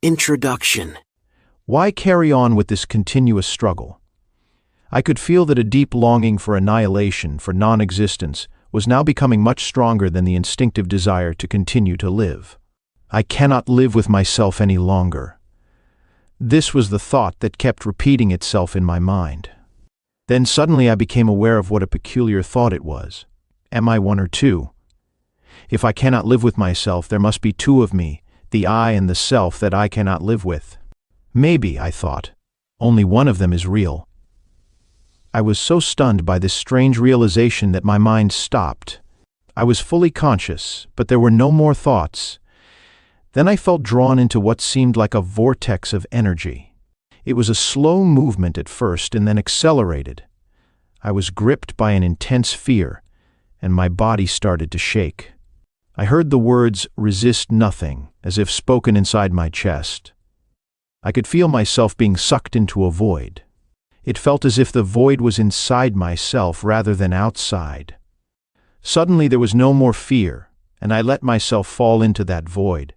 Introduction. Why carry on with this continuous struggle? I could feel that a deep longing for annihilation, for non-existence, was now becoming much stronger than the instinctive desire to continue to live. I cannot live with myself any longer. This was the thought that kept repeating itself in my mind. Then suddenly I became aware of what a peculiar thought it was. Am I one or two? If I cannot live with myself, there must be two of me, the I and the self that I cannot live with. Maybe, I thought, only one of them is real. I was so stunned by this strange realization that my mind stopped. I was fully conscious, but there were no more thoughts. Then I felt drawn into what seemed like a vortex of energy. It was a slow movement at first and then accelerated. I was gripped by an intense fear, and my body started to shake. I heard the words, "resist nothing," as if spoken inside my chest. I could feel myself being sucked into a void. It felt as if the void was inside myself rather than outside. Suddenly there was no more fear, and I let myself fall into that void.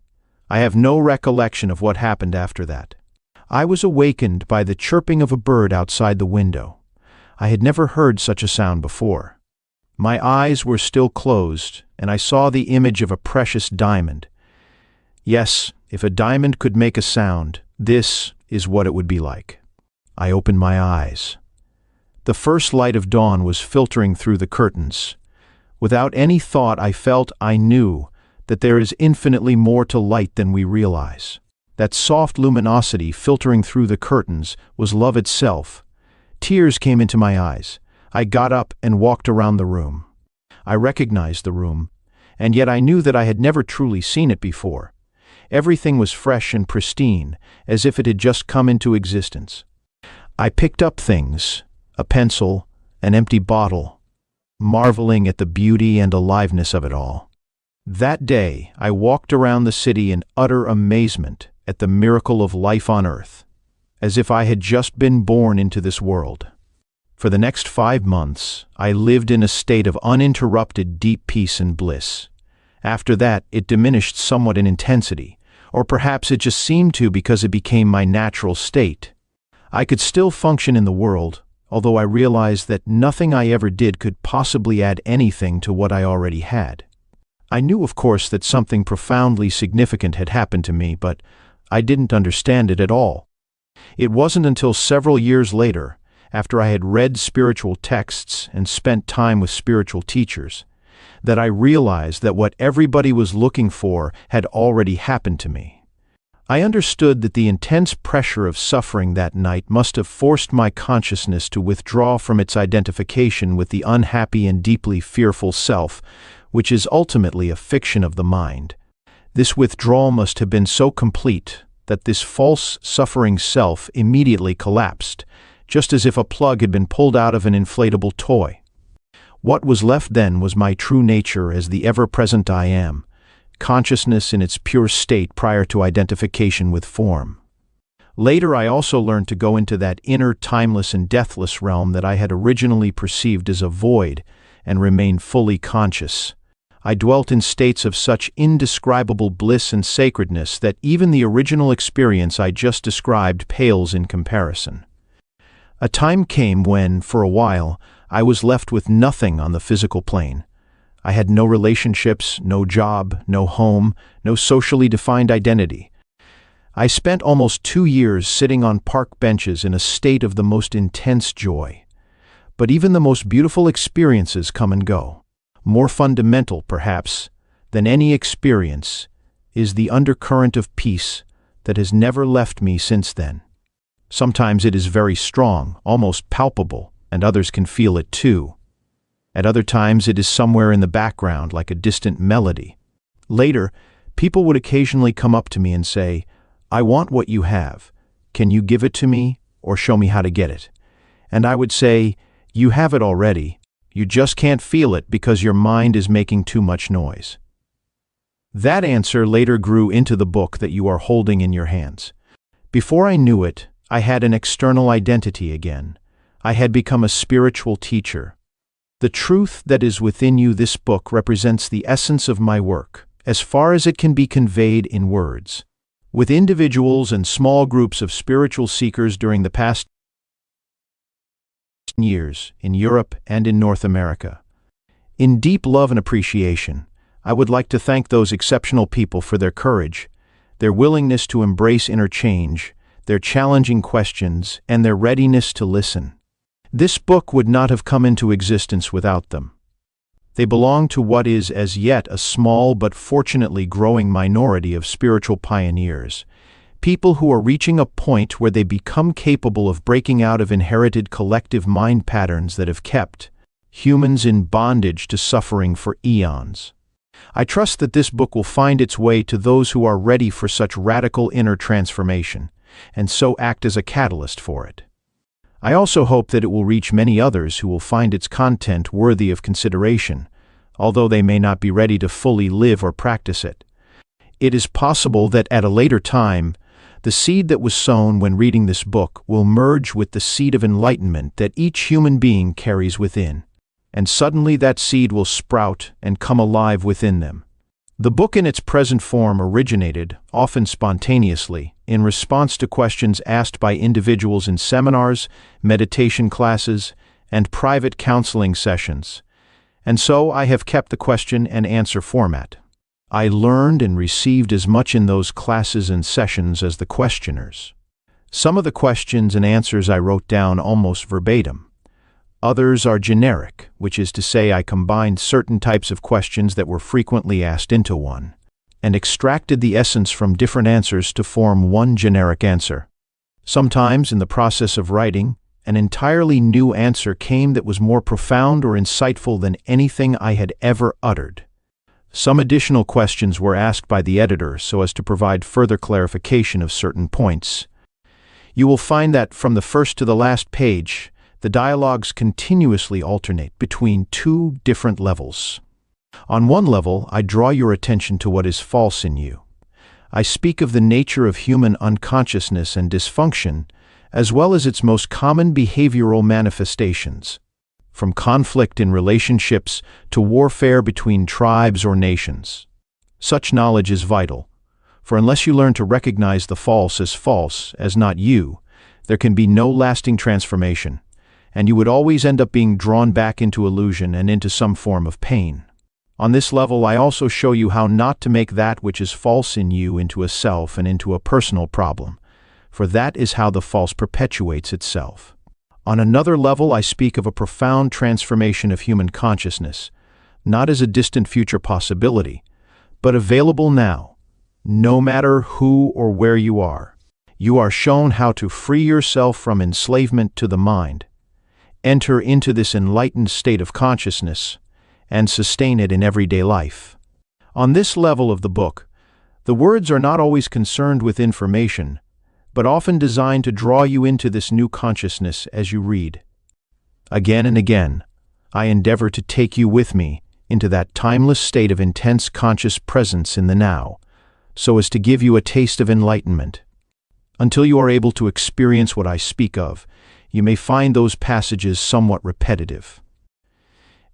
I have no recollection of what happened after that. I was awakened by the chirping of a bird outside the window. I had never heard such a sound before. My eyes were still closed, and I saw the image of a precious diamond. Yes, if a diamond could make a sound, this is what it would be like. I opened my eyes. The first light of dawn was filtering through the curtains. Without any thought, I knew that there is infinitely more to light than we realize. That soft luminosity filtering through the curtains was love itself. Tears came into my eyes. I got up and walked around the room. I recognized the room, and yet I knew that I had never truly seen it before. Everything was fresh and pristine, as if it had just come into existence. I picked up things, a pencil, an empty bottle, marveling at the beauty and aliveness of it all. That day, I walked around the city in utter amazement at the miracle of life on earth, as if I had just been born into this world. For the next 5 months, I lived in a state of uninterrupted deep peace and bliss. After that, it diminished somewhat in intensity, or perhaps it just seemed to because it became my natural state. I could still function in the world, although I realized that nothing I ever did could possibly add anything to what I already had. I knew, of course, that something profoundly significant had happened to me, but I didn't understand it at all. It wasn't until several years later, after I had read spiritual texts and spent time with spiritual teachers, that I realized that what everybody was looking for had already happened to me. I understood that the intense pressure of suffering that night must have forced my consciousness to withdraw from its identification with the unhappy and deeply fearful self, which is ultimately a fiction of the mind. This withdrawal must have been so complete that this false, suffering self immediately collapsed, just as if a plug had been pulled out of an inflatable toy. What was left then was my true nature as the ever-present I am, consciousness in its pure state prior to identification with form. Later I also learned to go into that inner, timeless and deathless realm that I had originally perceived as a void and remain fully conscious. I dwelt in states of such indescribable bliss and sacredness that even the original experience I just described pales in comparison. A time came when, for a while, I was left with nothing on the physical plane. I had no relationships, no job, no home, no socially defined identity. I spent almost 2 years sitting on park benches in a state of the most intense joy. But even the most beautiful experiences come and go. More fundamental, perhaps, than any experience is the undercurrent of peace that has never left me since then. Sometimes it is very strong, almost palpable, and others can feel it too. At other times it is somewhere in the background, like a distant melody. Later, people would occasionally come up to me and say, "I want what you have. Can you give it to me, or show me how to get it?" And I would say, "You have it already. You just can't feel it because your mind is making too much noise." That answer later grew into the book that you are holding in your hands. Before I knew it, I had an external identity again. I had become a spiritual teacher. The truth that is within you, this book represents the essence of my work, as far as it can be conveyed in words. with individuals and small groups of spiritual seekers during the past years in Europe and in North America. In deep love and appreciation, I would like to thank those exceptional people for their courage, their willingness to embrace inner change, their challenging questions, and their readiness to listen. This book would not have come into existence without them. They belong to what is as yet a small but fortunately growing minority of spiritual pioneers, people who are reaching a point where they become capable of breaking out of inherited collective mind patterns that have kept humans in bondage to suffering for eons. I trust that this book will find its way to those who are ready for such radical inner transformation, and so act as a catalyst for it. I also hope that it will reach many others who will find its content worthy of consideration, although they may not be ready to fully live or practice it. It is possible that at a later time, the seed that was sown when reading this book will merge with the seed of enlightenment that each human being carries within, and suddenly that seed will sprout and come alive within them. The book in its present form originated, often spontaneously, in response to questions asked by individuals in seminars, meditation classes, and private counseling sessions, and so I have kept the question and answer format. I learned and received as much in those classes and sessions as the questioners. Some of the questions and answers I wrote down almost verbatim. Others are generic, which is to say I combined certain types of questions that were frequently asked into one, and extracted the essence from different answers to form one generic answer. Sometimes, in the process of writing, an entirely new answer came that was more profound or insightful than anything I had ever uttered. Some additional questions were asked by the editor so as to provide further clarification of certain points. You will find that, from the first to the last page, the dialogues continuously alternate between two different levels. On one level, I draw your attention to what is false in you. I speak of the nature of human unconsciousness and dysfunction, as well as its most common behavioral manifestations, from conflict in relationships to warfare between tribes or nations. Such knowledge is vital, for unless you learn to recognize the false, as not you, there can be no lasting transformation, and you would always end up being drawn back into illusion and into some form of pain. On this level, I also show you how not to make that which is false in you into a self and into a personal problem, for that is how the false perpetuates itself. On another level, I speak of a profound transformation of human consciousness, not as a distant future possibility, but available now. No matter who or where you are shown how to free yourself from enslavement to the mind, enter into this enlightened state of consciousness, and sustain it in everyday life. On this level of the book, the words are not always concerned with information, but often designed to draw you into this new consciousness as you read. Again and again, I endeavor to take you with me into that timeless state of intense conscious presence in the now, so as to give you a taste of enlightenment. Until you are able to experience what I speak of, you may find those passages somewhat repetitive.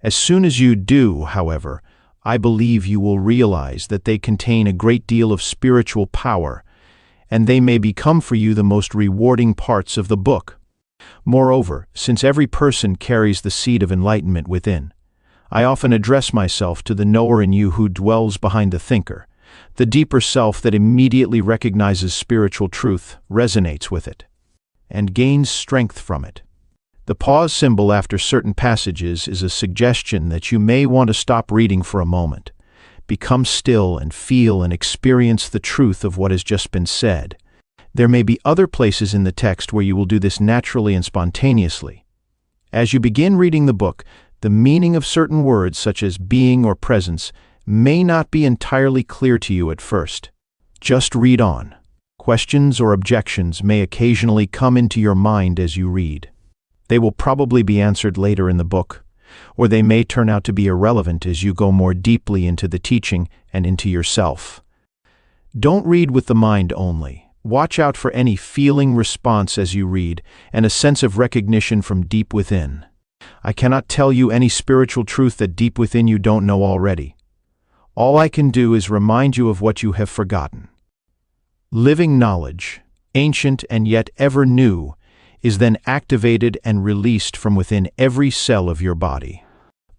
As soon as you do, however, I believe you will realize that they contain a great deal of spiritual power, and they may become for you the most rewarding parts of the book. Moreover, since every person carries the seed of enlightenment within, I often address myself to the knower in you who dwells behind the thinker. The deeper self that immediately recognizes spiritual truth resonates with it, and gains strength from it. The pause symbol after certain passages is a suggestion that you may want to stop reading for a moment, become still and feel and experience the truth of what has just been said. There may be other places in the text where you will do this naturally and spontaneously. As you begin reading the book, the meaning of certain words such as being or presence may not be entirely clear to you at first. Just read on. Questions or objections may occasionally come into your mind as you read. They will probably be answered later in the book, or they may turn out to be irrelevant as you go more deeply into the teaching and into yourself. Don't read with the mind only. Watch out for any feeling response as you read and a sense of recognition from deep within. I cannot tell you any spiritual truth that deep within you don't know already. All I can do is remind you of what you have forgotten. Living knowledge, ancient and yet ever new, is then activated and released from within every cell of your body.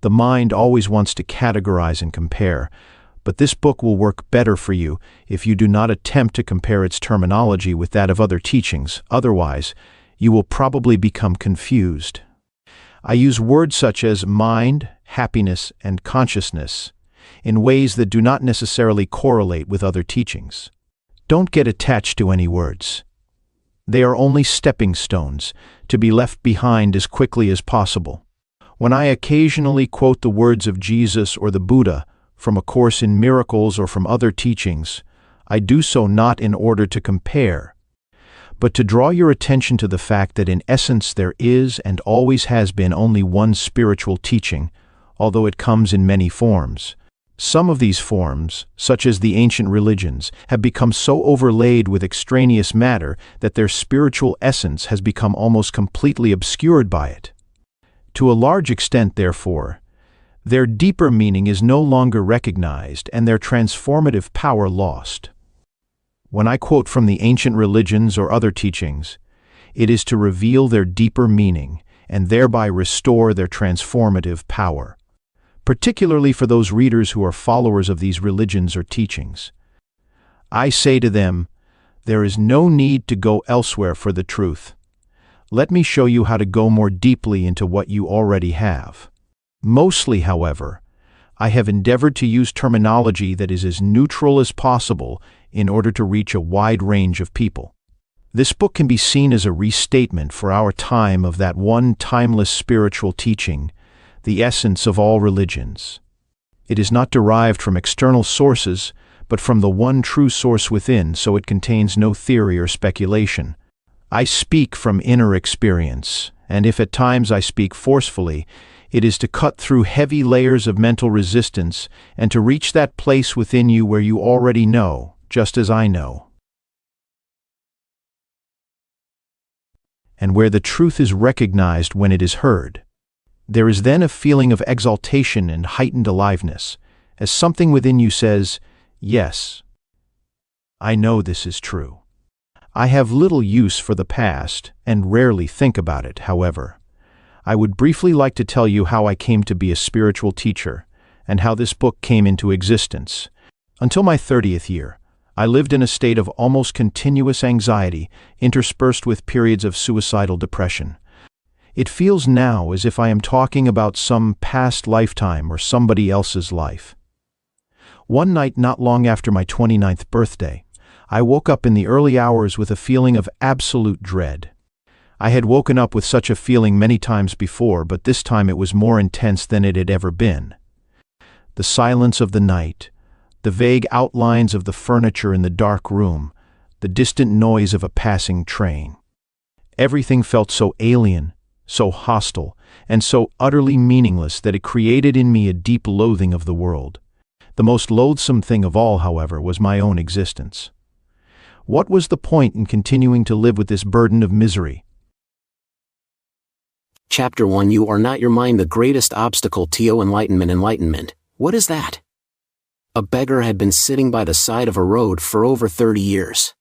The mind always wants to categorize and compare, but this book will work better for you if you do not attempt to compare its terminology with that of other teachings. Otherwise, you will probably become confused. I use words such as mind, happiness, and consciousness in ways that do not necessarily correlate with other teachings. Don't get attached to any words. They are only stepping stones to be left behind as quickly as possible. When I occasionally quote the words of Jesus or the Buddha from A Course in Miracles or from other teachings, I do so not in order to compare, but to draw your attention to the fact that in essence there is and always has been only one spiritual teaching, although it comes in many forms. Some of these forms, such as the ancient religions, have become so overlaid with extraneous matter that their spiritual essence has become almost completely obscured by it. To a large extent, therefore, their deeper meaning is no longer recognized and their transformative power lost. When I quote from the ancient religions or other teachings, it is to reveal their deeper meaning and thereby restore their transformative power, particularly for those readers who are followers of these religions or teachings. I say to them, there is no need to go elsewhere for the truth. Let me show you how to go more deeply into what you already have. Mostly, however, I have endeavored to use terminology that is as neutral as possible in order to reach a wide range of people. This book can be seen as a restatement for our time of that one timeless spiritual teaching, the essence of all religions. It is not derived from external sources, but from the one true source within, so it contains no theory or speculation. I speak from inner experience, and if at times I speak forcefully, it is to cut through heavy layers of mental resistance and to reach that place within you where you already know, just as I know, and where the truth is recognized when it is heard. There is then a feeling of exaltation and heightened aliveness, as something within you says, yes, I know this is true. I have little use for the past and rarely think about it, however. I would briefly like to tell you how I came to be a spiritual teacher and how this book came into existence. Until my 30th year, I lived in a state of almost continuous anxiety, interspersed with periods of suicidal depression. It feels now as if I am talking about some past lifetime or somebody else's life. One night not long after my 29th birthday, I woke up in the early hours with a feeling of absolute dread. I had woken up with such a feeling many times before, but this time it was more intense than it had ever been. The silence of the night, the vague outlines of the furniture in the dark room, the distant noise of a passing train. Everything felt so alien, so hostile, and so utterly meaningless that it created in me a deep loathing of the world. The most loathsome thing of all, however, was my own existence. What was the point in continuing to live with this burden of misery? Chapter 1 You are not your mind, the greatest obstacle to enlightenment. Enlightenment, what is that? A beggar had been sitting by the side of a road for over 30 years.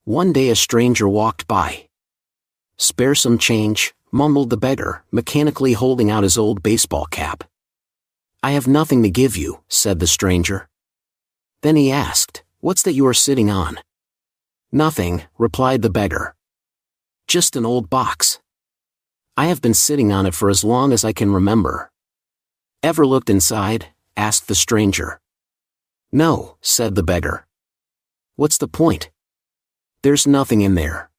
One day a stranger walked by. Spare some change, mumbled the beggar, mechanically holding out his old baseball cap. I have nothing to give you, said the stranger. Then he asked, what's that you are sitting on? Nothing, replied the beggar. Just an old box. I have been sitting on it for as long as I can remember. Ever looked inside? Asked the stranger. No, said the beggar. What's the point? There's nothing in there.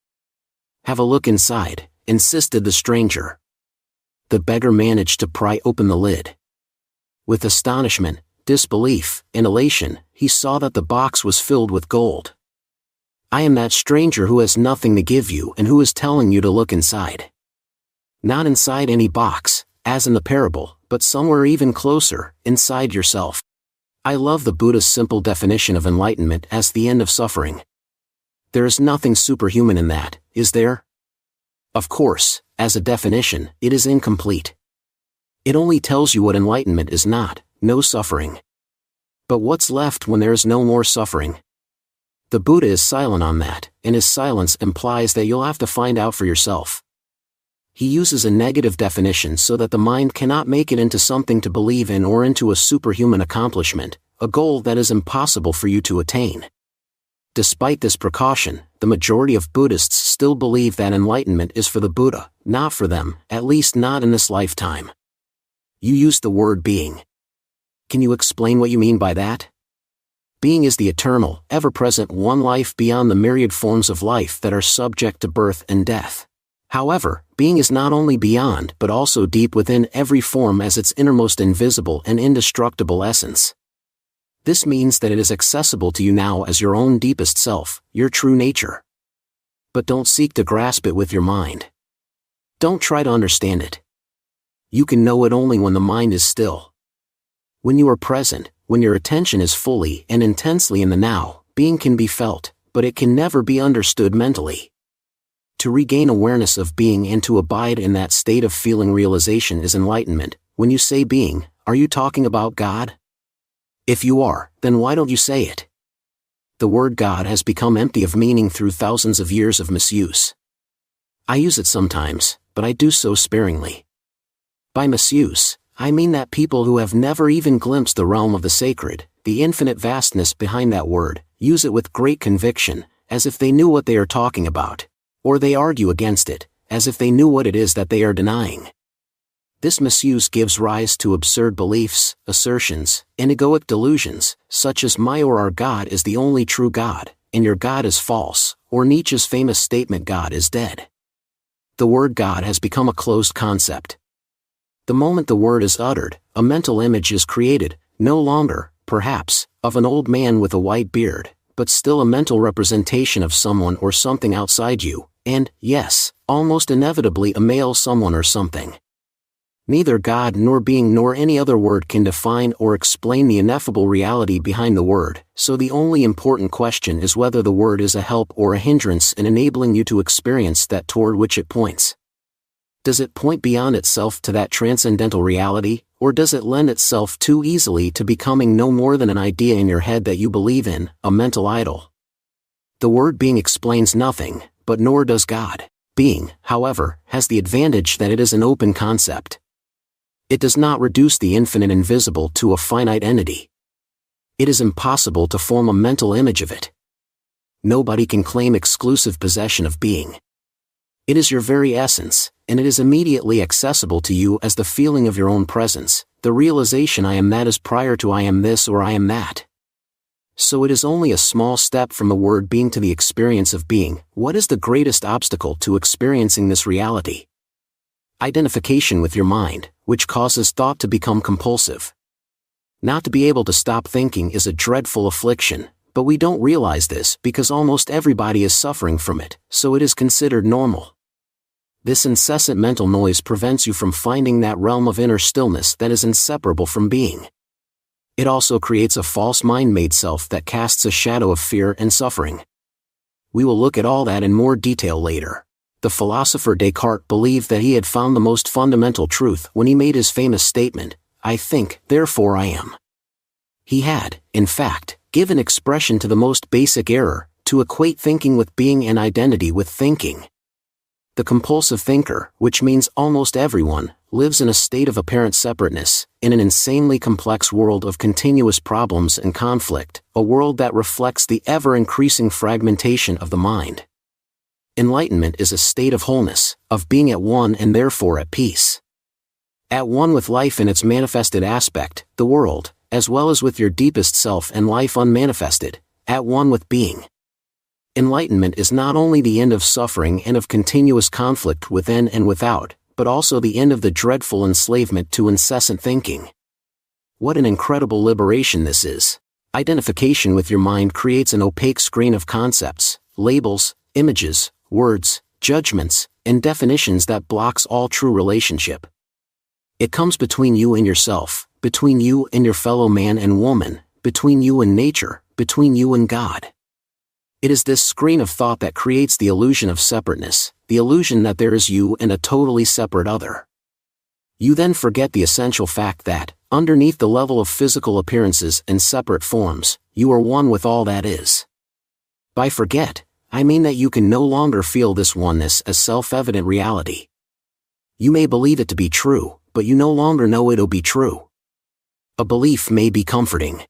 Have a look inside, insisted the stranger. The beggar managed to pry open the lid. With astonishment, disbelief, and elation, he saw that the box was filled with gold. I am that stranger who has nothing to give you and who is telling you to look inside. Not inside any box, as in the parable, but somewhere even closer, inside yourself. I love the Buddha's simple definition of enlightenment as the end of suffering. There is nothing superhuman in that, is there? Of course, as a definition, it is incomplete. It only tells you what enlightenment is not, no suffering. But what's left when there is no more suffering? The Buddha is silent on that, and his silence implies that you'll have to find out for yourself. He uses a negative definition so that the mind cannot make it into something to believe in or into a superhuman accomplishment, a goal that is impossible for you to attain. Despite this precaution, the majority of Buddhists still believe that enlightenment is for the Buddha, not for them, at least not in this lifetime. You used the word being. Can you explain what you mean by that? Being is the eternal, ever-present one life beyond the myriad forms of life that are subject to birth and death. However, being is not only beyond but also deep within every form as its innermost invisible and indestructible essence. This means that it is accessible to you now as your own deepest self, your true nature. But don't seek to grasp it with your mind. Don't try to understand it. You can know it only when the mind is still. When you are present, when your attention is fully and intensely in the now, being can be felt, but it can never be understood mentally. To regain awareness of being and to abide in that state of feeling realization is enlightenment. When you say being, are you talking about God? If you are, then why don't you say it? The word God has become empty of meaning through thousands of years of misuse. I use it sometimes, but I do so sparingly. By misuse, I mean that people who have never even glimpsed the realm of the sacred, the infinite vastness behind that word, use it with great conviction, as if they knew what they are talking about. Or they argue against it, as if they knew what it is that they are denying. This misuse gives rise to absurd beliefs, assertions, and egoic delusions, such as my or our God is the only true God, and your God is false, or Nietzsche's famous statement God is dead. The word God has become a closed concept. The moment the word is uttered, a mental image is created, no longer, perhaps, of an old man with a white beard, but still a mental representation of someone or something outside you, and, yes, almost inevitably a male someone or something. Neither God nor being nor any other word can define or explain the ineffable reality behind the word, so the only important question is whether the word is a help or a hindrance in enabling you to experience that toward which it points. Does it point beyond itself to that transcendental reality, or does it lend itself too easily to becoming no more than an idea in your head that you believe in, a mental idol? The word being explains nothing, but nor does God. Being, however, has the advantage that it is an open concept. It does not reduce the infinite invisible to a finite entity. It is impossible to form a mental image of it. Nobody can claim exclusive possession of being. It is your very essence, and it is immediately accessible to you as the feeling of your own presence, the realization I am that is prior to I am this or I am that. So it is only a small step from the word being to the experience of being. What is the greatest obstacle to experiencing this reality? Identification with your mind, which causes thought to become compulsive. Not to be able to stop thinking is a dreadful affliction, but we don't realize this because almost everybody is suffering from it, so it is considered normal. This incessant mental noise prevents you from finding that realm of inner stillness that is inseparable from being. It also creates a false mind-made self that casts a shadow of fear and suffering. We will look at all that in more detail later. The philosopher Descartes believed that he had found the most fundamental truth when he made his famous statement, I think, therefore I am. He had, in fact, given expression to the most basic error, to equate thinking with being and identity with thinking. The compulsive thinker, which means almost everyone, lives in a state of apparent separateness, in an insanely complex world of continuous problems and conflict, a world that reflects the ever-increasing fragmentation of the mind. Enlightenment is a state of wholeness, of being at one and therefore at peace. At one with life in its manifested aspect, the world, as well as with your deepest self and life unmanifested, at one with being. Enlightenment is not only the end of suffering and of continuous conflict within and without, but also the end of the dreadful enslavement to incessant thinking. What an incredible liberation this is! Identification with your mind creates an opaque screen of concepts, labels, images, words, judgments, and definitions that blocks all true relationship. It comes between you and yourself, between you and your fellow man and woman, between you and nature, between you and God. It is this screen of thought that creates the illusion of separateness, the illusion that there is you and a totally separate other. You then forget the essential fact that, underneath the level of physical appearances and separate forms, you are one with all that is. By forget, I mean that you can no longer feel this oneness as self-evident reality. You may believe it to be true, but you no longer know it'll be true. A belief may be comforting.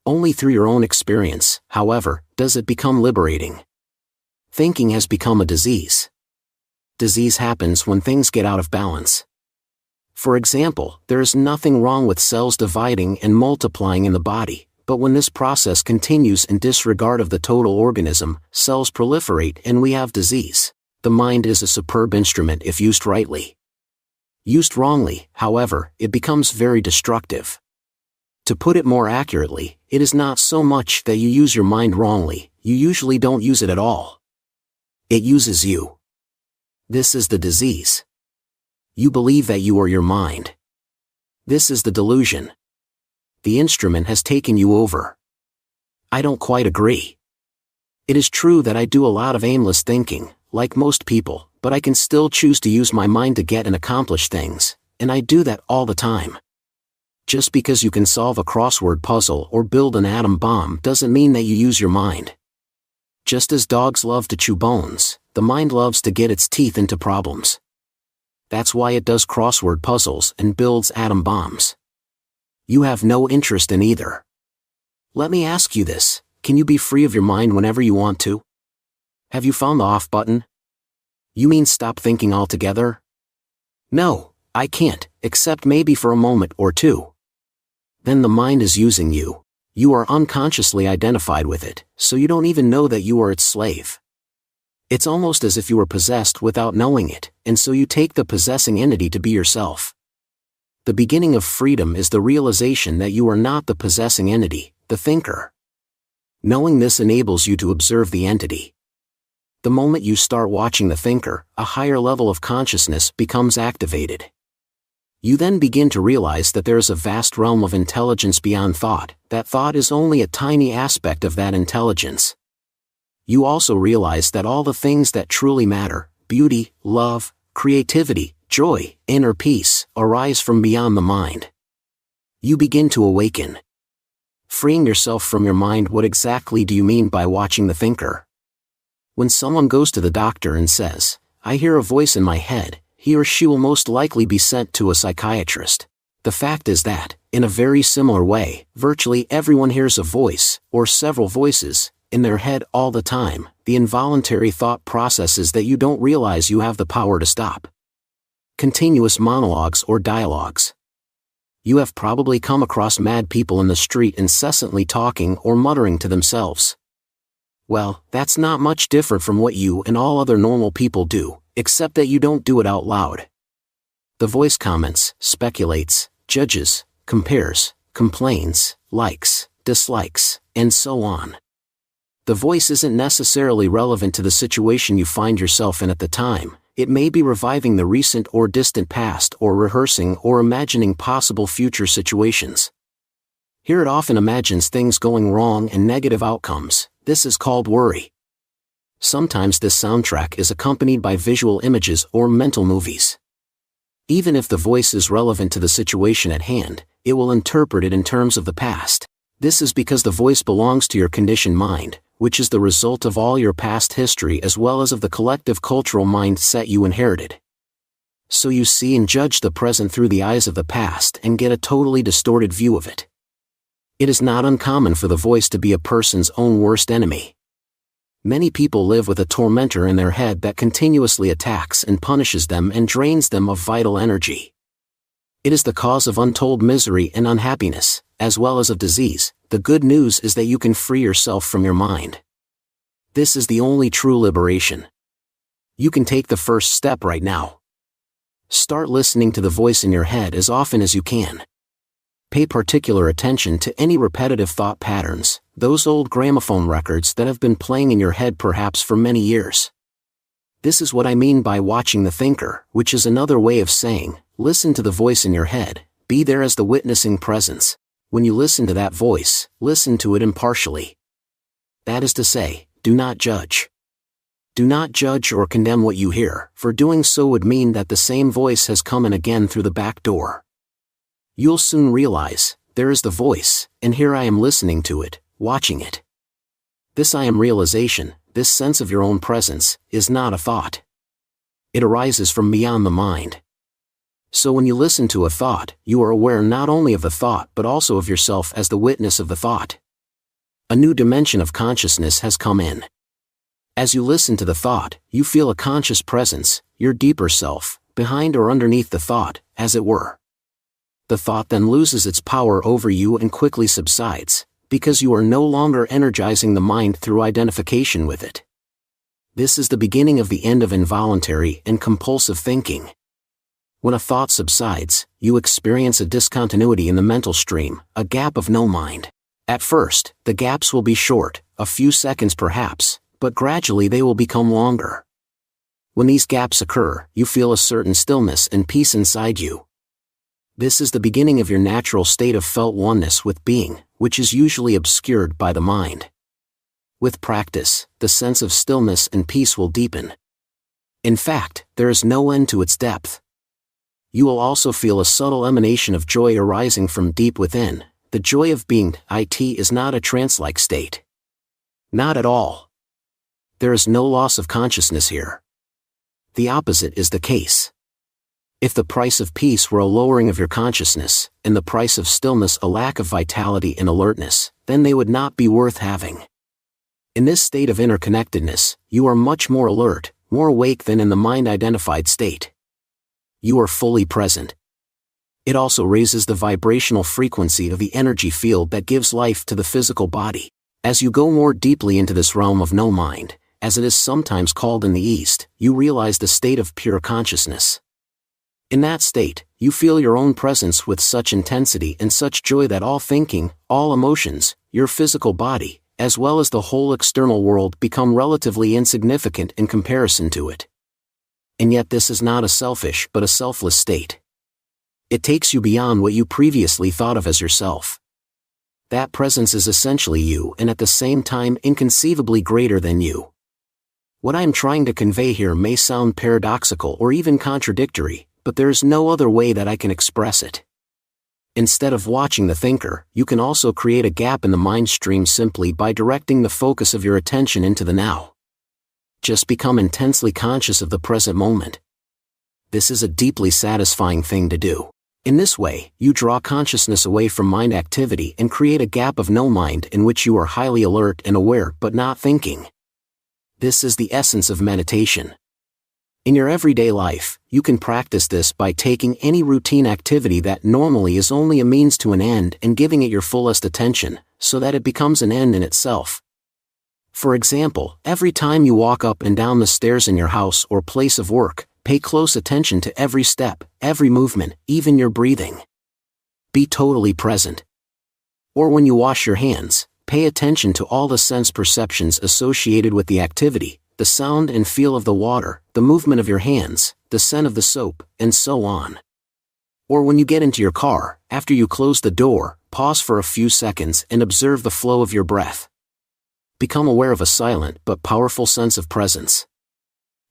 Only through your own experience, however, does it become liberating. Thinking has become a disease. Disease happens when things get out of balance. For example, there is nothing wrong with cells dividing and multiplying in the body, but when this process continues in disregard of the total organism, cells proliferate and we have disease. The mind is a superb instrument if used rightly. Used wrongly, however, it becomes very destructive. To put it more accurately, it is not so much that you use your mind wrongly, you usually don't use it at all. It uses you. This is the disease. You believe that you are your mind. This is the delusion. The instrument has taken you over. I don't quite agree. It is true that I do a lot of aimless thinking, like most people, but I can still choose to use my mind to get and accomplish things, and I do that all the time. Just because you can solve a crossword puzzle or build an atom bomb doesn't mean that you use your mind. Just as dogs love to chew bones, the mind loves to get its teeth into problems. That's why it does crossword puzzles and builds atom bombs. You have no interest in either. Let me ask you this, can you be free of your mind whenever you want to? Have you found the off button? You mean stop thinking altogether? No, I can't, except maybe for a moment or two. Then the mind is using you. You are unconsciously identified with it, so you don't even know that you are its slave. It's almost as if you were possessed without knowing it, and so you take the possessing entity to be yourself. The beginning of freedom is the realization that you are not the possessing entity, the thinker. Knowing this enables you to observe the entity. The moment you start watching the thinker, a higher level of consciousness becomes activated. You then begin to realize that there is a vast realm of intelligence beyond thought, that thought is only a tiny aspect of that intelligence. You also realize that all the things that truly matter, beauty, love, creativity, joy, inner peace, arise from beyond the mind. You begin to awaken. Freeing yourself from your mind, what exactly do you mean by watching the thinker? When someone goes to the doctor and says, "I hear a voice in my head," he or she will most likely be sent to a psychiatrist. The fact is that, in a very similar way, virtually everyone hears a voice, or several voices, in their head all the time, the involuntary thought processes that you don't realize you have the power to stop. Continuous monologues or dialogues. You have probably come across mad people in the street incessantly talking or muttering to themselves. Well, that's not much different from what you and all other normal people do, except that you don't do it out loud. The voice comments, speculates, judges, compares, complains, likes, dislikes, and so on. The voice isn't necessarily relevant to the situation you find yourself in at the time. It may be reviving the recent or distant past or rehearsing or imagining possible future situations. Here it often imagines things going wrong and negative outcomes. This is called worry. Sometimes this soundtrack is accompanied by visual images or mental movies. Even if the voice is relevant to the situation at hand, it will interpret it in terms of the past. This is because the voice belongs to your conditioned mind, which is the result of all your past history as well as of the collective cultural mindset you inherited. So you see and judge the present through the eyes of the past and get a totally distorted view of it. It is not uncommon for the voice to be a person's own worst enemy. Many people live with a tormentor in their head that continuously attacks and punishes them and drains them of vital energy. It is the cause of untold misery and unhappiness, as well as of disease. The good news is that you can free yourself from your mind. This is the only true liberation. You can take the first step right now. Start listening to the voice in your head as often as you can. Pay particular attention to any repetitive thought patterns, those old gramophone records that have been playing in your head perhaps for many years. This is what I mean by watching the thinker, which is another way of saying, listen to the voice in your head, be there as the witnessing presence. When you listen to that voice, listen to it impartially. That is to say, do not judge. Do not judge or condemn what you hear, for doing so would mean that the same voice has come in again through the back door. You'll soon realize, there is the voice, and here I am listening to it, watching it. This I am realization, this sense of your own presence, is not a thought. It arises from beyond the mind. So when you listen to a thought, you are aware not only of the thought but also of yourself as the witness of the thought. A new dimension of consciousness has come in. As you listen to the thought, you feel a conscious presence, your deeper self, behind or underneath the thought, as it were. The thought then loses its power over you and quickly subsides, because you are no longer energizing the mind through identification with it. This is the beginning of the end of involuntary and compulsive thinking. When a thought subsides, you experience a discontinuity in the mental stream, a gap of no mind. At first, the gaps will be short, a few seconds perhaps, but gradually they will become longer. When these gaps occur, you feel a certain stillness and peace inside you. This is the beginning of your natural state of felt oneness with being, which is usually obscured by the mind. With practice, the sense of stillness and peace will deepen. In fact, there is no end to its depth. You will also feel a subtle emanation of joy arising from deep within. The joy of being. It is not a trance-like state. Not at all. There is no loss of consciousness here. The opposite is the case. If the price of peace were a lowering of your consciousness, and the price of stillness a lack of vitality and alertness, then they would not be worth having. In this state of interconnectedness, you are much more alert, more awake than in the mind-identified state. You are fully present. It also raises the vibrational frequency of the energy field that gives life to the physical body. As you go more deeply into this realm of no mind, as it is sometimes called in the East, you realize the state of pure consciousness. In that state, you feel your own presence with such intensity and such joy that all thinking, all emotions, your physical body, as well as the whole external world become relatively insignificant in comparison to it. And yet this is not a selfish but a selfless state. It takes you beyond what you previously thought of as yourself. That presence is essentially you and at the same time inconceivably greater than you. What I am trying to convey here may sound paradoxical or even contradictory, but there is no other way that I can express it. Instead of watching the thinker, you can also create a gap in the mind stream simply by directing the focus of your attention into the now. Just become intensely conscious of the present moment. This is a deeply satisfying thing to do. In this way, you draw consciousness away from mind activity and create a gap of no mind in which you are highly alert and aware but not thinking. This is the essence of meditation. In your everyday life, you can practice this by taking any routine activity that normally is only a means to an end and giving it your fullest attention, so that it becomes an end in itself. For example, every time you walk up and down the stairs in your house or place of work, pay close attention to every step, every movement, even your breathing. Be totally present. Or when you wash your hands, pay attention to all the sense perceptions associated with the activity, the sound and feel of the water, the movement of your hands, the scent of the soap, and so on. Or when you get into your car, after you close the door, pause for a few seconds and observe the flow of your breath. Become aware of a silent but powerful sense of presence.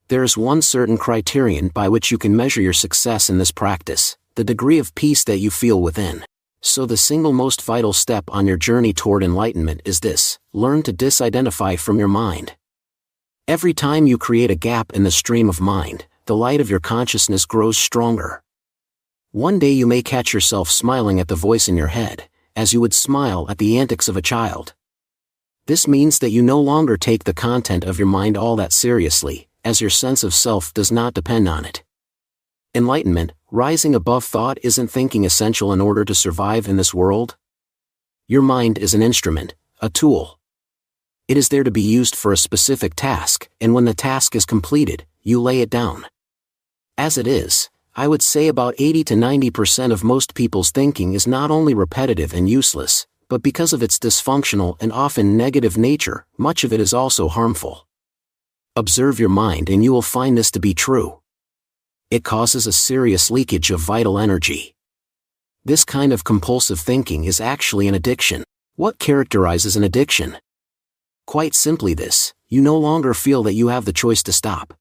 There is one certain criterion by which you can measure your success in this practice, the degree of peace that you feel within. So the single most vital step on your journey toward enlightenment is this: learn to disidentify from your mind. Every time you create a gap in the stream of mind, the light of your consciousness grows stronger. One day you may catch yourself smiling at the voice in your head, as you would smile at the antics of a child. This means that you no longer take the content of your mind all that seriously, as your sense of self does not depend on it. Enlightenment, rising above thought, isn't thinking essential in order to survive in this world? Your mind is an instrument, a tool. It is there to be used for a specific task, and when the task is completed, you lay it down. As it is, I would say about 80 to 90% of most people's thinking is not only repetitive and useless, but because of its dysfunctional and often negative nature, much of it is also harmful. Observe your mind and you will find this to be true. It causes a serious leakage of vital energy. This kind of compulsive thinking is actually an addiction. What characterizes an addiction? Quite simply this: you no longer feel that you have the choice to stop.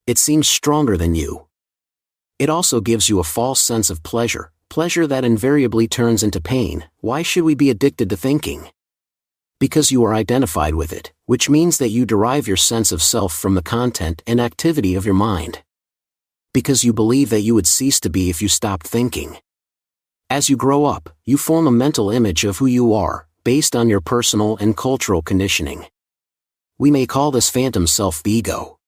It seems stronger than you. It also gives you a false sense of pleasure that invariably turns into pain. Why should we be addicted to thinking? Because you are identified with it, which means that you derive your sense of self from the content and activity of your mind. Because you believe that you would cease to be if you stopped thinking. As you grow up, you form a mental image of who you are, based on your personal and cultural conditioning. We may call this phantom self the ego.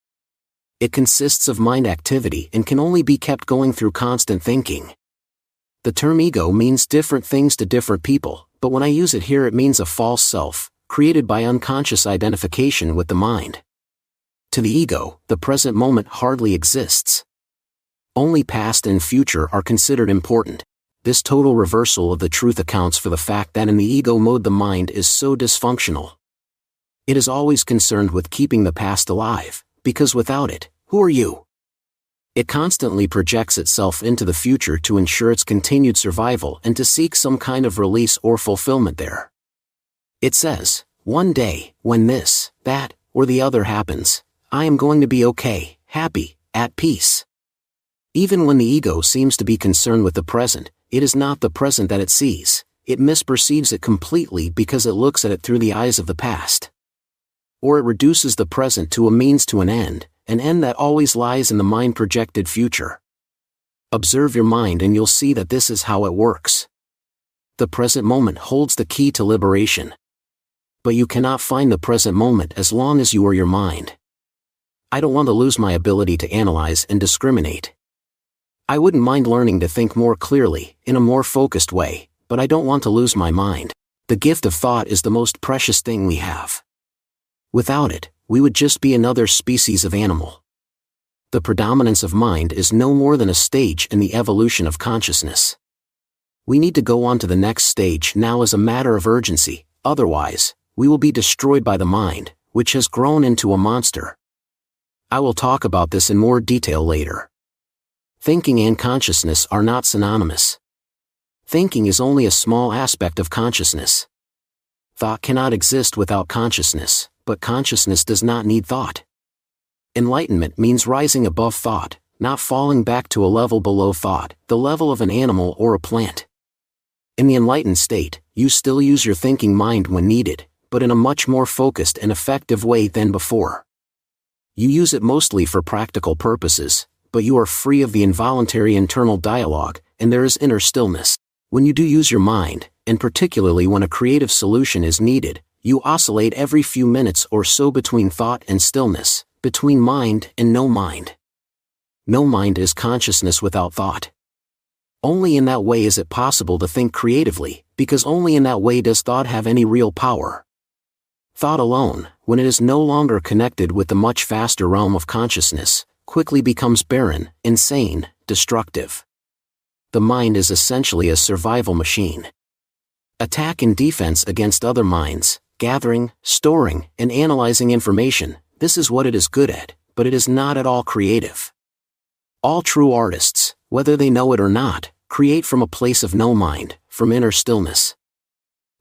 It consists of mind activity and can only be kept going through constant thinking. The term ego means different things to different people, but when I use it here it means a false self, created by unconscious identification with the mind. To the ego, the present moment hardly exists. Only past and future are considered important. This total reversal of the truth accounts for the fact that in the ego mode the mind is so dysfunctional. It is always concerned with keeping the past alive, because without it, who are you? It constantly projects itself into the future to ensure its continued survival and to seek some kind of release or fulfillment there. It says, one day, when this, that, or the other happens, I am going to be okay, happy, at peace. Even when the ego seems to be concerned with the present, it is not the present that it sees, it misperceives it completely because it looks at it through the eyes of the past. Or it reduces the present to a means to an end that always lies in the mind-projected future. Observe your mind and you'll see that this is how it works. The present moment holds the key to liberation. But you cannot find the present moment as long as you are your mind. I don't want to lose my ability to analyze and discriminate. I wouldn't mind learning to think more clearly, in a more focused way, but I don't want to lose my mind. The gift of thought is the most precious thing we have. Without it, we would just be another species of animal. The predominance of mind is no more than a stage in the evolution of consciousness. We need to go on to the next stage now as a matter of urgency, otherwise, we will be destroyed by the mind, which has grown into a monster. I will talk about this in more detail later. Thinking and consciousness are not synonymous. Thinking is only a small aspect of consciousness. Thought cannot exist without consciousness, but consciousness does not need thought. Enlightenment means rising above thought, not falling back to a level below thought, the level of an animal or a plant. In the enlightened state, you still use your thinking mind when needed, but in a much more focused and effective way than before. You use it mostly for practical purposes, but you are free of the involuntary internal dialogue, and there is inner stillness. When you do use your mind, and particularly when a creative solution is needed, you oscillate every few minutes or so between thought and stillness, between mind and no mind. No mind is consciousness without thought. Only in that way is it possible to think creatively, because only in that way does thought have any real power. Thought alone, when it is no longer connected with the much vaster realm of consciousness, quickly becomes barren, insane, destructive. The mind is essentially a survival machine. Attack and defense against other minds, gathering, storing, and analyzing information, this is what it is good at, but it is not at all creative. All true artists, whether they know it or not, create from a place of no mind, from inner stillness.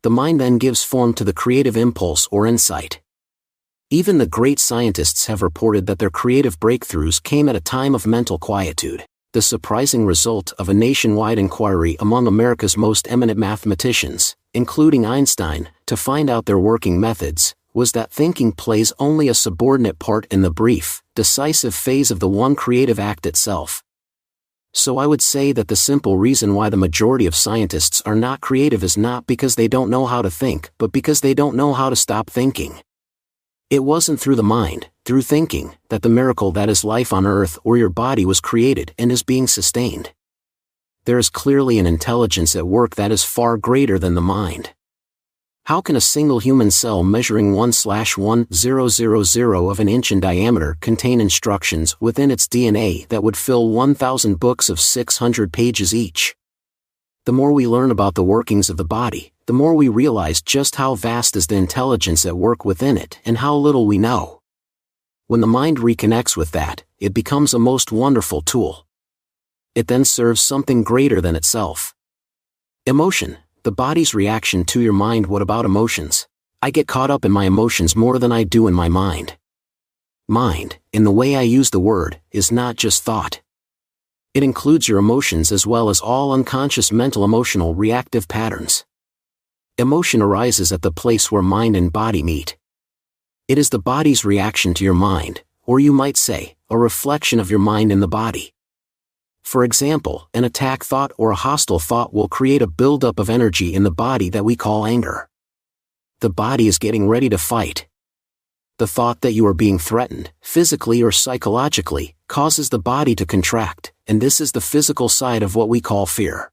The mind then gives form to the creative impulse or insight. Even the great scientists have reported that their creative breakthroughs came at a time of mental quietude. The surprising result of a nationwide inquiry among America's most eminent mathematicians, including Einstein, to find out their working methods, was that thinking plays only a subordinate part in the brief, decisive phase of the one creative act itself. So I would say that the simple reason why the majority of scientists are not creative is not because they don't know how to think, but because they don't know how to stop thinking. It wasn't through the mind, through thinking, that the miracle that is life on earth or your body was created and is being sustained. There is clearly an intelligence at work that is far greater than the mind. How can a single human cell measuring 1/1000 of an inch in diameter contain instructions within its DNA that would fill 1,000 books of 600 pages each? The more we learn about the workings of the body, the more we realize just how vast is the intelligence at work within it and how little we know. When the mind reconnects with that, it becomes a most wonderful tool. It then serves something greater than itself. Emotion, the body's reaction to your mind. What about emotions? I get caught up in my emotions more than I do in my mind. Mind, in the way I use the word, is not just thought. It includes your emotions as well as all unconscious mental emotional reactive patterns. Emotion arises at the place where mind and body meet. It is the body's reaction to your mind, or you might say, a reflection of your mind in the body. For example, an attack thought or a hostile thought will create a buildup of energy in the body that we call anger. The body is getting ready to fight. The thought that you are being threatened, physically or psychologically, causes the body to contract, and this is the physical side of what we call fear.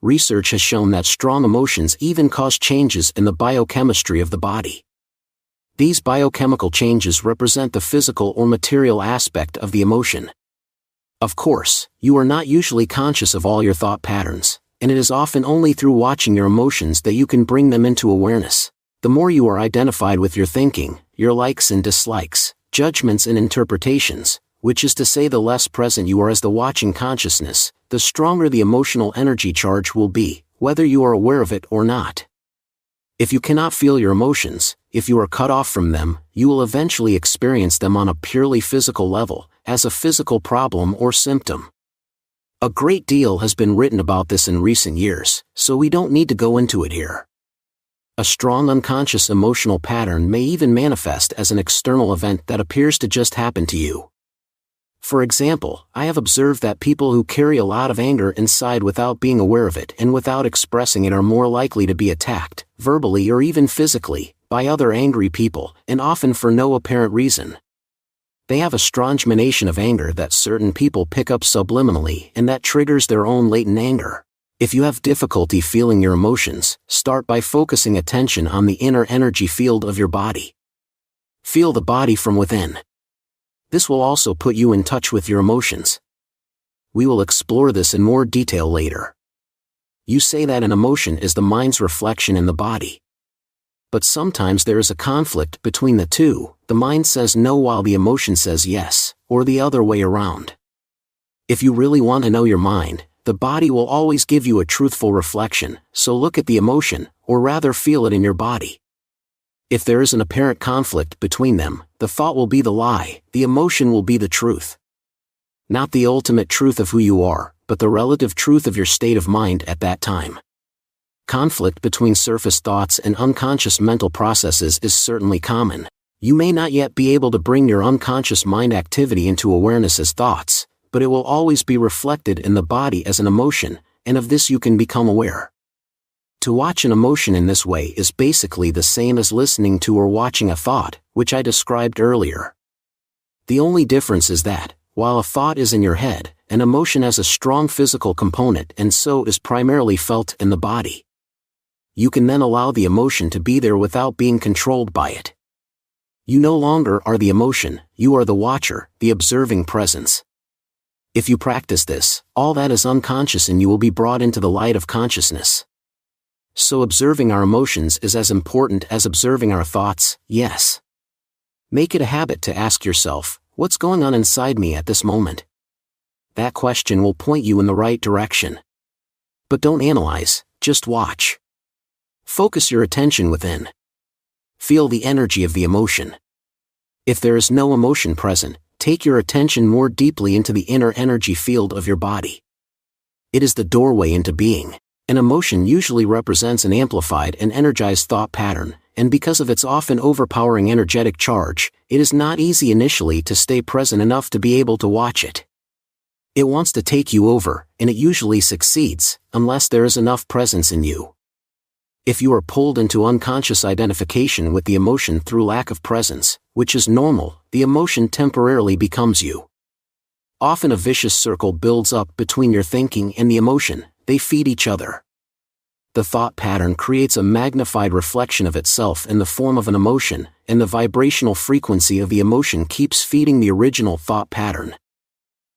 Research has shown that strong emotions even cause changes in the biochemistry of the body. These biochemical changes represent the physical or material aspect of the emotion. Of course, you are not usually conscious of all your thought patterns, and it is often only through watching your emotions that you can bring them into awareness. The more you are identified with your thinking, your likes and dislikes, judgments and interpretations, which is to say the less present you are as the watching consciousness, the stronger the emotional energy charge will be, whether you are aware of it or not. If you cannot feel your emotions, if you are cut off from them, you will eventually experience them on a purely physical level, as a physical problem or symptom. A great deal has been written about this in recent years, so we don't need to go into it here. A strong unconscious emotional pattern may even manifest as an external event that appears to just happen to you. For example, I have observed that people who carry a lot of anger inside without being aware of it and without expressing it are more likely to be attacked, verbally or even physically, by other angry people, and often for no apparent reason. They have a strong emanation of anger that certain people pick up subliminally and that triggers their own latent anger. If you have difficulty feeling your emotions, start by focusing attention on the inner energy field of your body. Feel the body from within. This will also put you in touch with your emotions. We will explore this in more detail later. You say that an emotion is the mind's reflection in the body. But sometimes there is a conflict between the two. The mind says no while the emotion says yes, or the other way around. If you really want to know your mind, the body will always give you a truthful reflection, so look at the emotion, or rather feel it in your body. If there is an apparent conflict between them, the thought will be the lie, the emotion will be the truth. Not the ultimate truth of who you are, but the relative truth of your state of mind at that time. Conflict between surface thoughts and unconscious mental processes is certainly common. You may not yet be able to bring your unconscious mind activity into awareness as thoughts, but it will always be reflected in the body as an emotion, and of this you can become aware. To watch an emotion in this way is basically the same as listening to or watching a thought, which I described earlier. The only difference is that, while a thought is in your head, an emotion has a strong physical component and so is primarily felt in the body. You can then allow the emotion to be there without being controlled by it. You no longer are the emotion, you are the watcher, the observing presence. If you practice this, all that is unconscious in you will be brought into the light of consciousness. So observing our emotions is as important as observing our thoughts, yes. Make it a habit to ask yourself, what's going on inside me at this moment? That question will point you in the right direction. But don't analyze, just watch. Focus your attention within. Feel the energy of the emotion. If there is no emotion present, take your attention more deeply into the inner energy field of your body. It is the doorway into being. An emotion usually represents an amplified and energized thought pattern, and because of its often overpowering energetic charge, it is not easy initially to stay present enough to be able to watch it. It wants to take you over, and it usually succeeds, unless there is enough presence in you. If you are pulled into unconscious identification with the emotion through lack of presence, which is normal, the emotion temporarily becomes you. Often a vicious circle builds up between your thinking and the emotion. They feed each other. The thought pattern creates a magnified reflection of itself in the form of an emotion, and the vibrational frequency of the emotion keeps feeding the original thought pattern.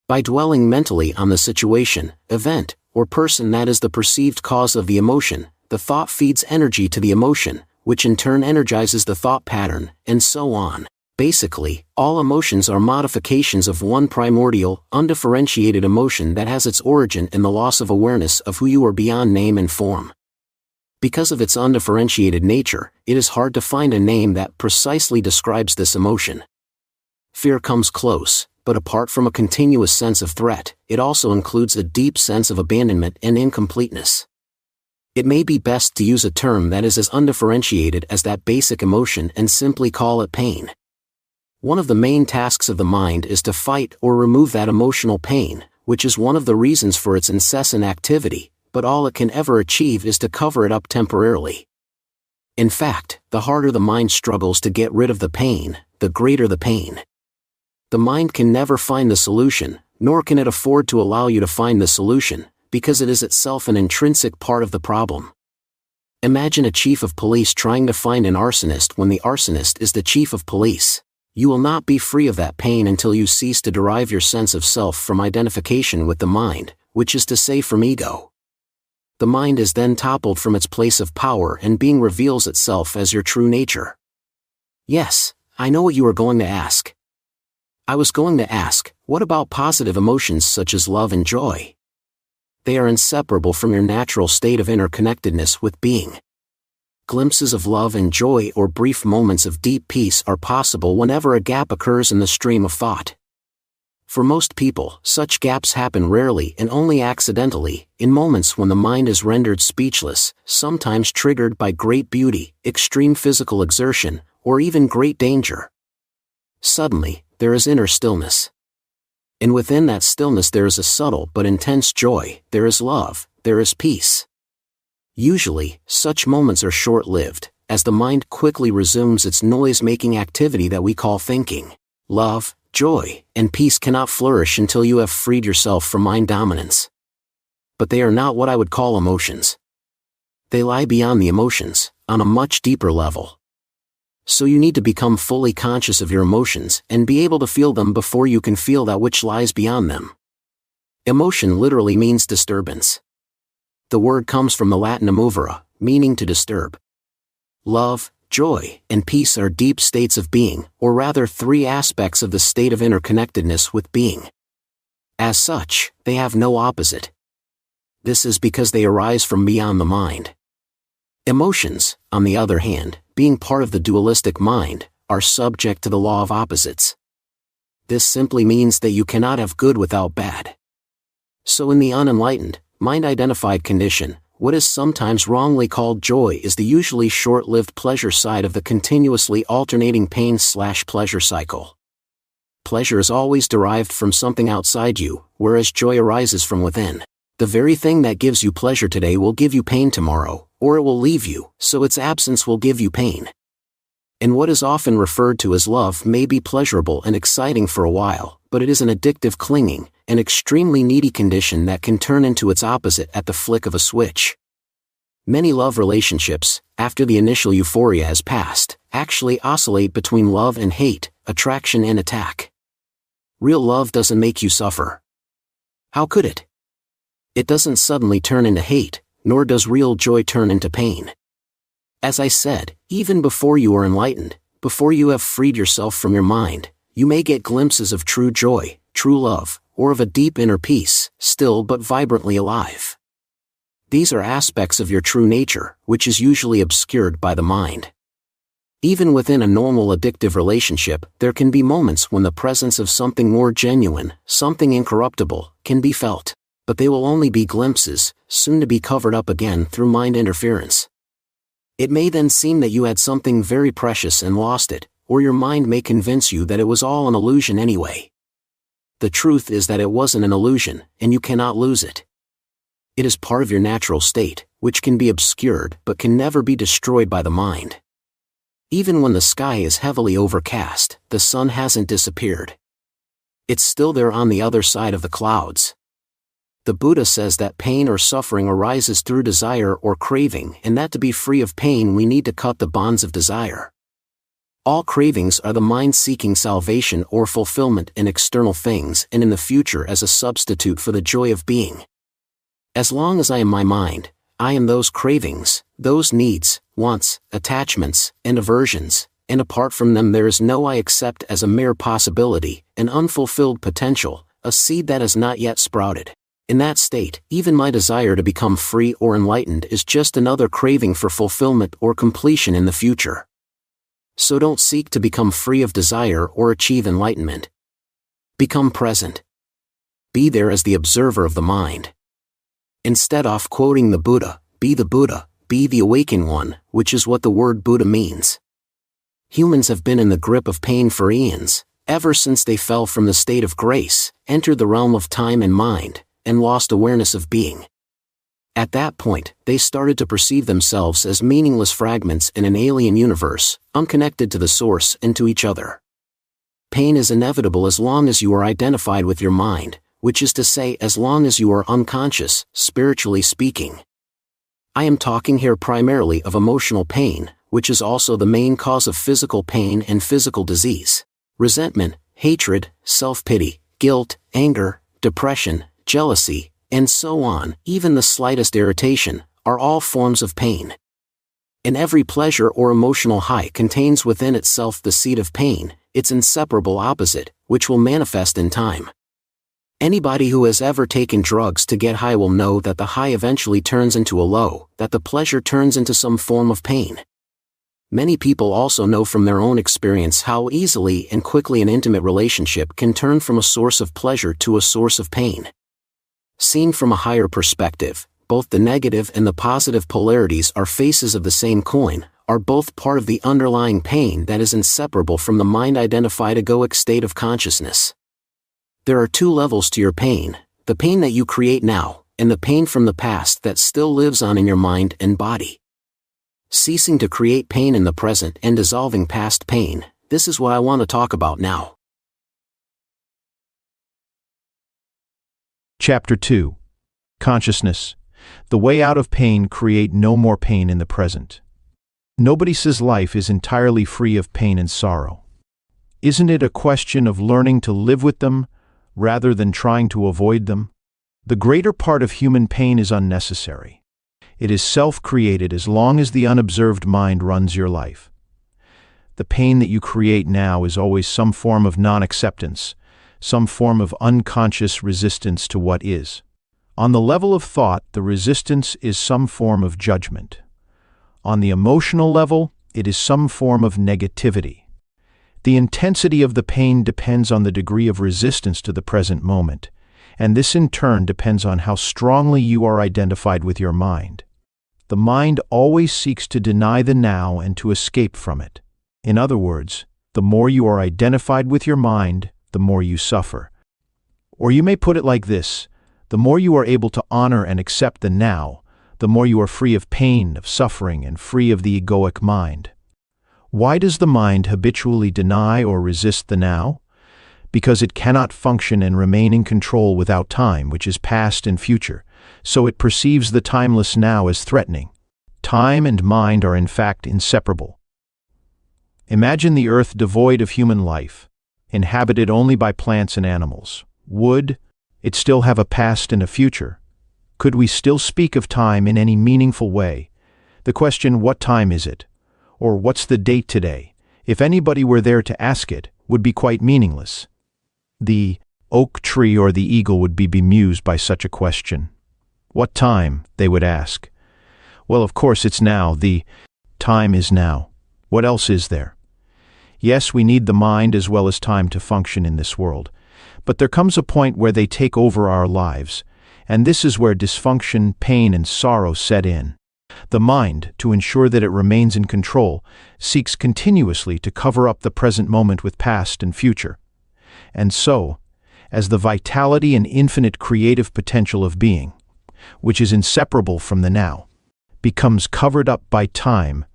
By dwelling mentally on the situation, event, or person that is the perceived cause of the emotion, the thought feeds energy to the emotion, which in turn energizes the thought pattern, and so on. Basically, all emotions are modifications of one primordial, undifferentiated emotion that has its origin in the loss of awareness of who you are beyond name and form. Because of its undifferentiated nature, it is hard to find a name that precisely describes this emotion. Fear comes close, but apart from a continuous sense of threat, it also includes a deep sense of abandonment and incompleteness. It may be best to use a term that is as undifferentiated as that basic emotion and simply call it pain. One of the main tasks of the mind is to fight or remove that emotional pain, which is one of the reasons for its incessant activity, but all it can ever achieve is to cover it up temporarily. In fact, the harder the mind struggles to get rid of the pain, the greater the pain. The mind can never find the solution, nor can it afford to allow you to find the solution, because it is itself an intrinsic part of the problem. Imagine a chief of police trying to find an arsonist when the arsonist is the chief of police. You will not be free of that pain until you cease to derive your sense of self from identification with the mind, which is to say from ego. The mind is then toppled from its place of power and being reveals itself as your true nature. Yes, I know what you are going to ask. I was going to ask, what about positive emotions such as love and joy? They are inseparable from your natural state of interconnectedness with being. Glimpses of love and joy or brief moments of deep peace are possible whenever a gap occurs in the stream of thought. For most people, such gaps happen rarely and only accidentally, in moments when the mind is rendered speechless, sometimes triggered by great beauty, extreme physical exertion, or even great danger. Suddenly, there is inner stillness. And within that stillness there is a subtle but intense joy, there is love, there is peace. Usually, such moments are short-lived, as the mind quickly resumes its noise-making activity that we call thinking. Love, joy, and peace cannot flourish until you have freed yourself from mind dominance. But they are not what I would call emotions. They lie beyond the emotions, on a much deeper level. So you need to become fully conscious of your emotions and be able to feel them before you can feel that which lies beyond them. Emotion literally means disturbance. The word comes from the Latin emovere, meaning to disturb. Love, joy, and peace are deep states of being, or rather three aspects of the state of interconnectedness with being. As such, they have no opposite. This is because they arise from beyond the mind. Emotions, on the other hand, being part of the dualistic mind, are subject to the law of opposites. This simply means that you cannot have good without bad. So in the unenlightened, mind-identified condition, what is sometimes wrongly called joy is the usually short-lived pleasure side of the continuously alternating pain/pleasure cycle. Pleasure is always derived from something outside you, whereas joy arises from within. The very thing that gives you pleasure today will give you pain tomorrow, or it will leave you, so its absence will give you pain. And what is often referred to as love may be pleasurable and exciting for a while, but it is an addictive clinging, an extremely needy condition that can turn into its opposite at the flick of a switch. Many love relationships, after the initial euphoria has passed, actually oscillate between love and hate, attraction and attack. Real love doesn't make you suffer. How could it? It doesn't suddenly turn into hate, nor does real joy turn into pain. As I said, even before you are enlightened, before you have freed yourself from your mind, you may get glimpses of true joy, true love, or of a deep inner peace, still but vibrantly alive. These are aspects of your true nature, which is usually obscured by the mind. Even within a normal addictive relationship, there can be moments when the presence of something more genuine, something incorruptible, can be felt. But they will only be glimpses, soon to be covered up again through mind interference. It may then seem that you had something very precious and lost it, or your mind may convince you that it was all an illusion anyway. The truth is that it wasn't an illusion, and you cannot lose it. It is part of your natural state, which can be obscured but can never be destroyed by the mind. Even when the sky is heavily overcast, the sun hasn't disappeared. It's still there on the other side of the clouds. The Buddha says that pain or suffering arises through desire or craving, and that to be free of pain we need to cut the bonds of desire. All cravings are the mind seeking salvation or fulfillment in external things and in the future as a substitute for the joy of being. As long as I am my mind, I am those cravings, those needs, wants, attachments, and aversions, and apart from them there is no I except as a mere possibility, an unfulfilled potential, a seed that has not yet sprouted. In that state, even my desire to become free or enlightened is just another craving for fulfillment or completion in the future. So don't seek to become free of desire or achieve enlightenment. Become present. Be there as the observer of the mind. Instead of quoting the Buddha, be the Buddha, be the awakened one, which is what the word Buddha means. Humans have been in the grip of pain for eons, ever since they fell from the state of grace, entered the realm of time and mind, and lost awareness of being. At that point, they started to perceive themselves as meaningless fragments in an alien universe, unconnected to the source and to each other. Pain is inevitable as long as you are identified with your mind, which is to say as long as you are unconscious, spiritually speaking. I am talking here primarily of emotional pain, which is also the main cause of physical pain and physical disease. Resentment, hatred, self-pity, guilt, anger, depression, jealousy, and so on, even the slightest irritation, are all forms of pain. And every pleasure or emotional high contains within itself the seed of pain, its inseparable opposite, which will manifest in time. Anybody who has ever taken drugs to get high will know that the high eventually turns into a low, that the pleasure turns into some form of pain. Many people also know from their own experience how easily and quickly an intimate relationship can turn from a source of pleasure to a source of pain. Seen from a higher perspective, both the negative and the positive polarities are faces of the same coin, are both part of the underlying pain that is inseparable from the mind-identified egoic state of consciousness. There are two levels to your pain, the pain that you create now, and the pain from the past that still lives on in your mind and body. Ceasing to create pain in the present and dissolving past pain, this is what I want to talk about now. Chapter 2. Consciousness. The way out of pain. Create no more pain in the present. Nobody says life is entirely free of pain and sorrow. Isn't it a question of learning to live with them, rather than trying to avoid them? The greater part of human pain is unnecessary. It is self-created as long as the unobserved mind runs your life. The pain that you create now is always some form of non-acceptance, some form of unconscious resistance to what is. On the level of thought, the resistance is some form of judgment. On the emotional level, it is some form of negativity. The intensity of the pain depends on the degree of resistance to the present moment, and this in turn depends on how strongly you are identified with your mind. The mind always seeks to deny the now and to escape from it. In other words, the more you are identified with your mind, the more you suffer. Or you may put it like this: the more you are able to honor and accept the now, the more you are free of pain, of suffering, and free of the egoic mind. Why does the mind habitually deny or resist the now? Because it cannot function and remain in control without time, which is past and future, so it perceives the timeless now as threatening. Time and mind are in fact inseparable. Imagine the earth devoid of human life, inhabited only by plants and animals. Would it still have a past and a future? Could we still speak of time in any meaningful way? The question, what time is it? Or what's the date today? If anybody were there to ask it, would be quite meaningless. The oak tree or the eagle would be bemused by such a question. What time? They would ask. Well, of course it's now. The time is now. What else is there? Yes, we need the mind as well as time to function in this world, but there comes a point where they take over our lives, and this is where dysfunction, pain, and sorrow set in. The mind, to ensure that it remains in control, seeks continuously to cover up the present moment with past and future. And so, as the vitality and infinite creative potential of being, which is inseparable from the now, becomes covered up by time,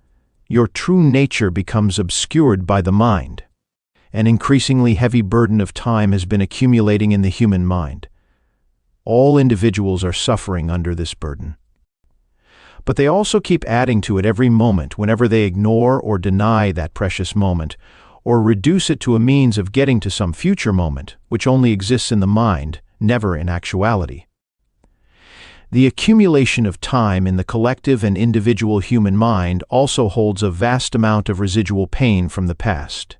your true nature becomes obscured by the mind. An increasingly heavy burden of time has been accumulating in the human mind. All individuals are suffering under this burden. But they also keep adding to it every moment whenever they ignore or deny that precious moment, or reduce it to a means of getting to some future moment, which only exists in the mind, never in actuality. The accumulation of time in the collective and individual human mind also holds a vast amount of residual pain from the past.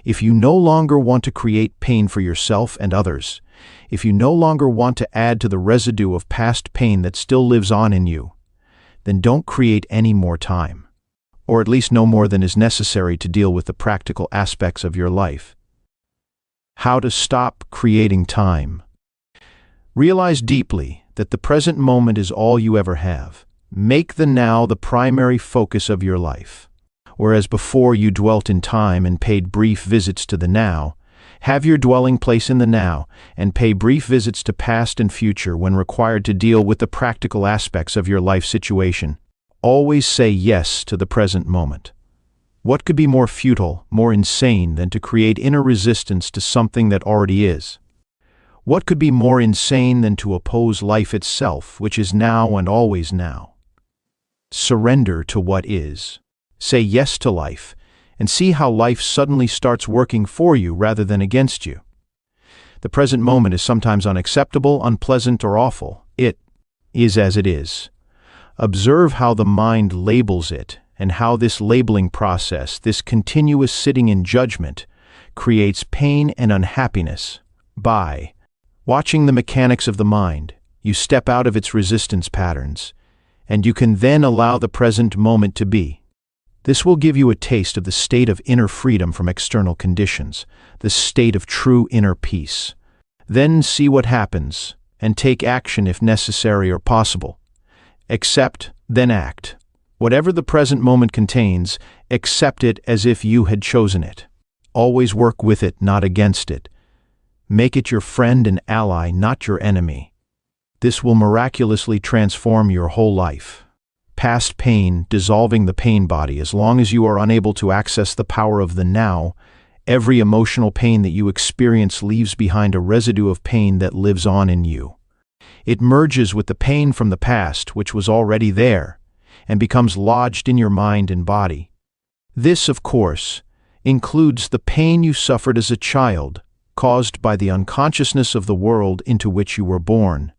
If you no longer want to create pain for yourself and others, if you no longer want to add to the residue of past pain that still lives on in you, then don't create any more time, or at least no more than is necessary to deal with the practical aspects of your life. How to stop creating time. Realize deeply that the present moment is all you ever have. Make the now the primary focus of your life. Whereas before you dwelt in time and paid brief visits to the now, have your dwelling place in the now and pay brief visits to past and future when required to deal with the practical aspects of your life situation. Always say yes to the present moment. What could be more futile, more insane than to create inner resistance to something that already is? What could be more insane than to oppose life itself, which is now and always now? Surrender to what is. Say yes to life, and see how life suddenly starts working for you rather than against you. The present moment is sometimes unacceptable, unpleasant, or awful. It is as it is. Observe how the mind labels it, and how this labeling process, this continuous sitting in judgment, creates pain and unhappiness. By watching the mechanics of the mind, you step out of its resistance patterns, and you can then allow the present moment to be. This will give you a taste of the state of inner freedom from external conditions, the state of true inner peace. Then see what happens, and take action if necessary or possible. Accept, then act. Whatever the present moment contains, accept it as if you had chosen it. Always work with it, not against it. Make it your friend and ally, not your enemy. This will miraculously transform your whole life. Past pain, dissolving the pain body. As long as you are unable to access the power of the now, every emotional pain that you experience leaves behind a residue of pain that lives on in you. It merges with the pain from the past, which was already there, and becomes lodged in your mind and body. This, of course, includes the pain you suffered as a child, caused by the unconsciousness of the world into which you were born.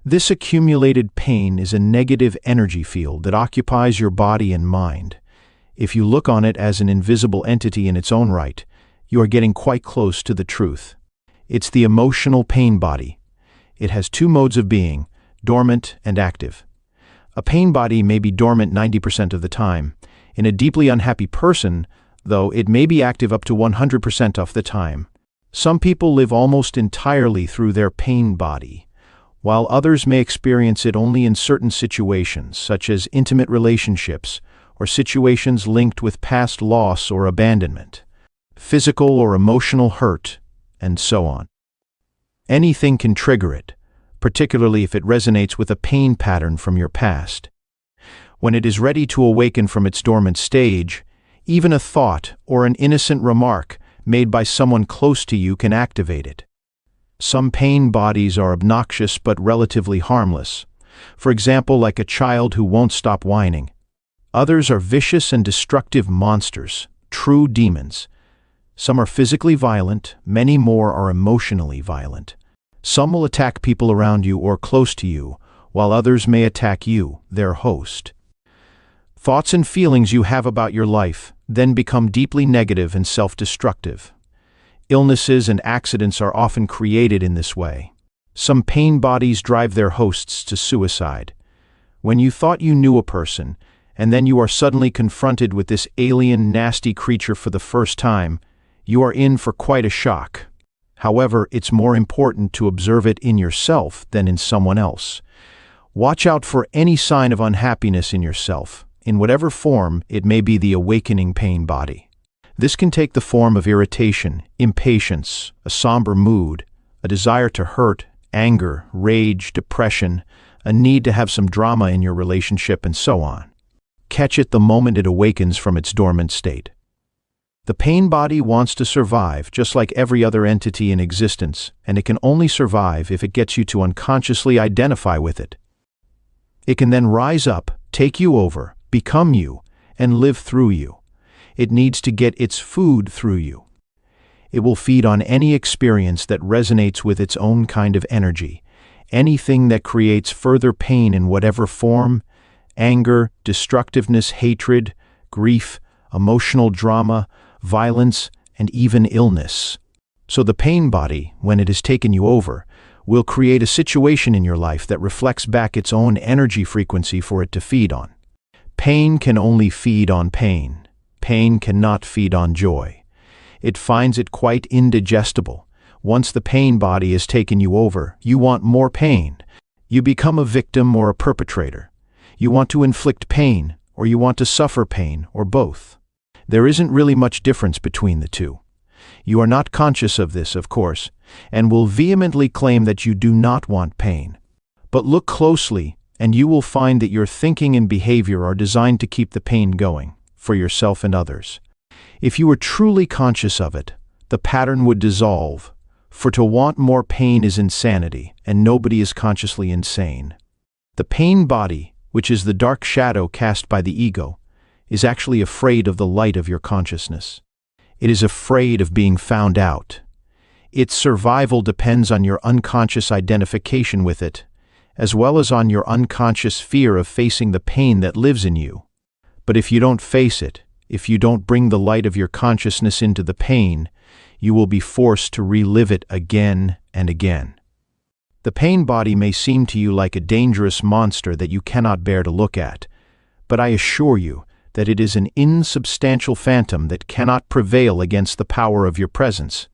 This accumulated pain is a negative energy field that occupies your body and mind. If you look on it as an invisible entity in its own right, you are getting quite close to the truth. It's the emotional pain body. It has two modes of being, dormant and active. A pain body may be dormant 90% of the time. In a deeply unhappy person, though, it may be active up to 100% of the time. Some people live almost entirely through their pain body, while others may experience it only in certain situations, such as intimate relationships or situations linked with past loss or abandonment, physical or emotional hurt, and so on. Anything can trigger it, particularly if it resonates with a pain pattern from your past. When it is ready to awaken from its dormant stage, even a thought or an innocent remark made by someone close to you can activate it. Some pain bodies are obnoxious but relatively harmless, for example, like a child who won't stop whining. Others are vicious and destructive monsters, true demons. Some are physically violent, many more are emotionally violent. Some will attack people around you or close to you, while others may attack you, their host. Thoughts and feelings you have about your life then become deeply negative and self-destructive. Illnesses and accidents are often created in this way. Some pain bodies drive their hosts to suicide. When you thought you knew a person, and then you are suddenly confronted with this alien, nasty creature for the first time, you are in for quite a shock. However, it's more important to observe it in yourself than in someone else. Watch out for any sign of unhappiness in yourself. In whatever form, it may be the awakening pain body. This can take the form of irritation, impatience, a somber mood, a desire to hurt, anger, rage, depression, a need to have some drama in your relationship, and so on. Catch it the moment it awakens from its dormant state. The pain body wants to survive just like every other entity in existence, and it can only survive if it gets you to unconsciously identify with it. It can then rise up, take you over, become you, and live through you. It needs to get its food through you. It will feed on any experience that resonates with its own kind of energy, anything that creates further pain in whatever form, anger, destructiveness, hatred, grief, emotional drama, violence, and even illness. So the pain body, when it has taken you over, will create a situation in your life that reflects back its own energy frequency for it to feed on. Pain can only feed on pain. Pain cannot feed on joy. It finds it quite indigestible. Once the pain body has taken you over, you want more pain. You become a victim or a perpetrator. You want to inflict pain, or you want to suffer pain, or both. There isn't really much difference between the two. You are not conscious of this, of course, and will vehemently claim that you do not want pain. But look closely, and you will find that your thinking and behavior are designed to keep the pain going, for yourself and others. If you were truly conscious of it, the pattern would dissolve, for to want more pain is insanity, and nobody is consciously insane. The pain body, which is the dark shadow cast by the ego, is actually afraid of the light of your consciousness. It is afraid of being found out. Its survival depends on your unconscious identification with it, as well as on your unconscious fear of facing the pain that lives in you. But if you don't face it, if you don't bring the light of your consciousness into the pain, you will be forced to relive it again and again. The pain body may seem to you like a dangerous monster that you cannot bear to look at, but I assure you that it is an insubstantial phantom that cannot prevail against the power of your presence.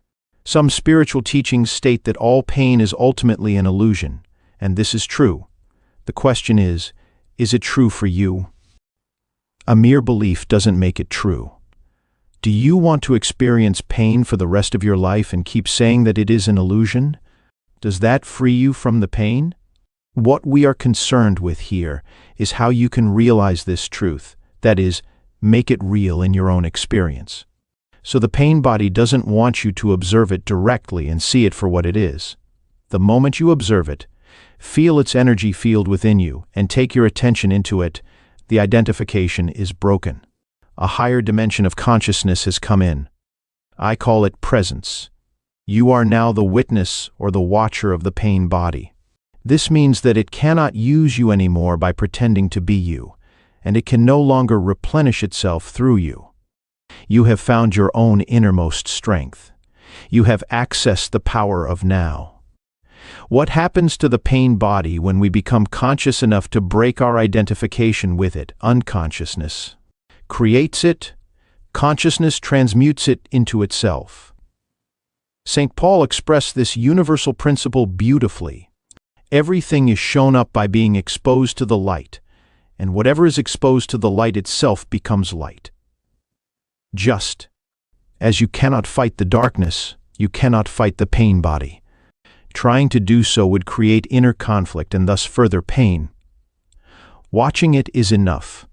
Some spiritual teachings state that all pain is ultimately an illusion, and this is true. The question is it true for you? A mere belief doesn't make it true. Do you want to experience pain for the rest of your life and keep saying that it is an illusion? Does that free you from the pain? What we are concerned with here is how you can realize this truth, that is, make it real in your own experience. So the pain body doesn't want you to observe it directly and see it for what it is. The moment you observe it, feel its energy field within you, and take your attention into it, the identification is broken. A higher dimension of consciousness has come in. I call it presence. You are now the witness or the watcher of the pain body. This means that it cannot use you anymore by pretending to be you, and it can no longer replenish itself through you. You have found your own innermost strength. You have accessed the power of now. What happens to the pain body when we become conscious enough to break our identification with it? Unconsciousness creates it. Consciousness transmutes it into itself. St. Paul expressed this universal principle beautifully. Everything is shown up by being exposed to the light, and whatever is exposed to the light itself becomes light. Just as you cannot fight the darkness, you cannot fight the pain body. Trying to do so would create inner conflict and thus further pain. Watching it is enough.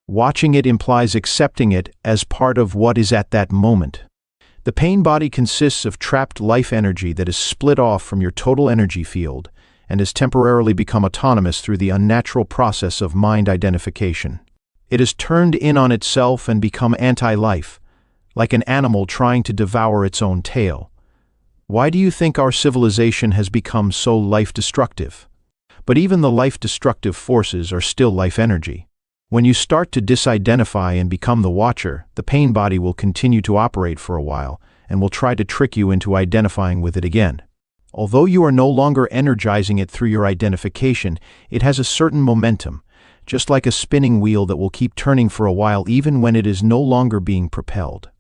Watching it implies accepting it as part of what is at that moment. The pain body consists of trapped life energy that is split off from your total energy field and has temporarily become autonomous through the unnatural process of mind identification. It has turned in on itself and become anti-life, like an animal trying to devour its own tail. Why do you think our civilization has become so life-destructive? But even the life-destructive forces are still life energy. When you start to disidentify and become the watcher, the pain body will continue to operate for a while and will try to trick you into identifying with it again. Although you are no longer energizing it through your identification, it has a certain momentum, just like a spinning wheel that will keep turning for a while even when it is no longer being propelled.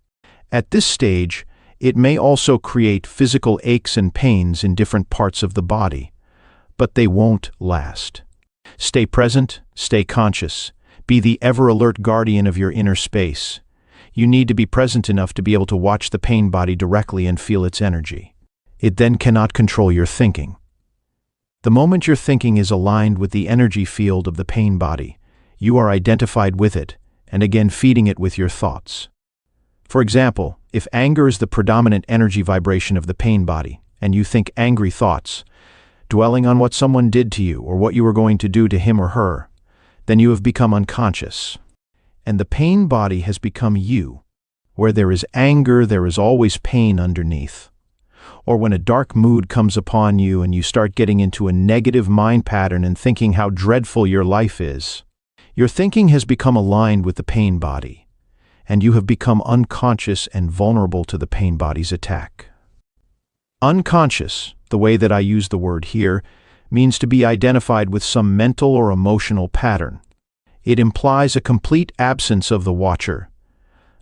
At this stage, it may also create physical aches and pains in different parts of the body, but they won't last. Stay present, stay conscious. Be the ever-alert guardian of your inner space. You need to be present enough to be able to watch the pain body directly and feel its energy. It then cannot control your thinking. The moment your thinking is aligned with the energy field of the pain body, you are identified with it, and again feeding it with your thoughts. For example, if anger is the predominant energy vibration of the pain body, and you think angry thoughts, dwelling on what someone did to you or what you were going to do to him or her, then you have become unconscious. And the pain body has become you. Where there is anger, there is always pain underneath. Or when a dark mood comes upon you and you start getting into a negative mind pattern and thinking how dreadful your life is, your thinking has become aligned with the pain body, and you have become unconscious and vulnerable to the pain body's attack. Unconscious, the way that I use the word here, means to be identified with some mental or emotional pattern. It implies a complete absence of the watcher.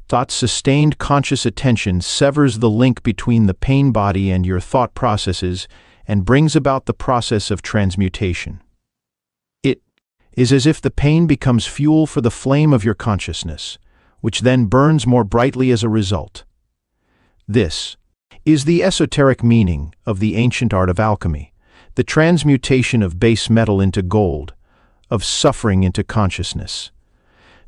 Thought's sustained conscious attention severs the link between the pain body and your thought processes and brings about the process of transmutation. is as if the pain becomes fuel for the flame of your consciousness, which then burns more brightly as a result. This is the esoteric meaning of the ancient art of alchemy, the transmutation of base metal into gold, of suffering into consciousness.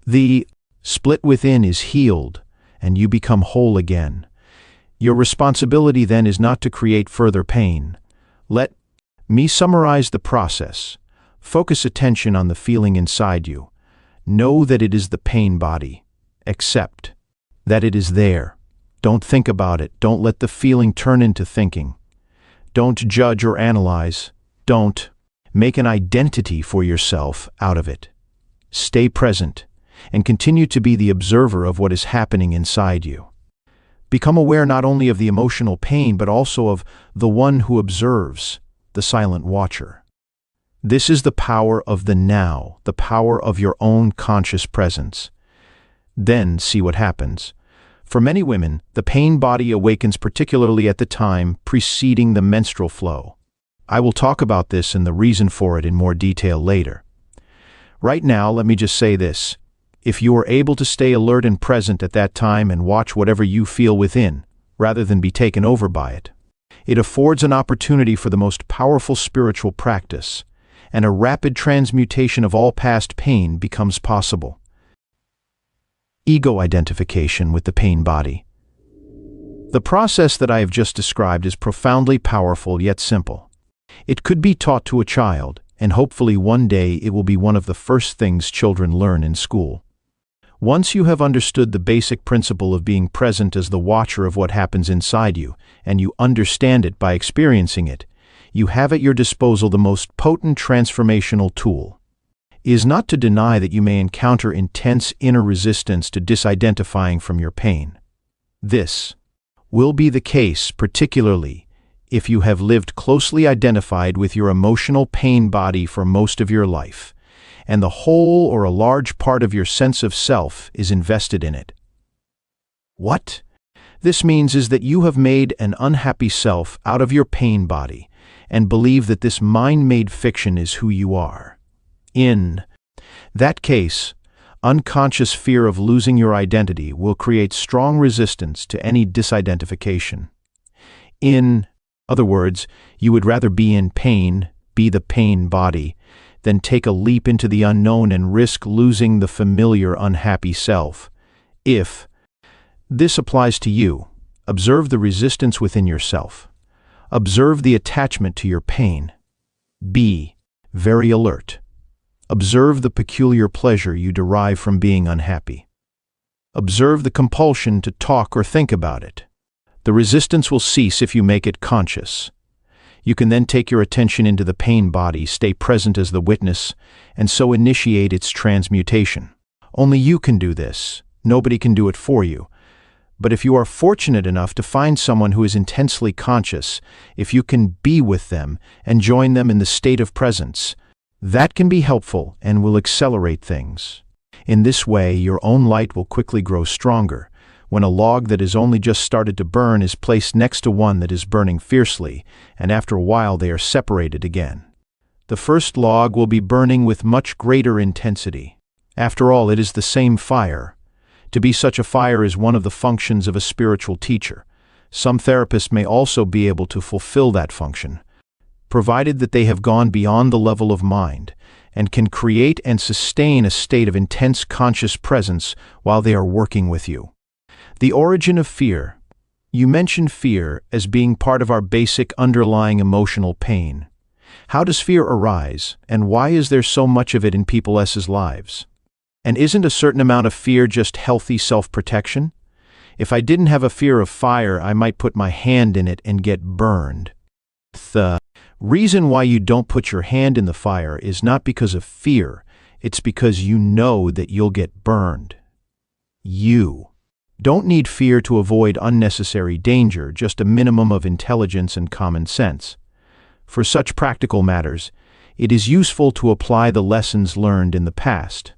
The split within is healed, and you become whole again. Your responsibility then is not to create further pain. Let me summarize the process. Focus attention on the feeling inside you. Know that it is the pain body. Accept that it is there. Don't think about it. Don't let the feeling turn into thinking. Don't judge or analyze. Don't make an identity for yourself out of it. Stay present and continue to be the observer of what is happening inside you. Become aware not only of the emotional pain but also of the one who observes, the silent watcher. This is the power of the now, the power of your own conscious presence. Then see what happens. For many women, the pain body awakens particularly at the time preceding the menstrual flow. I will talk about this and the reason for it in more detail later. Right now, let me just say this. If you are able to stay alert and present at that time and watch whatever you feel within, rather than be taken over by it, it affords an opportunity for the most powerful spiritual practice, and a rapid transmutation of all past pain becomes possible. Ego identification with the pain body. The process that I have just described is profoundly powerful yet simple. It could be taught to a child, and hopefully one day it will be one of the first things children learn in school. Once you have understood the basic principle of being present as the watcher of what happens inside you, and you understand it by experiencing it, you have at your disposal the most potent transformational tool. It is not to deny that you may encounter intense inner resistance to disidentifying from your pain. This will be the case particularly if you have lived closely identified with your emotional pain body for most of your life, and the whole or a large part of your sense of self is invested in it. What this means is that you have made an unhappy self out of your pain body and believe that this mind-made fiction is who you are. In that case, unconscious fear of losing your identity will create strong resistance to any disidentification. In other words, you would rather be in pain, be the pain body, than take a leap into the unknown and risk losing the familiar unhappy self. If this applies to you, observe the resistance within yourself. Observe the attachment to your pain. Be very alert. Observe the peculiar pleasure you derive from being unhappy. Observe the compulsion to talk or think about it. The resistance will cease if you make it conscious. You can then take your attention into the pain body, stay present as the witness, and so initiate its transmutation. Only you can do this. Nobody can do it for you. But if you are fortunate enough to find someone who is intensely conscious, if you can be with them and join them in the state of presence, that can be helpful and will accelerate things. In this way, your own light will quickly grow stronger. When a log that has only just started to burn is placed next to one that is burning fiercely, and after a while they are separated again. The first log will be burning with much greater intensity. After all, it is the same fire. To be such a fire is one of the functions of a spiritual teacher. Some therapists may also be able to fulfill that function, provided that they have gone beyond the level of mind and can create and sustain a state of intense conscious presence while they are working with you. The origin of fear. You mentioned fear as being part of our basic underlying emotional pain. How does fear arise, and why is there so much of it in people's lives? And isn't a certain amount of fear just healthy self-protection? If I didn't have a fear of fire, I might put my hand in it and get burned. The reason why you don't put your hand in the fire is not because of fear, it's because you know that you'll get burned. You don't need fear to avoid unnecessary danger, just a minimum of intelligence and common sense. For such practical matters, it is useful to apply the lessons learned in the past.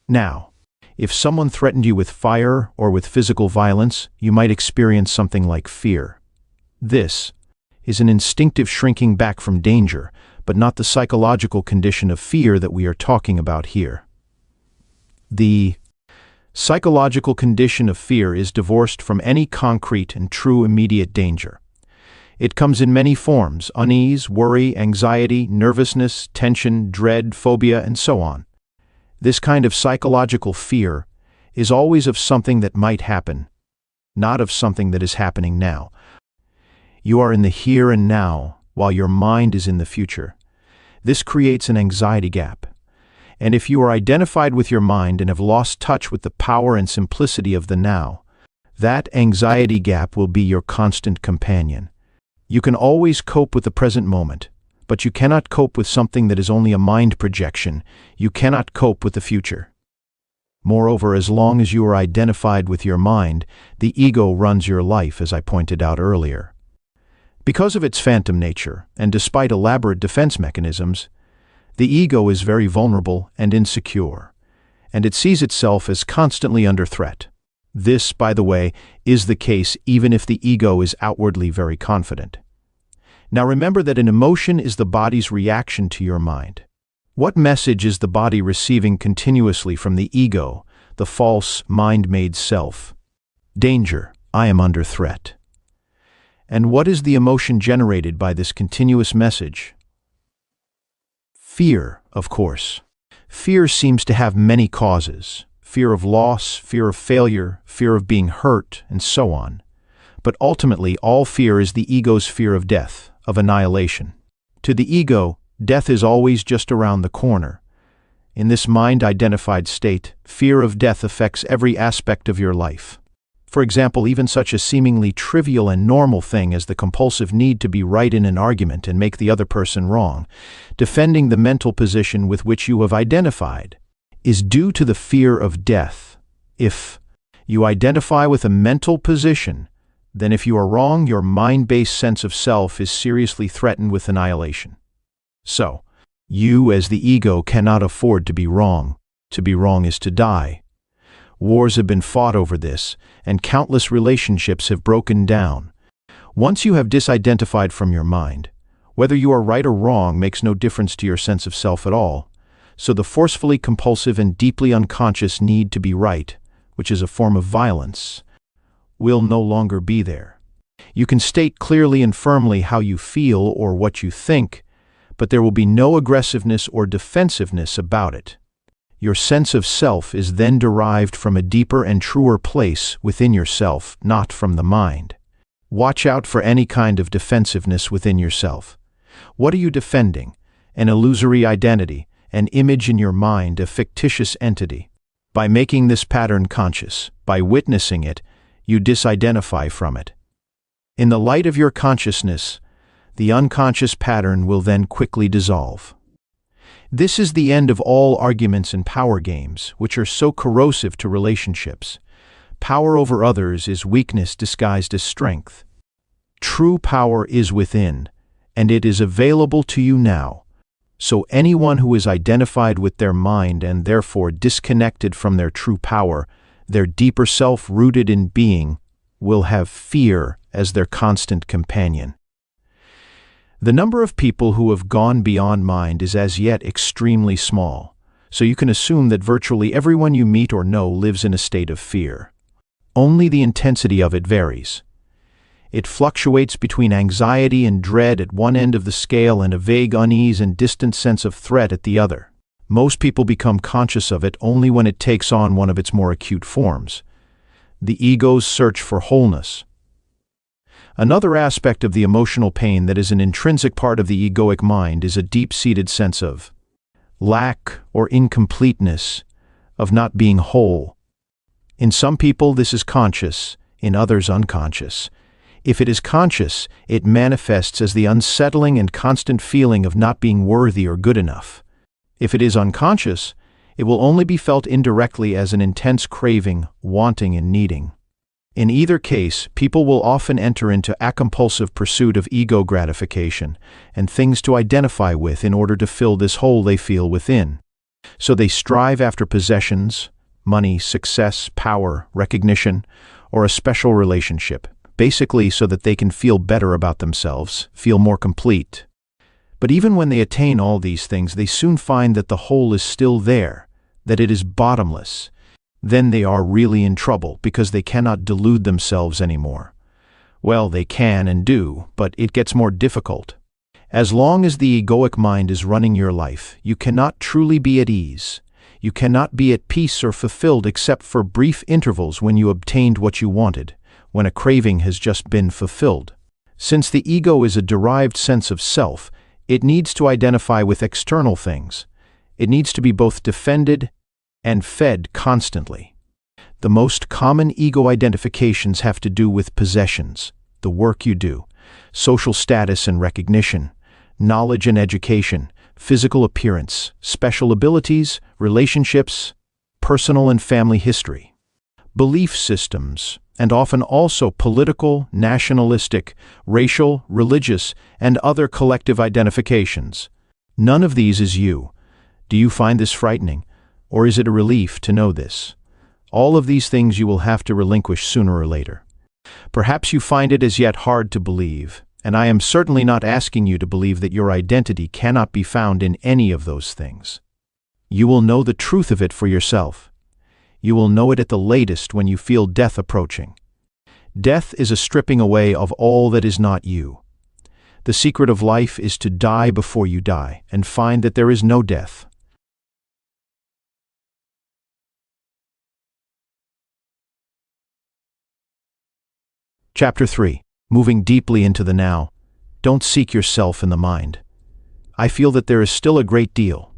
Now, if someone threatened you with fire or with physical violence, you might experience something like fear. This is an instinctive shrinking back from danger, but not the psychological condition of fear that we are talking about here. The psychological condition of fear is divorced from any concrete and true immediate danger. It comes in many forms: unease, worry, anxiety, nervousness, tension, dread, phobia, and so on. This kind of psychological fear is always of something that might happen, not of something that is happening now. You are in the here and now, while your mind is in the future. This creates an anxiety gap. And if you are identified with your mind and have lost touch with the power and simplicity of the now, that anxiety gap will be your constant companion. You can always cope with the present moment, but you cannot cope with something that is only a mind projection. You cannot cope with the future. Moreover, as long as you are identified with your mind, the ego runs your life, as I pointed out earlier. Because of its phantom nature, and despite elaborate defense mechanisms, the ego is very vulnerable and insecure, and it sees itself as constantly under threat. This, by the way, is the case even if the ego is outwardly very confident. Now remember that an emotion is the body's reaction to your mind. What message is the body receiving continuously from the ego, the false, mind-made self? Danger, I am under threat. And what is the emotion generated by this continuous message? Fear, of course. Fear seems to have many causes: fear of loss, fear of failure, fear of being hurt, and so on. But ultimately, all fear is the ego's fear of death, of annihilation. To the ego, death is always just around the corner. In this mind-identified state, fear of death affects every aspect of your life. For example, even such a seemingly trivial and normal thing as the compulsive need to be right in an argument and make the other person wrong, defending the mental position with which you have identified, is due to the fear of death. If you identify with a mental position, then if you are wrong, your mind-based sense of self is seriously threatened with annihilation. So, you as the ego cannot afford to be wrong. To be wrong is to die. Wars have been fought over this, and countless relationships have broken down. Once you have disidentified from your mind, whether you are right or wrong makes no difference to your sense of self at all. So the forcefully compulsive and deeply unconscious need to be right, which is a form of violence, will no longer be there. You can state clearly and firmly how you feel or what you think, but there will be no aggressiveness or defensiveness about it. Your sense of self is then derived from a deeper and truer place within yourself, not from the mind. Watch out for any kind of defensiveness within yourself. What are you defending? An illusory identity, an image in your mind, a fictitious entity. By making this pattern conscious, by witnessing it, you disidentify from it. In the light of your consciousness, the unconscious pattern will then quickly dissolve. This is the end of all arguments and power games, which are so corrosive to relationships. Power over others is weakness disguised as strength. True power is within, and it is available to you now. So anyone who is identified with their mind and therefore disconnected from their true power, their deeper self rooted in being, will have fear as their constant companion. The number of people who have gone beyond mind is as yet extremely small, so you can assume that virtually everyone you meet or know lives in a state of fear. Only the intensity of it varies. It fluctuates between anxiety and dread at one end of the scale and a vague unease and distant sense of threat at the other. Most people become conscious of it only when it takes on one of its more acute forms: the ego's search for wholeness. Another aspect of the emotional pain that is an intrinsic part of the egoic mind is a deep-seated sense of lack or incompleteness, of not being whole. In some people this is conscious, in others unconscious. If it is conscious, it manifests as the unsettling and constant feeling of not being worthy or good enough. If it is unconscious, it will only be felt indirectly as an intense craving, wanting, and needing. In either case, people will often enter into a compulsive pursuit of ego gratification and things to identify with in order to fill this hole they feel within. So they strive after possessions, money, success, power, recognition, or a special relationship, basically so that they can feel better about themselves, feel more complete. But even when they attain all these things, they soon find that the hole is still there, that it is bottomless. Then they are really in trouble because they cannot delude themselves anymore. Well, they can and do, but it gets more difficult. As long as the egoic mind is running your life, you cannot truly be at ease. You cannot be at peace or fulfilled except for brief intervals when you obtained what you wanted, when a craving has just been fulfilled. Since the ego is a derived sense of self, it needs to identify with external things. It needs to be both defended and fed constantly. The most common ego identifications have to do with possessions, the work you do, social status and recognition, knowledge and education, physical appearance, special abilities, relationships, personal and family history, belief systems, and often also political, nationalistic, racial, religious, and other collective identifications. None of these is you. Do you find this frightening, or is it a relief to know this? All of these things you will have to relinquish sooner or later. Perhaps you find it as yet hard to believe, and I am certainly not asking you to believe that your identity cannot be found in any of those things. You will know the truth of it for yourself. You will know it at the latest when you feel death approaching. Death is a stripping away of all that is not you. The secret of life is to die before you die and find that there is no death. Chapter 3. Moving deeply into the now. Don't seek yourself in the mind. I feel that there is still a great deal.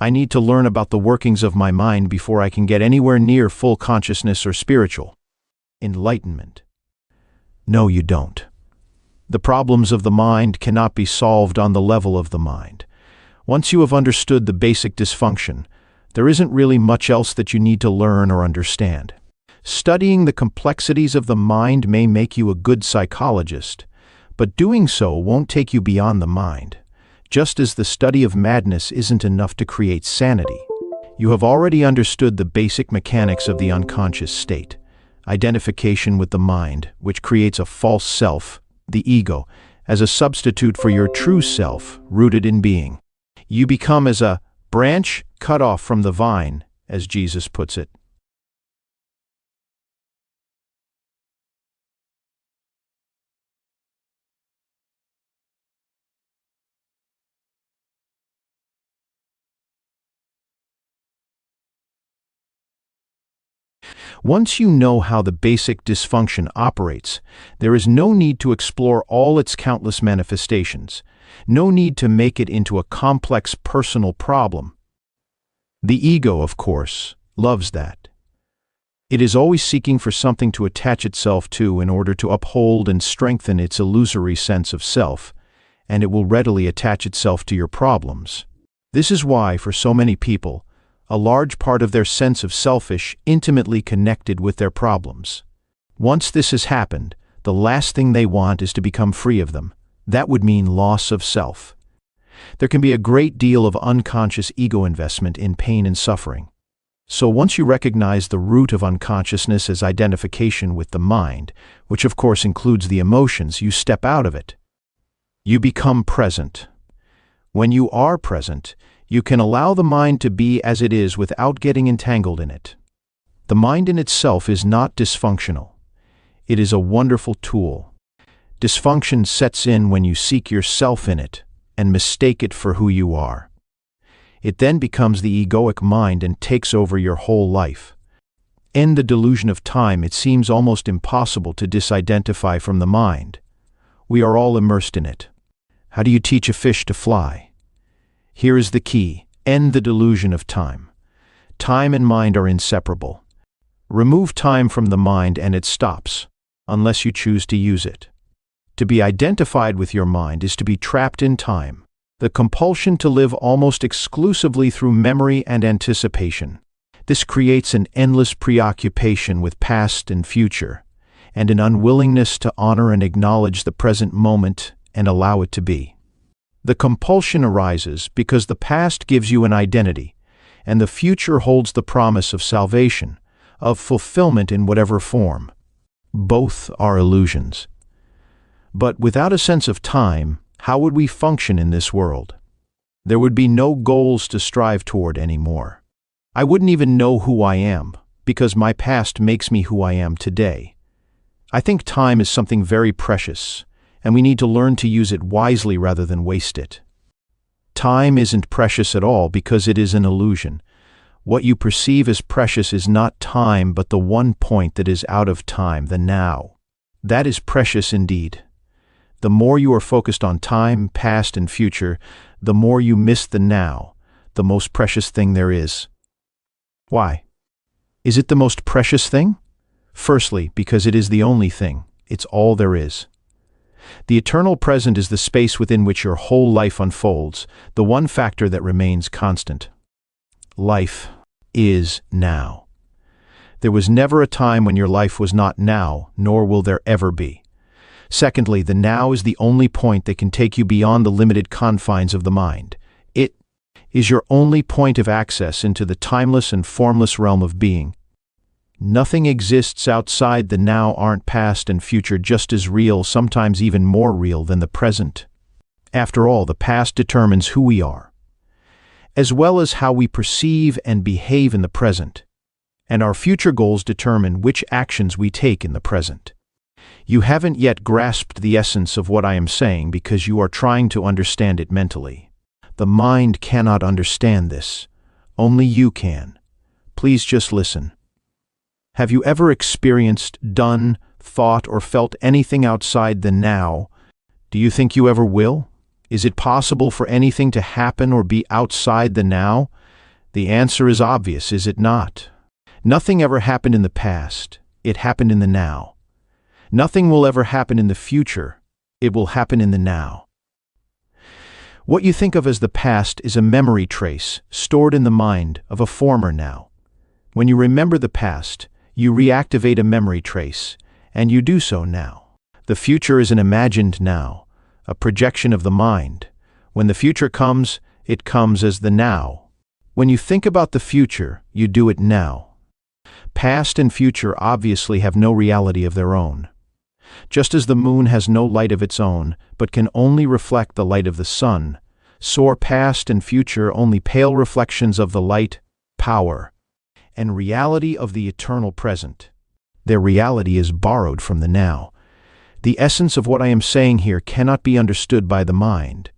I need to learn about the workings of my mind before I can get anywhere near full consciousness or spiritual enlightenment. No, you don't. The problems of the mind cannot be solved on the level of the mind. Once you have understood the basic dysfunction, there isn't really much else that you need to learn or understand. Studying the complexities of the mind may make you a good psychologist, but doing so won't take you beyond the mind. Just as the study of madness isn't enough to create sanity. You have already understood the basic mechanics of the unconscious state, identification with the mind, which creates a false self, the ego, as a substitute for your true self, rooted in being. You become as a branch cut off from the vine, as Jesus puts it. Once you know how the basic dysfunction operates, there is no need to explore all its countless manifestations, no need to make it into a complex personal problem. The ego, of course, loves that. It is always seeking for something to attach itself to in order to uphold and strengthen its illusory sense of self, and it will readily attach itself to your problems. This is why, for so many people, a large part of their sense of selfish intimately connected with their problems. Once this has happened, the last thing they want is to become free of them. That would mean loss of self. There can be a great deal of unconscious ego investment in pain and suffering. So once you recognize the root of unconsciousness as identification with the mind, which of course includes the emotions, you step out of it. You become present. When you are present, you can allow the mind to be as it is without getting entangled in it. The mind in itself is not dysfunctional. It is a wonderful tool. Dysfunction sets in when you seek yourself in it and mistake it for who you are. It then becomes the egoic mind and takes over your whole life. In the delusion of time, it seems almost impossible to disidentify from the mind. We are all immersed in it. How do you teach a fish to fly? Here is the key. End the delusion of time. Time and mind are inseparable. Remove time from the mind and it stops, unless you choose to use it. To be identified with your mind is to be trapped in time, the compulsion to live almost exclusively through memory and anticipation. This creates an endless preoccupation with past and future, and an unwillingness to honor and acknowledge the present moment and allow it to be. The compulsion arises because the past gives you an identity, and the future holds the promise of salvation, of fulfillment in whatever form. Both are illusions. But without a sense of time, how would we function in this world? There would be no goals to strive toward anymore. I wouldn't even know who I am, because my past makes me who I am today. I think time is something very precious, and we need to learn to use it wisely rather than waste it. Time isn't precious at all because it is an illusion. What you perceive as precious is not time, but the one point that is out of time, the now. That is precious indeed. The more you are focused on time, past, and future, the more you miss the now, the most precious thing there is. Why? Is it the most precious thing? Firstly, because it is the only thing. It's all there is. The eternal present is the space within which your whole life unfolds, the one factor that remains constant. Life is now. There was never a time when your life was not now, nor will there ever be. Secondly, the now is the only point that can take you beyond the limited confines of the mind. It is your only point of access into the timeless and formless realm of being. Nothing exists outside the now. Aren't past and future just as real, sometimes even more real than the present? After all, the past determines who we are, as well as how we perceive and behave in the present, and our future goals determine which actions we take in the present. You haven't yet grasped the essence of what I am saying because you are trying to understand it mentally. The mind cannot understand this. Only you can. Please just listen. Have you ever experienced, done, thought, or felt anything outside the now? Do you think you ever will? Is it possible for anything to happen or be outside the now? The answer is obvious, is it not? Nothing ever happened in the past. It happened in the now. Nothing will ever happen in the future. It will happen in the now. What you think of as the past is a memory trace stored in the mind of a former now. When you remember the past, you reactivate a memory trace, and you do so now. The future is an imagined now, a projection of the mind. When the future comes, it comes as the now. When you think about the future, you do it now. Past and future obviously have no reality of their own. Just as the moon has no light of its own, but can only reflect the light of the sun, so are past and future only pale reflections of the light, power, and reality of the eternal present. Their reality is borrowed from the now. The essence of what I am saying here cannot be understood by the mind.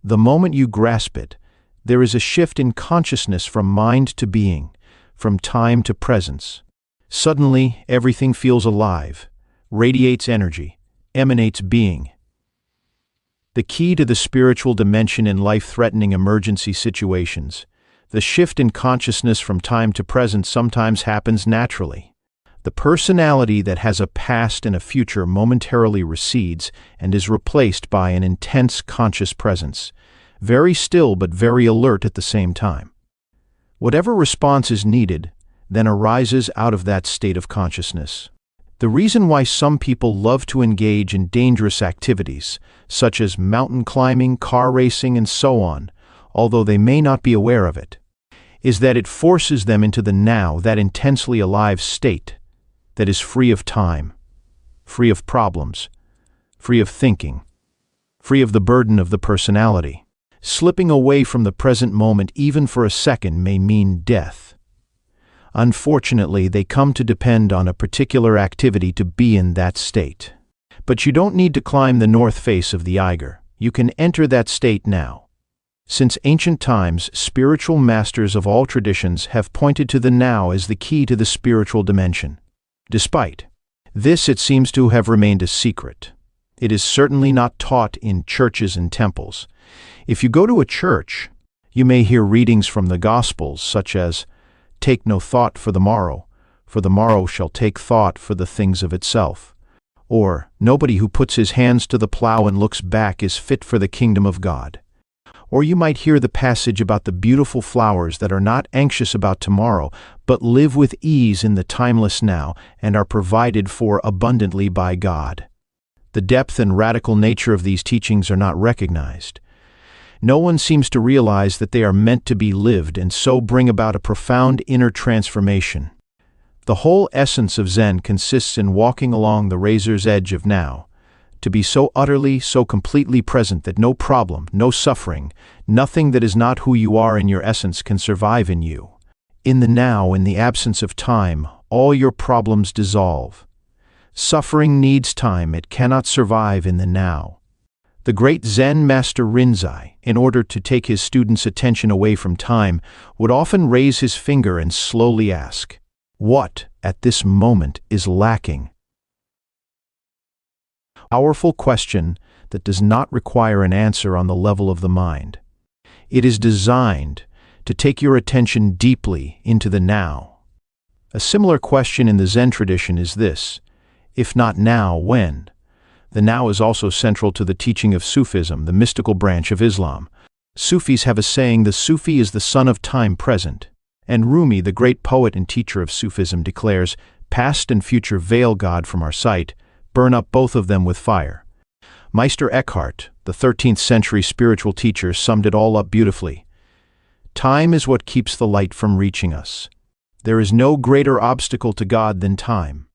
The moment you grasp it, there is a shift in consciousness from mind to being, from time to presence. Suddenly, everything feels alive, radiates energy, emanates being. The key to the spiritual dimension in life-threatening emergency situations, the shift in consciousness from time to present, sometimes happens naturally. The personality that has a past and a future momentarily recedes and is replaced by an intense conscious presence, very still but very alert at the same time. Whatever response is needed then arises out of that state of consciousness. The reason why some people love to engage in dangerous activities, such as mountain climbing, car racing, and so on, although they may not be aware of it, is that it forces them into the now, that intensely alive state that is free of time, free of problems, free of thinking, free of the burden of the personality. Slipping away from the present moment even for a second may mean death. Unfortunately, they come to depend on a particular activity to be in that state. But you don't need to climb the north face of the Eiger. You can enter that state now. Since ancient times, spiritual masters of all traditions have pointed to the now as the key to the spiritual dimension. Despite this, it seems to have remained a secret. It is certainly not taught in churches and temples. If you go to a church, you may hear readings from the Gospels such as, "Take no thought for the morrow shall take thought for the things of itself," or "Nobody who puts his hands to the plow and looks back is fit for the kingdom of God." Or you might hear the passage about the beautiful flowers that are not anxious about tomorrow, but live with ease in the timeless now and are provided for abundantly by God. The depth and radical nature of these teachings are not recognized. No one seems to realize that they are meant to be lived and so bring about a profound inner transformation. The whole essence of Zen consists in walking along the razor's edge of now, to be so utterly, so completely present that no problem, no suffering, nothing that is not who you are in your essence can survive in you. In the now, in the absence of time, all your problems dissolve. Suffering needs time, it cannot survive in the now. The great Zen master Rinzai, in order to take his students' attention away from time, would often raise his finger and slowly ask, "What, at this moment, is lacking?" Powerful question that does not require an answer on the level of the mind. It is designed to take your attention deeply into the now. A similar question in the Zen tradition is this: if not now, when? The now is also central to the teaching of Sufism, the mystical branch of Islam. Sufis have a saying, "The Sufi is the son of time present." And Rumi, the great poet and teacher of Sufism, declares, "Past and future veil God from our sight, burn up both of them with fire." Meister Eckhart, the 13th century spiritual teacher, summed it all up beautifully. Time is what keeps the light from reaching us. There is no greater obstacle to God than time.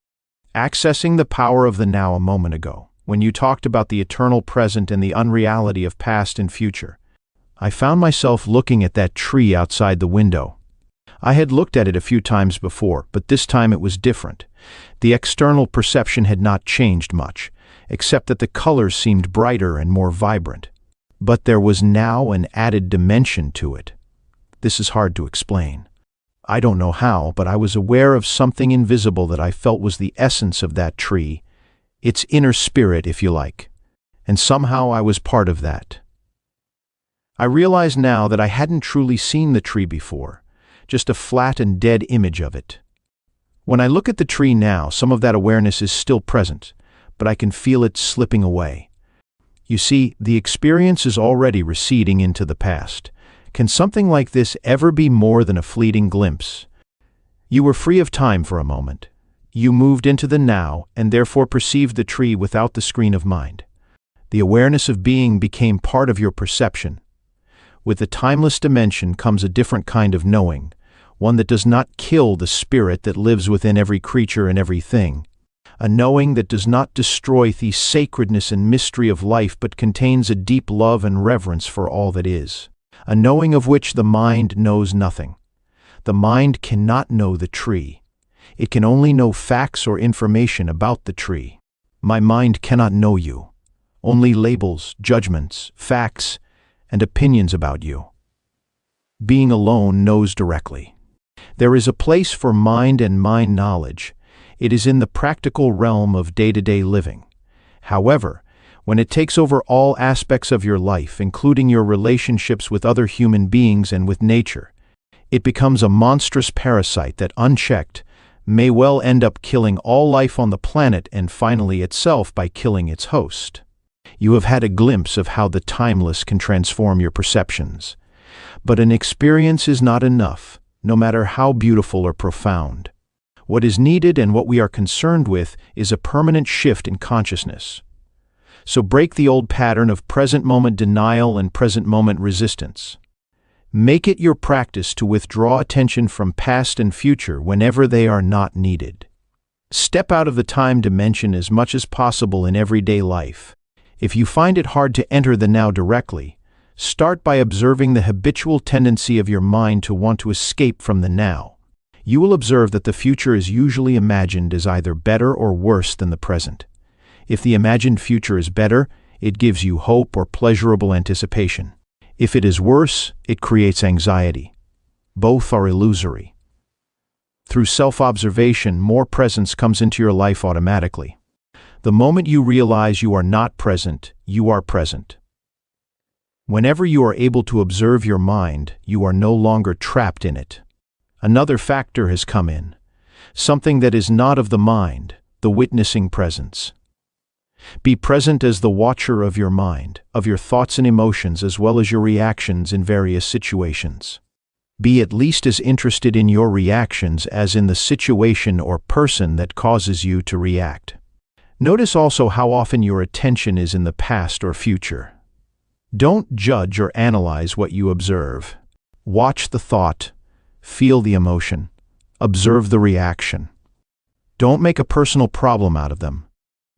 Accessing the power of the now a moment ago, when you talked about the eternal present and the unreality of past and future, I found myself looking at that tree outside the window. I had looked at it a few times before, but this time it was different. The external perception had not changed much, except that the colors seemed brighter and more vibrant. But there was now an added dimension to it. This is hard to explain. I don't know how, but I was aware of something invisible that I felt was the essence of that tree, its inner spirit, if you like. And somehow I was part of that. I realize now that I hadn't truly seen the tree before, just a flat and dead image of it. When I look at the tree now, some of that awareness is still present, but I can feel it slipping away. You see, the experience is already receding into the past. Can something like this ever be more than a fleeting glimpse? You were free of time for a moment. You moved into the now and therefore perceived the tree without the screen of mind. The awareness of being became part of your perception. With the timeless dimension comes a different kind of knowing, one that does not kill the spirit that lives within every creature and everything. A knowing that does not destroy the sacredness and mystery of life but contains a deep love and reverence for all that is. A knowing of which the mind knows nothing. The mind cannot know the tree. It can only know facts or information about the tree. My mind cannot know you. Only labels, judgments, facts, and opinions about you. Being alone knows directly. There is a place for mind and mind knowledge. It is in the practical realm of day-to-day living. However, when it takes over all aspects of your life, including your relationships with other human beings and with nature, it becomes a monstrous parasite that, unchecked, may well end up killing all life on the planet and finally itself by killing its host. You have had a glimpse of how the timeless can transform your perceptions. But an experience is not enough, no matter how beautiful or profound. What is needed and what we are concerned with is a permanent shift in consciousness. So break the old pattern of present moment denial and present moment resistance. Make it your practice to withdraw attention from past and future whenever they are not needed. Step out of the time dimension as much as possible in everyday life. If you find it hard to enter the now directly, start by observing the habitual tendency of your mind to want to escape from the now. You will observe that the future is usually imagined as either better or worse than the present. If the imagined future is better, it gives you hope or pleasurable anticipation. If it is worse, it creates anxiety. Both are illusory. Through self-observation, more presence comes into your life automatically. The moment you realize you are not present, you are present. Whenever you are able to observe your mind, you are no longer trapped in it. Another factor has come in, something that is not of the mind, the witnessing presence. Be present as the watcher of your mind, of your thoughts and emotions as well as your reactions in various situations. Be at least as interested in your reactions as in the situation or person that causes you to react. Notice also how often your attention is in the past or future. Don't judge or analyze what you observe. Watch the thought, feel the emotion, observe the reaction. Don't make a personal problem out of them.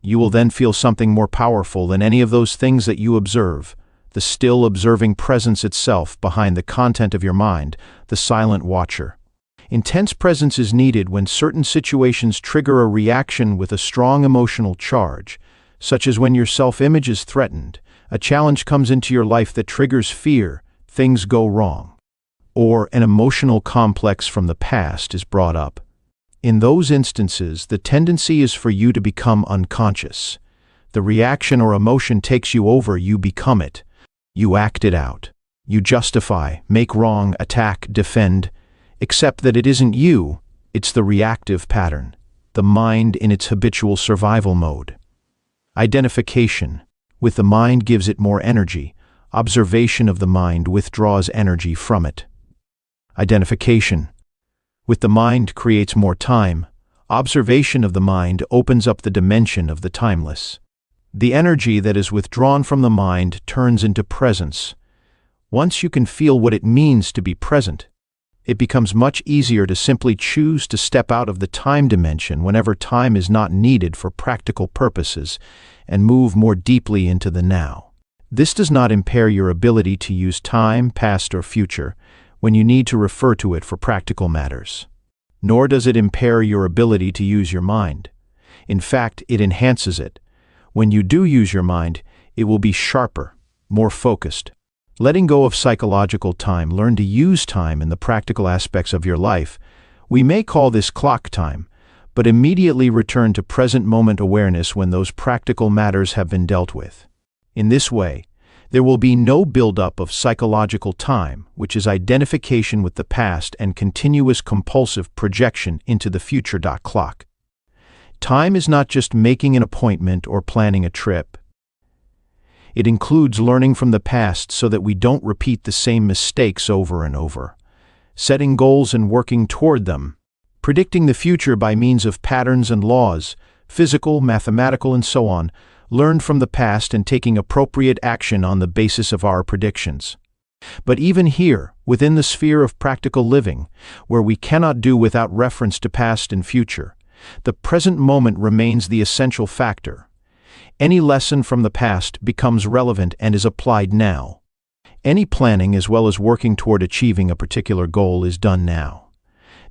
You will then feel something more powerful than any of those things that you observe, the still observing presence itself behind the content of your mind, the silent watcher. Intense presence is needed when certain situations trigger a reaction with a strong emotional charge, such as when your self-image is threatened, a challenge comes into your life that triggers fear, things go wrong, or an emotional complex from the past is brought up. In those instances, the tendency is for you to become unconscious. The reaction or emotion takes you over, you become it. You act it out. You justify, make wrong, attack, defend, except that it isn't you, it's the reactive pattern, the mind in its habitual survival mode. Identification. With the mind gives it more energy. Observation of the mind withdraws energy from it. Identification. With the mind creates more time. Observation of the mind opens up the dimension of the timeless. The energy that is withdrawn from the mind turns into presence. Once you can feel what it means to be present, it becomes much easier to simply choose to step out of the time dimension whenever time is not needed for practical purposes and move more deeply into the now. This does not impair your ability to use time, past or future, when you need to refer to it for practical matters. Nor does it impair your ability to use your mind. In fact, it enhances it. When you do use your mind, it will be sharper, more focused. Letting go of psychological time, learn to use time in the practical aspects of your life. We may call this clock time, but immediately return to present moment awareness when those practical matters have been dealt with. In this way, there will be no buildup of psychological time, which is identification with the past and continuous compulsive projection into the future. Clock. Time is not just making an appointment or planning a trip. It includes learning from the past so that we don't repeat the same mistakes over and over, setting goals and working toward them, predicting the future by means of patterns and laws, physical, mathematical, and so on, learned from the past and taking appropriate action on the basis of our predictions. But even here, within the sphere of practical living, where we cannot do without reference to past and future, the present moment remains the essential factor. Any lesson from the past becomes relevant and is applied now. Any planning as well as working toward achieving a particular goal is done now.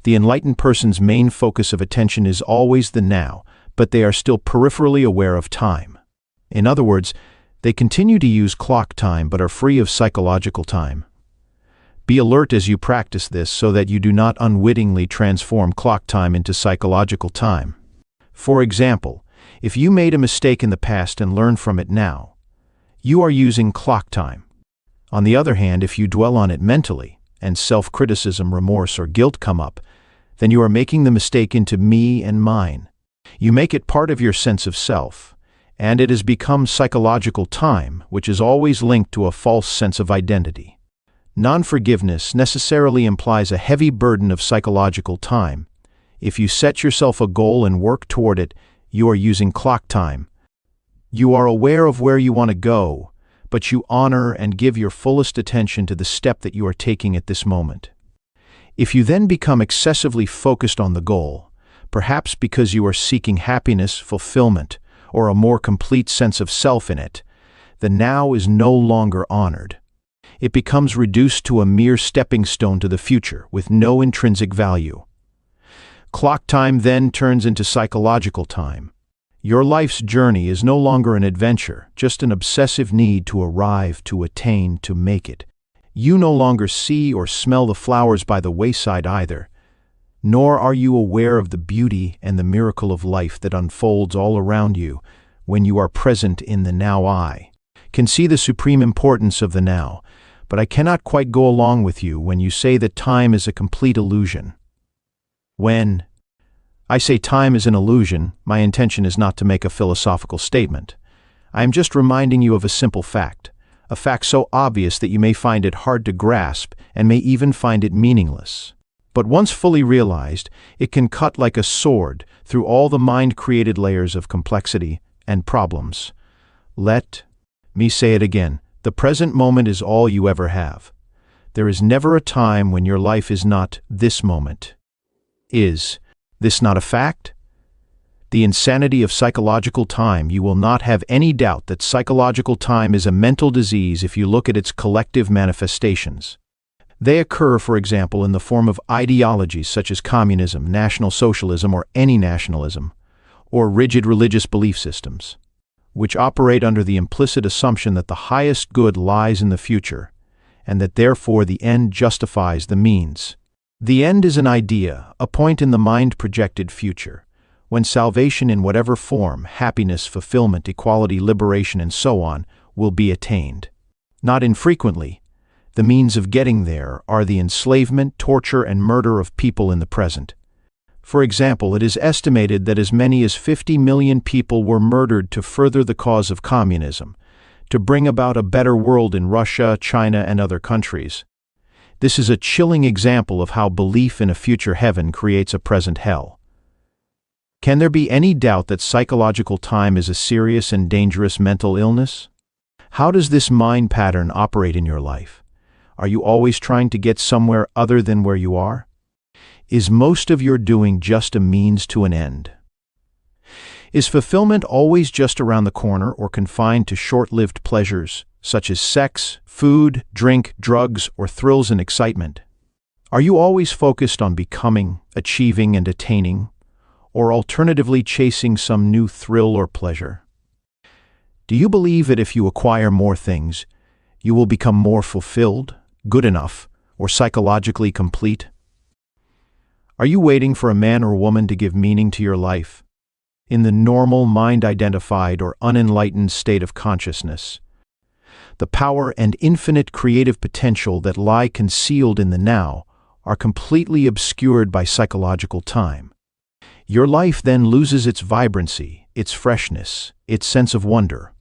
The enlightened person's main focus of attention is always the now, but they are still peripherally aware of time. In other words, they continue to use clock time but are free of psychological time. Be alert as you practice this so that you do not unwittingly transform clock time into psychological time. For example, if you made a mistake in the past and learn from it now, you are using clock time. On the other hand, if you dwell on it mentally, and self-criticism, remorse, or guilt come up, then you are making the mistake into me and mine. You make it part of your sense of self, and it has become psychological time, which is always linked to a false sense of identity. Non-forgiveness necessarily implies a heavy burden of psychological time. If you set yourself a goal and work toward it, you are using clock time. You are aware of where you want to go, but you honor and give your fullest attention to the step that you are taking at this moment. If you then become excessively focused on the goal, perhaps because you are seeking happiness, fulfillment, or a more complete sense of self in it, the now is no longer honored. It becomes reduced to a mere stepping stone to the future with no intrinsic value. Clock time then turns into psychological time. Your life's journey is no longer an adventure, just an obsessive need to arrive, to attain, to make it. You no longer see or smell the flowers by the wayside either, nor are you aware of the beauty and the miracle of life that unfolds all around you when you are present in the now. I can see the supreme importance of the now, but I cannot quite go along with you when you say that time is a complete illusion. When I say time is an illusion, my intention is not to make a philosophical statement. I am just reminding you of a simple fact, a fact so obvious that you may find it hard to grasp and may even find it meaningless. But once fully realized, it can cut like a sword through all the mind-created layers of complexity and problems. Let me say it again. The present moment is all you ever have. There is never a time when your life is not this moment. Is this not a fact? The insanity of psychological time. You will not have any doubt that psychological time is a mental disease if you look at its collective manifestations. They occur, for example, in the form of ideologies such as communism, National Socialism, or any nationalism, or rigid religious belief systems, which operate under the implicit assumption that the highest good lies in the future, and that therefore the end justifies the means. The end is an idea, a point in the mind-projected future, when salvation in whatever form, happiness, fulfillment, equality, liberation, and so on, will be attained. Not infrequently, the means of getting there are the enslavement, torture, and murder of people in the present. For example, it is estimated that as many as 50 million people were murdered to further the cause of communism, to bring about a better world in Russia, China, and other countries. This is a chilling example of how belief in a future heaven creates a present hell. Can there be any doubt that psychological time is a serious and dangerous mental illness? How does this mind pattern operate in your life? Are you always trying to get somewhere other than where you are? Is most of your doing just a means to an end? Is fulfillment always just around the corner or confined to short-lived pleasures, such as sex, food, drink, drugs, or thrills and excitement? Are you always focused on becoming, achieving, and attaining, or alternatively chasing some new thrill or pleasure? Do you believe that if you acquire more things, you will become more fulfilled, good enough, or psychologically complete? Are you waiting for a man or woman to give meaning to your life? In the normal, mind-identified, or unenlightened state of consciousness, the power and infinite creative potential that lie concealed in the now are completely obscured by psychological time. Your life then loses its vibrancy, its freshness, its sense of wonder.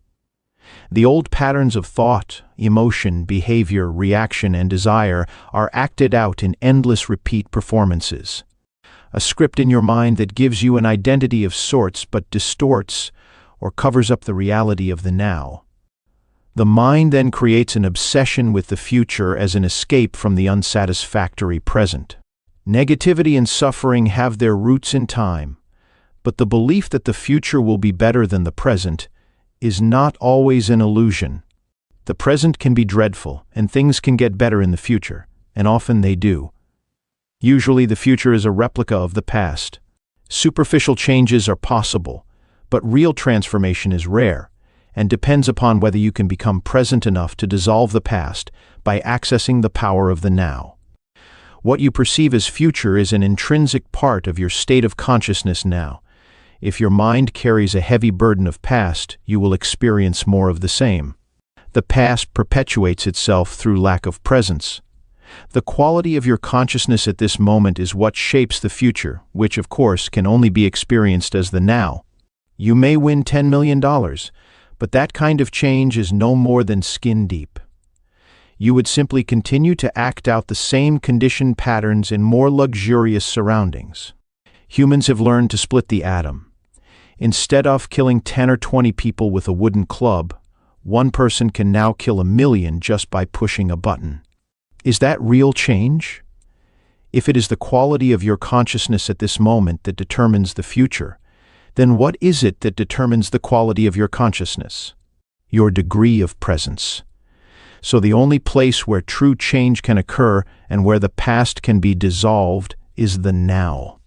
The old patterns of thought, emotion, behavior, reaction, and desire are acted out in endless repeat performances. A script in your mind that gives you an identity of sorts but distorts or covers up the reality of the now. The mind then creates an obsession with the future as an escape from the unsatisfactory present. Negativity and suffering have their roots in time, but the belief that the future will be better than the present is not always an illusion. The present can be dreadful, and things can get better in the future, and often they do. Usually the future is a replica of the past. Superficial changes are possible, but real transformation is rare, and depends upon whether you can become present enough to dissolve the past by accessing the power of the now. What you perceive as future is an intrinsic part of your state of consciousness now. If your mind carries a heavy burden of past, you will experience more of the same. The past perpetuates itself through lack of presence. The quality of your consciousness at this moment is what shapes the future, which, of course, can only be experienced as the now. You may win $10 million, but that kind of change is no more than skin deep. You would simply continue to act out the same conditioned patterns in more luxurious surroundings. Humans have learned to split the atom. Instead of killing 10 or 20 people with a wooden club, one person can now kill 1 million just by pushing a button. Is that real change? If it is the quality of your consciousness at this moment that determines the future, then what is it that determines the quality of your consciousness? Your degree of presence. So the only place where true change can occur and where the past can be dissolved is the now.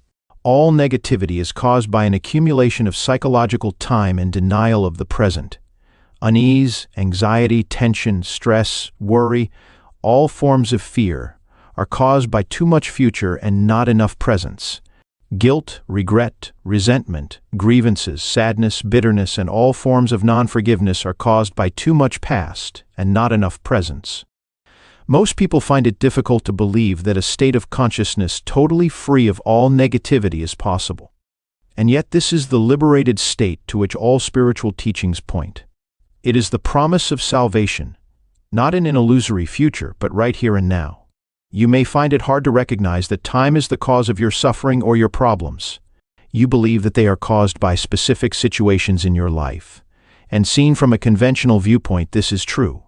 All negativity is caused by an accumulation of psychological time and denial of the present. Unease, anxiety, tension, stress, worry, all forms of fear are caused by too much future and not enough presence. Guilt, regret, resentment, grievances, sadness, bitterness, and all forms of non-forgiveness are caused by too much past and not enough presence. Most people find it difficult to believe that a state of consciousness totally free of all negativity is possible. And yet this is the liberated state to which all spiritual teachings point. It is the promise of salvation, not in an illusory future, but right here and now. You may find it hard to recognize that time is the cause of your suffering or your problems. You believe that they are caused by specific situations in your life, and seen from a conventional viewpoint, this is true.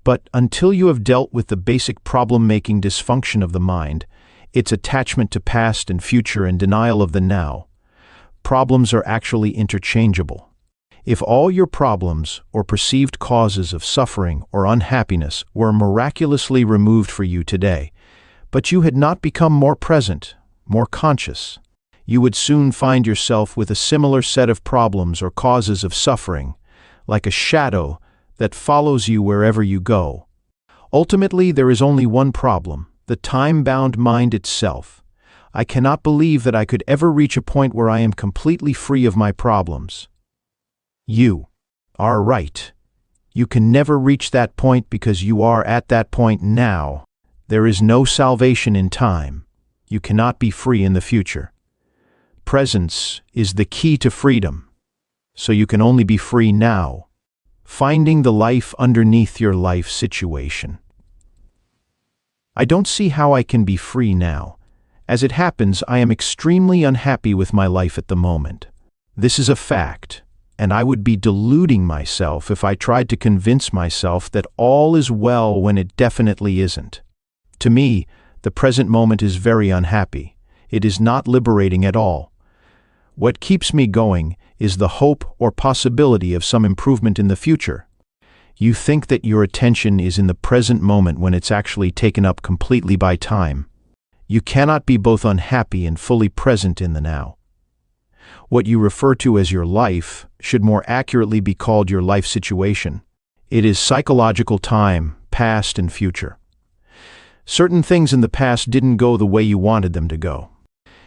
But until you have dealt with the basic problem-making dysfunction of the mind, its attachment to past and future and denial of the now, problems are actually interchangeable. If all your problems or perceived causes of suffering or unhappiness were miraculously removed for you today, but you had not become more present, more conscious, you would soon find yourself with a similar set of problems or causes of suffering, like a shadow that follows you wherever you go. Ultimately, there is only one problem, the time-bound mind itself. I cannot believe that I could ever reach a point where I am completely free of my problems. You are right. You can never reach that point because you are at that point now. There is no salvation in time. You cannot be free in the future. Presence is the key to freedom, so you can only be free now. Finding the life underneath your life situation. I don't see how I can be free now. As it happens, I am extremely unhappy with my life at the moment. This is a fact, and I would be deluding myself if I tried to convince myself that all is well when it definitely isn't. To me, the present moment is very unhappy. It is not liberating at all. What keeps me going is the hope or possibility of some improvement in the future. You think that your attention is in the present moment when it's actually taken up completely by time. You cannot be both unhappy and fully present in the now. What you refer to as your life should more accurately be called your life situation. It is psychological time, past and future. Certain things in the past didn't go the way you wanted them to go.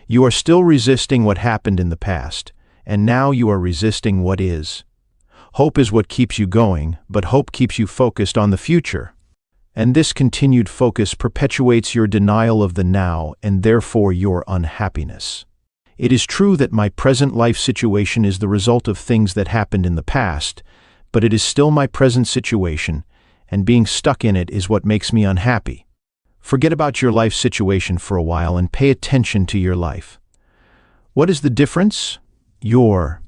You are still resisting what happened in the past, and now you are resisting what is. Hope is what keeps you going, but hope keeps you focused on the future. And this continued focus perpetuates your denial of the now and therefore your unhappiness. It is true that my present life situation is the result of things that happened in the past, but it is still my present situation, and being stuck in it is what makes me unhappy. Forget about your life situation for a while and pay attention to your life. What is the difference? Your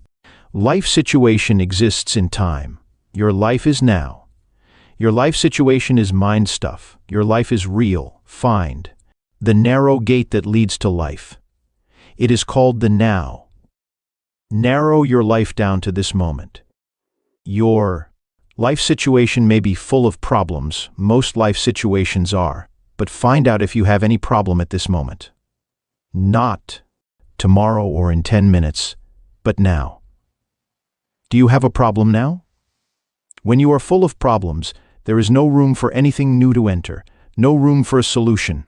life situation exists in time. Your life is now. Your life situation is mind stuff. Your life is real. Find the narrow gate that leads to life. It is called the now. Narrow your life down to this moment. Your life situation may be full of problems. Most life situations are. But find out if you have any problem at this moment. Not tomorrow or in 10 minutes, but now. Do you have a problem now? When you are full of problems, there is no room for anything new to enter, no room for a solution.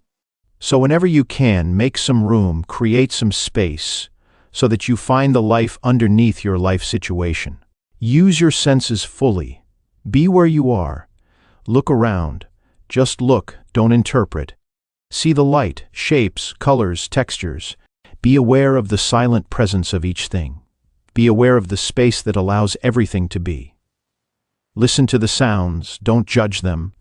So whenever you can, make some room, create some space, so that you find the life underneath your life situation. Use your senses fully. Be where you are. Look around. Just look, don't interpret. See the light, shapes, colors, textures. Be aware of the silent presence of each thing. Be aware of the space that allows everything to be. Listen to the sounds, don't judge them.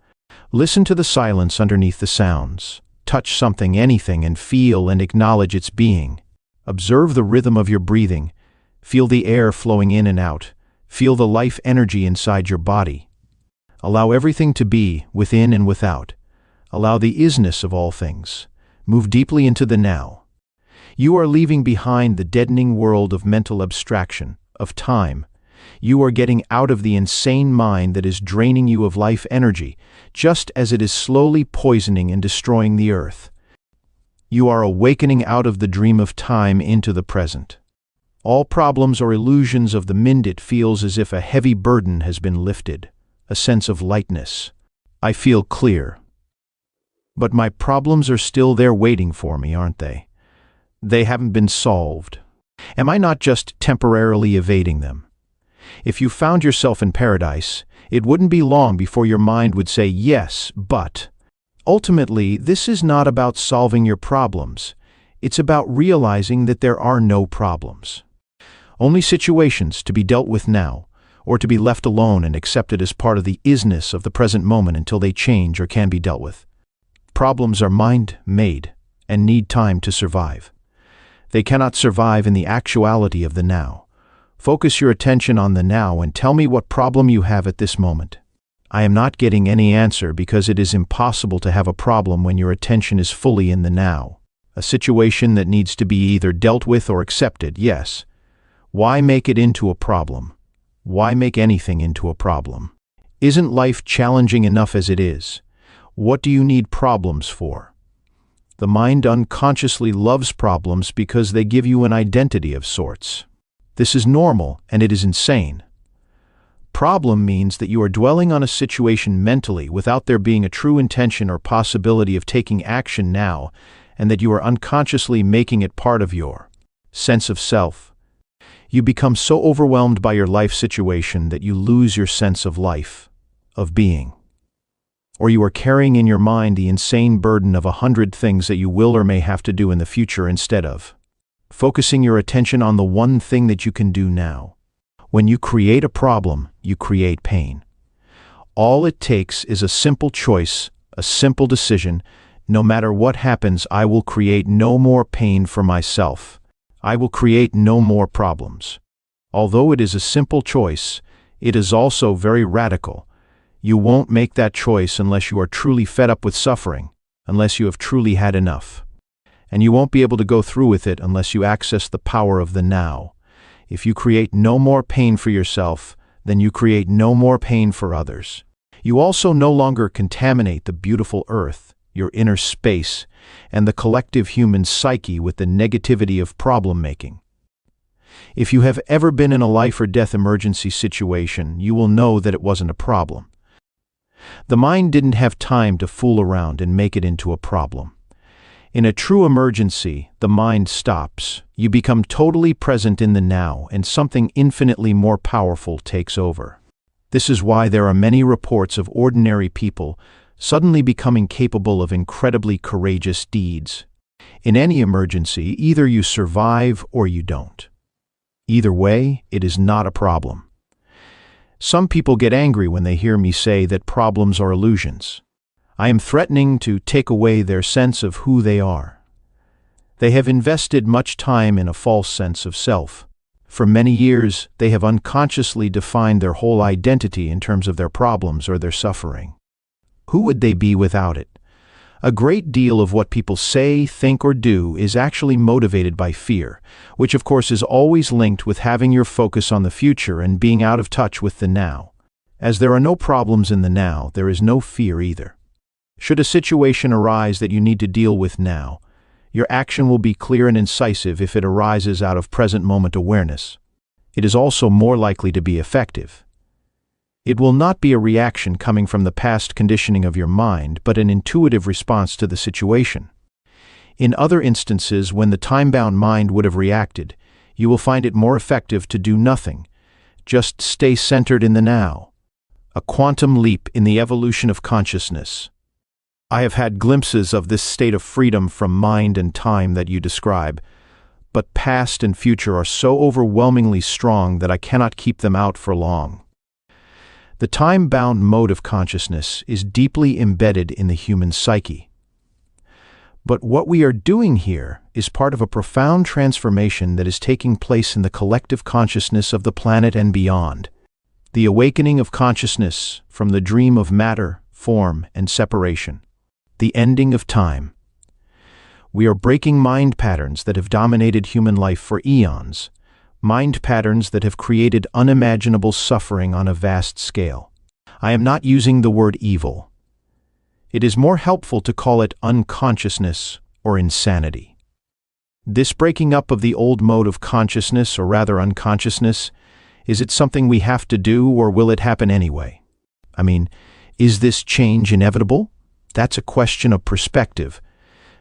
Listen to the silence underneath the sounds. Touch something, anything, and feel and acknowledge its being. Observe the rhythm of your breathing. Feel the air flowing in and out. Feel the life energy inside your body. Allow everything to be, within and without. Allow the isness of all things. Move deeply into the now. You are leaving behind the deadening world of mental abstraction, of time. You are getting out of the insane mind that is draining you of life energy, just as it is slowly poisoning and destroying the earth. You are awakening out of the dream of time into the present. All problems or illusions of the mind, it feels as if a heavy burden has been lifted. A sense of lightness. I feel clear. But my problems are still there waiting for me, aren't they? They haven't been solved. Am I not just temporarily evading them? If you found yourself in paradise, it wouldn't be long before your mind would say yes, but. Ultimately, this is not about solving your problems. It's about realizing that there are no problems. Only situations to be dealt with now, or to be left alone and accepted as part of the isness of the present moment until they change or can be dealt with. Problems are mind-made and need time to survive. They cannot survive in the actuality of the now. Focus your attention on the now and tell me what problem you have at this moment. I am not getting any answer because it is impossible to have a problem when your attention is fully in the now. A situation that needs to be either dealt with or accepted, yes. Why make it into a problem? Why make anything into a problem? Isn't life challenging enough as it is? What do you need problems for? The mind unconsciously loves problems because they give you an identity of sorts. This is normal, and it is insane. Problem means that you are dwelling on a situation mentally without there being a true intention or possibility of taking action now, and that you are unconsciously making it part of your sense of self. You become so overwhelmed by your life situation that you lose your sense of life, of being. Or you are carrying in your mind the insane burden of 100 things that you will or may have to do in the future instead of focusing your attention on the one thing that you can do now. When you create a problem, you create pain. All it takes is a simple choice, a simple decision. No matter what happens, I will create no more pain for myself. I will create no more problems. Although it is a simple choice, it is also very radical. You won't make that choice unless you are truly fed up with suffering, unless you have truly had enough. And you won't be able to go through with it unless you access the power of the now. If you create no more pain for yourself, then you create no more pain for others. You also no longer contaminate the beautiful earth, your inner space, and the collective human psyche with the negativity of problem-making. If you have ever been in a life or death emergency situation, you will know that it wasn't a problem. The mind didn't have time to fool around and make it into a problem. In a true emergency, the mind stops. You become totally present in the now, and something infinitely more powerful takes over. This is why there are many reports of ordinary people suddenly becoming capable of incredibly courageous deeds. In any emergency, either you survive or you don't. Either way, it is not a problem. Some people get angry when they hear me say that problems are illusions. I am threatening to take away their sense of who they are. They have invested much time in a false sense of self. For many years, they have unconsciously defined their whole identity in terms of their problems or their suffering. Who would they be without it? A great deal of what people say, think, or do is actually motivated by fear, which of course is always linked with having your focus on the future and being out of touch with the now. As there are no problems in the now, there is no fear either. Should a situation arise that you need to deal with now, your action will be clear and incisive if it arises out of present moment awareness. It is also more likely to be effective. It will not be a reaction coming from the past conditioning of your mind, but an intuitive response to the situation. In other instances, when the time-bound mind would have reacted, you will find it more effective to do nothing. Just stay centered in the now. A quantum leap in the evolution of consciousness. I have had glimpses of this state of freedom from mind and time that you describe, but past and future are so overwhelmingly strong that I cannot keep them out for long. The time-bound mode of consciousness is deeply embedded in the human psyche. But what we are doing here is part of a profound transformation that is taking place in the collective consciousness of the planet and beyond. The awakening of consciousness from the dream of matter, form, and separation. The ending of time. We are breaking mind patterns that have dominated human life for eons. Mind patterns that have created unimaginable suffering on a vast scale. I am not using the word evil. It is more helpful to call it unconsciousness or insanity. This breaking up of the old mode of consciousness, or rather unconsciousness, is it something we have to do, or will it happen anyway? I mean, is this change inevitable? That's a question of perspective.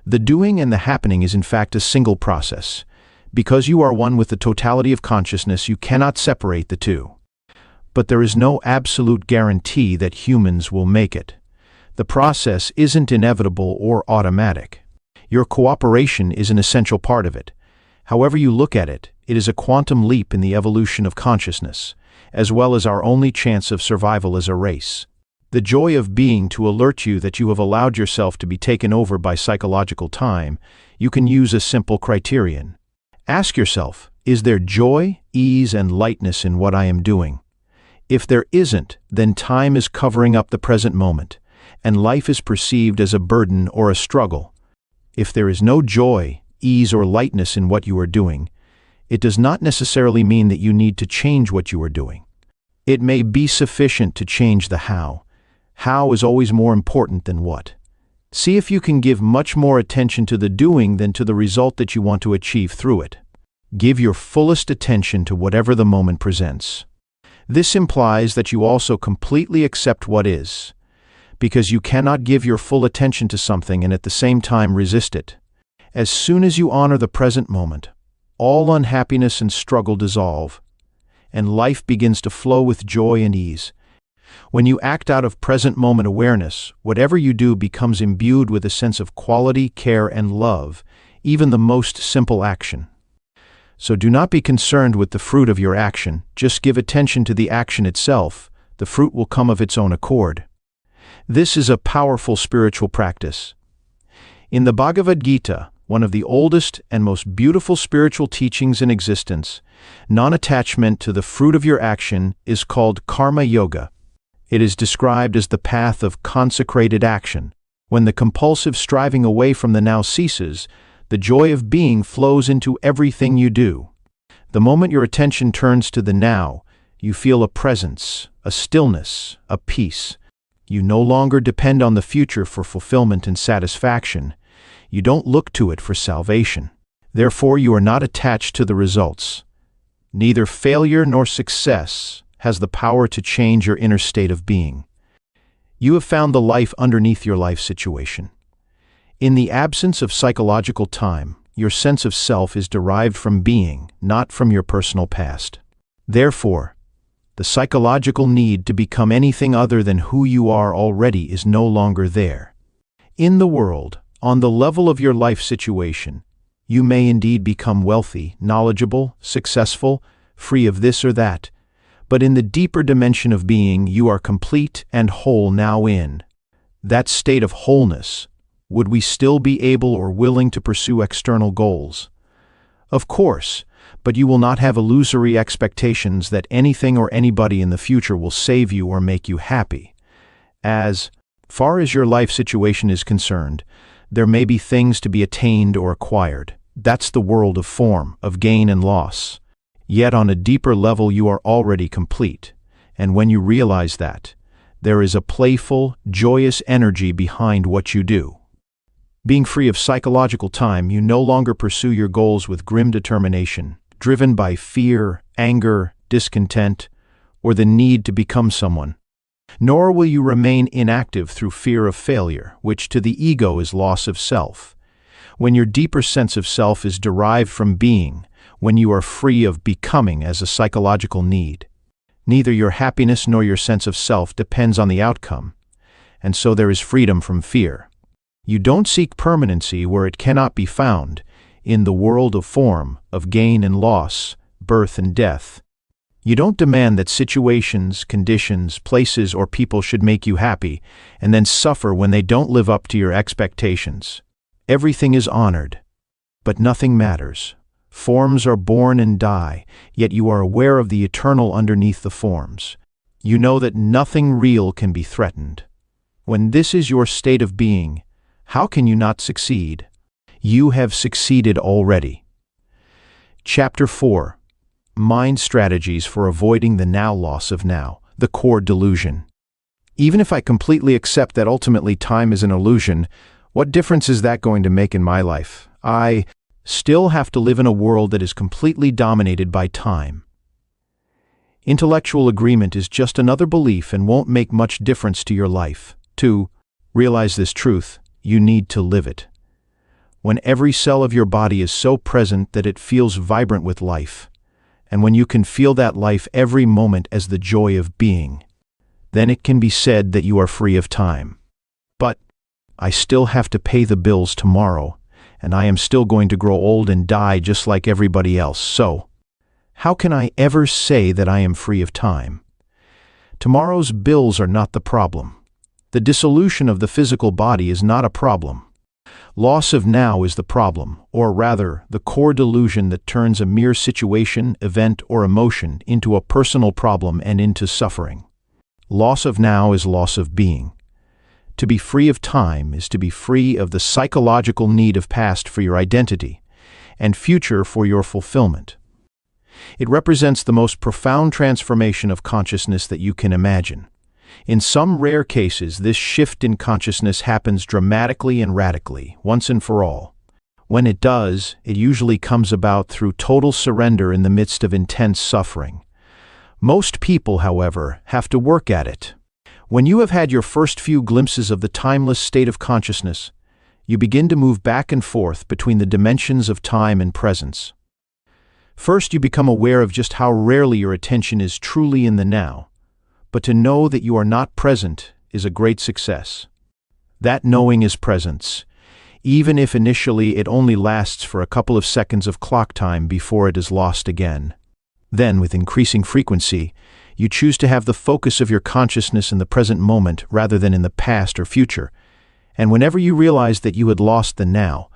The doing and the happening is in fact a single process. Because you are one with the totality of consciousness, you cannot separate the two. But there is no absolute guarantee that humans will make it. The process isn't inevitable or automatic. Your cooperation is an essential part of it. However you look at it, it is a quantum leap in the evolution of consciousness, as well as our only chance of survival as a race. The joy of being to alert you that you have allowed yourself to be taken over by psychological time, you can use a simple criterion. Ask yourself, is there joy, ease, and lightness in what I am doing? If there isn't, then time is covering up the present moment, and life is perceived as a burden or a struggle. If there is no joy, ease, or lightness in what you are doing, it does not necessarily mean that you need to change what you are doing. It may be sufficient to change the how. How is always more important than what. See if you can give much more attention to the doing than to the result that you want to achieve through it. Give your fullest attention to whatever the moment presents. This implies that you also completely accept what is, because you cannot give your full attention to something and at the same time resist it. As soon as you honor the present moment, all unhappiness and struggle dissolve, and life begins to flow with joy and ease. When you act out of present moment awareness, whatever you do becomes imbued with a sense of quality, care, and love, even the most simple action. So do not be concerned with the fruit of your action, just give attention to the action itself. The fruit will come of its own accord. This is a powerful spiritual practice. In the Bhagavad Gita, one of the oldest and most beautiful spiritual teachings in existence, non-attachment to the fruit of your action is called karma yoga. It is described as the path of consecrated action. When the compulsive striving away from the now ceases, the joy of being flows into everything you do. The moment your attention turns to the now, you feel a presence, a stillness, a peace. You no longer depend on the future for fulfillment and satisfaction. You don't look to it for salvation. Therefore, you are not attached to the results. Neither failure nor success has the power to change your inner state of being. You have found the life underneath your life situation. In the absence of psychological time, your sense of self is derived from being, not from your personal past. Therefore, the psychological need to become anything other than who you are already is no longer there. In the world, on the level of your life situation, you may indeed become wealthy, knowledgeable, successful, free of this or that, but in the deeper dimension of being, you are complete and whole now in that state of wholeness. Would we still be able or willing to pursue external goals? Of course, but you will not have illusory expectations that anything or anybody in the future will save you or make you happy. As far as your life situation is concerned, there may be things to be attained or acquired. That's the world of form, of gain and loss. Yet on a deeper level you are already complete, and when you realize that, there is a playful, joyous energy behind what you do. Being free of psychological time, you no longer pursue your goals with grim determination, driven by fear, anger, discontent, or the need to become someone. Nor will you remain inactive through fear of failure, which to the ego is loss of self. When your deeper sense of self is derived from being, when you are free of becoming as a psychological need, neither your happiness nor your sense of self depends on the outcome, and so there is freedom from fear. You don't seek permanency where it cannot be found, in the world of form, of gain and loss, birth and death. You don't demand that situations, conditions, places, or people should make you happy, and then suffer when they don't live up to your expectations. Everything is honored, but nothing matters. Forms are born and die, yet you are aware of the eternal underneath the forms. You know that nothing real can be threatened. When this is your state of being, how can you not succeed? You have succeeded already. Chapter 4. Mind Strategies for Avoiding the Now Loss of Now, the Core Delusion. Even if I completely accept that ultimately time is an illusion, what difference is that going to make in my life? I still have to live in a world that is completely dominated by time. Intellectual agreement is just another belief and won't make much difference to your life. To realize this truth, you need to live it. When every cell of your body is so present that it feels vibrant with life, and when you can feel that life every moment as the joy of being, then it can be said that you are free of time. But I still have to pay the bills tomorrow, and I am still going to grow old and die just like everybody else, so how can I ever say that I am free of time? Tomorrow's bills are not the problem. The dissolution of the physical body is not a problem. Loss of now is the problem, or rather, the core delusion that turns a mere situation, event, or emotion into a personal problem and into suffering. Loss of now is loss of being. To be free of time is to be free of the psychological need of past for your identity, and future for your fulfillment. It represents the most profound transformation of consciousness that you can imagine. In some rare cases, this shift in consciousness happens dramatically and radically, once and for all. When it does, it usually comes about through total surrender in the midst of intense suffering. Most people, however, have to work at it. When you have had your first few glimpses of the timeless state of consciousness, you begin to move back and forth between the dimensions of time and presence. First, you become aware of just how rarely your attention is truly in the now, but to know that you are not present is a great success. That knowing is presence, even if initially it only lasts for a couple of seconds of clock time before it is lost again. Then, with increasing frequency, you choose to have the focus of your consciousness in the present moment rather than in the past or future, and whenever you realize that you had lost the now,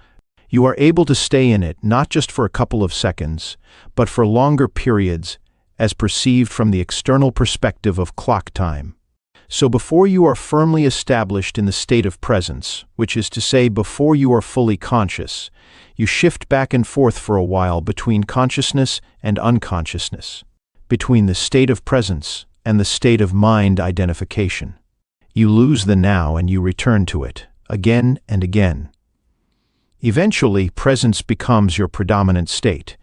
you are able to stay in it not just for a couple of seconds, but for longer periods, as perceived from the external perspective of clock time. So before you are firmly established in the state of presence, which is to say before you are fully conscious, you shift back and forth for a while between consciousness and unconsciousness, between the state of presence and the state of mind identification. You lose the now and you return to it, again and again. Eventually, presence becomes your predominant state.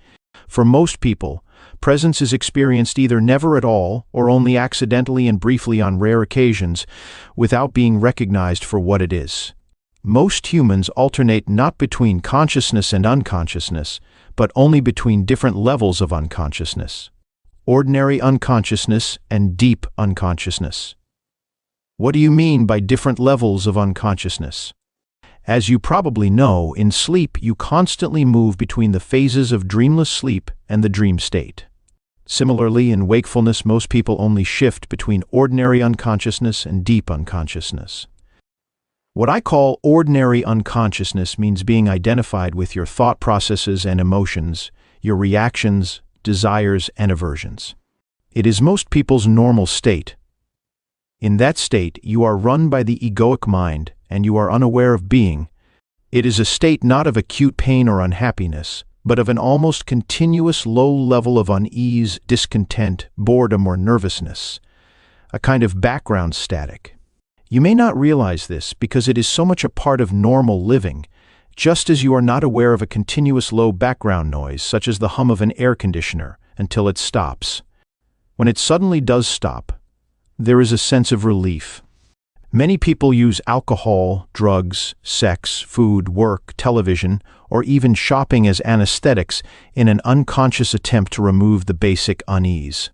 For most people, presence is experienced either never at all or only accidentally and briefly on rare occasions, without being recognized for what it is. Most humans alternate not between consciousness and unconsciousness, but only between different levels of unconsciousness. Ordinary unconsciousness and deep unconsciousness. What do you mean by different levels of unconsciousness? As you probably know, in sleep you constantly move between the phases of dreamless sleep and the dream state. Similarly, in wakefulness, most people only shift between ordinary unconsciousness and deep unconsciousness. What I call ordinary unconsciousness means being identified with your thought processes and emotions, your reactions, desires, and aversions. It is most people's normal state. In that state, you are run by the egoic mind, and you are unaware of being. It is a state not of acute pain or unhappiness, but of an almost continuous low level of unease, discontent, boredom, or nervousness, a kind of background static. You may not realize this because it is so much a part of normal living, just as you are not aware of a continuous low background noise, such as the hum of an air conditioner, until it stops. When it suddenly does stop, there is a sense of relief. Many people use alcohol, drugs, sex, food, work, television, or even shopping as anesthetics in an unconscious attempt to remove the basic unease.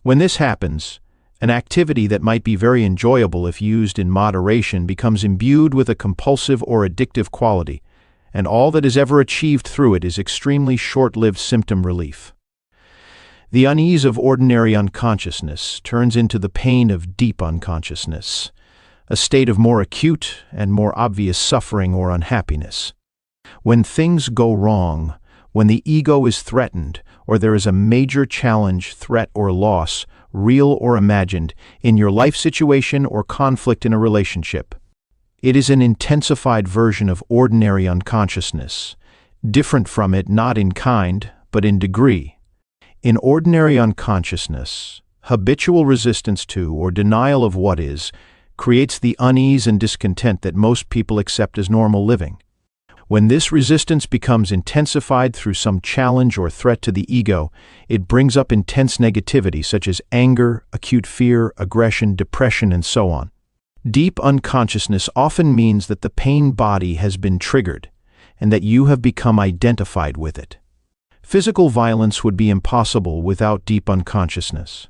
When this happens, an activity that might be very enjoyable if used in moderation becomes imbued with a compulsive or addictive quality, and all that is ever achieved through it is extremely short-lived symptom relief. The unease of ordinary unconsciousness turns into the pain of deep unconsciousness, a state of more acute and more obvious suffering or unhappiness. When things go wrong, when the ego is threatened, or there is a major challenge, threat, or loss, real or imagined, in your life situation or conflict in a relationship, it is an intensified version of ordinary unconsciousness, different from it not in kind, but in degree. In ordinary unconsciousness, habitual resistance to or denial of what is creates the unease and discontent that most people accept as normal living. When this resistance becomes intensified through some challenge or threat to the ego, it brings up intense negativity such as anger, acute fear, aggression, depression, and so on. Deep unconsciousness often means that the pain body has been triggered and that you have become identified with it. Physical violence would be impossible without deep unconsciousness.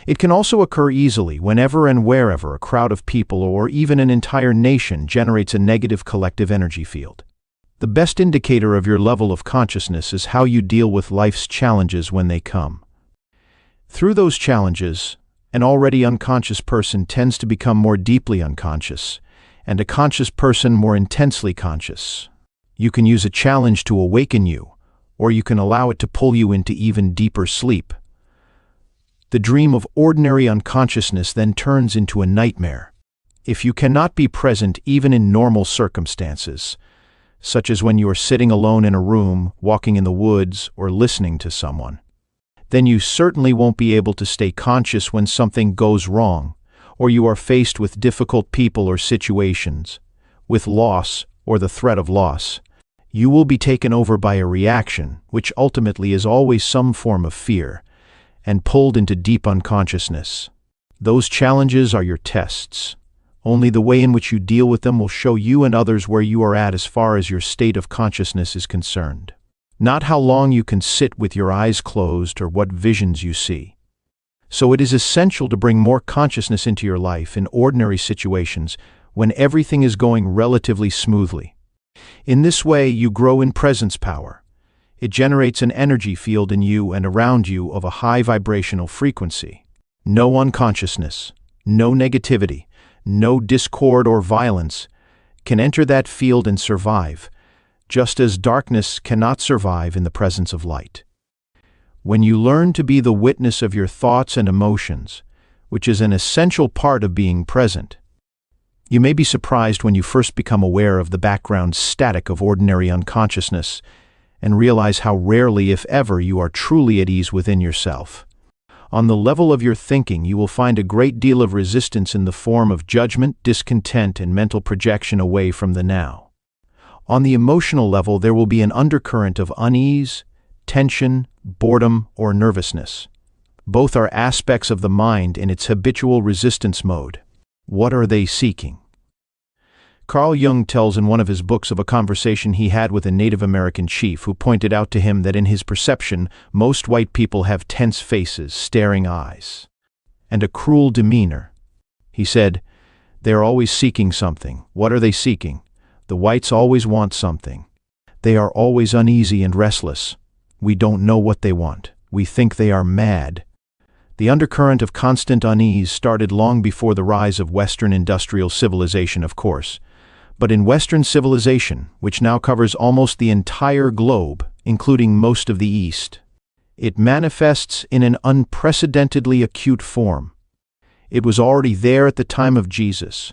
It can also occur easily whenever and wherever a crowd of people or even an entire nation generates a negative collective energy field. The best indicator of your level of consciousness is how you deal with life's challenges when they come. Through those challenges, an already unconscious person tends to become more deeply unconscious, and a conscious person more intensely conscious. You can use a challenge to awaken you, or you can allow it to pull you into even deeper sleep. The dream of ordinary unconsciousness then turns into a nightmare. If you cannot be present even in normal circumstances, such as when you are sitting alone in a room, walking in the woods, or listening to someone, then you certainly won't be able to stay conscious when something goes wrong, or you are faced with difficult people or situations, with loss or the threat of loss. You will be taken over by a reaction, which ultimately is always some form of fear, and pulled into deep unconsciousness. Those challenges are your tests. Only the way in which you deal with them will show you and others where you are at as far as your state of consciousness is concerned. Not how long you can sit with your eyes closed or what visions you see. So it is essential to bring more consciousness into your life in ordinary situations when everything is going relatively smoothly. In this way, you grow in presence power. It generates an energy field in you and around you of a high vibrational frequency. No unconsciousness, no negativity, no discord or violence can enter that field and survive, just as darkness cannot survive in the presence of light. When you learn to be the witness of your thoughts and emotions, which is an essential part of being present, you may be surprised when you first become aware of the background static of ordinary unconsciousness and realize how rarely, if ever, you are truly at ease within yourself. On the level of your thinking, you will find a great deal of resistance in the form of judgment, discontent, and mental projection away from the now. On the emotional level, there will be an undercurrent of unease, tension, boredom, or nervousness. Both are aspects of the mind in its habitual resistance mode. What are they seeking? Carl Jung tells in one of his books of a conversation he had with a Native American chief who pointed out to him that in his perception, most white people have tense faces, staring eyes, and a cruel demeanor. He said, "They are always seeking something. What are they seeking? The whites always want something. They are always uneasy and restless. We don't know what they want. We think they are mad." The undercurrent of constant unease started long before the rise of Western industrial civilization, of course. But in Western civilization, which now covers almost the entire globe, including most of the East, it manifests in an unprecedentedly acute form. It was already there at the time of Jesus,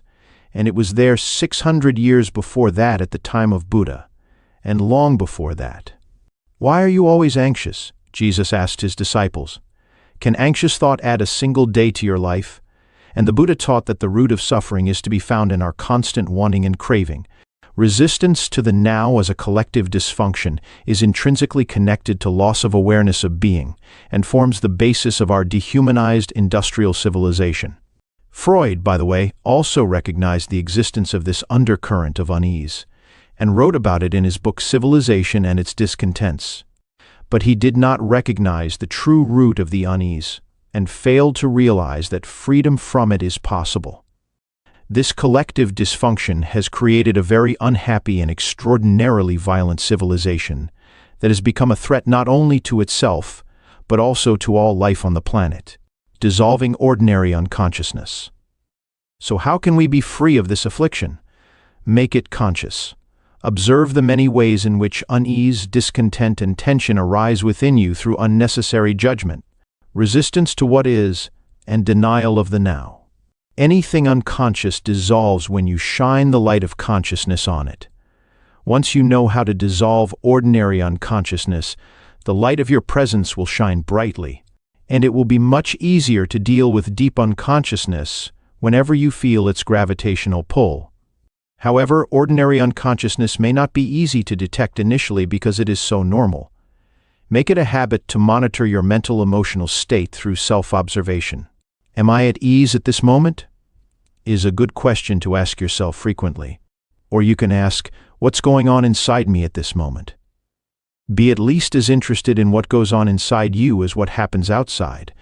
and it was there 600 years before that at the time of Buddha, and long before that. "Why are you always anxious?" Jesus asked his disciples. "Can anxious thought add a single day to your life?" And the Buddha taught that the root of suffering is to be found in our constant wanting and craving. Resistance to the now as a collective dysfunction is intrinsically connected to loss of awareness of being and forms the basis of our dehumanized industrial civilization. Freud, by the way, also recognized the existence of this undercurrent of unease and wrote about it in his book Civilization and Its Discontents. But he did not recognize the true root of the unease and failed to realize that freedom from it is possible. This collective dysfunction has created a very unhappy and extraordinarily violent civilization that has become a threat not only to itself, but also to all life on the planet, dissolving ordinary unconsciousness. So how can we be free of this affliction? Make it conscious. Observe the many ways in which unease, discontent, and tension arise within you through unnecessary judgment, resistance to what is, and denial of the now. Anything unconscious dissolves when you shine the light of consciousness on it. Once you know how to dissolve ordinary unconsciousness, the light of your presence will shine brightly, and it will be much easier to deal with deep unconsciousness whenever you feel its gravitational pull. However, ordinary unconsciousness may not be easy to detect initially because it is so normal. Make it a habit to monitor your mental-emotional state through self-observation. Am I at ease at this moment? Is a good question to ask yourself frequently. Or you can ask, what's going on inside me at this moment? Be at least as interested in what goes on inside you as what happens outside.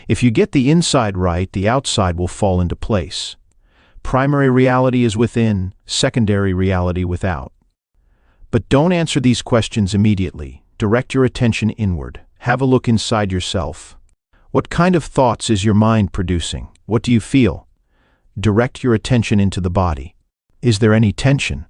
If you get the inside right, the outside will fall into place. Primary reality is within, secondary reality without. But don't answer these questions immediately. Direct your attention inward. Have a look inside yourself. What kind of thoughts is your mind producing? What do you feel? Direct your attention into the body. Is there any tension?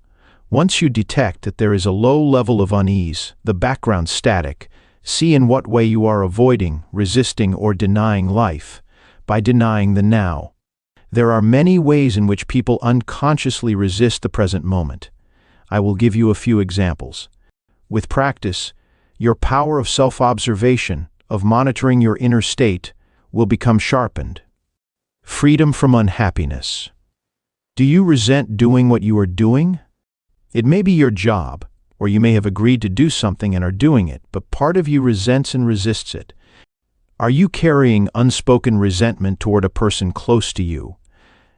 Once you detect that there is a low level of unease, the background static, see in what way you are avoiding, resisting, or denying life, by denying the now. There are many ways in which people unconsciously resist the present moment. I will give you a few examples. With practice, your power of self-observation, of monitoring your inner state will become sharpened. Freedom from unhappiness. Do you resent doing what you are doing? It may be your job, or you may have agreed to do something and are doing it, but part of you resents and resists it. Are you carrying unspoken resentment toward a person close to you?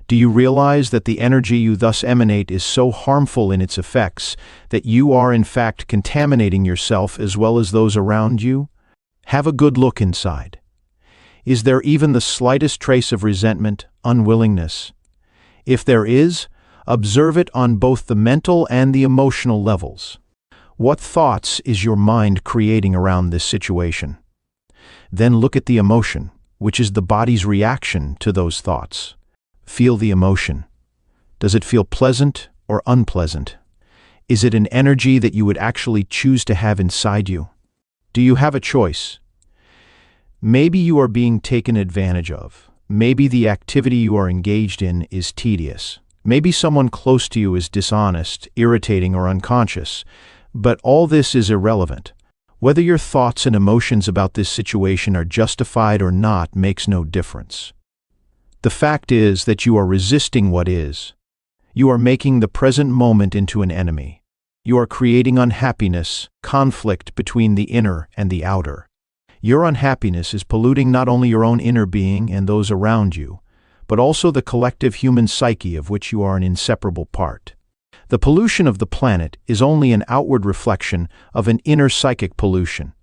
Do you realize that the energy you thus emanate is so harmful in its effects that you are in fact contaminating yourself as well as those around you? Have a good look inside. Is there even the slightest trace of resentment, unwillingness? If there is, observe it on both the mental and the emotional levels. What thoughts is your mind creating around this situation? Then look at the emotion, which is the body's reaction to those thoughts. Feel the emotion. Does it feel pleasant or unpleasant? Is it an energy that you would actually choose to have inside you? Do you have a choice? Maybe you are being taken advantage of. Maybe the activity you are engaged in is tedious. Maybe someone close to you is dishonest, irritating, or unconscious. But all this is irrelevant. Whether your thoughts and emotions about this situation are justified or not makes no difference. The fact is that you are resisting what is. You are making the present moment into an enemy. You are creating unhappiness, conflict between the inner and the outer. Your unhappiness is polluting not only your own inner being and those around you, but also the collective human psyche of which you are an inseparable part. The pollution of the planet is only an outward reflection of an inner psychic pollution.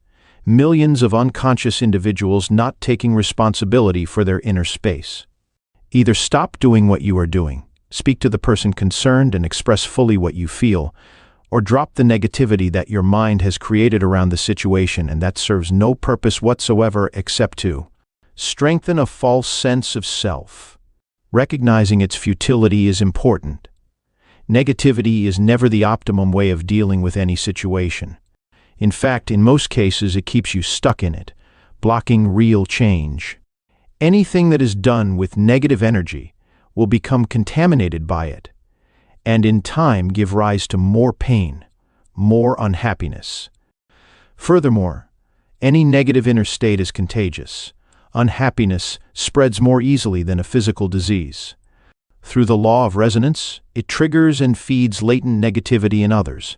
Millions of unconscious individuals not taking responsibility for their inner space. Either stop doing what you are doing, speak to the person concerned and express fully what you feel, or drop the negativity that your mind has created around the situation and that serves no purpose whatsoever except to strengthen a false sense of self. Recognizing its futility is important. Negativity is never the optimum way of dealing with any situation. In fact, in most cases, it keeps you stuck in it, blocking real change. Anything that is done with negative energy will become contaminated by it, and in time give rise to more pain, more unhappiness. Furthermore, any negative inner state is contagious. Unhappiness spreads more easily than a physical disease. Through the law of resonance, it triggers and feeds latent negativity in others,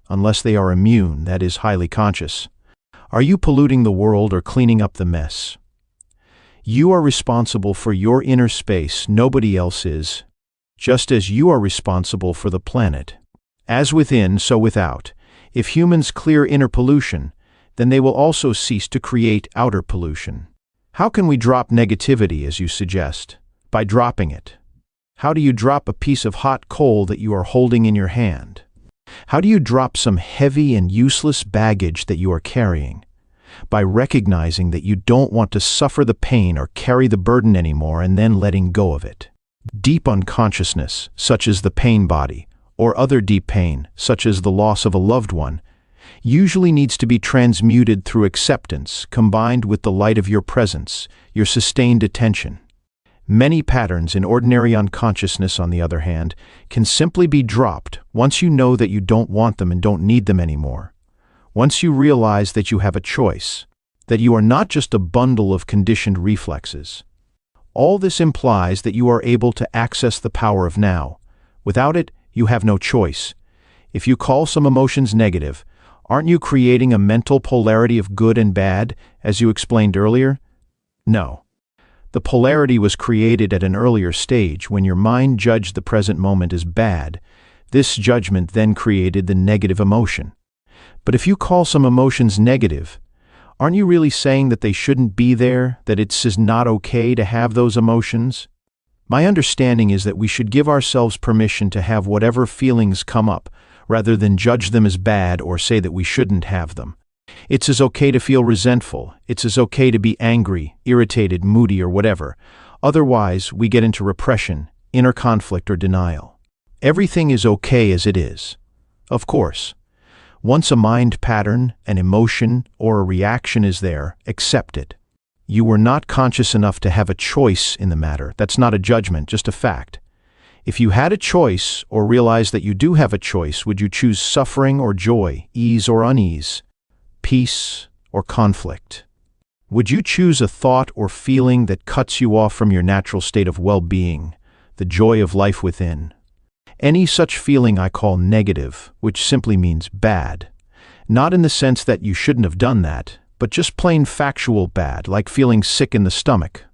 unless they are immune, that is, highly conscious. Are you polluting the world or cleaning up the mess? You are responsible for your inner space, nobody else is, just as you are responsible for the planet. As within, so without. If humans clear inner pollution, then they will also cease to create outer pollution. How can we drop negativity, as you suggest? By dropping it. How do you drop a piece of hot coal that you are holding in your hand? How do you drop some heavy and useless baggage that you are carrying? By recognizing that you don't want to suffer the pain or carry the burden anymore and then letting go of it. Deep unconsciousness, such as the pain body, or other deep pain, such as the loss of a loved one, usually needs to be transmuted through acceptance combined with the light of your presence, your sustained attention. Many patterns in ordinary unconsciousness, on the other hand, can simply be dropped once you know that you don't want them and don't need them anymore. Once you realize that you have a choice, that you are not just a bundle of conditioned reflexes. All this implies that you are able to access the power of now. Without it, you have no choice. If you call some emotions negative, aren't you creating a mental polarity of good and bad, as you explained earlier? No. The polarity was created at an earlier stage when your mind judged the present moment as bad. This judgment then created the negative emotion. But if you call some emotions negative, aren't you really saying that they shouldn't be there, that it's not okay to have those emotions? My understanding is that we should give ourselves permission to have whatever feelings come up, rather than judge them as bad or say that we shouldn't have them. It's as okay to feel resentful. It's as okay to be angry, irritated, moody, or whatever. Otherwise, we get into repression, inner conflict, or denial. Everything is okay as it is. Of course. Once a mind pattern, an emotion, or a reaction is there, accept it. You were not conscious enough to have a choice in the matter. That's not a judgment, just a fact. If you had a choice, or realized that you do have a choice, would you choose suffering or joy, ease or unease, peace or conflict? Would you choose a thought or feeling that cuts you off from your natural state of well-being, the joy of life within? Any such feeling I call negative, which simply means bad. Not in the sense that you shouldn't have done that, but just plain factual bad, like feeling sick in the stomach.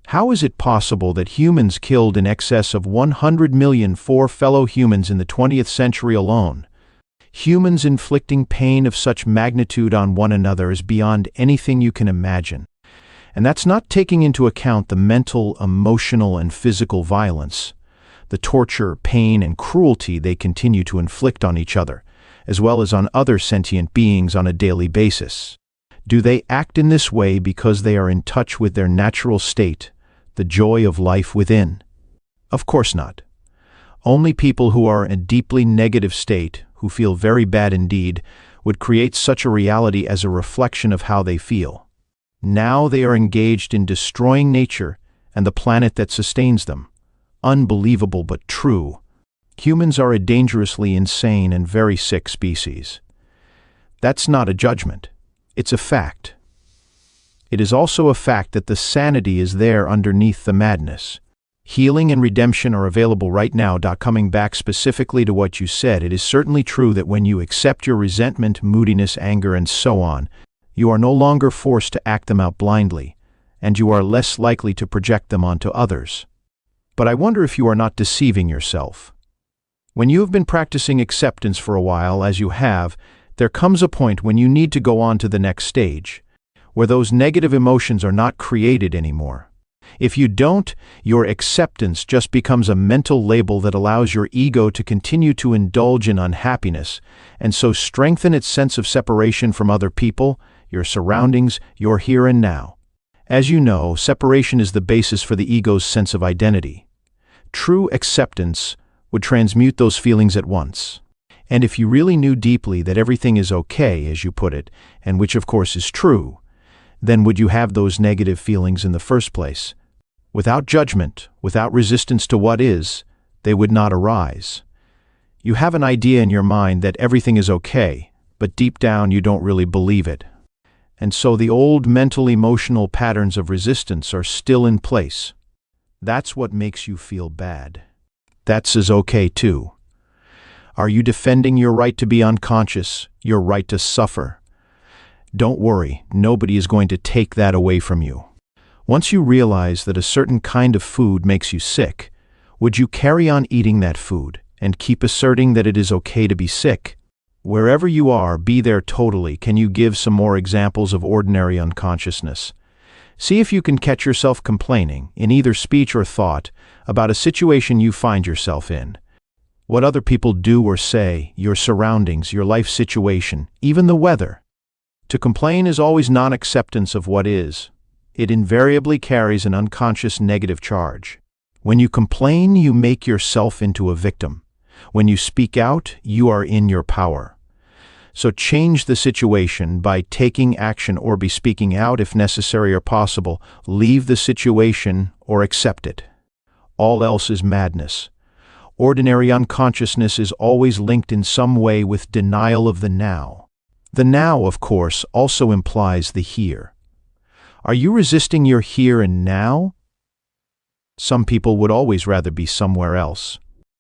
How is it possible that humans killed in excess of 100 million for fellow humans in the 20th century alone? Humans inflicting pain of such magnitude on one another is beyond anything you can imagine. And that's not taking into account the mental, emotional, and physical violence, the torture, pain, and cruelty they continue to inflict on each other, as well as on other sentient beings on a daily basis. Do they act in this way because they are in touch with their natural state, the joy of life within? Of course not. Only people who are in a deeply negative state, who feel very bad indeed, would create such a reality as a reflection of how they feel. Now they are engaged in destroying nature and the planet that sustains them. Unbelievable but true. Humans are a dangerously insane and very sick species. That's not a judgment. It's a fact. It is also a fact that the sanity is there underneath the madness. Healing and redemption are available right now. Coming back specifically to what you said, it is certainly true that when you accept your resentment, moodiness, anger, and so on, you are no longer forced to act them out blindly, and you are less likely to project them onto others. But I wonder if you are not deceiving yourself. When you have been practicing acceptance for a while, as you have, there comes a point when you need to go on to the next stage, where those negative emotions are not created anymore. If you don't, your acceptance just becomes a mental label that allows your ego to continue to indulge in unhappiness, and so strengthen its sense of separation from other people, your surroundings, your here and now. As you know, separation is the basis for the ego's sense of identity. True acceptance would transmute those feelings at once. And if you really knew deeply that everything is okay, as you put it, and which of course is true, then would you have those negative feelings in the first place? Without judgment, without resistance to what is, they would not arise. You have an idea in your mind that everything is okay, but deep down you don't really believe it. And so the old mental-emotional patterns of resistance are still in place. That's what makes you feel bad. That's as okay too. Are you defending your right to be unconscious, your right to suffer? Don't worry, nobody is going to take that away from you. Once you realize that a certain kind of food makes you sick, would you carry on eating that food and keep asserting that it is okay to be sick? Wherever you are, be there totally. Can you give some more examples of ordinary unconsciousness? See if you can catch yourself complaining, in either speech or thought, about a situation you find yourself in. What other people do or say, your surroundings, your life situation, even the weather. To complain is always non-acceptance of what is. It invariably carries an unconscious negative charge. When you complain, you make yourself into a victim. When you speak out, you are in your power. So change the situation by taking action or be speaking out if necessary or possible. Leave the situation or accept it. All else is madness. Ordinary unconsciousness is always linked in some way with denial of the now. The now, of course, also implies the here. Are you resisting your here and now? Some people would always rather be somewhere else.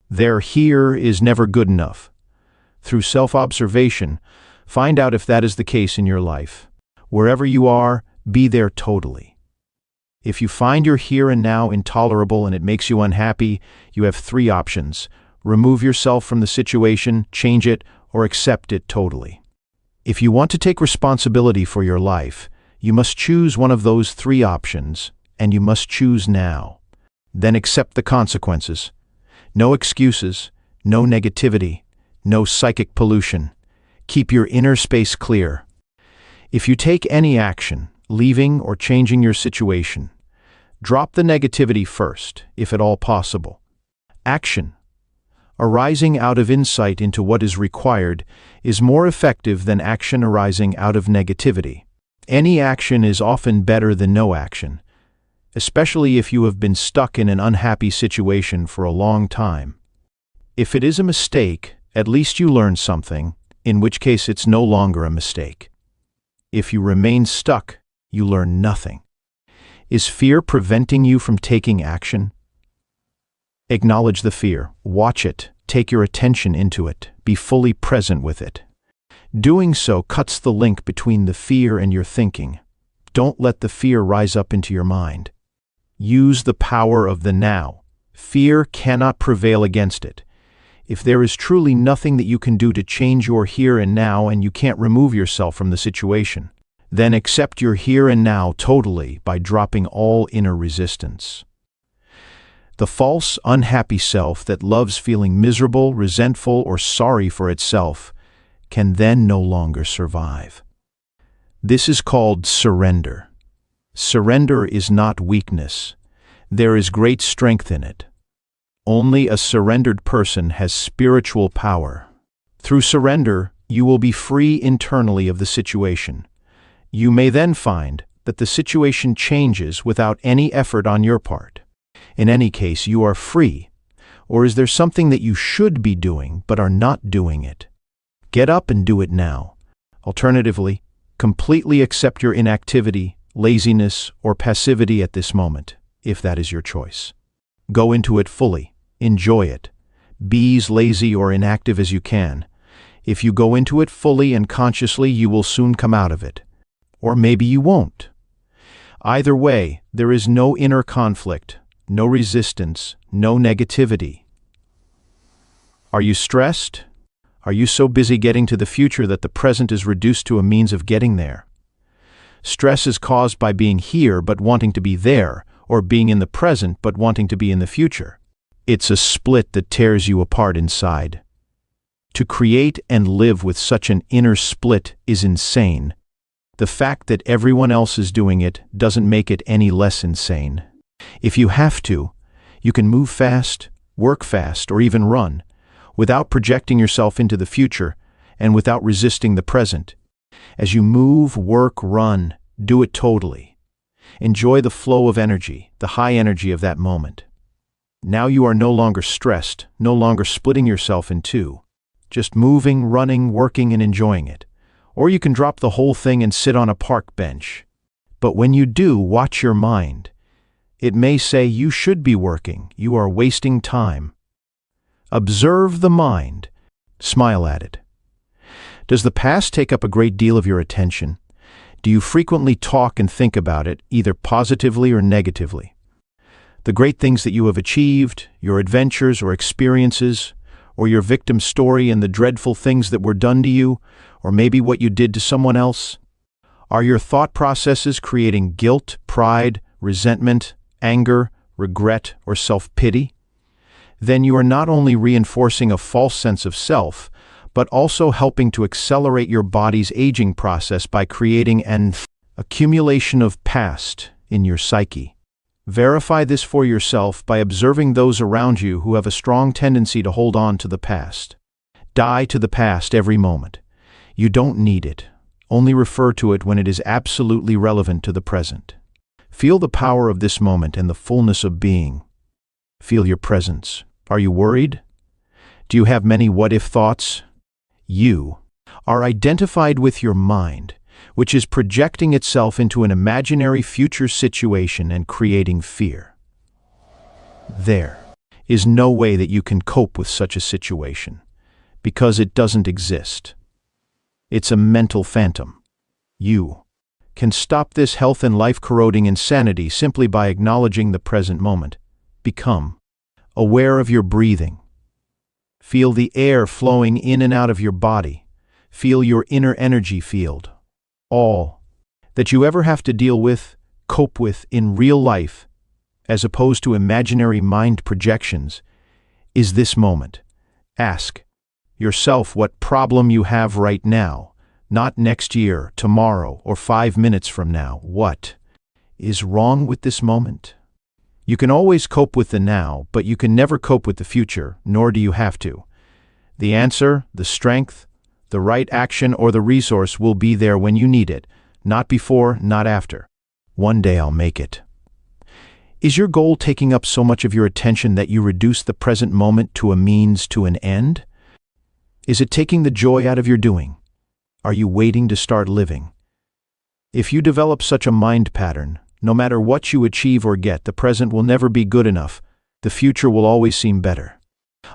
Their here is never good enough. Through self-observation, find out if that is the case in your life. Wherever you are, be there totally. If you find your here and now intolerable and it makes you unhappy, you have three options: remove yourself from the situation, change it, or accept it totally. If you want to take responsibility for your life, you must choose one of those three options, and you must choose now. Then accept the consequences. No excuses, no negativity, no psychic pollution. Keep your inner space clear. If you take any action, leaving or changing your situation, drop the negativity first, if at all possible. Action, arising out of insight into what is required, is more effective than action arising out of negativity. Any action is often better than no action, especially if you have been stuck in an unhappy situation for a long time. If it is a mistake, at least you learn something, in which case it's no longer a mistake. If you remain stuck, you learn nothing. Is fear preventing you from taking action? Acknowledge the fear, watch it, take your attention into it, be fully present with it. Doing so cuts the link between the fear and your thinking. Don't let the fear rise up into your mind. Use the power of the now. Fear cannot prevail against it. If there is truly nothing that you can do to change your here and now and you can't remove yourself from the situation, then accept your here and now totally by dropping all inner resistance. The false, unhappy self that loves feeling miserable, resentful, or sorry for itself can then no longer survive. This is called surrender. Surrender is not weakness. There is great strength in it. Only a surrendered person has spiritual power. Through surrender, you will be free internally of the situation. You may then find that the situation changes without any effort on your part. In any case, you are free. Or is there something that you should be doing but are not doing it? Get up and do it now. Alternatively, completely accept your inactivity, laziness, or passivity at this moment, if that is your choice. Go into it fully. Enjoy it. Be as lazy or inactive as you can. If you go into it fully and consciously, you will soon come out of it. Or maybe you won't. Either way, there is no inner conflict, no resistance, no negativity. Are you stressed? Are you so busy getting to the future that the present is reduced to a means of getting there? Stress is caused by being here but wanting to be there, or being in the present but wanting to be in the future. It's a split that tears you apart inside. To create and live with such an inner split is insane. The fact that everyone else is doing it doesn't make it any less insane. If you have to, you can move fast, work fast, or even run, without projecting yourself into the future and without resisting the present. As you move, work, run, do it totally. Enjoy the flow of energy, the high energy of that moment. Now you are no longer stressed, no longer splitting yourself in two, just moving, running, working, and enjoying it. Or you can drop the whole thing and sit on a park bench. But when you do, watch your mind. It may say you should be working, you are wasting time. Observe the mind. Smile at it. Does the past take up a great deal of your attention? Do you frequently talk and think about it, either positively or negatively? The great things that you have achieved, your adventures or experiences, or your victim story and the dreadful things that were done to you, or maybe what you did to someone else? Are your thought processes creating guilt, pride, resentment, anger, regret, or self-pity? Then you are not only reinforcing a false sense of self, but also helping to accelerate your body's aging process by creating an accumulation of past in your psyche. Verify this for yourself by observing those around you who have a strong tendency to hold on to the past. Die to the past every moment. You don't need it. Only refer to it when it is absolutely relevant to the present. Feel the power of this moment and the fullness of being. Feel your presence. Are you worried? Do you have many what-if thoughts? You are identified with your mind, which is projecting itself into an imaginary future situation and creating fear. There is no way that you can cope with such a situation, because it doesn't exist. It's a mental phantom. You can stop this health and life-corroding insanity simply by acknowledging the present moment. Become aware of your breathing. Feel the air flowing in and out of your body. Feel your inner energy field. All that you ever have to deal with, cope with in real life, as opposed to imaginary mind projections, is this moment. Ask yourself what problem you have right now, not next year, tomorrow, or 5 minutes from now. What is wrong with this moment? You can always cope with the now, but you can never cope with the future, nor do you have to. The answer, the strength, the right action, or the resource will be there when you need it, not before, not after. One day I'll make it. Is your goal taking up so much of your attention that you reduce the present moment to a means to an end? Is it taking the joy out of your doing? Are you waiting to start living? If you develop such a mind pattern, no matter what you achieve or get, the present will never be good enough. The future will always seem better.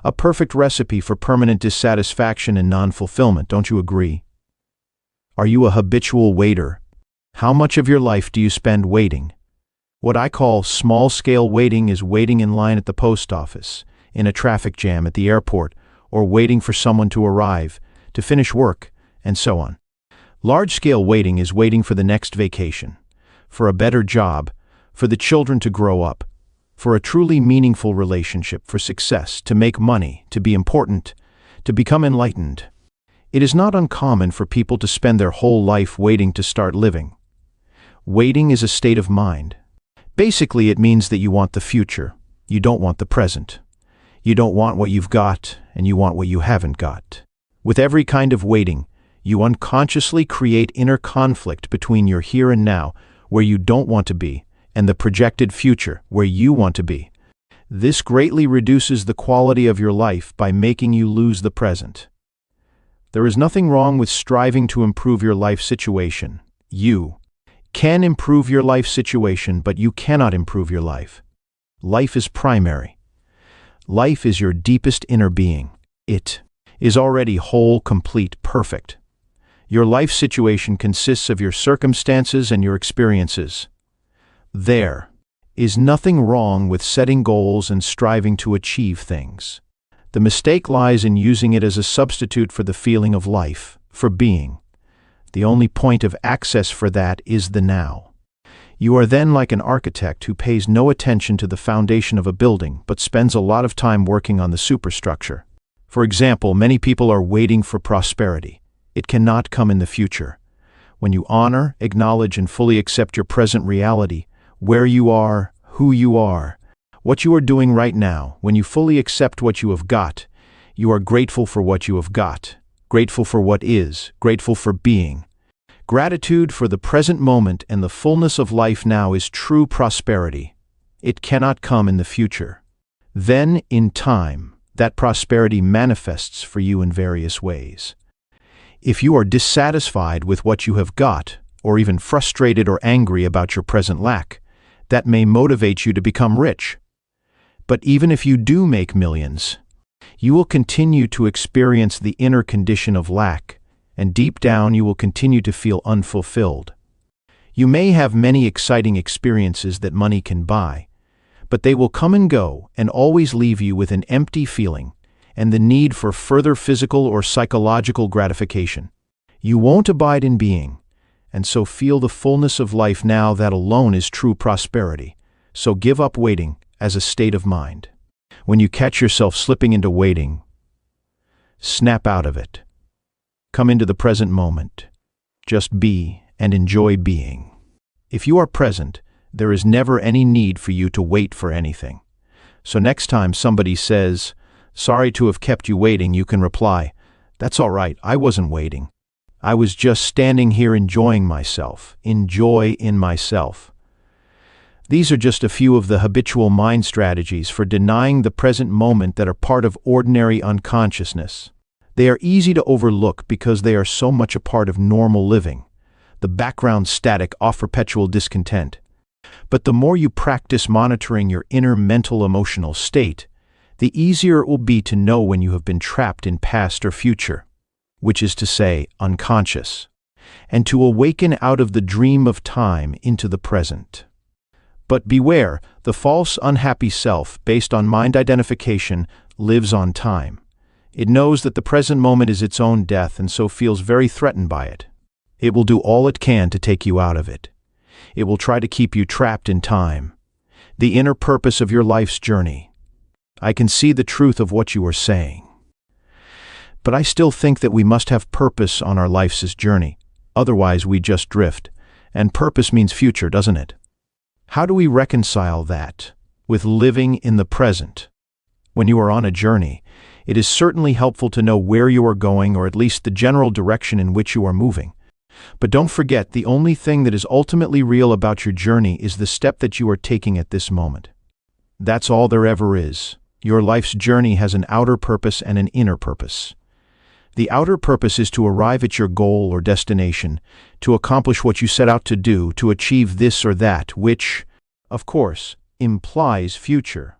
A perfect recipe for permanent dissatisfaction and non-fulfillment, don't you agree? Are you a habitual waiter? How much of your life do you spend waiting? What I call small-scale waiting is waiting in line at the post office, in a traffic jam at the airport, or waiting for someone to arrive, to finish work, and so on. Large-scale waiting is waiting for the next vacation, for a better job, for the children to grow up, for a truly meaningful relationship, for success, to make money, to be important, to become enlightened. It is not uncommon for people to spend their whole life waiting to start living. Waiting is a state of mind. Basically, it means that you want the future. You don't want the present. You don't want what you've got, and you want what you haven't got. With every kind of waiting, you unconsciously create inner conflict between your here and now, where you don't want to be, and the projected future, where you want to be. This greatly reduces the quality of your life by making you lose the present. There is nothing wrong with striving to improve your life situation. You can improve your life situation, but you cannot improve your life. Life is primary. Life is your deepest inner being. It is already whole, complete, perfect. Your life situation consists of your circumstances and your experiences. There is nothing wrong with setting goals and striving to achieve things. The mistake lies in using it as a substitute for the feeling of life, for being. The only point of access for that is the now. You are then like an architect who pays no attention to the foundation of a building but spends a lot of time working on the superstructure. For example, many people are waiting for prosperity. It cannot come in the future. When you honor, acknowledge, and fully accept your present reality, where you are, who you are, what you are doing right now, when you fully accept what you have got, you are grateful for what you have got, grateful for what is, grateful for being. Gratitude for the present moment and the fullness of life now is true prosperity. It cannot come in the future. Then, in time, that prosperity manifests for you in various ways. If you are dissatisfied with what you have got, or even frustrated or angry about your present lack, that may motivate you to become rich. But even if you do make millions, you will continue to experience the inner condition of lack, and deep down you will continue to feel unfulfilled. You may have many exciting experiences that money can buy, but they will come and go and always leave you with an empty feeling and the need for further physical or psychological gratification. You won't abide in being, and so feel the fullness of life now. That alone is true prosperity. So give up waiting as a state of mind. When you catch yourself slipping into waiting, snap out of it. Come into the present moment. Just be and enjoy being. If you are present, there is never any need for you to wait for anything. So next time somebody says, "Sorry to have kept you waiting," you can reply, "That's all right, I wasn't waiting. I was just standing here enjoying myself. Enjoy in myself." These are just a few of the habitual mind strategies for denying the present moment that are part of ordinary unconsciousness. They are easy to overlook because they are so much a part of normal living, the background static of perpetual discontent. But the more you practice monitoring your inner mental emotional state, the easier it will be to know when you have been trapped in past or future, which is to say, unconscious, and to awaken out of the dream of time into the present. But beware, the false, unhappy self, based on mind identification, lives on time. It knows that the present moment is its own death and so feels very threatened by it. It will do all it can to take you out of it. It will try to keep you trapped in time, the inner purpose of your life's journey. I can see the truth of what you are saying. But I still think that we must have purpose on our life's journey. Otherwise, we just drift. And purpose means future, doesn't it? How do we reconcile that with living in the present? When you are on a journey, it is certainly helpful to know where you are going, or at least the general direction in which you are moving. But don't forget, the only thing that is ultimately real about your journey is the step that you are taking at this moment. That's all there ever is. Your life's journey has an outer purpose and an inner purpose. The outer purpose is to arrive at your goal or destination, to accomplish what you set out to do, to achieve this or that, which, of course, implies future.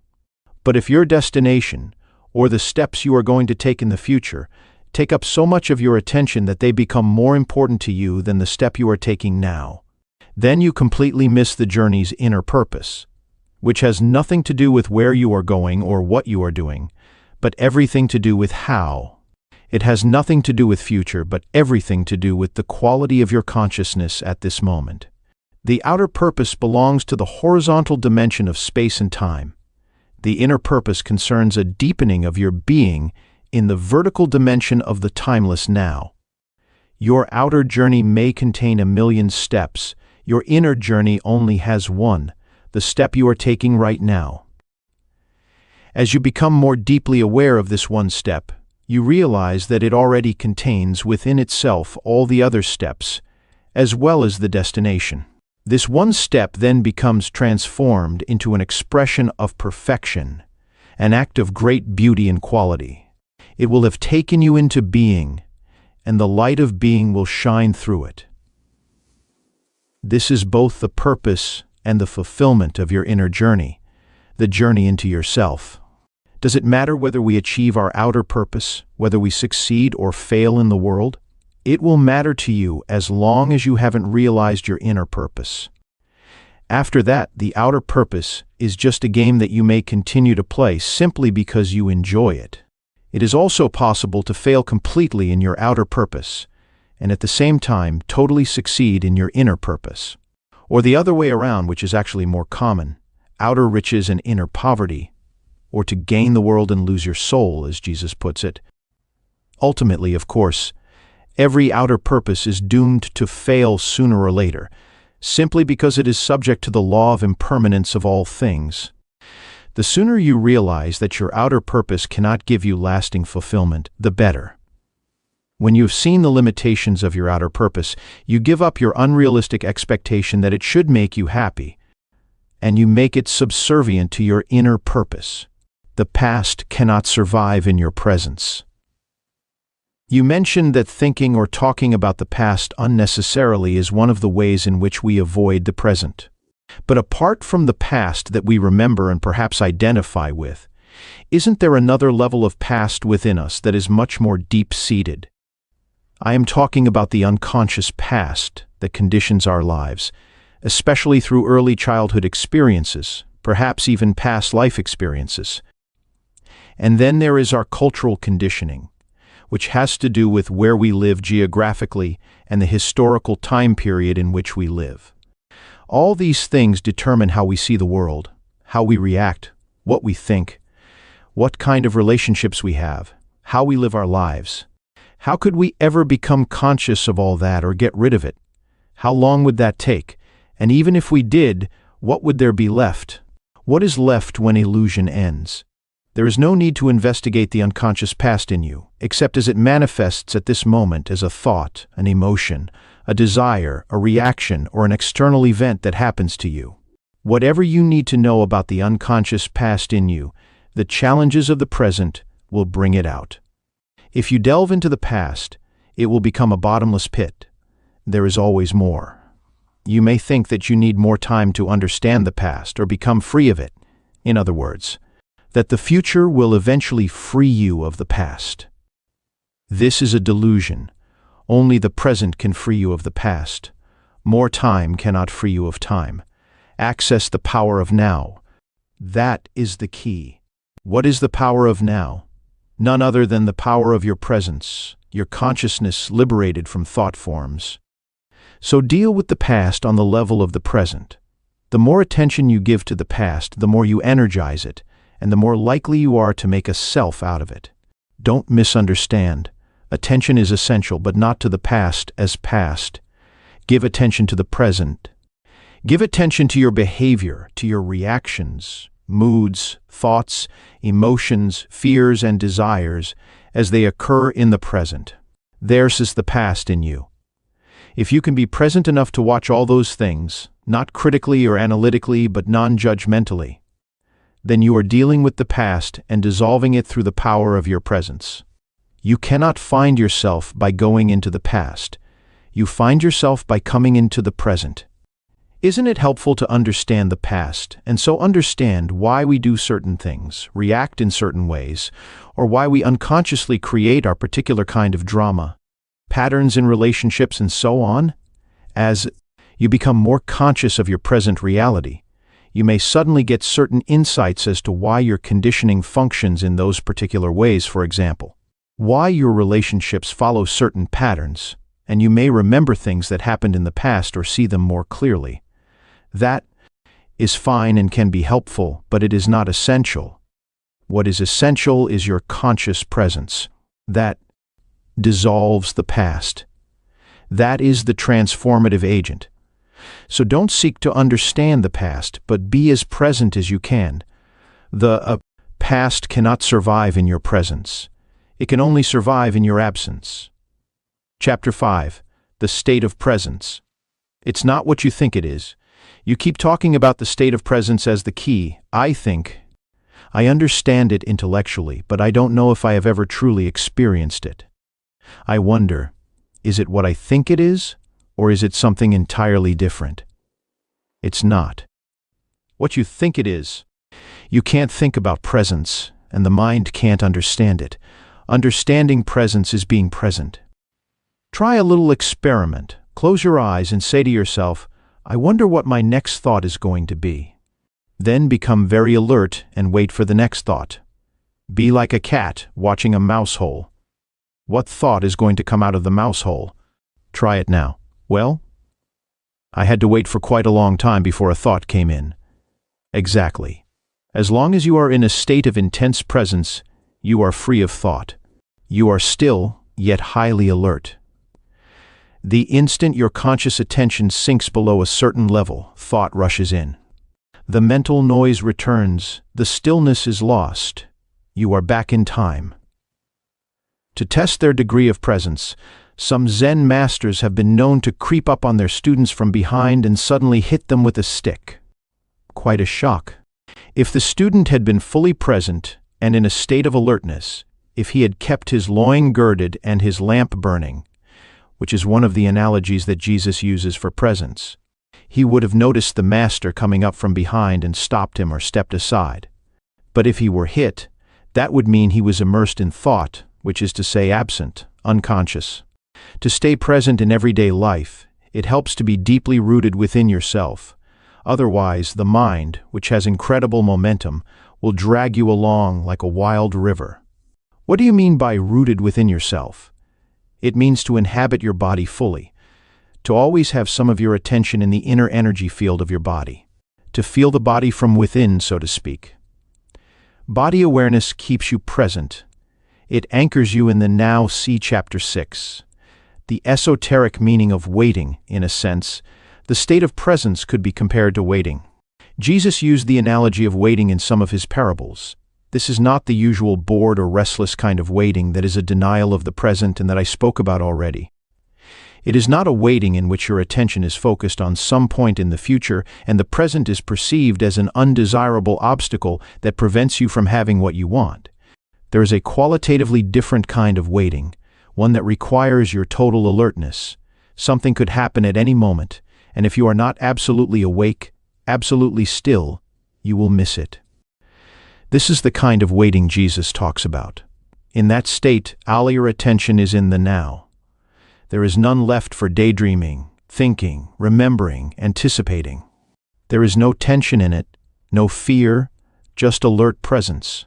But if your destination, or the steps you are going to take in the future, take up so much of your attention that they become more important to you than the step you are taking now, then you completely miss the journey's inner purpose, which has nothing to do with where you are going or what you are doing, but everything to do with how. It has nothing to do with future, but everything to do with the quality of your consciousness at this moment. The outer purpose belongs to the horizontal dimension of space and time. The inner purpose concerns a deepening of your being in the vertical dimension of the timeless now. Your outer journey may contain 1,000,000 steps. Your inner journey only has one, the step you are taking right now. As you become more deeply aware of this one step, you realize that it already contains within itself all the other steps, as well as the destination. This one step then becomes transformed into an expression of perfection, an act of great beauty and quality. It will have taken you into being, and the light of being will shine through it. This is both the purpose and the fulfillment of your inner journey, the journey into yourself. Does it matter whether we achieve our outer purpose, whether we succeed or fail in the world? It will matter to you as long as you haven't realized your inner purpose. After that, the outer purpose is just a game that you may continue to play simply because you enjoy it. It is also possible to fail completely in your outer purpose, and at the same time totally succeed in your inner purpose. Or the other way around, which is actually more common, outer riches and inner poverty, or to gain the world and lose your soul, as Jesus puts it. Ultimately, of course, every outer purpose is doomed to fail sooner or later, simply because it is subject to the law of impermanence of all things. The sooner you realize that your outer purpose cannot give you lasting fulfillment, the better. When you have seen the limitations of your outer purpose, you give up your unrealistic expectation that it should make you happy, and you make it subservient to your inner purpose. The past cannot survive in your presence. You mentioned that thinking or talking about the past unnecessarily is one of the ways in which we avoid the present. But apart from the past that we remember and perhaps identify with, isn't there another level of past within us that is much more deep-seated? I am talking about the unconscious past that conditions our lives, especially through early childhood experiences, perhaps even past life experiences. And then there is our cultural conditioning, which has to do with where we live geographically and the historical time period in which we live. All these things determine how we see the world, how we react, what we think, what kind of relationships we have, how we live our lives. How could we ever become conscious of all that or get rid of it? How long would that take? And even if we did, what would there be left? What is left when illusion ends? There is no need to investigate the unconscious past in you, except as it manifests at this moment as a thought, an emotion, a desire, a reaction, or an external event that happens to you. Whatever you need to know about the unconscious past in you, the challenges of the present will bring it out. If you delve into the past, it will become a bottomless pit. There is always more. You may think that you need more time to understand the past or become free of it. In other words, that the future will eventually free you of the past. This is a delusion. Only the present can free you of the past. More time cannot free you of time. Access the power of now. That is the key. What is the power of now? None other than the power of your presence, your consciousness liberated from thought forms. So deal with the past on the level of the present. The more attention you give to the past, the more you energize it, and the more likely you are to make a self out of it. Don't misunderstand. Attention is essential, but not to the past as past. Give attention to the present. Give attention to your behavior, to your reactions, moods, thoughts, emotions, fears, and desires as they occur in the present. Theirs is the past in you. If you can be present enough to watch all those things, not critically or analytically, but non-judgmentally, then you are dealing with the past and dissolving it through the power of your presence. You cannot find yourself by going into the past. You find yourself by coming into the present. Isn't it helpful to understand the past, and so understand why we do certain things, react in certain ways, or why we unconsciously create our particular kind of drama, patterns in relationships, and so on? As you become more conscious of your present reality, you may suddenly get certain insights as to why your conditioning functions in those particular ways, for example, why your relationships follow certain patterns, and you may remember things that happened in the past or see them more clearly. That is fine and can be helpful, but it is not essential. What is essential is your conscious presence. That dissolves the past. That is the transformative agent. So don't seek to understand the past, but be as present as you can. The past cannot survive in your presence. It can only survive in your absence. Chapter 5. The state of presence. It's not what you think it is. You keep talking about the state of presence as the key. I understand it intellectually, but I don't know if I have ever truly experienced it. I wonder, is it what I think it is, or is it something entirely different? It's not what you think it is. You can't think about presence, and the mind can't understand it. Understanding presence is being present. Try a little experiment. Close your eyes and say to yourself, I wonder what my next thought is going to be. Then become very alert and wait for the next thought. Be like a cat watching a mouse hole. What thought is going to come out of the mouse hole? Try it now. Well, I had to wait for quite a long time before a thought came in. Exactly. As long as you are in a state of intense presence, you are free of thought. You are still, yet highly alert. The instant your conscious attention sinks below a certain level, thought rushes in. The mental noise returns, the stillness is lost. You are back in time. To test their degree of presence, some Zen masters have been known to creep up on their students from behind and suddenly hit them with a stick. Quite a shock. If the student had been fully present and in a state of alertness, if he had kept his loin girded and his lamp burning, which is one of the analogies that Jesus uses for presence, he would have noticed the master coming up from behind and stopped him or stepped aside. But if he were hit, that would mean he was immersed in thought, which is to say absent, unconscious. To stay present in everyday life, it helps to be deeply rooted within yourself. Otherwise, the mind, which has incredible momentum, will drag you along like a wild river. What do you mean by rooted within yourself? It means to inhabit your body fully, to always have some of your attention in the inner energy field of your body, to feel the body from within, so to speak. Body awareness keeps you present. It anchors you in the now. See Chapter 6. The esoteric meaning of waiting, in a sense, the state of presence could be compared to waiting. Jesus used the analogy of waiting in some of his parables. This is not the usual bored or restless kind of waiting that is a denial of the present and that I spoke about already. It is not a waiting in which your attention is focused on some point in the future and the present is perceived as an undesirable obstacle that prevents you from having what you want. There is a qualitatively different kind of waiting, one that requires your total alertness. Something could happen at any moment, and if you are not absolutely awake, absolutely still, you will miss it. This is the kind of waiting Jesus talks about. In that state, all your attention is in the now. There is none left for daydreaming, thinking, remembering, anticipating. There is no tension in it, no fear, just alert presence.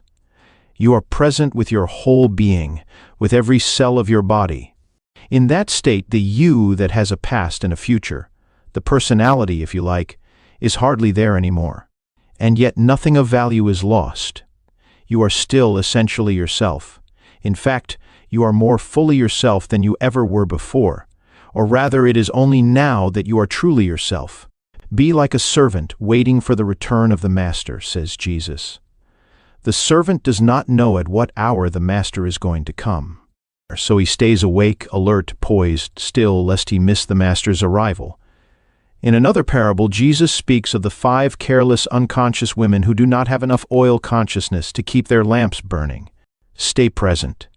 You are present with your whole being, with every cell of your body. In that state, the you that has a past and a future, the personality, if you like, is hardly there anymore. And yet nothing of value is lost. You are still essentially yourself. In fact, you are more fully yourself than you ever were before, or rather it is only now that you are truly yourself. Be like a servant waiting for the return of the master, says Jesus. The servant does not know at what hour the master is going to come. So he stays awake, alert, poised, still, lest he miss the master's arrival. In another parable, Jesus speaks of the 5 careless, unconscious women who do not have enough oil consciousness to keep their lamps burning. Stay present.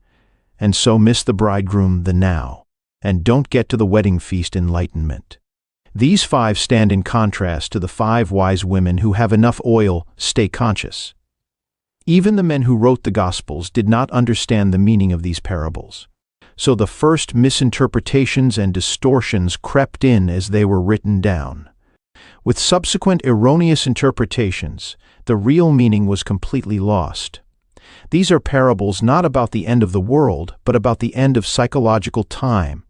and so miss the bridegroom, the now, and don't get to the wedding feast, enlightenment. These 5 stand in contrast to the 5 wise women who have enough oil, stay conscious. Even the men who wrote the Gospels did not understand the meaning of these parables. So the first misinterpretations and distortions crept in as they were written down. With subsequent erroneous interpretations, the real meaning was completely lost. These are parables not about the end of the world, but about the end of psychological time.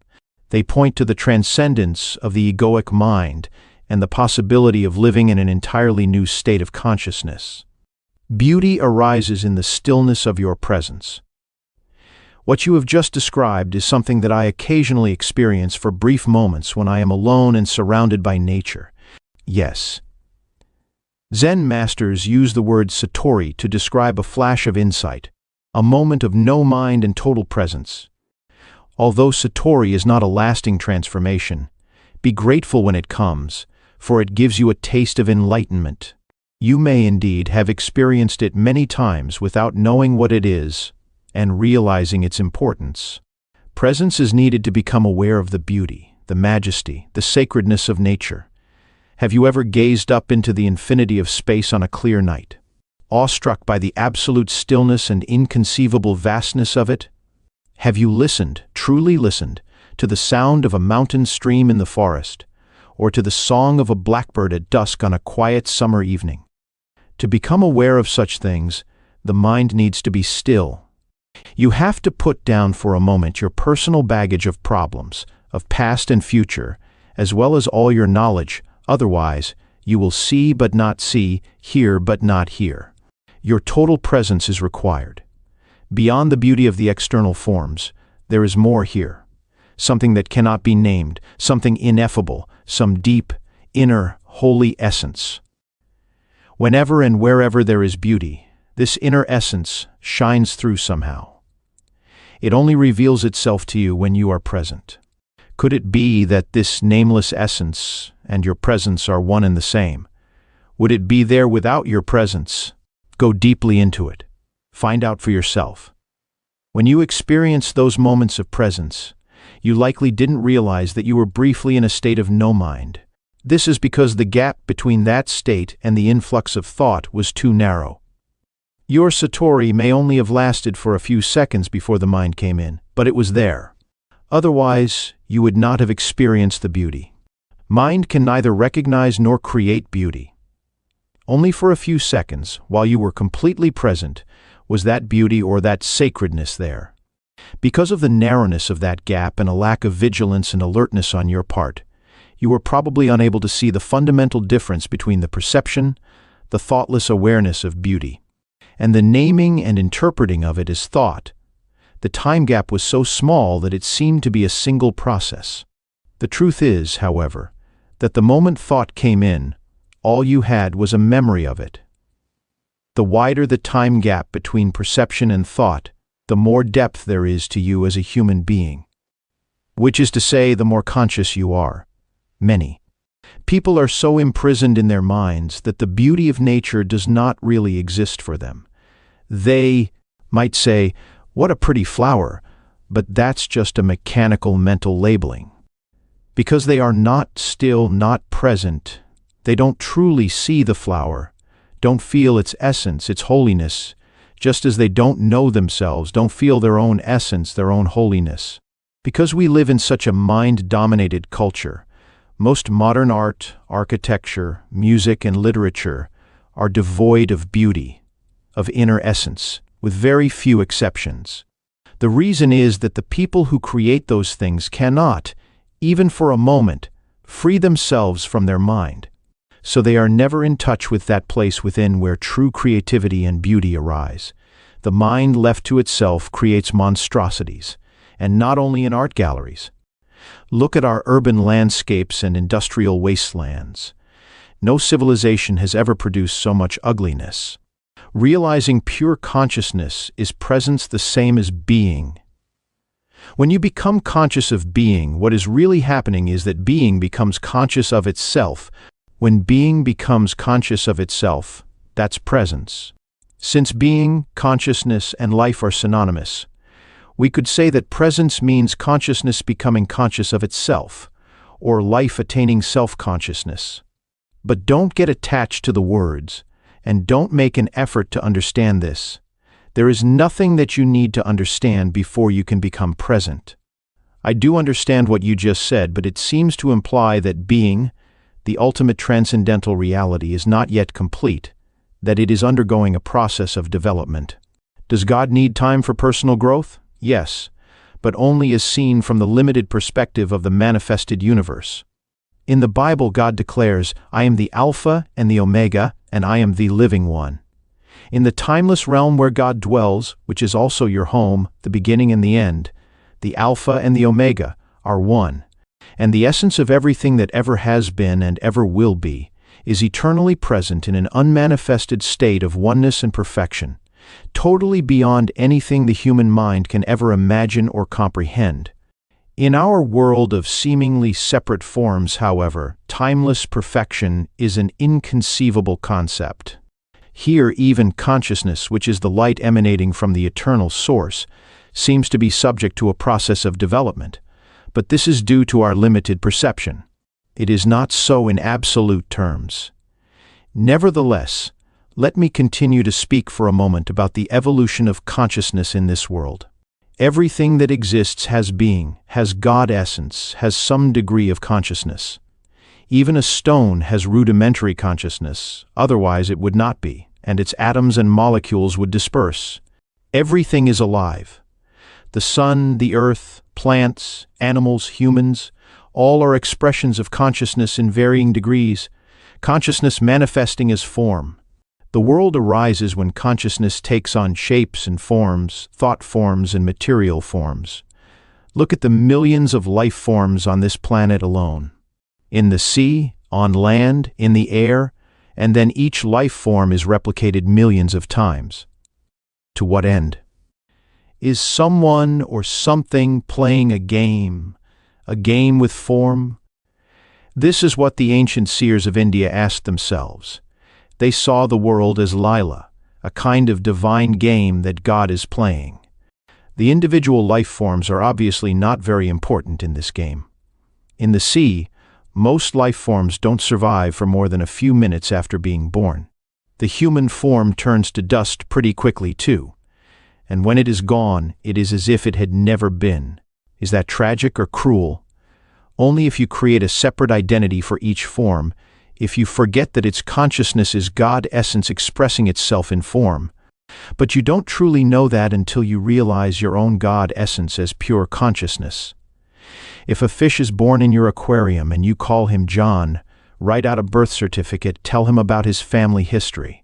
They point to the transcendence of the egoic mind and the possibility of living in an entirely new state of consciousness. Beauty arises in the stillness of your presence. What you have just described is something that I occasionally experience for brief moments when I am alone and surrounded by nature. Yes. Zen masters use the word satori to describe a flash of insight, a moment of no mind and total presence. Although satori is not a lasting transformation, be grateful when it comes, for it gives you a taste of enlightenment. You may indeed have experienced it many times without knowing what it is and realizing its importance. Presence is needed to become aware of the beauty, the majesty, the sacredness of nature. Have you ever gazed up into the infinity of space on a clear night, awestruck by the absolute stillness and inconceivable vastness of it? Have you listened, truly listened, to the sound of a mountain stream in the forest, or to the song of a blackbird at dusk on a quiet summer evening? To become aware of such things, the mind needs to be still. You have to put down for a moment your personal baggage of problems, of past and future, as well as all your knowledge. Otherwise, you will see but not see, hear but not hear. Your total presence is required. Beyond the beauty of the external forms, there is more here. Something that cannot be named, something ineffable, some deep, inner, holy essence. Whenever and wherever there is beauty, this inner essence shines through somehow. It only reveals itself to you when you are present. Could it be that this nameless essence and your presence are one and the same? Would it be there without your presence? Go deeply into it. Find out for yourself. When you experience those moments of presence, you likely didn't realize that you were briefly in a state of no mind. This is because the gap between that state and the influx of thought was too narrow. Your satori may only have lasted for a few seconds before the mind came in, but it was there. Otherwise, you would not have experienced the beauty. Mind can neither recognize nor create beauty. Only for a few seconds, while you were completely present, was that beauty or that sacredness there. Because of the narrowness of that gap and a lack of vigilance and alertness on your part, you were probably unable to see the fundamental difference between the perception, the thoughtless awareness of beauty, and the naming and interpreting of it as thought. The time gap was so small that it seemed to be a single process. The truth is, however, that the moment thought came in, all you had was a memory of it. The wider the time gap between perception and thought, the more depth there is to you as a human being. Which is to say, the more conscious you are. Many people are so imprisoned in their minds that the beauty of nature does not really exist for them. They might say, "What a pretty flower," but that's just a mechanical mental labeling. Because they are not still, not present, they don't truly see the flower, don't feel its essence, its holiness, just as they don't know themselves, don't feel their own essence, their own holiness. Because we live in such a mind-dominated culture, most modern art, architecture, music, and literature are devoid of beauty, of inner essence, with very few exceptions. The reason is that the people who create those things cannot, even for a moment, free themselves from their mind. So they are never in touch with that place within where true creativity and beauty arise. The mind left to itself creates monstrosities, and not only in art galleries. Look at our urban landscapes and industrial wastelands. No civilization has ever produced so much ugliness. Realizing pure consciousness is presence the same as being. When you become conscious of being, what is really happening is that being becomes conscious of itself. When being becomes conscious of itself, that's presence. Since being, consciousness, and life are synonymous, We could say that presence means consciousness becoming conscious of itself, or life attaining self-consciousness. But don't get attached to the words, and don't make an effort to understand this. There is nothing that you need to understand before you can become present. I do understand what you just said, but it seems to imply that being, the ultimate transcendental reality, is not yet complete, that it is undergoing a process of development. Does God need time for personal growth? Yes, but only as seen from the limited perspective of the manifested universe. In the Bible, God declares, "I am the Alpha and the Omega, and I am the living one." In the timeless realm where God dwells, which is also your home, the beginning and the end, the Alpha and the Omega are one, and the essence of everything that ever has been and ever will be is eternally present in an unmanifested state of oneness and perfection, totally beyond anything the human mind can ever imagine or comprehend. In our world of seemingly separate forms, however, timeless perfection is an inconceivable concept. Here, even consciousness, which is the light emanating from the eternal source, seems to be subject to a process of development, but this is due to our limited perception. It is not so in absolute terms. Nevertheless, let me continue to speak for a moment about the evolution of consciousness in this world. Everything that exists has being, has God essence, has some degree of consciousness. Even a stone has rudimentary consciousness, otherwise it would not be, and its atoms and molecules would disperse. Everything is alive. The sun, the earth, plants, animals, humans, all are expressions of consciousness in varying degrees, consciousness manifesting as form. The world arises when consciousness takes on shapes and forms, thought forms and material forms. Look at the millions of life forms on this planet alone. In the sea, on land, in the air, and then each life form is replicated millions of times. To what end? Is someone or something playing a game with form? This is what the ancient seers of India asked themselves. They saw the world as Lila, a kind of divine game that God is playing. The individual life forms are obviously not very important in this game. In the sea, most life forms don't survive for more than a few minutes after being born. The human form turns to dust pretty quickly too, and when it is gone, it is as if it had never been. Is that tragic or cruel? Only if you create a separate identity for each form, if you forget that its consciousness is God essence expressing itself in form. But you don't truly know that until you realize your own God essence as pure consciousness. If a fish is born in your aquarium and you call him John, write out a birth certificate, tell him about his family history,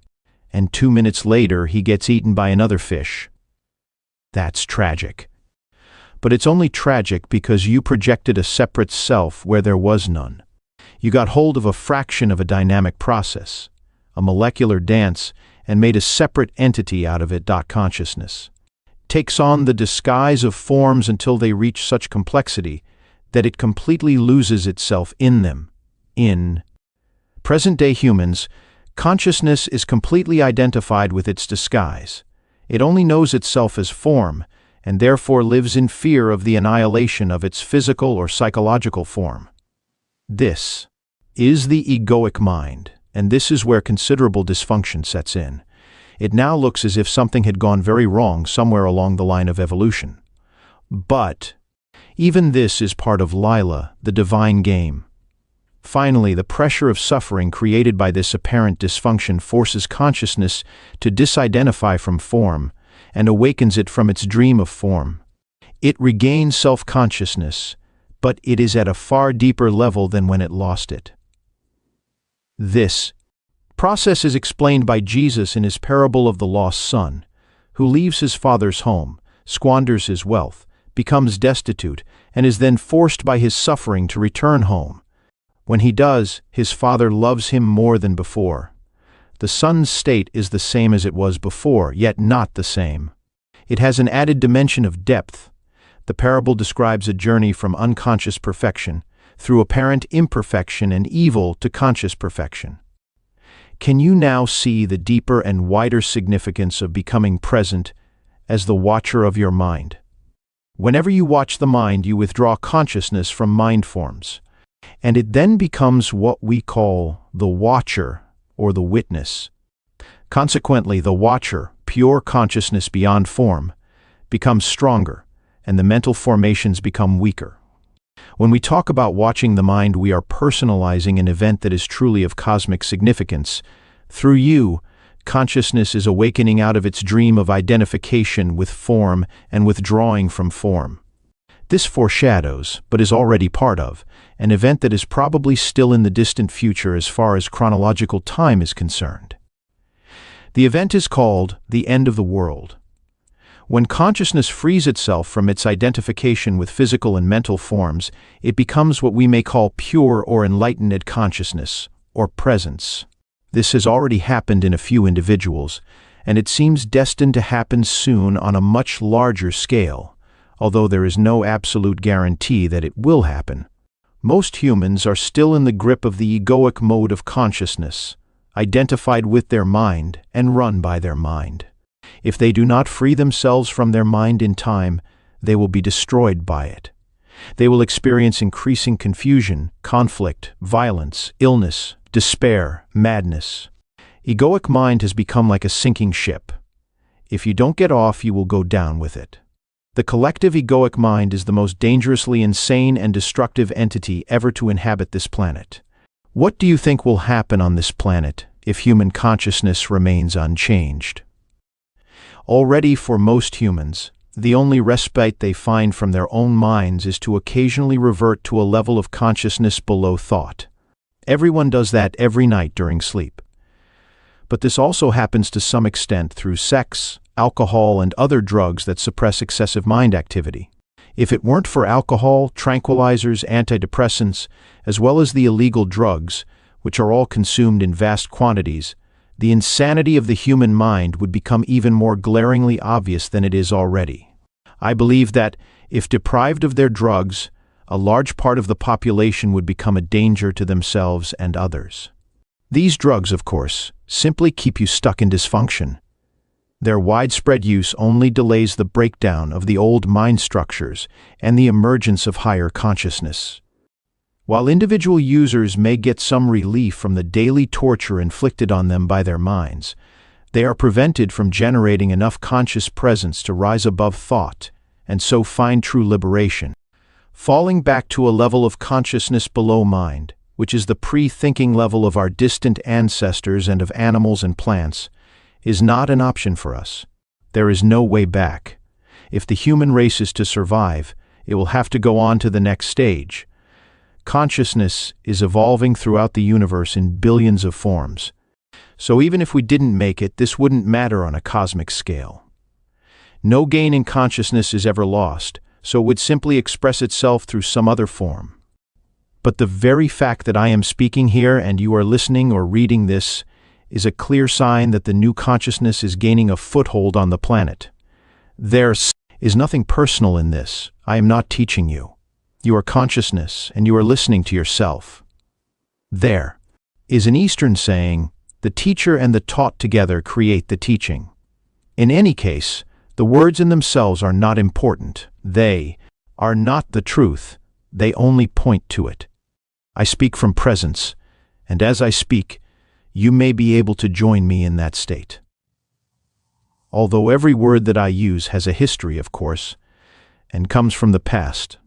and 2 minutes later he gets eaten by another fish. That's tragic. But it's only tragic because you projected a separate self where there was none. You got hold of a fraction of a dynamic process, a molecular dance, and made a separate entity out of it. Consciousness takes on the disguise of forms until they reach such complexity that it completely loses itself in them. In present-day humans, consciousness is completely identified with its disguise. It only knows itself as form, and therefore lives in fear of the annihilation of its physical or psychological form. This is the egoic mind, and this is where considerable dysfunction sets in. It now looks as if something had gone very wrong somewhere along the line of evolution. But even this is part of Lila, the divine game. Finally, the pressure of suffering created by this apparent dysfunction forces consciousness to disidentify from form and awakens it from its dream of form. It regains self-consciousness, but it is at a far deeper level than when it lost it. This process is explained by Jesus in his parable of the lost son, who leaves his father's home, squanders his wealth, becomes destitute, and is then forced by his suffering to return home. When he does, his father loves him more than before. The son's state is the same as it was before, yet not the same. It has an added dimension of depth. The parable describes a journey from unconscious perfection, through apparent imperfection and evil to conscious perfection. Can you now see the deeper and wider significance of becoming present as the watcher of your mind? Whenever you watch the mind, you withdraw consciousness from mind forms, and it then becomes what we call the watcher or the witness. Consequently, the watcher, pure consciousness beyond form, becomes stronger, and the mental formations become weaker. When we talk about watching the mind, we are personalizing an event that is truly of cosmic significance. Through you, consciousness is awakening out of its dream of identification with form and withdrawing from form. This foreshadows, but is already part of, an event that is probably still in the distant future as far as chronological time is concerned. The event is called the end of the world. When consciousness frees itself from its identification with physical and mental forms, it becomes what we may call pure or enlightened consciousness, or presence. This has already happened in a few individuals, and it seems destined to happen soon on a much larger scale, although there is no absolute guarantee that it will happen. Most humans are still in the grip of the egoic mode of consciousness, identified with their mind and run by their mind. If they do not free themselves from their mind in time, they will be destroyed by it. They will experience increasing confusion, conflict, violence, illness, despair, madness. Egoic mind has become like a sinking ship. If you don't get off, you will go down with it. The collective egoic mind is the most dangerously insane and destructive entity ever to inhabit this planet. What do you think will happen on this planet if human consciousness remains unchanged? Already, for most humans, the only respite they find from their own minds is to occasionally revert to a level of consciousness below thought. Everyone does that every night during sleep. But this also happens to some extent through sex, alcohol, and other drugs that suppress excessive mind activity. If it weren't for alcohol, tranquilizers, antidepressants, as well as the illegal drugs, which are all consumed in vast quantities, the insanity of the human mind would become even more glaringly obvious than it is already. I believe that, if deprived of their drugs, a large part of the population would become a danger to themselves and others. These drugs, of course, simply keep you stuck in dysfunction. Their widespread use only delays the breakdown of the old mind structures and the emergence of higher consciousness. While individual users may get some relief from the daily torture inflicted on them by their minds, they are prevented from generating enough conscious presence to rise above thought and so find true liberation. Falling back to a level of consciousness below mind, which is the pre-thinking level of our distant ancestors and of animals and plants, is not an option for us. There is no way back. If the human race is to survive, it will have to go on to the next stage. Consciousness is evolving throughout the universe in billions of forms. So even if we didn't make it, this wouldn't matter on a cosmic scale. No gain in consciousness is ever lost, so it would simply express itself through some other form. But the very fact that I am speaking here and you are listening or reading this is a clear sign that the new consciousness is gaining a foothold on the planet. There is nothing personal in this. I am not teaching you. You are consciousness, and you are listening to yourself. There is an Eastern saying, the teacher and the taught together create the teaching. In any case, the words in themselves are not important. They are not the truth. They only point to it. I speak from presence, and as I speak, you may be able to join me in that state. Although every word that I use has a history, of course, and comes from the past,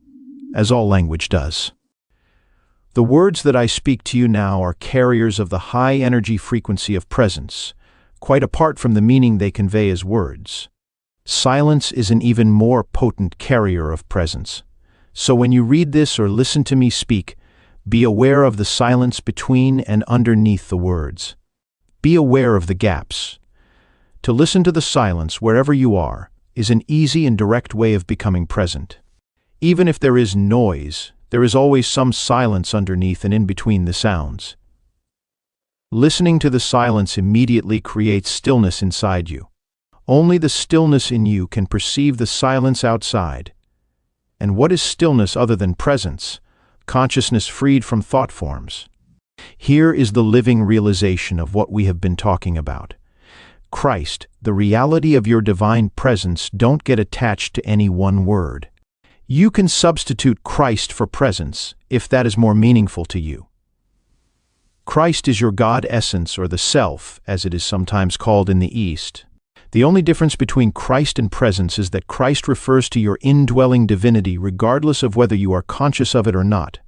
as all language does. The words that I speak to you now are carriers of the high energy frequency of presence, quite apart from the meaning they convey as words. Silence is an even more potent carrier of presence. So when you read this or listen to me speak, be aware of the silence between and underneath the words. Be aware of the gaps. To listen to the silence wherever you are is an easy and direct way of becoming present. Even if there is noise, there is always some silence underneath and in between the sounds. Listening to the silence immediately creates stillness inside you. Only the stillness in you can perceive the silence outside. And what is stillness other than presence? Consciousness freed from thought forms. Here is the living realization of what we have been talking about. Christ, the reality of your divine presence, don't get attached to any one word. You can substitute Christ for presence, if that is more meaningful to you. Christ is your God essence, or the self, as it is sometimes called in the East. The only difference between Christ and presence is that Christ refers to your indwelling divinity regardless of whether you are conscious of it or not,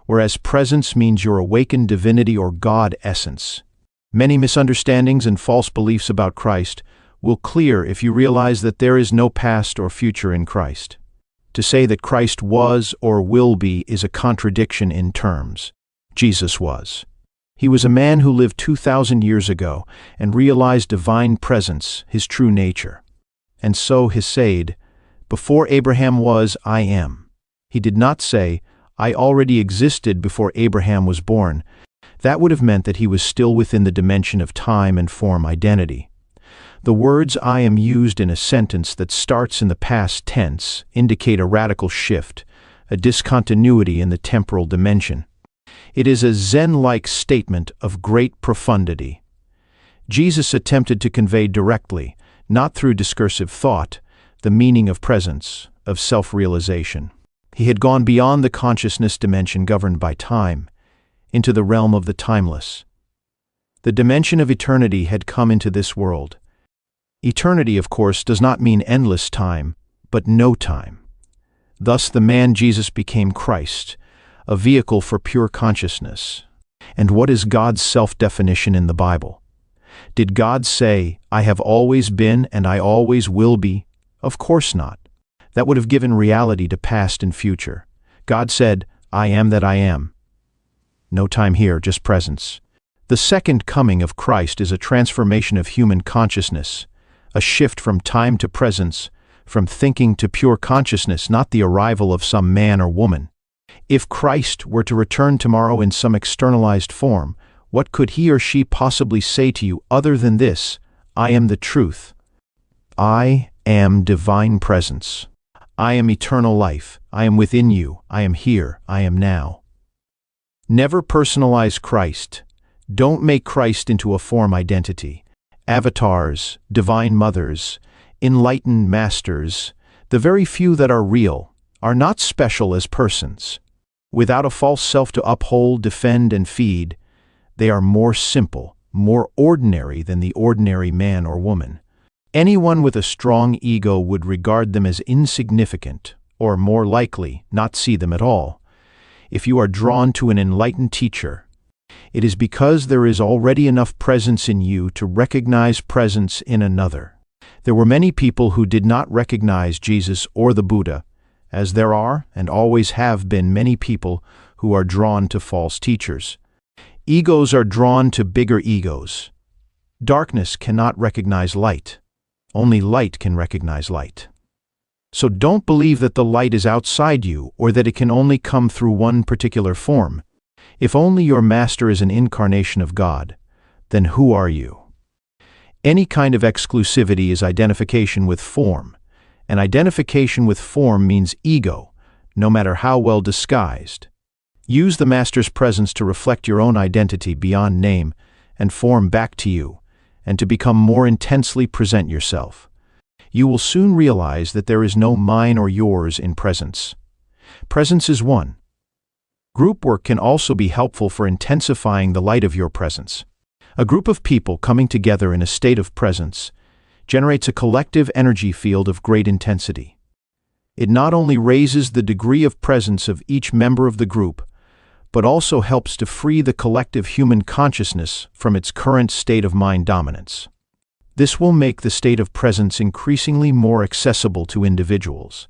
whereas presence means your awakened divinity or God essence. Many misunderstandings and false beliefs about Christ will clear if you realize that there is no past or future in Christ. To say that Christ was or will be is a contradiction in terms. Jesus was. He was a man who lived 2,000 years ago and realized divine presence, his true nature. And so he said, "Before Abraham was, I am." He did not say, "I already existed before Abraham was born." That would have meant that he was still within the dimension of time and form identity. The words "I am" used in a sentence that starts in the past tense indicate a radical shift, a discontinuity in the temporal dimension. It is a Zen-like statement of great profundity. Jesus attempted to convey directly, not through discursive thought, the meaning of presence, of self-realization. He had gone beyond the consciousness dimension governed by time, into the realm of the timeless. The dimension of eternity had come into this world. Eternity, of course, does not mean endless time, but no time. Thus the man Jesus became Christ, a vehicle for pure consciousness. And what is God's self-definition in the Bible? Did God say, "I have always been and I always will be"? Of course not. That would have given reality to past and future. God said, "I am that I am." No time here, just presence. The second coming of Christ is a transformation of human consciousness, a shift from time to presence, from thinking to pure consciousness, not the arrival of some man or woman. If Christ were to return tomorrow in some externalized form, what could he or she possibly say to you other than this: "I am the truth. I am divine presence. I am eternal life. I am within you. I am here. I am now." Never personalize Christ. Don't make Christ into a form identity. Avatars, divine mothers, enlightened masters, the very few that are real, are not special as persons. Without a false self to uphold, defend, and feed, they are more simple, more ordinary than the ordinary man or woman. Anyone with a strong ego would regard them as insignificant, or more likely, not see them at all. If you are drawn to an enlightened teacher, it is because there is already enough presence in you to recognize presence in another. There were many people who did not recognize Jesus or the Buddha, as there are and always have been many people who are drawn to false teachers. Egos are drawn to bigger egos. Darkness cannot recognize light. Only light can recognize light. So don't believe that the light is outside you or that it can only come through one particular form. If only your master is an incarnation of God, then who are you? Any kind of exclusivity is identification with form, and identification with form means ego, no matter how well disguised. Use the master's presence to reflect your own identity beyond name and form back to you, and to become more intensely present yourself. You will soon realize that there is no mine or yours in presence. Presence is one. Group work can also be helpful for intensifying the light of your presence. A group of people coming together in a state of presence generates a collective energy field of great intensity. It not only raises the degree of presence of each member of the group, but also helps to free the collective human consciousness from its current state of mind dominance. This will make the state of presence increasingly more accessible to individuals.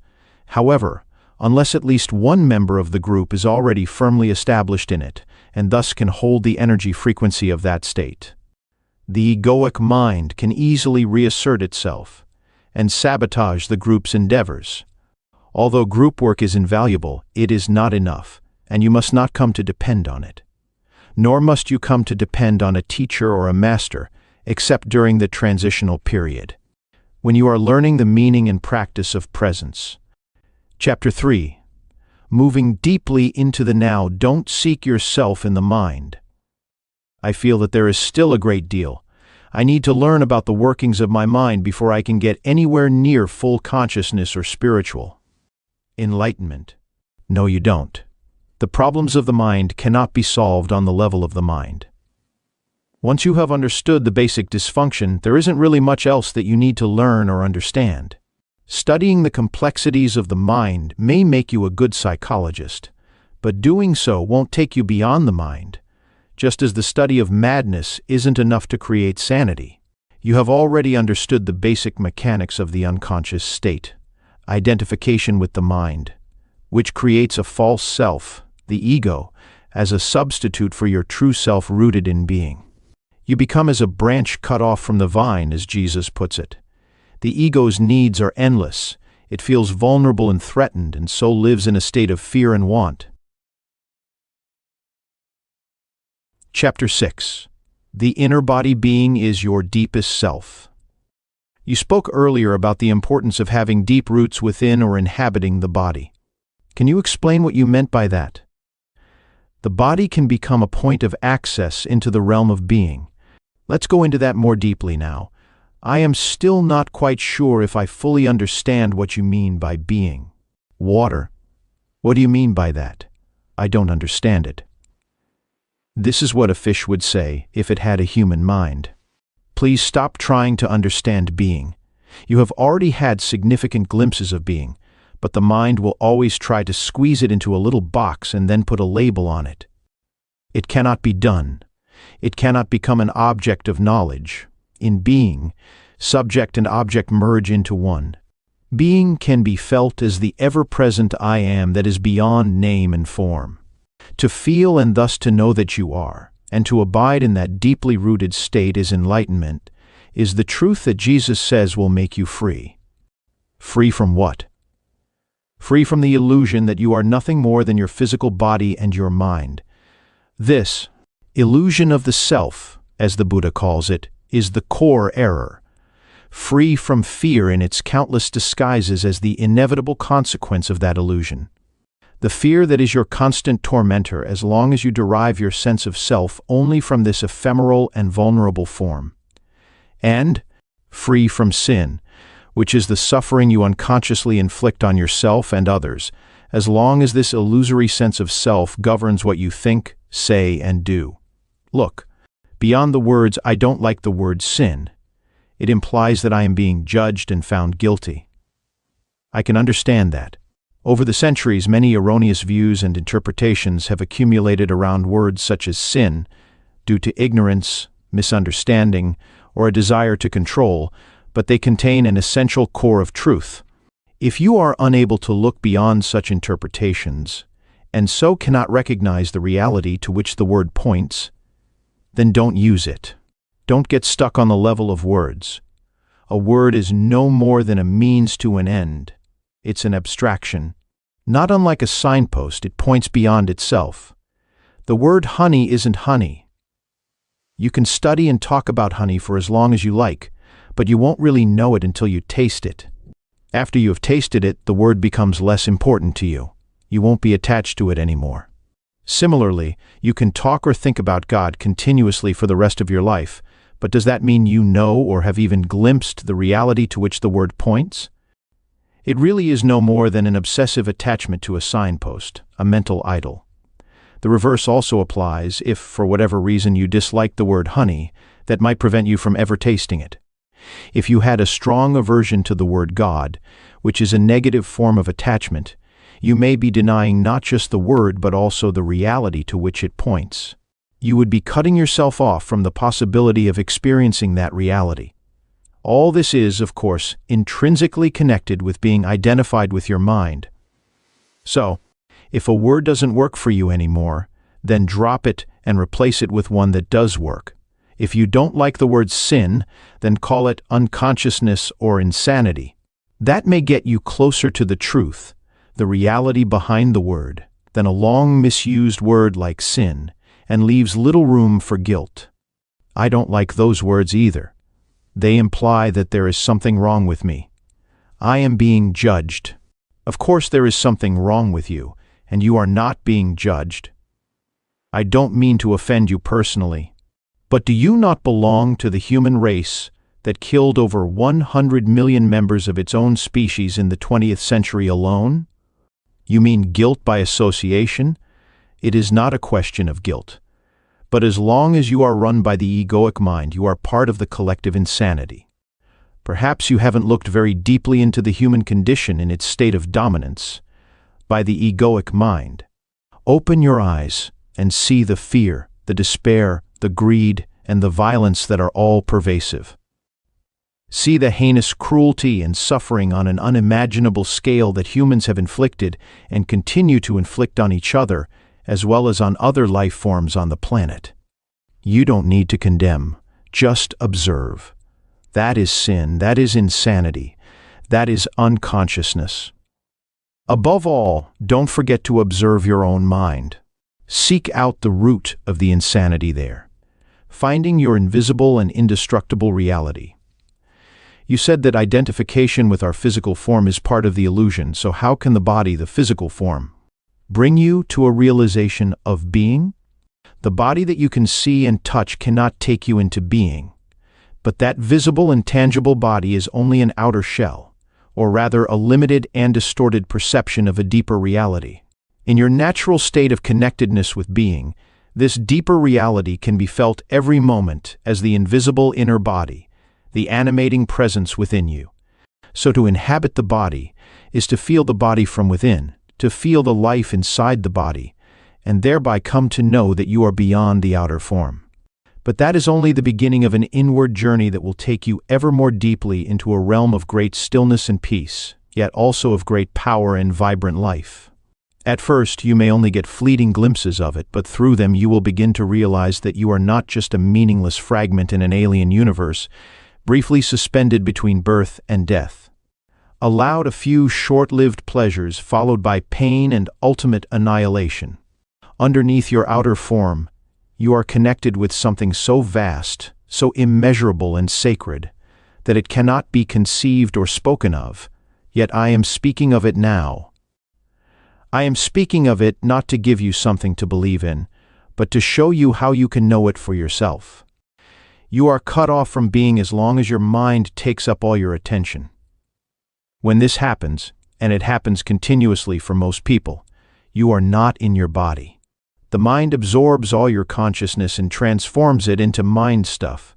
However, unless at least one member of the group is already firmly established in it, and thus can hold the energy frequency of that state, the egoic mind can easily reassert itself and sabotage the group's endeavors. Although group work is invaluable, it is not enough, and you must not come to depend on it. Nor must you come to depend on a teacher or a master, except during the transitional period, when you are learning the meaning and practice of presence. Chapter 3. Moving deeply into the now, don't seek yourself in the mind. I feel that there is still a great deal. I need to learn about the workings of my mind before I can get anywhere near full consciousness or spiritual. Enlightenment. No, you don't. The problems of the mind cannot be solved on the level of the mind. Once you have understood the basic dysfunction, there isn't really much else that you need to learn or understand. Studying the complexities of the mind may make you a good psychologist, but doing so won't take you beyond the mind, just as the study of madness isn't enough to create sanity. You have already understood the basic mechanics of the unconscious state, identification with the mind, which creates a false self, the ego, as a substitute for your true self rooted in being. You become as a branch cut off from the vine, as Jesus puts it. The ego's needs are endless. It feels vulnerable and threatened, and so lives in a state of fear and want. Chapter 6. The inner body being is your deepest self. You spoke earlier about the importance of having deep roots within or inhabiting the body. Can you explain what you meant by that? The body can become a point of access into the realm of being. Let's go into that more deeply now. I am still not quite sure if I fully understand what you mean by being. Water. What do you mean by that? I don't understand it. This is what a fish would say if it had a human mind. Please stop trying to understand being. You have already had significant glimpses of being, but the mind will always try to squeeze it into a little box and then put a label on it. It cannot be done. It cannot become an object of knowledge. In being, subject and object merge into one. Being can be felt as the ever-present I am that is beyond name and form. To feel and thus to know that you are, and to abide in that deeply rooted state is enlightenment, is the truth that Jesus says will make you free. Free from what? Free from the illusion that you are nothing more than your physical body and your mind. This illusion of the self, as the Buddha calls it, is the core error. Free from fear in its countless disguises as the inevitable consequence of that illusion. The fear that is your constant tormentor as long as you derive your sense of self only from this ephemeral and vulnerable form. And free from sin, which is the suffering you unconsciously inflict on yourself and others, as long as this illusory sense of self governs what you think, say, and do. Look, beyond the words "I don't like the word sin," it implies that I am being judged and found guilty. I can understand that. Over the centuries, many erroneous views and interpretations have accumulated around words such as sin, due to ignorance, misunderstanding, or a desire to control, but they contain an essential core of truth. If you are unable to look beyond such interpretations, and so cannot recognize the reality to which the word points, then don't use it. Don't get stuck on the level of words. A word is no more than a means to an end. It's an abstraction. Not unlike a signpost, it points beyond itself. The word honey isn't honey. You can study and talk about honey for as long as you like, but you won't really know it until you taste it. After you have tasted it, the word becomes less important to you. You won't be attached to it anymore. Similarly, you can talk or think about God continuously for the rest of your life, but does that mean you know or have even glimpsed the reality to which the word points? It really is no more than an obsessive attachment to a signpost, a mental idol. The reverse also applies if, for whatever reason, you dislike the word honey, that might prevent you from ever tasting it. If you had a strong aversion to the word God, which is a negative form of attachment, you may be denying not just the word but also the reality to which it points. You would be cutting yourself off from the possibility of experiencing that reality. All this is, of course, intrinsically connected with being identified with your mind. So, if a word doesn't work for you anymore, then drop it and replace it with one that does work. If you don't like the word sin, then call it unconsciousness or insanity. That may get you closer to the truth, the reality behind the word, than a long misused word like sin, and leaves little room for guilt. I don't like those words either. They imply that there is something wrong with me. I am being judged. Of course there is something wrong with you, and you are not being judged. I don't mean to offend you personally, but do you not belong to the human race that killed over 100 million members of its own species in the 20th century alone? You mean guilt by association? It is not a question of guilt. But as long as you are run by the egoic mind, you are part of the collective insanity. Perhaps you haven't looked very deeply into the human condition in its state of dominance by the egoic mind. Open your eyes and see the fear, the despair, the greed, and the violence that are all pervasive. See the heinous cruelty and suffering on an unimaginable scale that humans have inflicted and continue to inflict on each other, as well as on other life forms on the planet. You don't need to condemn, just observe. That is sin, that is insanity, that is unconsciousness. Above all, don't forget to observe your own mind. Seek out the root of the insanity there, finding your invisible and indestructible reality. You said that identification with our physical form is part of the illusion, so how can the body, the physical form, bring you to a realization of being? The body that you can see and touch cannot take you into being, but that visible and tangible body is only an outer shell, or rather a limited and distorted perception of a deeper reality. In your natural state of connectedness with being, this deeper reality can be felt every moment as the invisible inner body, the animating presence within you. So to inhabit the body is to feel the body from within, to feel the life inside the body, and thereby come to know that you are beyond the outer form. But that is only the beginning of an inward journey that will take you ever more deeply into a realm of great stillness and peace, yet also of great power and vibrant life. At first, you may only get fleeting glimpses of it, but through them you will begin to realize that you are not just a meaningless fragment in an alien universe, briefly suspended between birth and death. Allowed a few short-lived pleasures followed by pain and ultimate annihilation. Underneath your outer form, you are connected with something so vast, so immeasurable and sacred, that it cannot be conceived or spoken of, yet I am speaking of it now. I am speaking of it not to give you something to believe in, but to show you how you can know it for yourself. You are cut off from being as long as your mind takes up all your attention. When this happens, and it happens continuously for most people, you are not in your body. The mind absorbs all your consciousness and transforms it into mind stuff.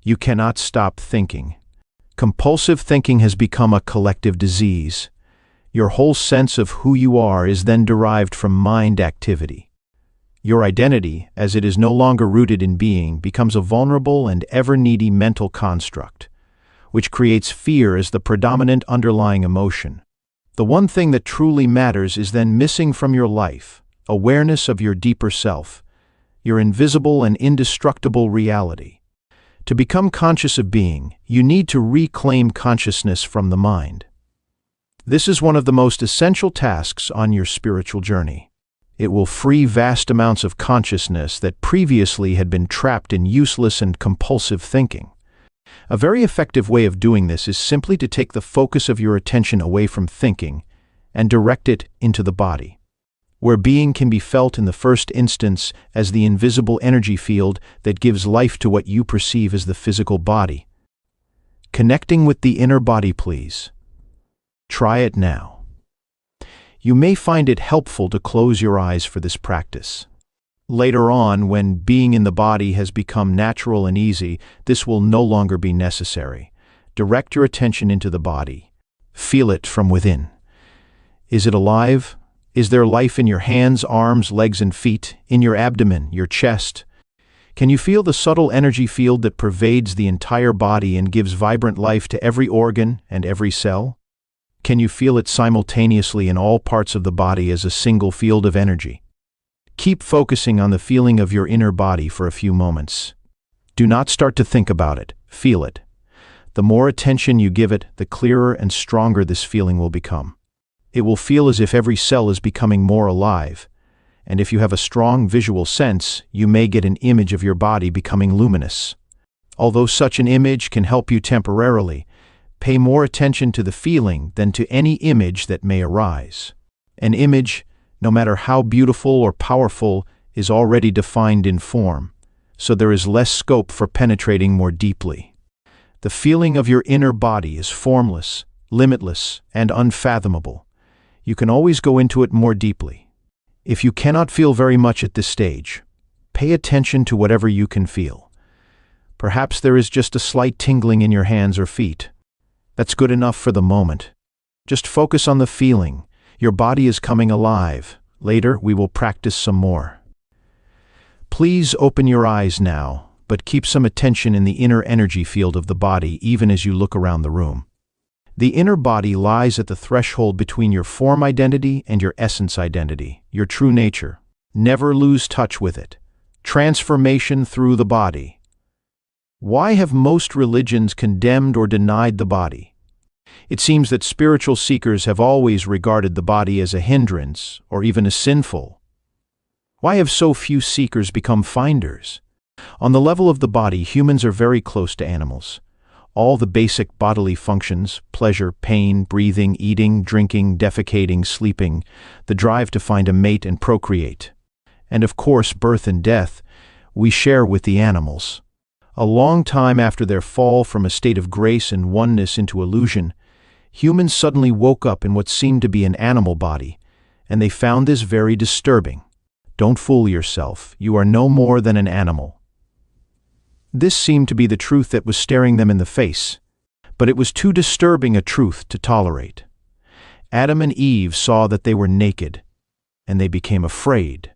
You cannot stop thinking. Compulsive thinking has become a collective disease. Your whole sense of who you are is then derived from mind activity. Your identity, as it is no longer rooted in being, becomes a vulnerable and ever-needy mental construct, which creates fear as the predominant underlying emotion. The one thing that truly matters is then missing from your life: awareness of your deeper self, your invisible and indestructible reality. To become conscious of being, you need to reclaim consciousness from the mind. This is one of the most essential tasks on your spiritual journey. It will free vast amounts of consciousness that previously had been trapped in useless and compulsive thinking. A very effective way of doing this is simply to take the focus of your attention away from thinking and direct it into the body, where being can be felt in the first instance as the invisible energy field that gives life to what you perceive as the physical body. Connecting with the inner body, please. Try it now. You may find it helpful to close your eyes for this practice. Later on, when being in the body has become natural and easy, this will no longer be necessary. Direct your attention into the body. Feel it from within. Is it alive? Is there life in your hands, arms, legs, and feet, in your abdomen, your chest? Can you feel the subtle energy field that pervades the entire body and gives vibrant life to every organ and every cell? Can you feel it simultaneously in all parts of the body as a single field of energy? Keep focusing on the feeling of your inner body for a few moments. Do not start to think about it, feel it. The more attention you give it, the clearer and stronger this feeling will become. It will feel as if every cell is becoming more alive, and if you have a strong visual sense, you may get an image of your body becoming luminous. Although such an image can help you temporarily, pay more attention to the feeling than to any image that may arise. An image, no matter how beautiful or powerful, is already defined in form, so there is less scope for penetrating more deeply. The feeling of your inner body is formless, limitless, and unfathomable. You can always go into it more deeply. If you cannot feel very much at this stage, pay attention to whatever you can feel. Perhaps there is just a slight tingling in your hands or feet. That's good enough for the moment. Just focus on the feeling. Your body is coming alive. Later, we will practice some more. Please open your eyes now, but keep some attention in the inner energy field of the body even as you look around the room. The inner body lies at the threshold between your form identity and your essence identity, your true nature. Never lose touch with it. Transformation through the body. Why have most religions condemned or denied the body? It seems that spiritual seekers have always regarded the body as a hindrance or even as sinful. Why have so few seekers become finders? On the level of the body, humans are very close to animals. All the basic bodily functions, pleasure, pain, breathing, eating, drinking, defecating, sleeping, the drive to find a mate and procreate, and of course birth and death, we share with the animals. A long time after their fall from a state of grace and oneness into illusion, humans suddenly woke up in what seemed to be an animal body, and they found this very disturbing. Don't fool yourself, you are no more than an animal. This seemed to be the truth that was staring them in the face, but it was too disturbing a truth to tolerate. Adam and Eve saw that they were naked, and they became afraid.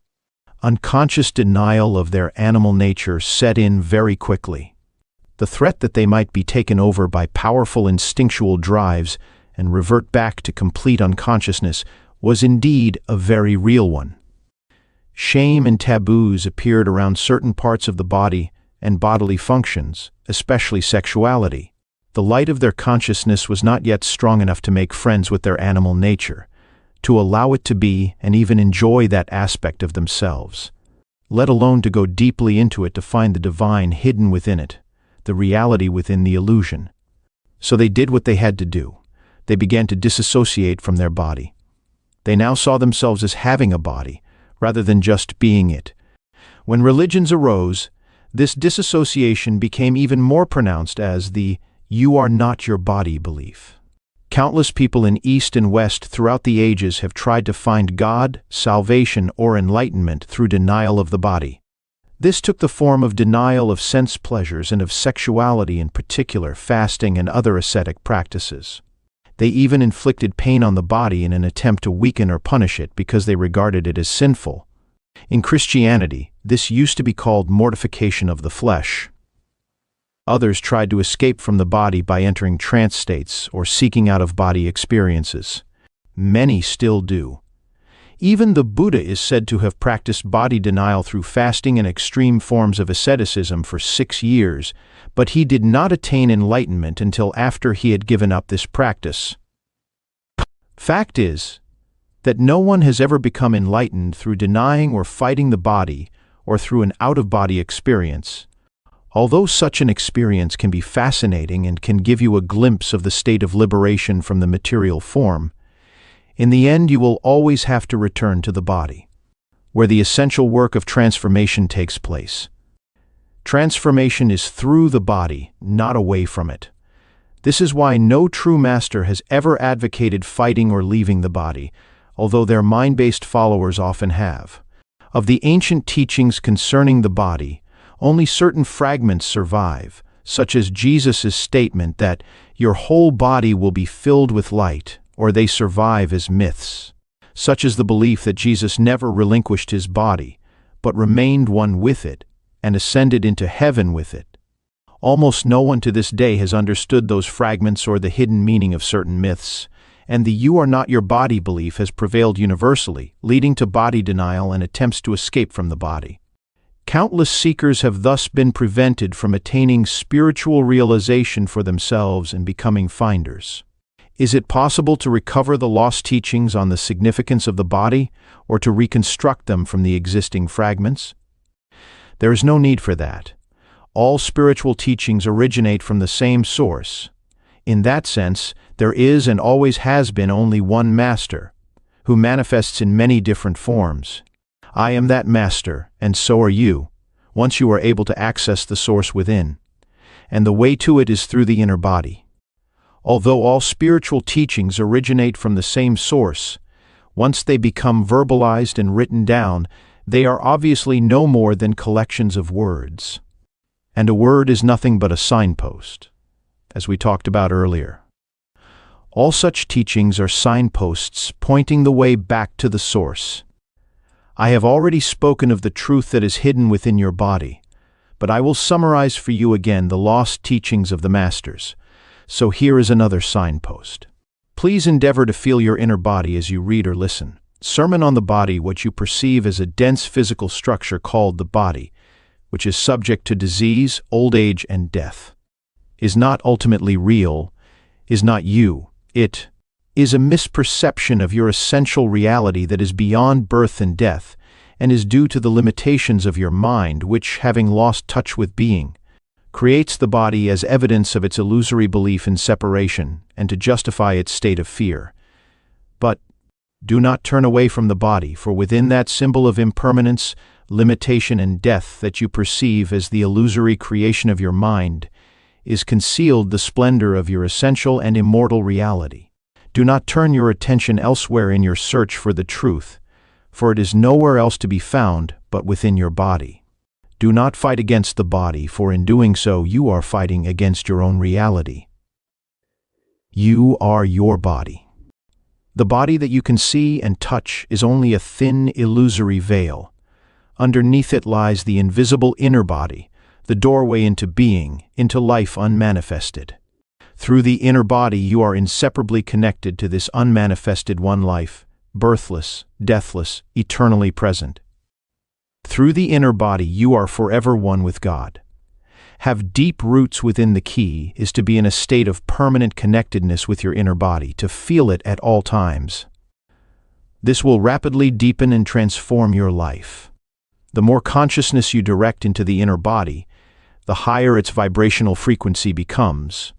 Unconscious denial of their animal nature set in very quickly. The threat that they might be taken over by powerful instinctual drives and revert back to complete unconsciousness was indeed a very real one. Shame and taboos appeared around certain parts of the body and bodily functions, especially sexuality. The light of their consciousness was not yet strong enough to make friends with their animal nature, to allow it to be and even enjoy that aspect of themselves, let alone to go deeply into it to find the divine hidden within it, the reality within the illusion. So they did what they had to do. They began to disassociate from their body. They now saw themselves as having a body, rather than just being it. When religions arose, this disassociation became even more pronounced as the "you are not your body" belief. Countless people in East and West throughout the ages have tried to find God, salvation, or enlightenment through denial of the body. This took the form of denial of sense pleasures and of sexuality, in particular fasting and other ascetic practices. They even inflicted pain on the body in an attempt to weaken or punish it because they regarded it as sinful. In Christianity, this used to be called mortification of the flesh. Others tried to escape from the body by entering trance states or seeking out-of-body experiences. Many still do. Even the Buddha is said to have practiced body denial through fasting and extreme forms of asceticism for 6 years, but he did not attain enlightenment until after he had given up this practice. Fact is that no one has ever become enlightened through denying or fighting the body or through an out-of-body experience. Although such an experience can be fascinating and can give you a glimpse of the state of liberation from the material form, in the end you will always have to return to the body, where the essential work of transformation takes place. Transformation is through the body, not away from it. This is why no true master has ever advocated fighting or leaving the body, although their mind-based followers often have. Of the ancient teachings concerning the body, only certain fragments survive, such as Jesus' statement that your whole body will be filled with light, or they survive as myths, such as the belief that Jesus never relinquished his body, but remained one with it and ascended into heaven with it. Almost no one to this day has understood those fragments or the hidden meaning of certain myths, and the "you are not your body" belief has prevailed universally, leading to body denial and attempts to escape from the body. Countless seekers have thus been prevented from attaining spiritual realization for themselves and becoming finders. Is it possible to recover the lost teachings on the significance of the body, or to reconstruct them from the existing fragments? There is no need for that. All spiritual teachings originate from the same source. In that sense, there is and always has been only one master, who manifests in many different forms. I am that master, and so are you, once you are able to access the source within, and the way to it is through the inner body. Although all spiritual teachings originate from the same source, Once they become verbalized and written down, they are obviously no more than collections of words. And a word is nothing but a signpost, as we talked about earlier. All such teachings are signposts pointing the way back to the source. I have already spoken of the truth that is hidden within your body, but I will summarize for you again the lost teachings of the Masters. So here is another signpost. Please endeavor to feel your inner body as you read or listen. Sermon on the body, what you perceive as a dense physical structure called the body, which is subject to disease, old age, and death, is not ultimately real, is not you. It is a misperception of your essential reality that is beyond birth and death, and is due to the limitations of your mind, which, having lost touch with being, creates the body as evidence of its illusory belief in separation and to justify its state of fear. But do not turn away from the body, for within that symbol of impermanence, limitation, and death that you perceive as the illusory creation of your mind is concealed the splendor of your essential and immortal reality. Do not turn your attention elsewhere in your search for the truth, for it is nowhere else to be found but within your body. Do not fight against the body, for in doing so you are fighting against your own reality. You are your body. The body that you can see and touch is only a thin, illusory veil. Underneath it lies the invisible inner body, the doorway into being, into life unmanifested. Through the inner body you are inseparably connected to this unmanifested one life, birthless, deathless, eternally present. Through the inner body you are forever one with God. Have deep roots within the key is to be in a state of permanent connectedness with your inner body, to feel it at all times. This will rapidly deepen and transform your life. The more consciousness you direct into the inner body, the higher its vibrational frequency becomes.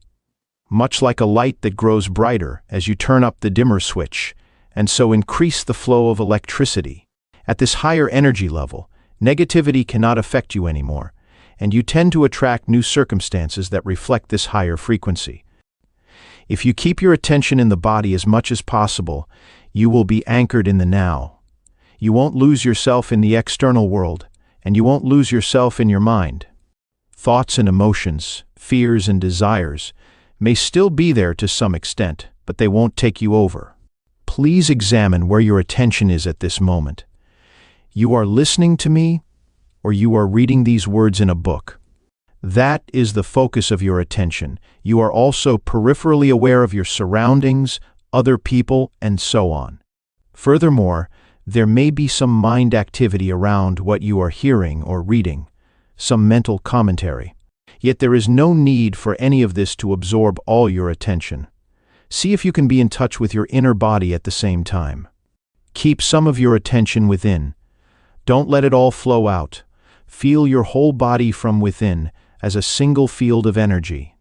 Much like a light that grows brighter as you turn up the dimmer switch, and so increase the flow of electricity. At this higher energy level, negativity cannot affect you anymore, and you tend to attract new circumstances that reflect this higher frequency. If you keep your attention in the body as much as possible, you will be anchored in the now. You won't lose yourself in the external world, and you won't lose yourself in your mind. Thoughts and emotions, fears and desires may still be there to some extent, but they won't take you over. Please examine where your attention is at this moment. You are listening to me, or you are reading these words in a book. That is the focus of your attention. You are also peripherally aware of your surroundings, other people, and so on. Furthermore, there may be some mind activity around what you are hearing or reading, some mental commentary. Yet there is no need for any of this to absorb all your attention. See if you can be in touch with your inner body at the same time. Keep some of your attention within. Don't let it all flow out. Feel your whole body from within as a single field of energy.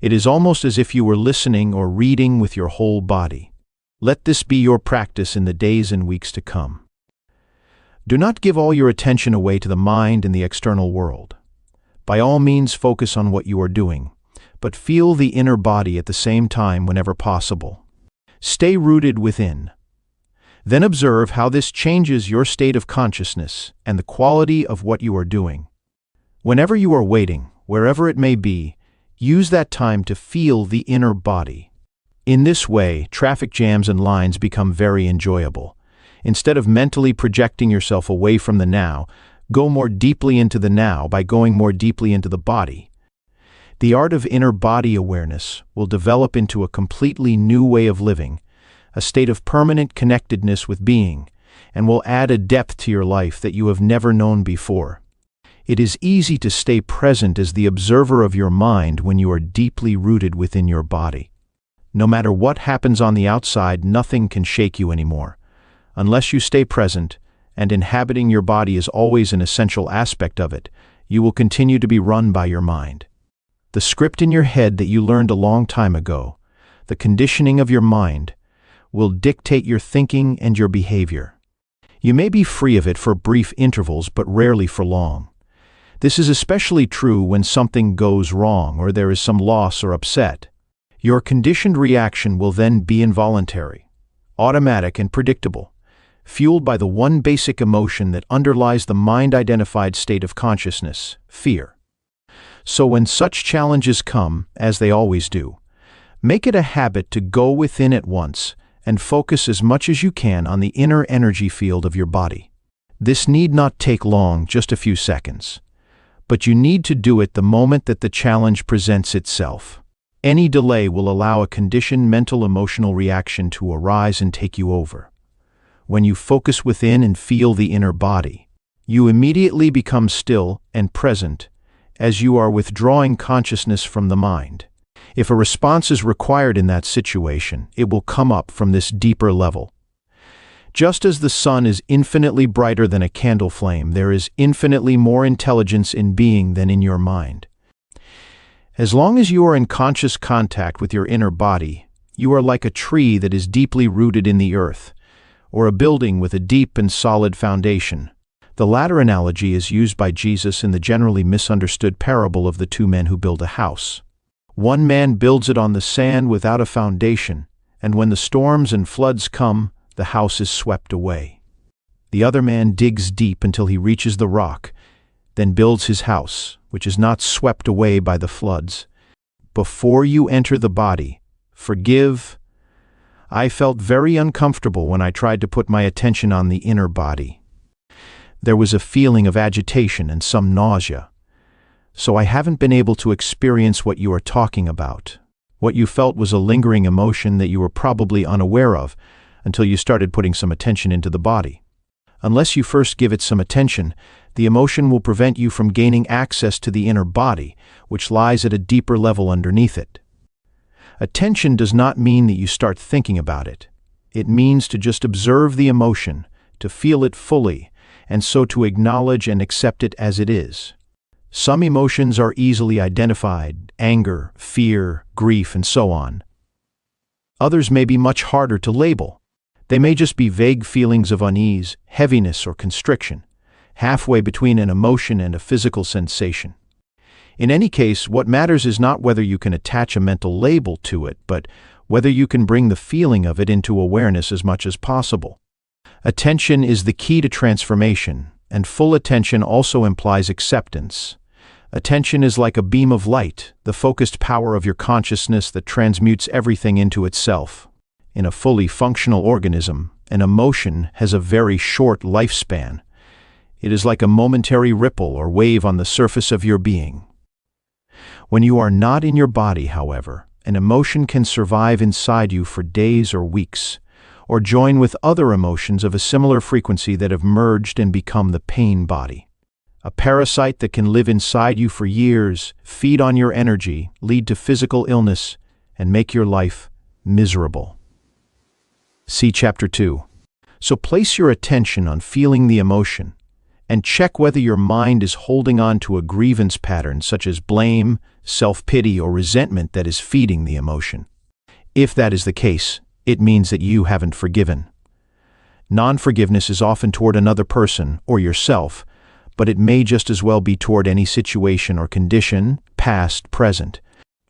It is almost as if you were listening or reading with your whole body. Let this be your practice in the days and weeks to come. Do not give all your attention away to the mind and the external world. By all means, focus on what you are doing, but feel the inner body at the same time whenever possible. Stay rooted within. Then observe how this changes your state of consciousness and the quality of what you are doing. Whenever you are waiting, wherever it may be, use that time to feel the inner body. In this way, traffic jams and lines become very enjoyable. Instead of mentally projecting yourself away from the now, go more deeply into the now by going more deeply into the body. The art of inner body awareness will develop into a completely new way of living, a state of permanent connectedness with being, and will add a depth to your life that you have never known before. It is easy to stay present as the observer of your mind when you are deeply rooted within your body. No matter what happens on the outside, nothing can shake you anymore. Unless you stay present, and inhabiting your body is always an essential aspect of it, you will continue to be run by your mind. The script in your head that you learned a long time ago, the conditioning of your mind, will dictate your thinking and your behavior. You may be free of it for brief intervals, but rarely for long. This is especially true when something goes wrong or there is some loss or upset. Your conditioned reaction will then be involuntary. automatic and predictable, fueled by the one basic emotion that underlies the mind-identified state of consciousness, fear. So when such challenges come, as they always do, make it a habit to go within at once and focus as much as you can on the inner energy field of your body. This need not take long, just a few seconds. But you need to do it the moment that the challenge presents itself. Any delay will allow a conditioned mental emotional reaction to arise and take you over. When you focus within and feel the inner body, you immediately become still and present as you are withdrawing consciousness from the mind. If a response is required in that situation, it will come up from this deeper level. Just as the sun is infinitely brighter than a candle flame, there is infinitely more intelligence in being than in your mind. As long as you are in conscious contact with your inner body, you are like a tree that is deeply rooted in the earth, or a building with a deep and solid foundation. The latter analogy is used by Jesus in the generally misunderstood parable of the two men who build a house. One man builds it on the sand without a foundation, and when the storms and floods come, the house is swept away. The other man digs deep until he reaches the rock, then builds his house, which is not swept away by the floods. Before you enter the body, forgive. I felt very uncomfortable when I tried to put my attention on the inner body. There was a feeling of agitation and some nausea. So I haven't been able to experience what you are talking about. What you felt was a lingering emotion that you were probably unaware of until you started putting some attention into the body. Unless you first give it some attention, the emotion will prevent you from gaining access to the inner body, which lies at a deeper level underneath it. Attention does not mean that you start thinking about it. It means to just observe the emotion, to feel it fully, and so to acknowledge and accept it as it is. Some emotions are easily identified: anger, fear, grief, and so on. Others may be much harder to label. They may just be vague feelings of unease, heaviness, or constriction, halfway between an emotion and a physical sensation. In any case, what matters is not whether you can attach a mental label to it, but whether you can bring the feeling of it into awareness as much as possible. Attention is the key to transformation, and full attention also implies acceptance. Attention is like a beam of light, the focused power of your consciousness that transmutes everything into itself. In a fully functional organism, an emotion has a very short lifespan. It is like a momentary ripple or wave on the surface of your being. When you are not in your body, however, an emotion can survive inside you for days or weeks, or join with other emotions of a similar frequency that have merged and become the pain body. A parasite that can live inside you for years, feed on your energy, lead to physical illness, and make your life miserable. See Chapter 2. So place your attention on feeling the emotion, and check whether your mind is holding on to a grievance pattern such as blame, self-pity, or resentment that is feeding the emotion. If that is the case, it means that you haven't forgiven. Non-forgiveness is often toward another person or yourself, but it may just as well be toward any situation or condition, past, present,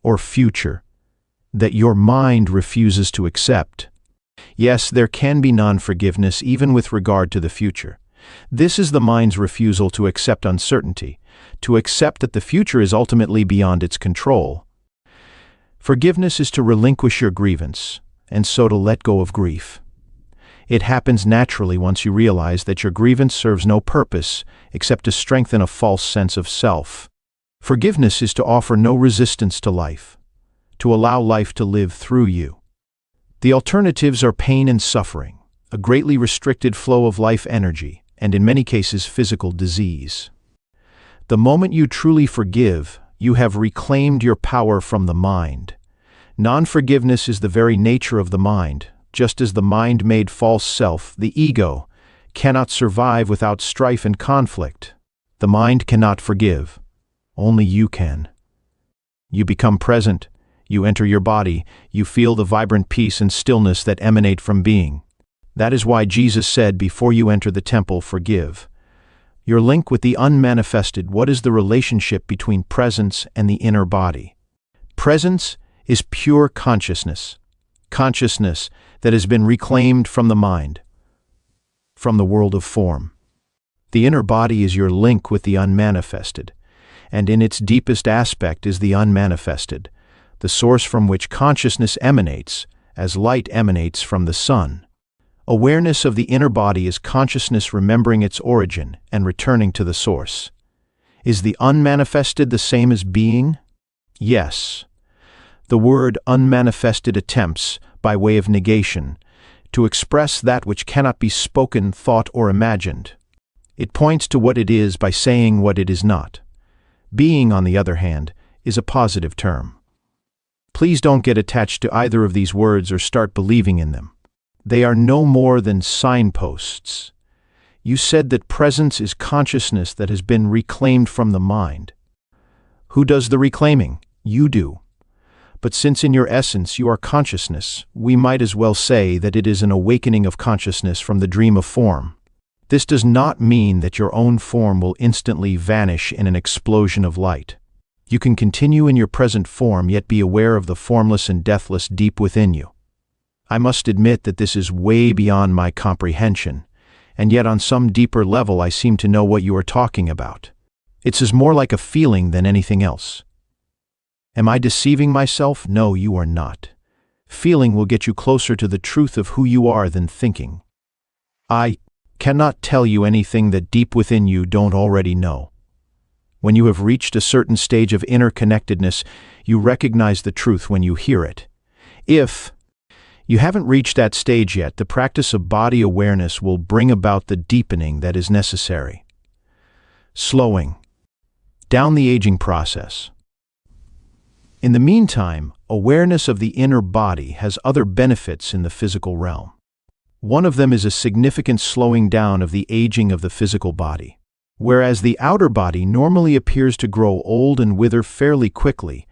or future, that your mind refuses to accept. Yes, there can be non-forgiveness even with regard to the future. This is the mind's refusal to accept uncertainty, to accept that the future is ultimately beyond its control. Forgiveness is to relinquish your grievance, and so to let go of grief. It happens naturally once you realize that your grievance serves no purpose except to strengthen a false sense of self. Forgiveness is to offer no resistance to life, to allow life to live through you. The alternatives are pain and suffering, a greatly restricted flow of life energy, and in many cases physical disease. The moment you truly forgive, you have reclaimed your power from the mind. Non-forgiveness is the very nature of the mind, just as the mind-made false self, the ego, cannot survive without strife and conflict. The mind cannot forgive. Only you can. You become present. You enter your body. You feel the vibrant peace and stillness that emanate from being. That is why Jesus said, before you enter the temple, forgive. Your link with the unmanifested. What is the relationship between presence and the inner body? Presence is pure consciousness. Consciousness that has been reclaimed from the mind, from the world of form. The inner body is your link with the unmanifested, and in its deepest aspect is the unmanifested, the source from which consciousness emanates, as light emanates from the sun. Awareness of the inner body is consciousness remembering its origin and returning to the source. Is the unmanifested the same as being? Yes. The word unmanifested attempts, by way of negation, to express that which cannot be spoken, thought, or imagined. It points to what it is by saying what it is not. Being, on the other hand, is a positive term. Please don't get attached to either of these words or start believing in them. They are no more than signposts. You said that presence is consciousness that has been reclaimed from the mind. Who does the reclaiming? You do. But since in your essence you are consciousness, we might as well say that it is an awakening of consciousness from the dream of form. This does not mean that your own form will instantly vanish in an explosion of light. You can continue in your present form yet be aware of the formless and deathless deep within you. I must admit that this is way beyond my comprehension, and yet on some deeper level I seem to know what you are talking about. It's more like a feeling than anything else. Am I deceiving myself? No, you are not. Feeling will get you closer to the truth of who you are than thinking. I cannot tell you anything that deep within you don't already know. When you have reached a certain stage of inner connectedness, you recognize the truth when you hear it. If you haven't reached that stage yet, the practice of body awareness will bring about the deepening that is necessary. Slowing down the aging process. In the meantime, awareness of the inner body has other benefits in the physical realm. One of them is a significant slowing down of the aging of the physical body. Whereas the outer body normally appears to grow old and wither fairly quickly,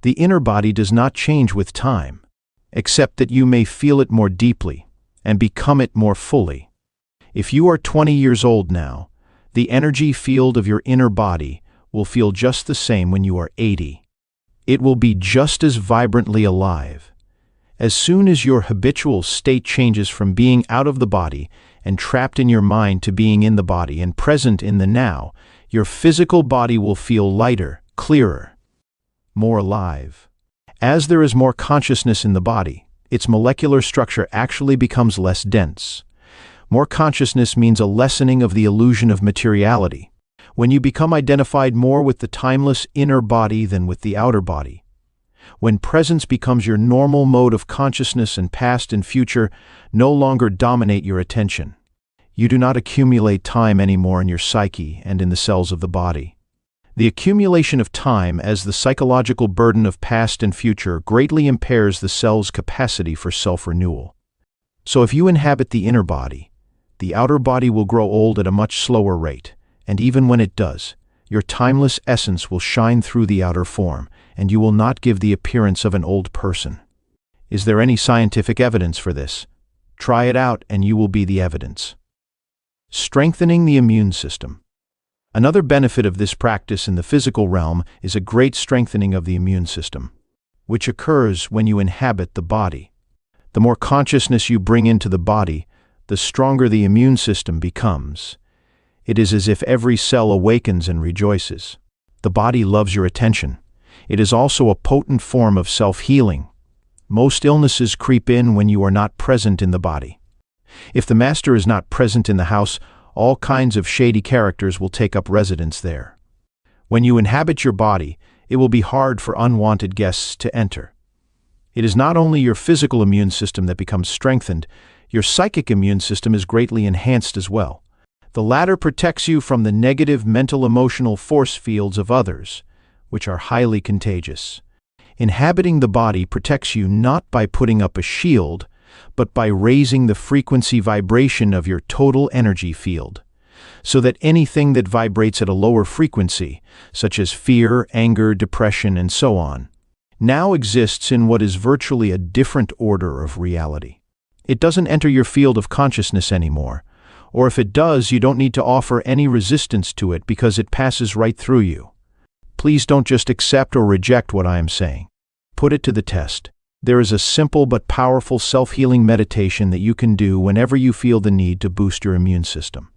the inner body does not change with time, except that you may feel it more deeply and become it more fully. If you are 20 years old now, the energy field of your inner body will feel just the same when you are 80. It will be just as vibrantly alive. As soon as your habitual state changes from being out of the body and trapped in your mind to being in the body and present in the now, your physical body will feel lighter, clearer, more alive. As there is more consciousness in the body, its molecular structure actually becomes less dense. More consciousness means a lessening of the illusion of materiality. When you become identified more with the timeless inner body than with the outer body. When presence becomes your normal mode of consciousness and past and future no longer dominate your attention. You do not accumulate time anymore in your psyche and in the cells of the body. The accumulation of time as the psychological burden of past and future greatly impairs the cell's capacity for self-renewal. So if you inhabit the inner body, the outer body will grow old at a much slower rate. And even when it does, your timeless essence will shine through the outer form, and you will not give the appearance of an old person. Is there any scientific evidence for this? Try it out and you will be the evidence. Strengthening the immune system. Another benefit of this practice in the physical realm is a great strengthening of the immune system, which occurs when you inhabit the body. The more consciousness you bring into the body, the stronger the immune system becomes. It is as if every cell awakens and rejoices. The body loves your attention. It is also a potent form of self-healing. Most illnesses creep in when you are not present in the body. If the master is not present in the house, all kinds of shady characters will take up residence there. When you inhabit your body, it will be hard for unwanted guests to enter. It is not only your physical immune system that becomes strengthened, your psychic immune system is greatly enhanced as well. The latter protects you from the negative mental-emotional force fields of others, which are highly contagious. Inhabiting the body protects you not by putting up a shield, but by raising the frequency vibration of your total energy field, so that anything that vibrates at a lower frequency, such as fear, anger, depression, and so on, now exists in what is virtually a different order of reality. It doesn't enter your field of consciousness anymore. Or if it does, you don't need to offer any resistance to it because it passes right through you. Please don't just accept or reject what I am saying. Put it to the test. There is a simple but powerful self-healing meditation that you can do whenever you feel the need to boost your immune system.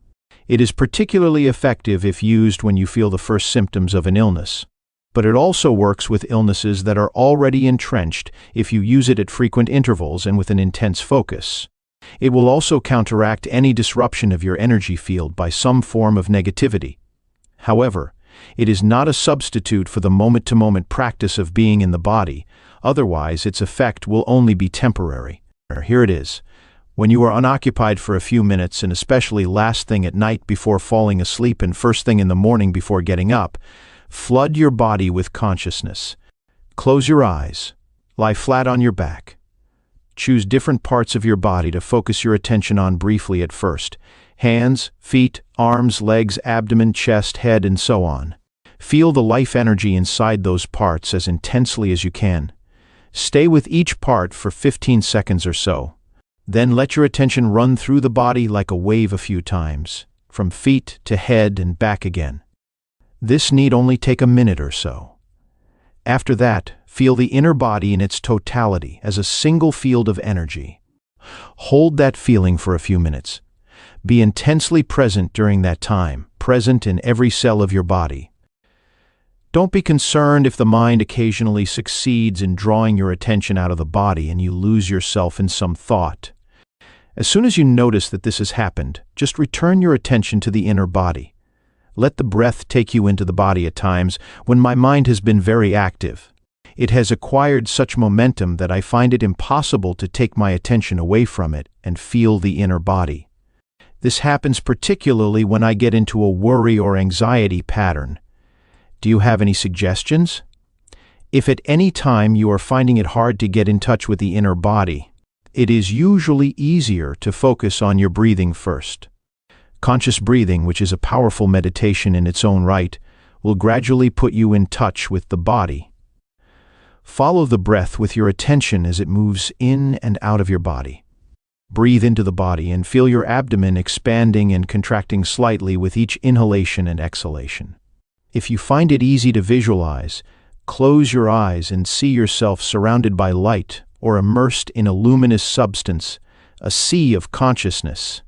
It is particularly effective if used when you feel the first symptoms of an illness, but it also works with illnesses that are already entrenched if you use it at frequent intervals and with an intense focus. It will also counteract any disruption of your energy field by some form of negativity. However, it is not a substitute for the moment-to-moment practice of being in the body, otherwise its effect will only be temporary. Here it is. When you are unoccupied for a few minutes, and especially last thing at night before falling asleep and first thing in the morning before getting up, flood your body with consciousness. Close your eyes. Lie flat on your back. Choose different parts of your body to focus your attention on briefly at first. Hands, feet, arms, legs, abdomen, chest, head, and so on. Feel the life energy inside those parts as intensely as you can. Stay with each part for 15 seconds or so. Then let your attention run through the body like a wave a few times, from feet to head and back again. This need only take a minute or so. After that, feel the inner body in its totality as a single field of energy. Hold that feeling for a few minutes. Be intensely present during that time, present in every cell of your body. Don't be concerned if the mind occasionally succeeds in drawing your attention out of the body and you lose yourself in some thought. As soon as you notice that this has happened, just return your attention to the inner body. Let the breath take you into the body at times when my mind has been very active. It has acquired such momentum that I find it impossible to take my attention away from it and feel the inner body. This happens particularly when I get into a worry or anxiety pattern. Do you have any suggestions? If at any time you are finding it hard to get in touch with the inner body, it is usually easier to focus on your breathing first. Conscious breathing, which is a powerful meditation in its own right, will gradually put you in touch with the body. Follow the breath with your attention as it moves in and out of your body. Breathe into the body and feel your abdomen expanding and contracting slightly with each inhalation and exhalation. If you find it easy to visualize, close your eyes and see yourself surrounded by light or immersed in a luminous substance, a sea of consciousness.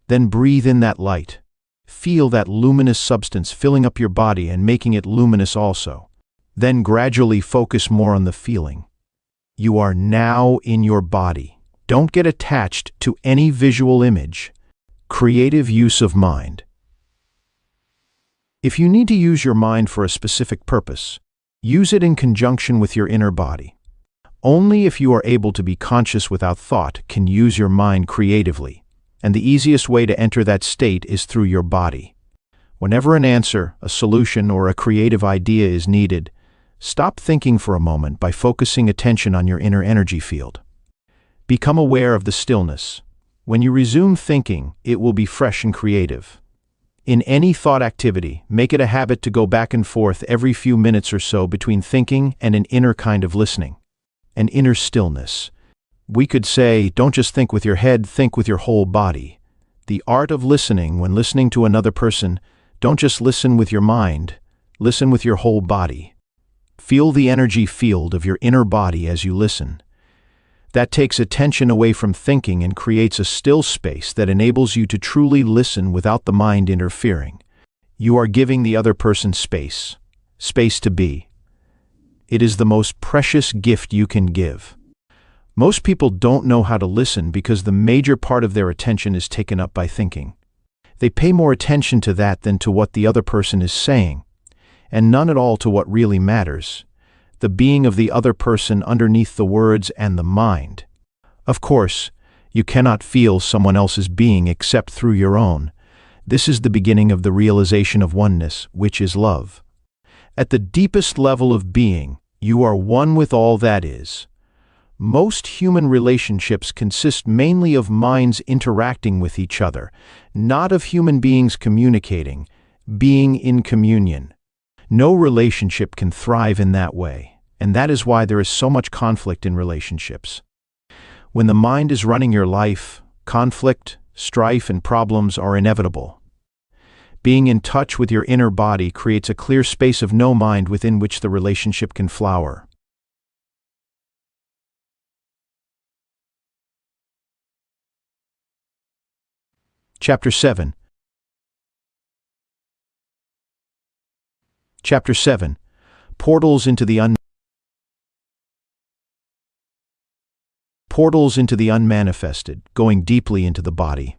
Then breathe in that light. Feel that luminous substance filling up your body and making it luminous also. Then gradually focus more on the feeling. You are now in your body. Don't get attached to any visual image. Creative use of mind. If you need to use your mind for a specific purpose, use it in conjunction with your inner body. Only if you are able to be conscious without thought can use your mind creatively, and the easiest way to enter that state is through your body. Whenever an answer, a solution, or a creative idea is needed, stop thinking for a moment by focusing attention on your inner energy field. Become aware of the stillness. When you resume thinking, it will be fresh and creative. In any thought activity, make it a habit to go back and forth every few minutes or so between thinking and an inner kind of listening, an inner stillness. We could say, don't just think with your head, think with your whole body. The art of listening, when listening to another person, don't just listen with your mind, listen with your whole body. Feel the energy field of your inner body as you listen. That takes attention away from thinking and creates a still space that enables you to truly listen without the mind interfering. You are giving the other person space, space to be. It is the most precious gift you can give. Most people don't know how to listen because the major part of their attention is taken up by thinking. They pay more attention to that than to what the other person is saying, and none at all to what really matters, the being of the other person underneath the words and the mind. Of course, you cannot feel someone else's being except through your own. This is the beginning of the realization of oneness, which is love. At the deepest level of being, you are one with all that is. Most human relationships consist mainly of minds interacting with each other, not of human beings communicating, being in communion. No relationship can thrive in that way, and that is why there is so much conflict in relationships. When the mind is running your life, conflict, strife, and problems are inevitable. Being in touch with your inner body creates a clear space of no mind within which the relationship can flower. Chapter 7. Chapter 7. Portals into the unmanifested, going deeply into the body.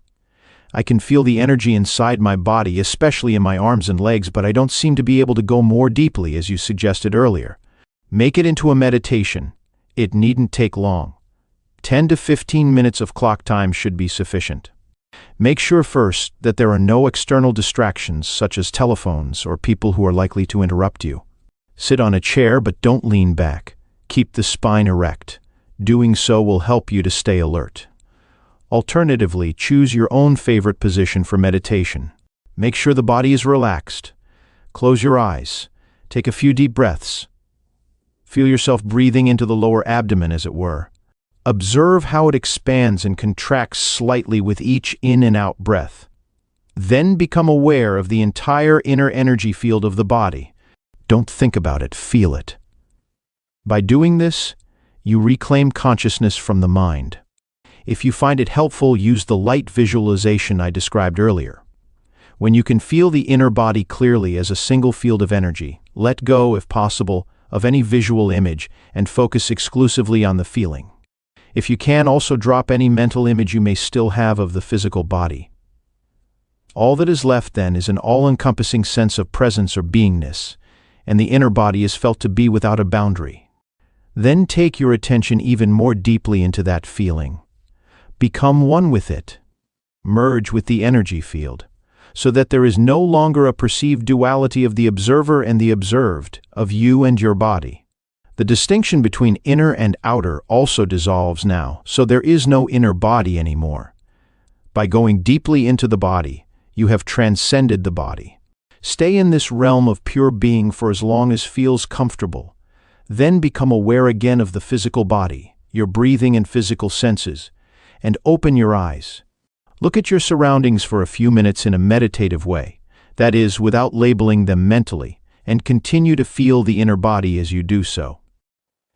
I can feel the energy inside my body, especially in my arms and legs, but I don't seem to be able to go more deeply, as you suggested earlier. Make it into a meditation. It needn't take long. 10 to 15 minutes of clock time should be sufficient. Make sure first that there are no external distractions, such as telephones or people who are likely to interrupt you. Sit on a chair, but don't lean back. Keep the spine erect. Doing so will help you to stay alert. Alternatively, choose your own favorite position for meditation. Make sure the body is relaxed. Close your eyes. Take a few deep breaths. Feel yourself breathing into the lower abdomen, as it were. Observe how it expands and contracts slightly with each in and out breath. Then become aware of the entire inner energy field of the body. Don't think about it, feel it. By doing this, you reclaim consciousness from the mind. If you find it helpful, use the light visualization I described earlier. When you can feel the inner body clearly as a single field of energy, let go, if possible, of any visual image and focus exclusively on the feeling. If you can, also drop any mental image you may still have of the physical body. All that is left then is an all-encompassing sense of presence or beingness, and the inner body is felt to be without a boundary. Then take your attention even more deeply into that feeling. Become one with it. Merge with the energy field, so that there is no longer a perceived duality of the observer and the observed, of you and your body. The distinction between inner and outer also dissolves now, so there is no inner body anymore. By going deeply into the body, you have transcended the body. Stay in this realm of pure being for as long as feels comfortable. Then become aware again of the physical body, your breathing and physical senses, and open your eyes. Look at your surroundings for a few minutes in a meditative way, that is, without labeling them mentally, and continue to feel the inner body as you do so.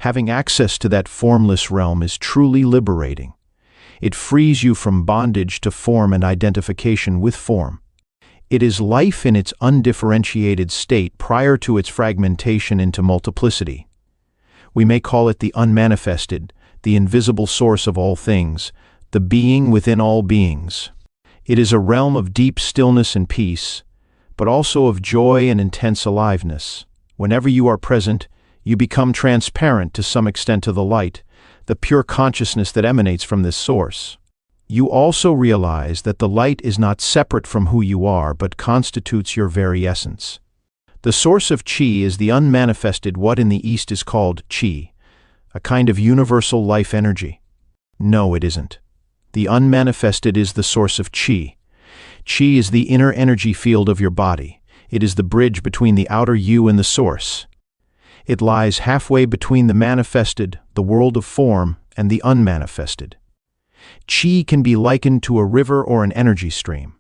Having access to that formless realm is truly liberating. It frees you from bondage to form and identification with form. It is life in its undifferentiated state prior to its fragmentation into multiplicity. We may call it the unmanifested, the invisible source of all things, the being within all beings. It is a realm of deep stillness and peace, but also of joy and intense aliveness. Whenever you are present, you become transparent to some extent to the light, the pure consciousness that emanates from this source. You also realize that the light is not separate from who you are, but constitutes your very essence. The source of qi is the unmanifested, what in the East is called qi, a kind of universal life energy. No, it isn't. The unmanifested is the source of qi. Qi is the inner energy field of your body. It is the bridge between the outer you and the source. It lies halfway between the manifested, the world of form, and the unmanifested. Qi can be likened to a river or an energy stream.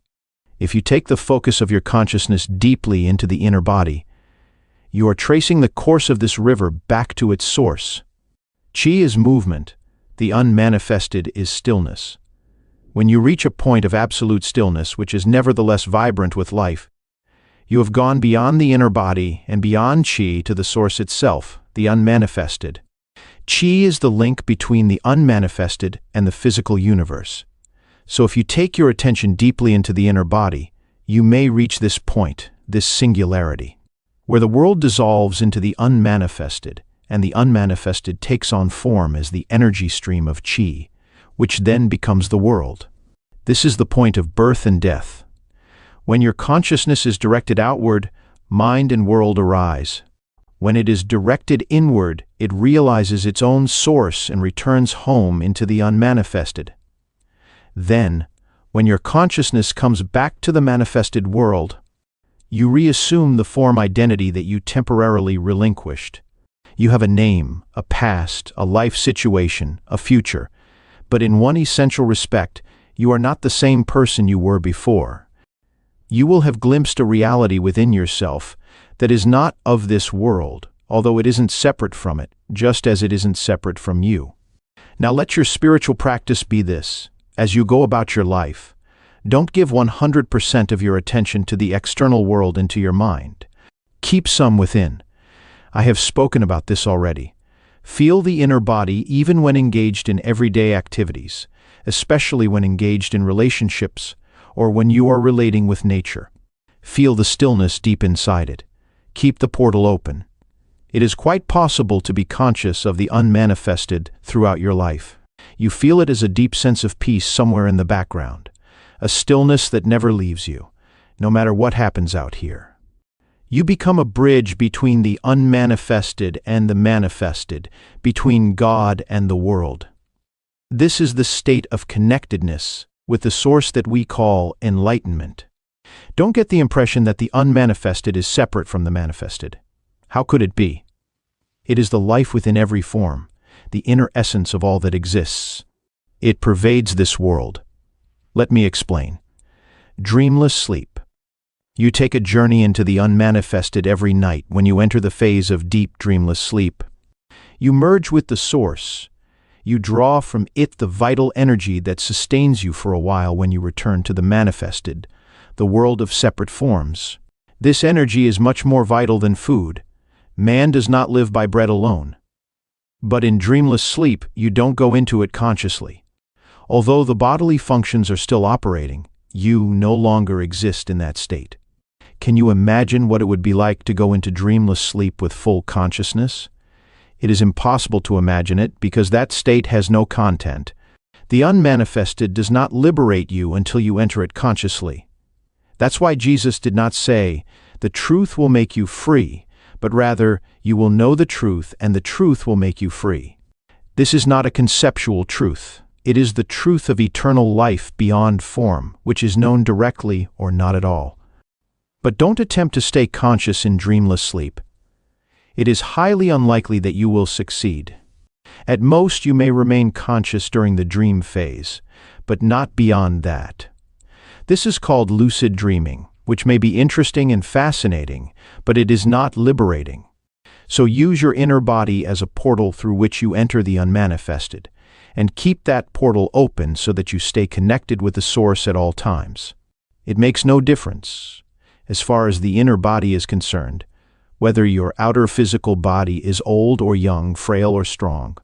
If you take the focus of your consciousness deeply into the inner body, you are tracing the course of this river back to its source. Qi is movement. The unmanifested is stillness. When you reach a point of absolute stillness, which is nevertheless vibrant with life, you have gone beyond the inner body and beyond qi to the source itself, the unmanifested. Qi is the link between the unmanifested and the physical universe. So if you take your attention deeply into the inner body, you may reach this point, this singularity, where the world dissolves into the unmanifested, and the unmanifested takes on form as the energy stream of qi, which then becomes the world. This is the point of birth and death. When your consciousness is directed outward, mind and world arise. When it is directed inward, it realizes its own source and returns home into the unmanifested. Then, when your consciousness comes back to the manifested world, you reassume the form identity that you temporarily relinquished. You have a name, a past, a life situation, a future, but in one essential respect, you are not the same person you were before. You will have glimpsed a reality within yourself that is not of this world, although it isn't separate from it, just as it isn't separate from you. Now let your spiritual practice be this. As you go about your life, Don't give 100% of your attention to the external world and to your mind. Keep some within. I have spoken about this already. Feel the inner body even when engaged in everyday activities, especially when engaged in relationships or when you are relating with nature. Feel the stillness deep inside it. Keep the portal open. It is quite possible to be conscious of the unmanifested throughout your life. You feel it as a deep sense of peace somewhere in the background, a stillness that never leaves you, no matter what happens out here. You become a bridge between the unmanifested and the manifested, between God and the world. This is the state of connectedness with the source that we call enlightenment. Don't get the impression that the unmanifested is separate from the manifested. How could it be? It is the life within every form, the inner essence of all that exists. It pervades this world. Let me explain. Dreamless sleep. You take a journey into the unmanifested every night when you enter the phase of deep dreamless sleep. You merge with the source. You draw from it the vital energy that sustains you for a while when you return to the manifested, the world of separate forms. This energy is much more vital than food. Man does not live by bread alone. But in dreamless sleep, you don't go into it consciously. Although the bodily functions are still operating, you no longer exist in that state. Can you imagine what it would be like to go into dreamless sleep with full consciousness? It is impossible to imagine it because that state has no content. The unmanifested does not liberate you until you enter it consciously. That's why Jesus did not say, "The truth will make you free," but rather, "You will know the truth, and the truth will make you free." This is not a conceptual truth. It is the truth of eternal life beyond form, which is known directly or not at all. But don't attempt to stay conscious in dreamless sleep. It is highly unlikely that you will succeed. At most, you may remain conscious during the dream phase, but not beyond that. This is called lucid dreaming, which may be interesting and fascinating, but it is not liberating. So use your inner body as a portal through which you enter the unmanifested, and keep that portal open so that you stay connected with the source at all times. It makes no difference, as far as the inner body is concerned, whether your outer physical body is old or young, frail or strong.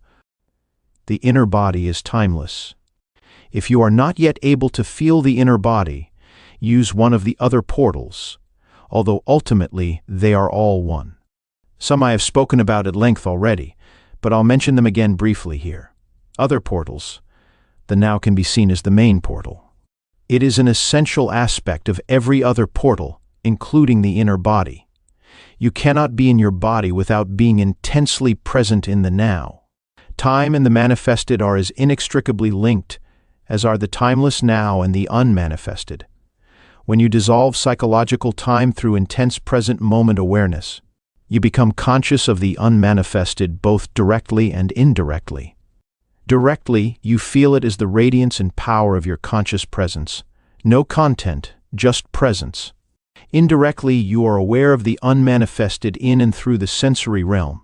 The inner body is timeless. If you are not yet able to feel the inner body, use one of the other portals, although ultimately they are all one. Some I have spoken about at length already, but I'll mention them again briefly here. Other portals. The now can be seen as the main portal. It is an essential aspect of every other portal, including the inner body. You cannot be in your body without being intensely present in the now. Time and the manifested are as inextricably linked as are the timeless now and the unmanifested. When you dissolve psychological time through intense present moment awareness, you become conscious of the unmanifested both directly and indirectly. Directly, you feel it as the radiance and power of your conscious presence. No content, just presence. Indirectly, you are aware of the unmanifested in and through the sensory realm.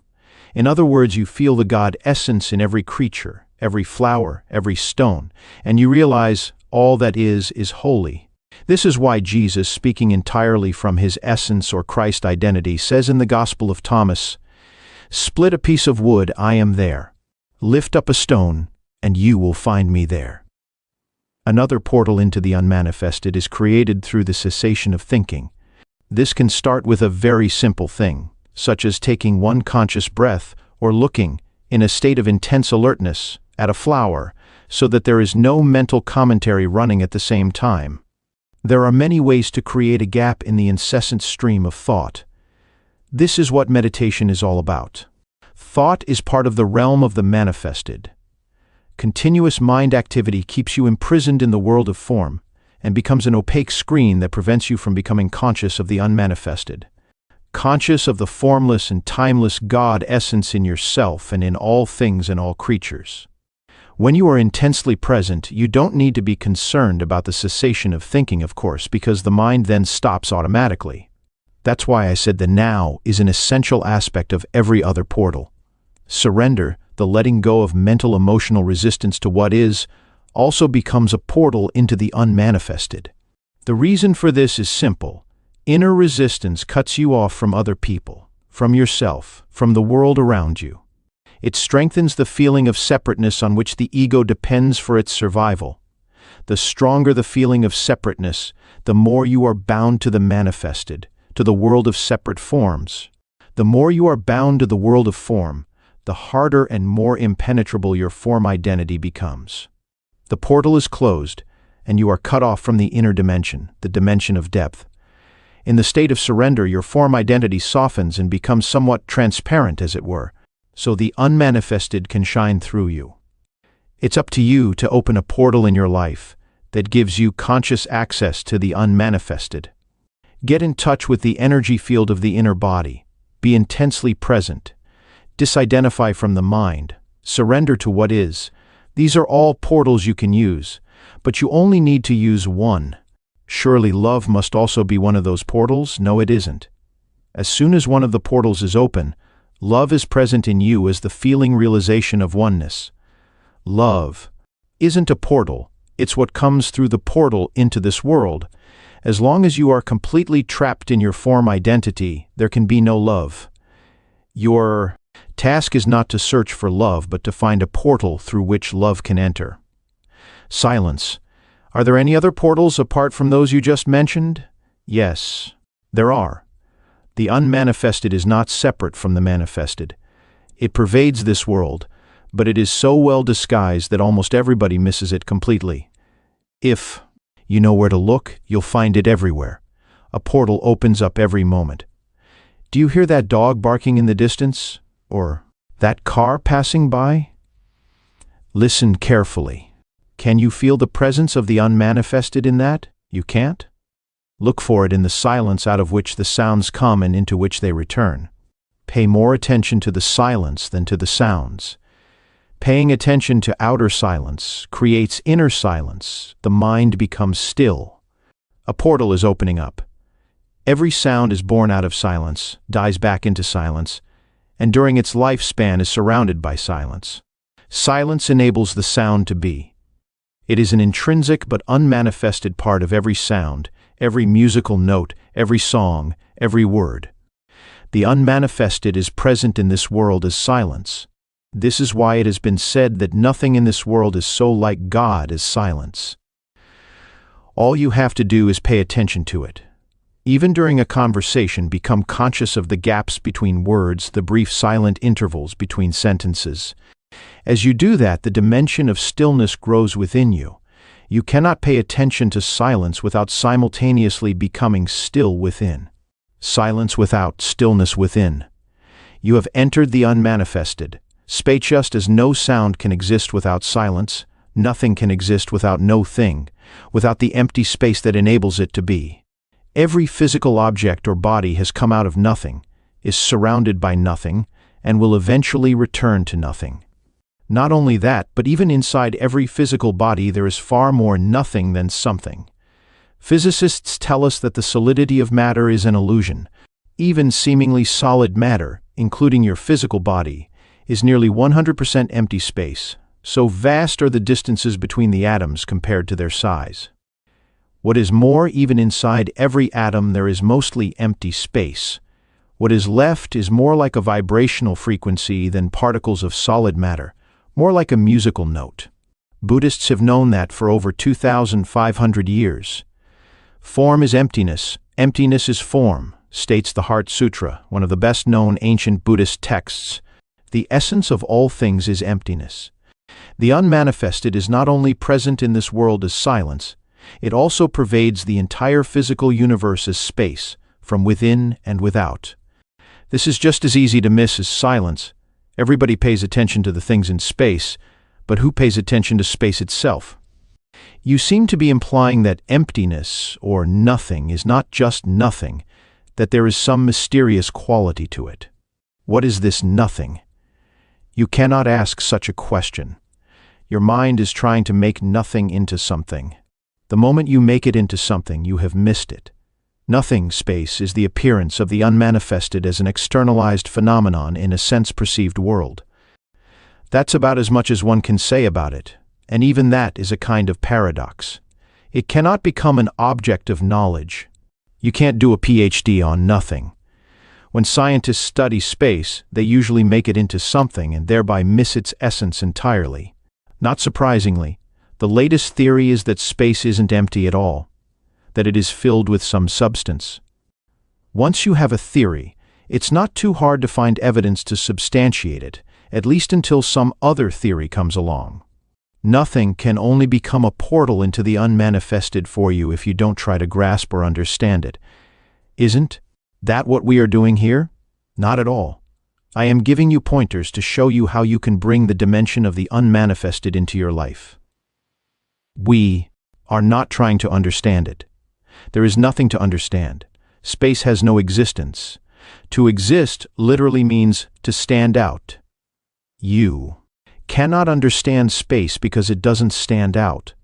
In other words, you feel the God essence in every creature, every flower, every stone, and you realize all that is holy. This is why Jesus, speaking entirely from his essence or Christ identity, says in the Gospel of Thomas, "Split a piece of wood, I am there. Lift up a stone, and you will find me there." Another portal into the unmanifested is created through the cessation of thinking. This can start with a very simple thing, such as taking one conscious breath or looking, in a state of intense alertness, at a flower, so that there is no mental commentary running at the same time. There are many ways to create a gap in the incessant stream of thought. This is what meditation is all about. Thought is part of the realm of the manifested. Continuous mind activity keeps you imprisoned in the world of form and becomes an opaque screen that prevents you from becoming conscious of the unmanifested. Conscious of the formless and timeless God essence in yourself and in all things and all creatures. When you are intensely present, you don't need to be concerned about the cessation of thinking, of course, because the mind then stops automatically. That's why I said the now is an essential aspect of every other portal. Surrender, the letting go of mental emotional resistance to what is, also becomes a portal into the unmanifested. The reason for this is simple. Inner resistance cuts you off from other people, from yourself, from the world around you. It strengthens the feeling of separateness on which the ego depends for its survival. The stronger the feeling of separateness, the more you are bound to the manifested, to the world of separate forms. The more you are bound to the world of form, the harder and more impenetrable your form identity becomes. The portal is closed, and you are cut off from the inner dimension, the dimension of depth. In the state of surrender, your form identity softens and becomes somewhat transparent, as it were, so the unmanifested can shine through you. It's up to you to open a portal in your life that gives you conscious access to the unmanifested. Get in touch with the energy field of the inner body. Be intensely present. Disidentify from the mind. Surrender to what is. These are all portals you can use, but you only need to use one. Surely love must also be one of those portals? No, it isn't. As soon as one of the portals is open, love is present in you as the feeling realization of oneness. Love isn't a portal, it's what comes through the portal into this world. As long as you are completely trapped in your form identity, there can be no love. Your task is not to search for love, but to find a portal through which love can enter. Silence. Are there any other portals apart from those you just mentioned? Yes, there are. The unmanifested is not separate from the manifested. It pervades this world, but it is so well disguised that almost everybody misses it completely. If you know where to look, you'll find it everywhere. A portal opens up every moment. Do you hear that dog barking in the distance? Or that car passing by? Listen carefully. Can you feel the presence of the unmanifested in that? You can't? Look for it in the silence out of which the sounds come and into which they return. Pay more attention to the silence than to the sounds. Paying attention to outer silence creates inner silence. The mind becomes still. A portal is opening up. Every sound is born out of silence, dies back into silence, and during its lifespan is surrounded by silence. Silence enables the sound to be. It is an intrinsic but unmanifested part of every sound, every musical note, every song, every word. The unmanifested is present in this world as silence. This is why it has been said that nothing in this world is so like God as silence. All you have to do is pay attention to it. Even during a conversation, become conscious of the gaps between words, the brief silent intervals between sentences. As you do that, the dimension of stillness grows within you. You cannot pay attention to silence without simultaneously becoming still within. Silence without, stillness within. You have entered the unmanifested. Space, just as no sound can exist without silence, nothing can exist without no thing, without the empty space that enables it to be. Every physical object or body has come out of nothing, is surrounded by nothing, and will eventually return to nothing. Not only that, but even inside every physical body there is far more nothing than something. Physicists tell us that the solidity of matter is an illusion. Even seemingly solid matter, including your physical body, is nearly 100% empty space. So vast are the distances between the atoms compared to their size. What is more, even inside every atom there is mostly empty space. What is left is more like a vibrational frequency than particles of solid matter, more like a musical note. Buddhists have known that for over 2,500 years. Form is emptiness, emptiness is form, states the Heart Sutra, one of the best-known ancient Buddhist texts. The essence of all things is emptiness. The unmanifested is not only present in this world as silence, it also pervades the entire physical universe as space, from within and without. This is just as easy to miss as silence. Everybody pays attention to the things in space, but who pays attention to space itself? You seem to be implying that emptiness, or nothing, is not just nothing, that there is some mysterious quality to it. What is this nothing? You cannot ask such a question. Your mind is trying to make nothing into something. The moment you make it into something, you have missed it. Nothing space is the appearance of the unmanifested as an externalized phenomenon in a sense-perceived world. That's about as much as one can say about it. and even that is a kind of paradox. It cannot become an object of knowledge. You can't do a PhD on nothing. When scientists study space, they usually make it into something and thereby miss its essence entirely. Not surprisingly, the latest theory is that space isn't empty at all, that it is filled with some substance. Once you have a theory, it's not too hard to find evidence to substantiate it, at least until some other theory comes along. Nothing can only become a portal into the unmanifested for you if you don't try to grasp or understand it. Isn't that what we are doing here? Not at all. I am giving you pointers to show you how you can bring the dimension of the unmanifested into your life. We are not trying to understand it. There is nothing to understand. Space has no existence. To exist literally means to stand out. You cannot understand space because it doesn't stand out.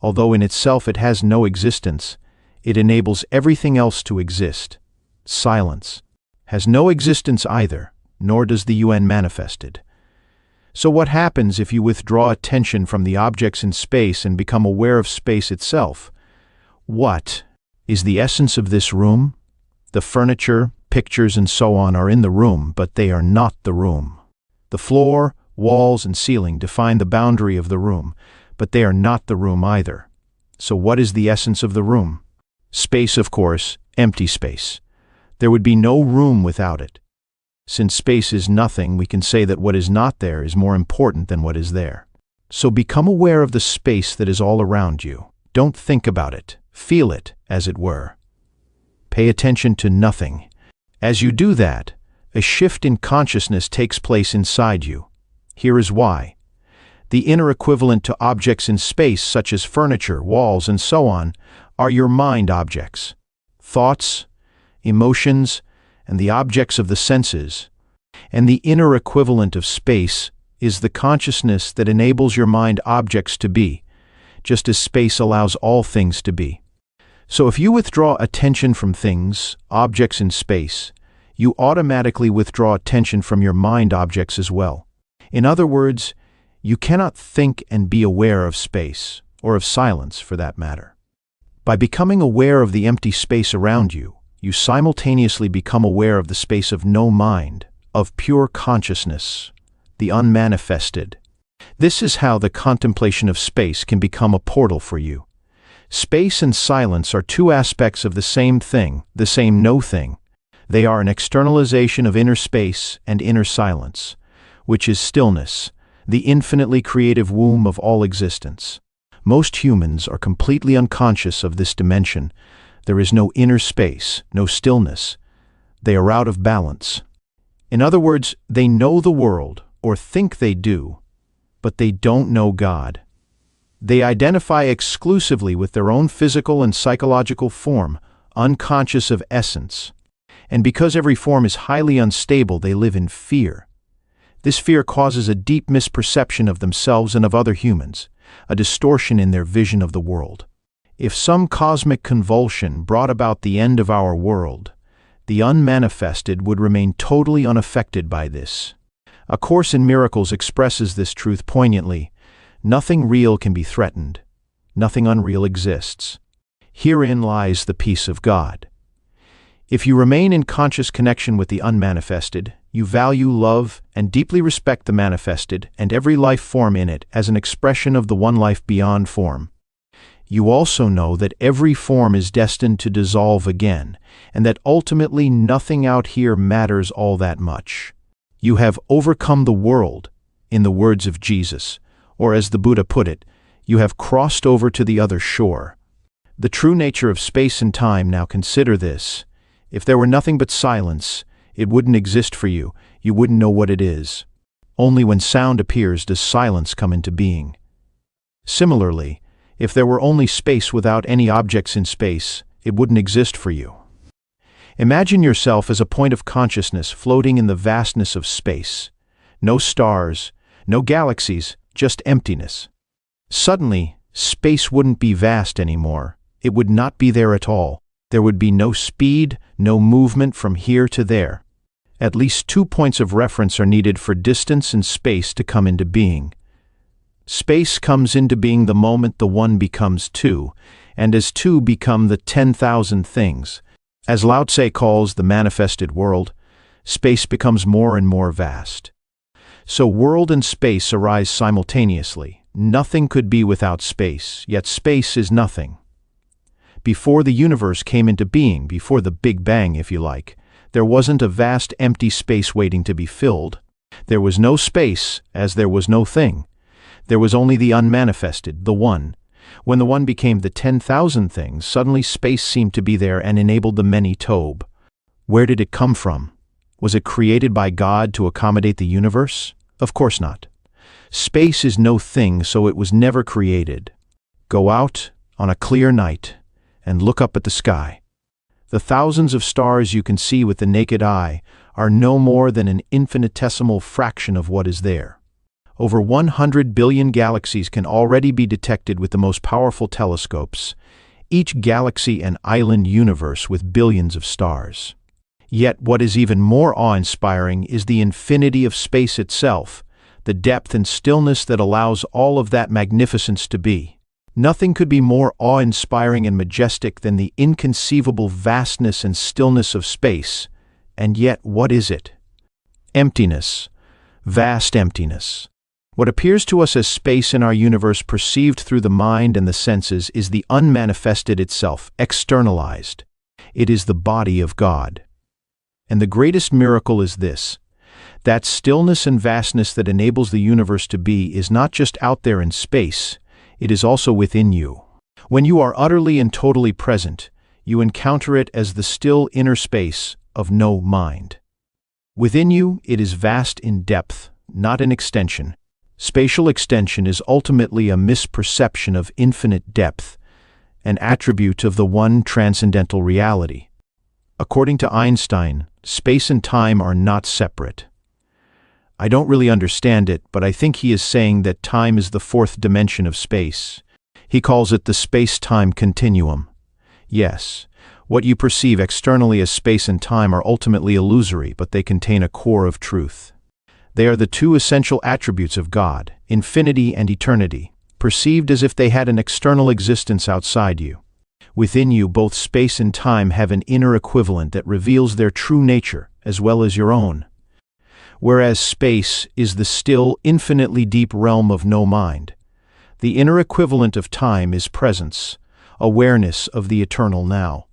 Although in itself it has no existence, it enables everything else to exist. Silence has no existence either, nor does the unmanifested. So what happens if you withdraw attention from the objects in space and become aware of space itself? What is the essence of this room? The furniture, pictures, and so on are in the room, but they are not the room. The floor, walls, and ceiling define the boundary of the room, but they are not the room either. So what is the essence of the room? Space, of course, empty space. There would be no room without it. Since space is nothing, we can say that what is not there is more important than what is there. So become aware of the space that is all around you. Don't think about it. Feel it, as it were. Pay attention to nothing. As you do that, a shift in consciousness takes place inside you. Here is why. The inner equivalent to objects in space, such as furniture, walls, and so on, are your mind objects. Thoughts, emotions, and the objects of the senses. And the inner equivalent of space is the consciousness that enables your mind objects to be, just as space allows all things to be. So if you withdraw attention from things, objects in space, you automatically withdraw attention from your mind objects as well. In other words, you cannot think and be aware of space, or of silence for that matter. By becoming aware of the empty space around you, you simultaneously become aware of the space of no mind, of pure consciousness, the unmanifested. This is how the contemplation of space can become a portal for you. Space and silence are two aspects of the same thing, the same no thing. They are an externalization of inner space and inner silence, which is stillness, the infinitely creative womb of all existence. Most humans are completely unconscious of this dimension. There is no inner space, no stillness. They are out of balance. In other words, they know the world, or think they do, but they don't know God. They identify exclusively with their own physical and psychological form, unconscious of essence. And because every form is highly unstable, they live in fear. This fear causes a deep misperception of themselves and of other humans, a distortion in their vision of the world. If some cosmic convulsion brought about the end of our world, the unmanifested would remain totally unaffected by this. A Course in Miracles expresses this truth poignantly. Nothing real can be threatened. Nothing unreal exists. Herein lies the peace of God. If you remain in conscious connection with the unmanifested, you value, love, and deeply respect the manifested and every life form in it as an expression of the one life beyond form. You also know that every form is destined to dissolve again, and that ultimately nothing out here matters all that much. You have overcome the world, in the words of Jesus, or as the Buddha put it, you have crossed over to the other shore. The true nature of space and time, now consider this. If there were nothing but silence, it wouldn't exist for you. You wouldn't know what it is. Only when sound appears does silence come into being. Similarly, if there were only space without any objects in space, it wouldn't exist for you. Imagine yourself as a point of consciousness floating in the vastness of space. No stars, no galaxies, just emptiness. Suddenly, space wouldn't be vast anymore. It would not be there at all. There would be no speed, no movement from here to there. At least 2 points of reference are needed for distance and space to come into being. Space comes into being the moment the one becomes two, and as two become the 10,000 things. As Lao Tse calls the manifested world, space becomes more and more vast. So world and space arise simultaneously. Nothing could be without space, yet space is nothing. Before the universe came into being, before the Big Bang, if you like, there wasn't a vast empty space waiting to be filled. There was no space, as there was no thing. There was only the unmanifested, the one. When the one became the 10,000 things, suddenly space seemed to be there and enabled the many tobe. Where did it come from? Was it created by God to accommodate the universe? Of course not. Space is no thing, so it was never created. Go out on a clear night and look up at the sky. The thousands of stars you can see with the naked eye are no more than an infinitesimal fraction of what is there. Over 100 billion galaxies can already be detected with the most powerful telescopes, each galaxy an island universe with billions of stars. Yet what is even more awe-inspiring is the infinity of space itself, the depth and stillness that allows all of that magnificence to be. Nothing could be more awe-inspiring and majestic than the inconceivable vastness and stillness of space. And yet, what is it? Emptiness. Vast emptiness. What appears to us as space in our universe perceived through the mind and the senses is the unmanifested itself, externalized. It is the body of God. And the greatest miracle is this: that stillness and vastness that enables the universe to be is not just out there in space, it is also within you. When you are utterly and totally present, you encounter it as the still inner space of no mind. Within you, it is vast in depth, not in extension. Spatial extension is ultimately a misperception of infinite depth, an attribute of the one transcendental reality. According to Einstein, space and time are not separate. I don't really understand it, but I think he is saying that time is the fourth dimension of space. He calls it the space-time continuum. Yes, what you perceive externally as space and time are ultimately illusory, but they contain a core of truth. They are the two essential attributes of God, infinity and eternity, perceived as if they had an external existence outside you. Within you, both space and time have an inner equivalent that reveals their true nature, as well as your own. Whereas space is the still, infinitely deep realm of no mind, the inner equivalent of time is presence, awareness of the eternal now.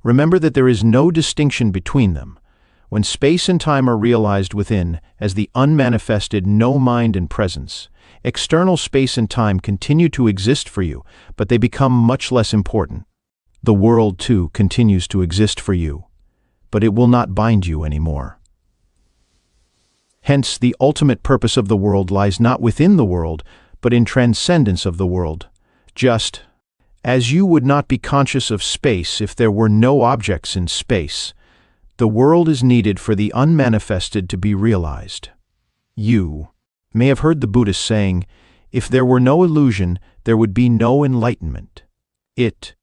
Remember that there is no distinction between them. When space and time are realized within as the unmanifested no mind and presence, external space and time continue to exist for you, but they become much less important. The world, too, continues to exist for you, but it will not bind you anymore. Hence, the ultimate purpose of the world lies not within the world, but in transcendence of the world. Just as you would not be conscious of space if there were no objects in space, the world is needed for the unmanifested to be realized. You may have heard the Buddhist saying, if there were no illusion, there would be no enlightenment. It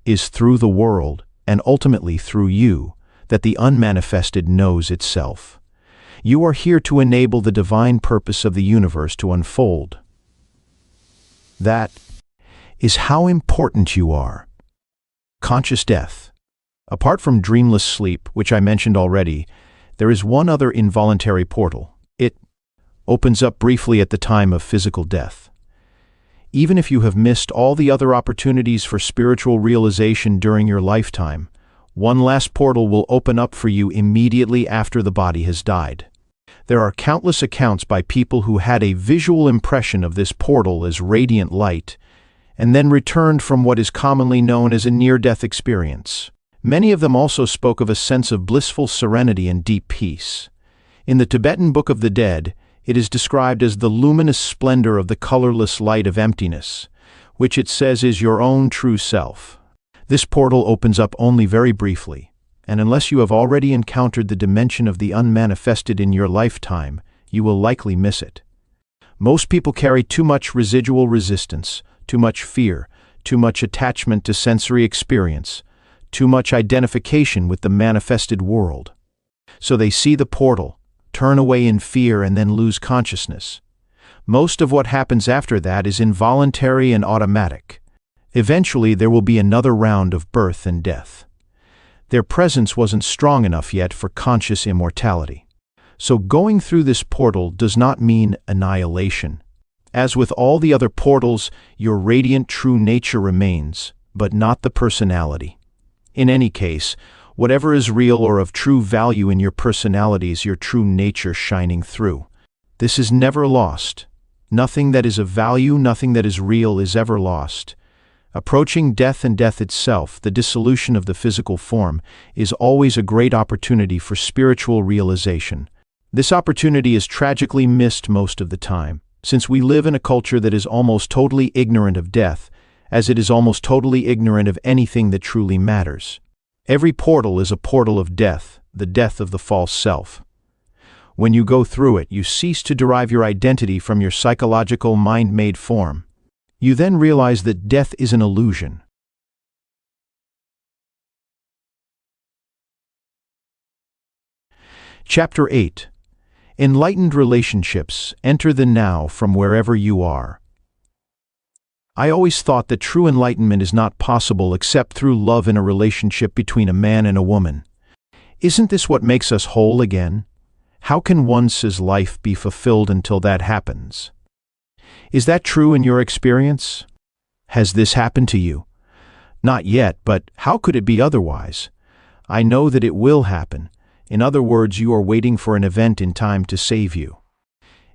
is through the world, and ultimately through you, that the unmanifested knows itself. You are here to enable the divine purpose of the universe to unfold. That is how important you are. Conscious death. Apart from dreamless sleep, which I mentioned already, there is one other involuntary portal. It opens up briefly at the time of physical death. Even if you have missed all the other opportunities for spiritual realization during your lifetime, one last portal will open up for you immediately after the body has died. There are countless accounts by people who had a visual impression of this portal as radiant light, and then returned from what is commonly known as a near-death experience. Many of them also spoke of a sense of blissful serenity and deep peace. In the Tibetan Book of the Dead, it is described as the luminous splendor of the colorless light of emptiness, which it says is your own true self. This portal opens up only very briefly, and unless you have already encountered the dimension of the unmanifested in your lifetime, you will likely miss it. Most people carry too much residual resistance, too much fear, too much attachment to sensory experience, too much identification with the manifested world. So they see the portal, turn away in fear, and then lose consciousness. Most of what happens after that is involuntary and automatic. Eventually, there will be another round of birth and death. Their presence wasn't strong enough yet for conscious immortality. So going through this portal does not mean annihilation. As with all the other portals, your radiant true nature remains, but not the personality. In any case, whatever is real or of true value in your personality is your true nature shining through. This is never lost. Nothing that is of value, nothing that is real is ever lost. Approaching death and death itself, the dissolution of the physical form, is always a great opportunity for spiritual realization. This opportunity is tragically missed most of the time, since we live in a culture that is almost totally ignorant of death, as it is almost totally ignorant of anything that truly matters. Every portal is a portal of death, the death of the false self. When you go through it, you cease to derive your identity from your psychological mind-made form. You then realize that death is an illusion. Chapter 8. Enlightened Relationships. Enter the now from wherever you are. I always thought that true enlightenment is not possible except through love in a relationship between a man and a woman. Isn't this what makes us whole again? How can one's life be fulfilled until that happens? Is that true in your experience? Has this happened to you? Not yet, but how could it be otherwise? I know that it will happen. In other words, you are waiting for an event in time to save you.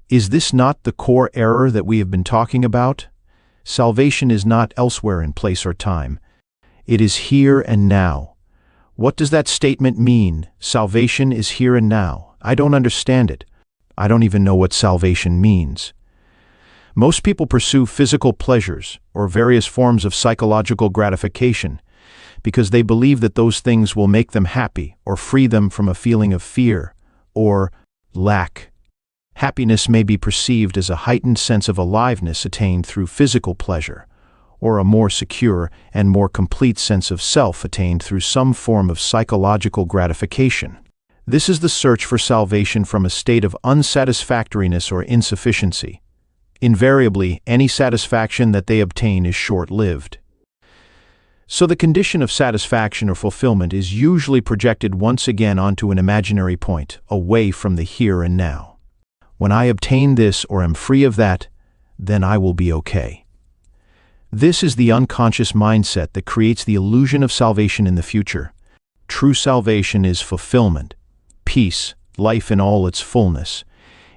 Is this not the core error that we have been talking about? Salvation is not elsewhere in place or time. It is here and now. What does that statement mean? Salvation is here and now. I don't understand it. I don't even know what salvation means. Most people pursue physical pleasures or various forms of psychological gratification because they believe that those things will make them happy or free them from a feeling of fear or lack. Happiness may be perceived as a heightened sense of aliveness attained through physical pleasure, or a more secure and more complete sense of self attained through some form of psychological gratification. This is the search for salvation from a state of unsatisfactoriness or insufficiency. Invariably, any satisfaction that they obtain is short-lived. So the condition of satisfaction or fulfillment is usually projected once again onto an imaginary point, away from the here and now. When I obtain this or am free of that, then I will be okay. This is the unconscious mindset that creates the illusion of salvation in the future. True salvation is fulfillment, peace, life in all its fullness.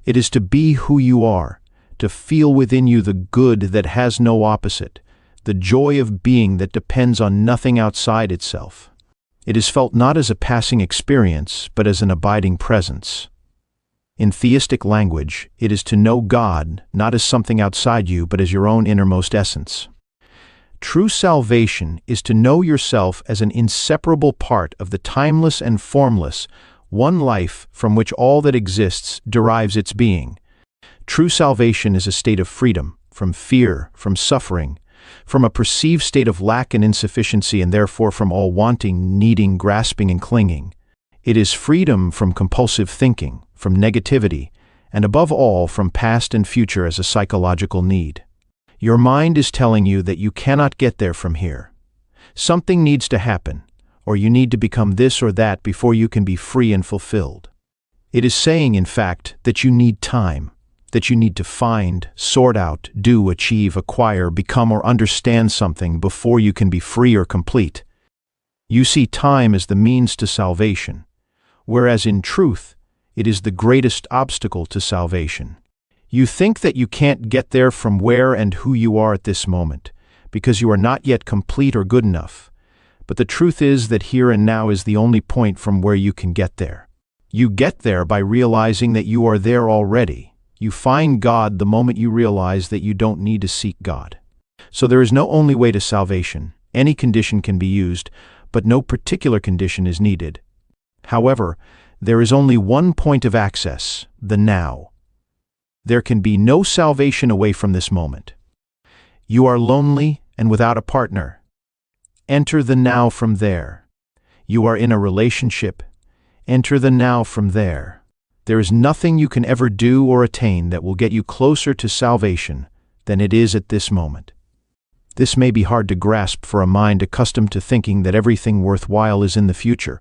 It is to be who you are, to feel within you the good that has no opposite, the joy of being that depends on nothing outside itself. It is felt not as a passing experience, but as an abiding presence. In theistic language, it is to know God not as something outside you, but as your own innermost essence. True salvation is to know yourself as an inseparable part of the timeless and formless, one life from which all that exists derives its being. True salvation is a state of freedom from fear, from suffering, from a perceived state of lack and insufficiency, and therefore from all wanting, needing, grasping, and clinging. It is freedom from compulsive thinking, from negativity, and above all from past and future as a psychological need. Your mind is telling you that you cannot get there from here. Something needs to happen, or you need to become this or that before you can be free and fulfilled. It is saying, in fact, that you need time, that you need to find, sort out, do, achieve, acquire, become, or understand something before you can be free or complete. You see time as the means to salvation, whereas in truth, it is the greatest obstacle to salvation. You think that you can't get there from where and who you are at this moment, because you are not yet complete or good enough. But the truth is that here and now is the only point from where you can get there. You get there by realizing that you are there already. You find God the moment you realize that you don't need to seek God. So there is no only way to salvation. Any condition can be used, but no particular condition is needed. However, there is only one point of access, the now. There can be no salvation away from this moment. You are lonely and without a partner. Enter the now from there. You are in a relationship. Enter the now from there. There is nothing you can ever do or attain that will get you closer to salvation than it is at this moment. This may be hard to grasp for a mind accustomed to thinking that everything worthwhile is in the future,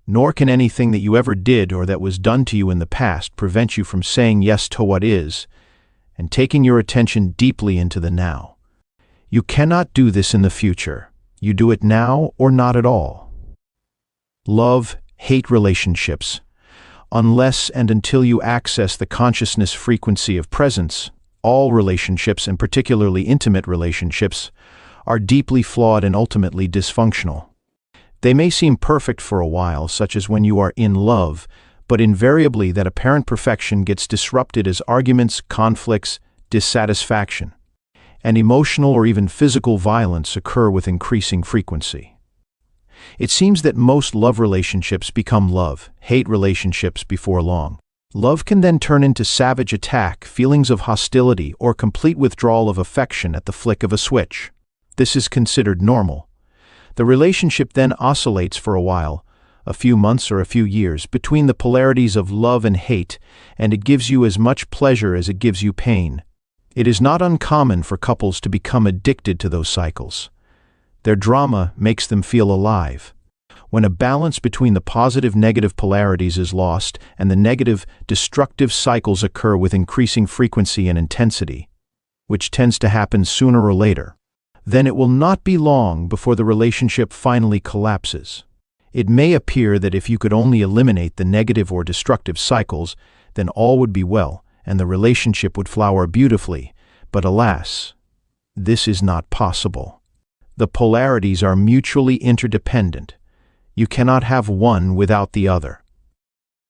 nor can anything that you ever did or that was done to you in the past prevent you from saying yes to what is and taking your attention deeply into the now. You cannot do this in the future. You do it now or not at all. Love-hate relationships. Unless and until you access the consciousness frequency of presence, all relationships, and particularly intimate relationships, are deeply flawed and ultimately dysfunctional. They may seem perfect for a while, such as when you are in love, but invariably that apparent perfection gets disrupted as arguments, conflicts, dissatisfaction, and emotional or even physical violence occur with increasing frequency. It seems that most love relationships become love-hate relationships before long. Love can then turn into savage attack, feelings of hostility, or complete withdrawal of affection at the flick of a switch. This is considered normal. The relationship then oscillates for a while, a few months or a few years, between the polarities of love and hate, and it gives you as much pleasure as it gives you pain. It is not uncommon for couples to become addicted to those cycles. Their drama makes them feel alive. When a balance between the positive-negative polarities is lost and the negative-destructive cycles occur with increasing frequency and intensity, which tends to happen sooner or later, then it will not be long before the relationship finally collapses. It may appear that if you could only eliminate the negative or destructive cycles, then all would be well and the relationship would flower beautifully, but alas, this is not possible. The polarities are mutually interdependent. You cannot have one without the other.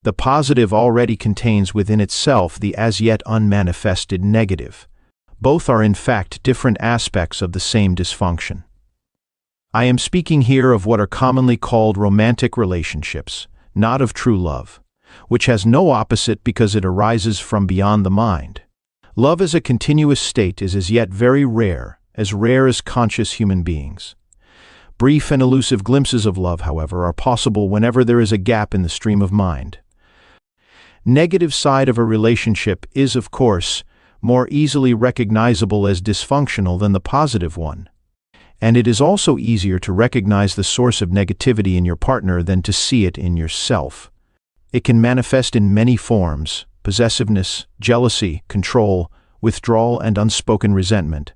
The positive already contains within itself the as yet unmanifested negative. Both are in fact different aspects of the same dysfunction. I am speaking here of what are commonly called romantic relationships, not of true love, which has no opposite because it arises from beyond the mind. Love as a continuous state is as yet very rare as conscious human beings. Brief and elusive glimpses of love, however, are possible whenever there is a gap in the stream of mind. Negative side of a relationship is, of course, more easily recognizable as dysfunctional than the positive one. And it is also easier to recognize the source of negativity in your partner than to see it in yourself. It can manifest in many forms: possessiveness, jealousy, control, withdrawal, and unspoken resentment.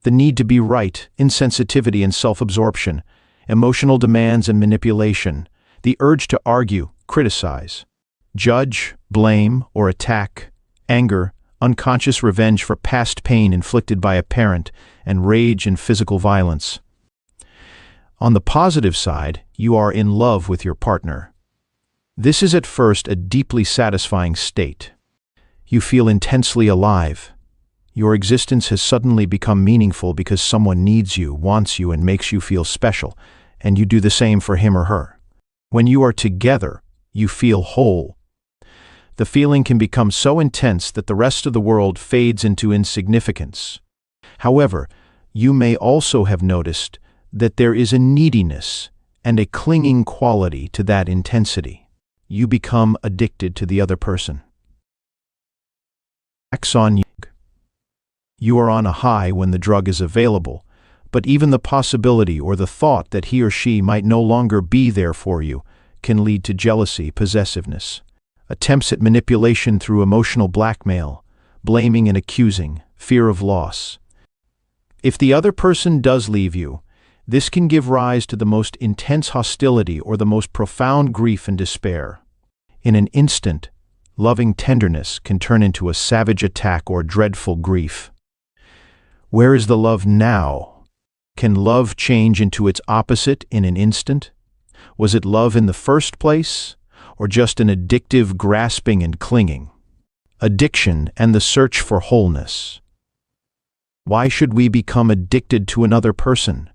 The need to be right, insensitivity and self-absorption, emotional demands and manipulation, the urge to argue, criticize, judge, blame, or attack, anger, unconscious revenge for past pain inflicted by a parent, and rage and physical violence. On the positive side, you are in love with your partner. This is at first a deeply satisfying state. You feel intensely alive. Your existence has suddenly become meaningful because someone needs you, wants you, and makes you feel special, and you do the same for him or her. When you are together, you feel whole. The feeling can become so intense that the rest of the world fades into insignificance. However, you may also have noticed that there is a neediness and a clinging quality to that intensity. You become addicted to the other person. You are on a high when the drug is available, but even the possibility or the thought that he or she might no longer be there for you can lead to jealousy, possessiveness, attempts at manipulation through emotional blackmail, blaming and accusing, fear of loss. If the other person does leave you, this can give rise to the most intense hostility or the most profound grief and despair. In an instant, loving tenderness can turn into a savage attack or dreadful grief. Where is the love now? Can love change into its opposite in an instant? Was it love in the first place, or just an addictive grasping and clinging? Addiction and the search for wholeness. Why should we become addicted to another person?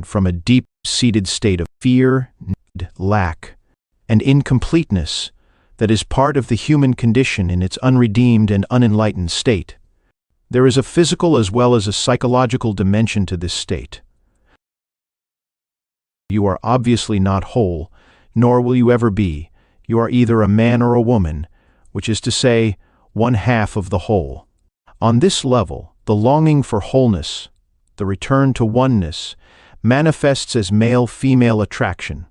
From a deep-seated state of fear, need, lack, and incompleteness that is part of the human condition in its unredeemed and unenlightened state. There is a physical as well as a psychological dimension to this state. You are obviously not whole, nor will you ever be. You are either a man or a woman, which is to say, one half of the whole. On this level, the longing for wholeness, the return to oneness, manifests as male-female attraction.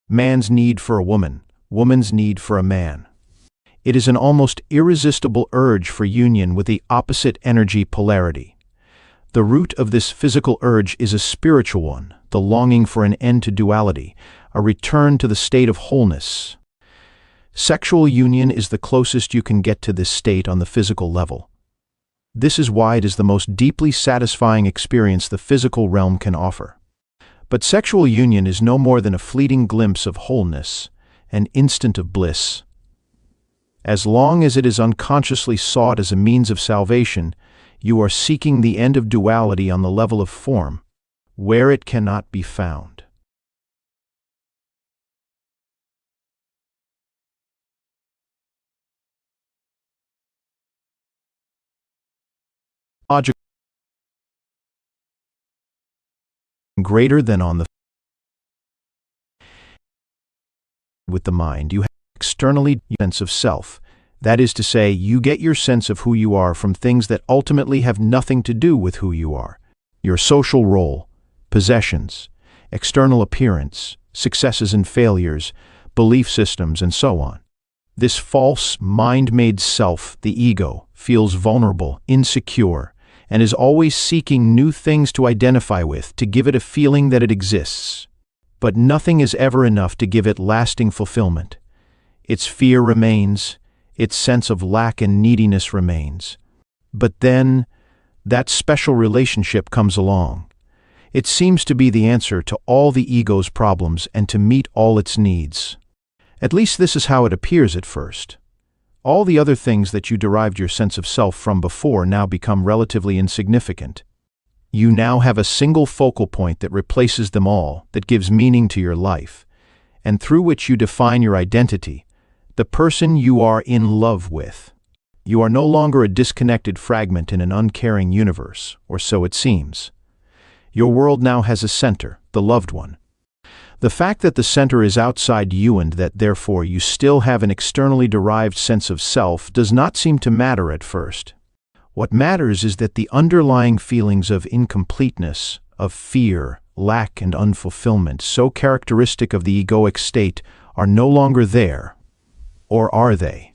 Man's need for a woman, woman's need for a man. It is an almost irresistible urge for union with the opposite energy polarity. The root of this physical urge is a spiritual one, the longing for an end to duality, a return to the state of wholeness. Sexual union is the closest you can get to this state on the physical level. This is why it is the most deeply satisfying experience the physical realm can offer. But sexual union is no more than a fleeting glimpse of wholeness, an instant of bliss. As long as it is unconsciously sought as a means of salvation, you are seeking the end of duality on the level of form, where it cannot be found. Logic greater than on the with the mind, you have externally sense of self. That is to say, you get your sense of who you are from things that ultimately have nothing to do with who you are. Your social role, possessions, external appearance, successes and failures, belief systems, and so on. This false, mind-made self, the ego, feels vulnerable, insecure, and is always seeking new things to identify with, to give it a feeling that it exists. But nothing is ever enough to give it lasting fulfillment. Its fear remains, its sense of lack and neediness remains. But then, that special relationship comes along. It seems to be the answer to all the ego's problems and to meet all its needs. At least this is how it appears at first. All the other things that you derived your sense of self from before now become relatively insignificant. You now have a single focal point that replaces them all, that gives meaning to your life, and through which you define your identity, the person you are in love with. You are no longer a disconnected fragment in an uncaring universe, or so it seems. Your world now has a center, the loved one. The fact that the center is outside you and that therefore you still have an externally derived sense of self does not seem to matter at first. What matters is that the underlying feelings of incompleteness, of fear, lack, and unfulfillment, so characteristic of the egoic state, are no longer there. Or are they?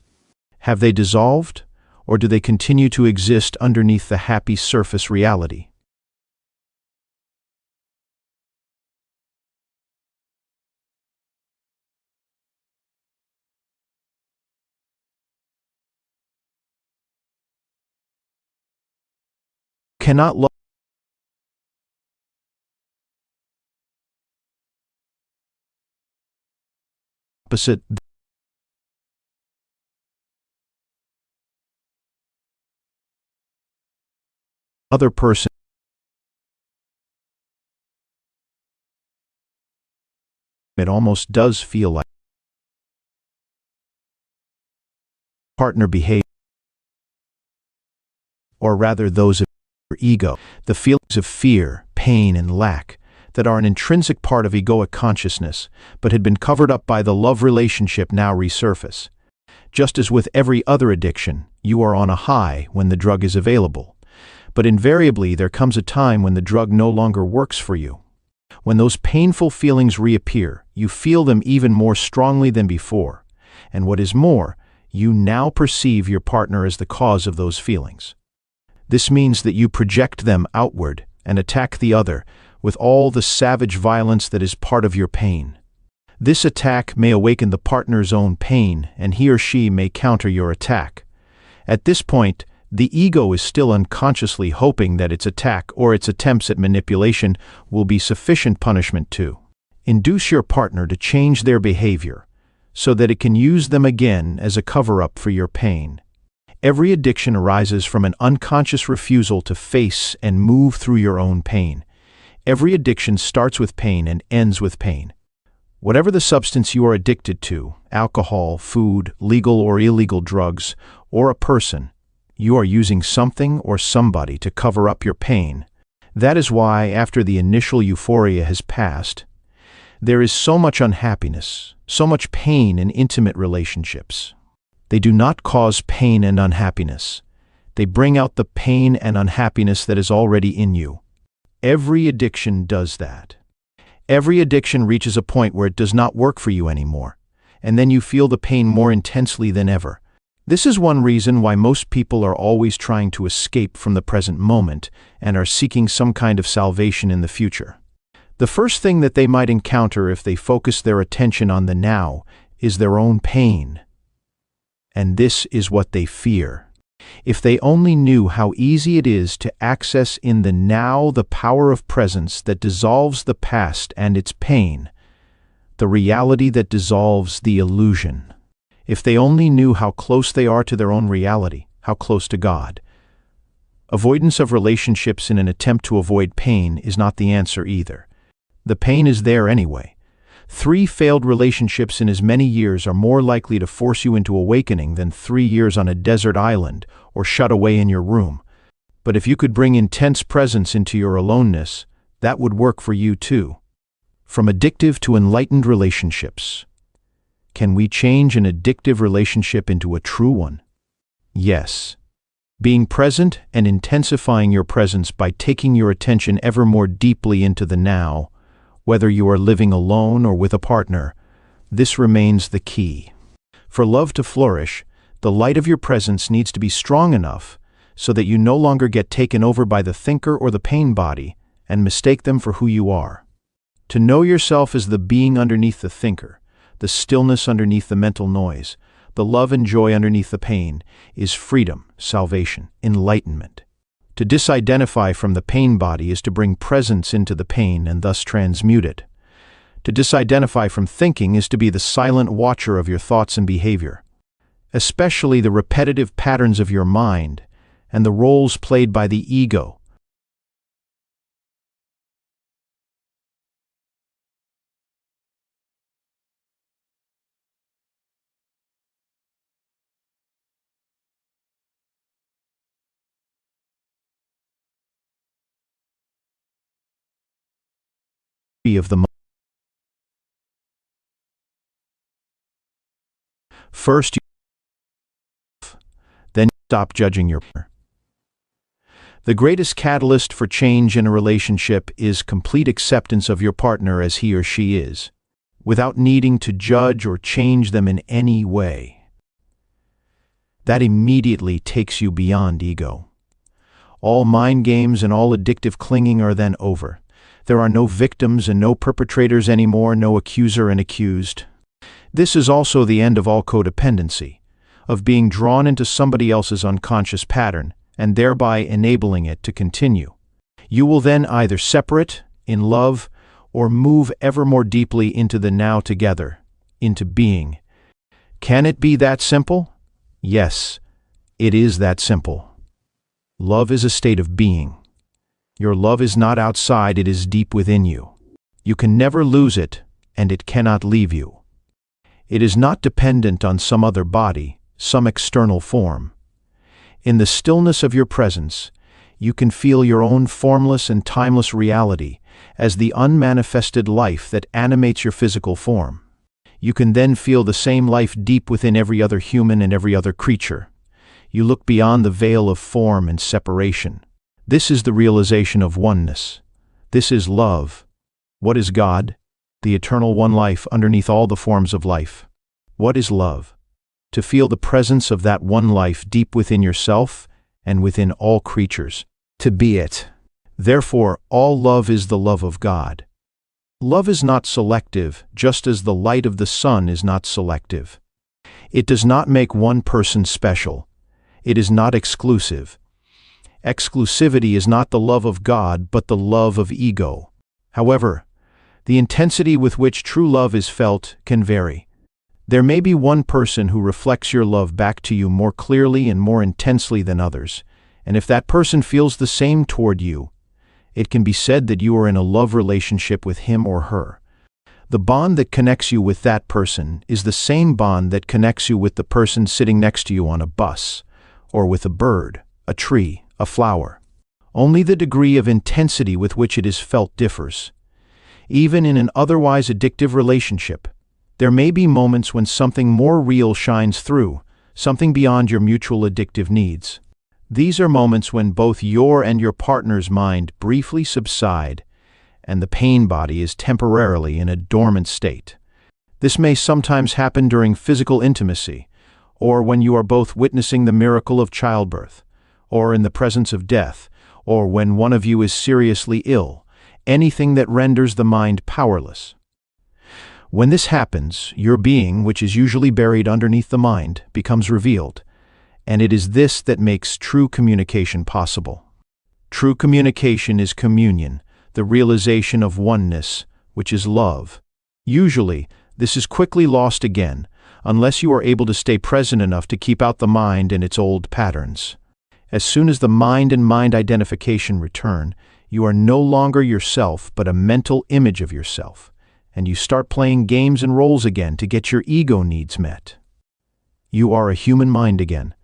Have they dissolved, or do they continue to exist underneath the happy surface reality? Cannot love opposite other person. It almost does feel like partner behavior, or rather those of your ego, the feelings of fear, pain, and lack that are an intrinsic part of egoic consciousness, but had been covered up by the love relationship now resurface. Just as with every other addiction, you are on a high when the drug is available. But invariably there comes a time when the drug no longer works for you. When those painful feelings reappear, you feel them even more strongly than before. And what is more, you now perceive your partner as the cause of those feelings. This means that you project them outward and attack the other with all the savage violence that is part of your pain. This attack may awaken the partner's own pain, and he or she may counter your attack. At this point, the ego is still unconsciously hoping that its attack or its attempts at manipulation will be sufficient punishment to induce your partner to change their behavior so that it can use them again as a cover-up for your pain. Every addiction arises from an unconscious refusal to face and move through your own pain. Every addiction starts with pain and ends with pain. Whatever the substance you are addicted to, alcohol, food, legal or illegal drugs, or a person, You are using something or somebody to cover up your pain. That is why, after the initial euphoria has passed, there is so much unhappiness, so much pain in intimate relationships. They do not cause pain and unhappiness. They bring out the pain and unhappiness that is already in you. Every addiction does that. Every addiction reaches a point where it does not work for you anymore, and then you feel the pain more intensely than ever. This is one reason why most people are always trying to escape from the present moment and are seeking some kind of salvation in the future. The first thing that they might encounter if they focus their attention on the now is their own pain. And this is what they fear. If they only knew how easy it is to access in the now the power of presence that dissolves the past and its pain, the reality that dissolves the illusion. If they only knew how close they are to their own reality, how close to God. Avoidance of relationships in an attempt to avoid pain is not the answer either. The pain is there anyway. 3 failed relationships in as many years are more likely to force you into awakening than 3 years on a desert island or shut away in your room. But if you could bring intense presence into your aloneness, that would work for you too. From addictive to enlightened relationships. Can we change an addictive relationship into a true one? Yes. Being present and intensifying your presence by taking your attention ever more deeply into the now, whether you are living alone or with a partner, this remains the key. For love to flourish, the light of your presence needs to be strong enough so that you no longer get taken over by the thinker or the pain body and mistake them for who you are. To know yourself as the being underneath the thinker, the stillness underneath the mental noise, the love and joy underneath the pain, is freedom, salvation, enlightenment. To disidentify from the pain body is to bring presence into the pain and thus transmute it. To disidentify from thinking is to be the silent watcher of your thoughts and behavior, especially the repetitive patterns of your mind and the roles played by the ego. Of the first, then stop judging your partner. The greatest catalyst for change in a relationship is complete acceptance of your partner as he or she is, without needing to judge or change them in any way. That immediately takes you beyond ego. All mind games and all addictive clinging are then over. There are no victims and no perpetrators anymore, no accuser and accused. This is also the end of all codependency, of being drawn into somebody else's unconscious pattern and thereby enabling it to continue. You will then either separate, in love, or move ever more deeply into the now together, into being. Can it be that simple? Yes, it is that simple. Love is a state of being. Your love is not outside, it is deep within you. You can never lose it, and it cannot leave you. It is not dependent on some other body, some external form. In the stillness of your presence, you can feel your own formless and timeless reality as the unmanifested life that animates your physical form. You can then feel the same life deep within every other human and every other creature. You look beyond the veil of form and separation. This is the realization of oneness. This is love. What is God? The eternal one life underneath all the forms of life. What is love? To feel the presence of that one life deep within yourself and within all creatures. To be it. Therefore, all love is the love of God. Love is not selective, just as the light of the sun is not selective. It does not make one person special. It is not exclusive. Exclusivity is not the love of God, but the love of ego. However, the intensity with which true love is felt can vary. There may be one person who reflects your love back to you more clearly and more intensely than others, and if that person feels the same toward you, it can be said that you are in a love relationship with him or her. The bond that connects you with that person is the same bond that connects you with the person sitting next to you on a bus, or with a bird, a tree, a flower. Only the degree of intensity with which it is felt differs. Even in an otherwise addictive relationship, there may be moments when something more real shines through, something beyond your mutual addictive needs. These are moments when both your and your partner's mind briefly subside, and the pain body is temporarily in a dormant state. This may sometimes happen during physical intimacy, or when you are both witnessing the miracle of childbirth, or in the presence of death, or when one of you is seriously ill, anything that renders the mind powerless. When this happens, your being, which is usually buried underneath the mind, becomes revealed, and it is this that makes true communication possible. True communication is communion, the realization of oneness, which is love. Usually, this is quickly lost again, unless you are able to stay present enough to keep out the mind and its old patterns. As soon as the mind and mind identification return, you are no longer yourself but a mental image of yourself, and you start playing games and roles again to get your ego needs met. You are a human mind again,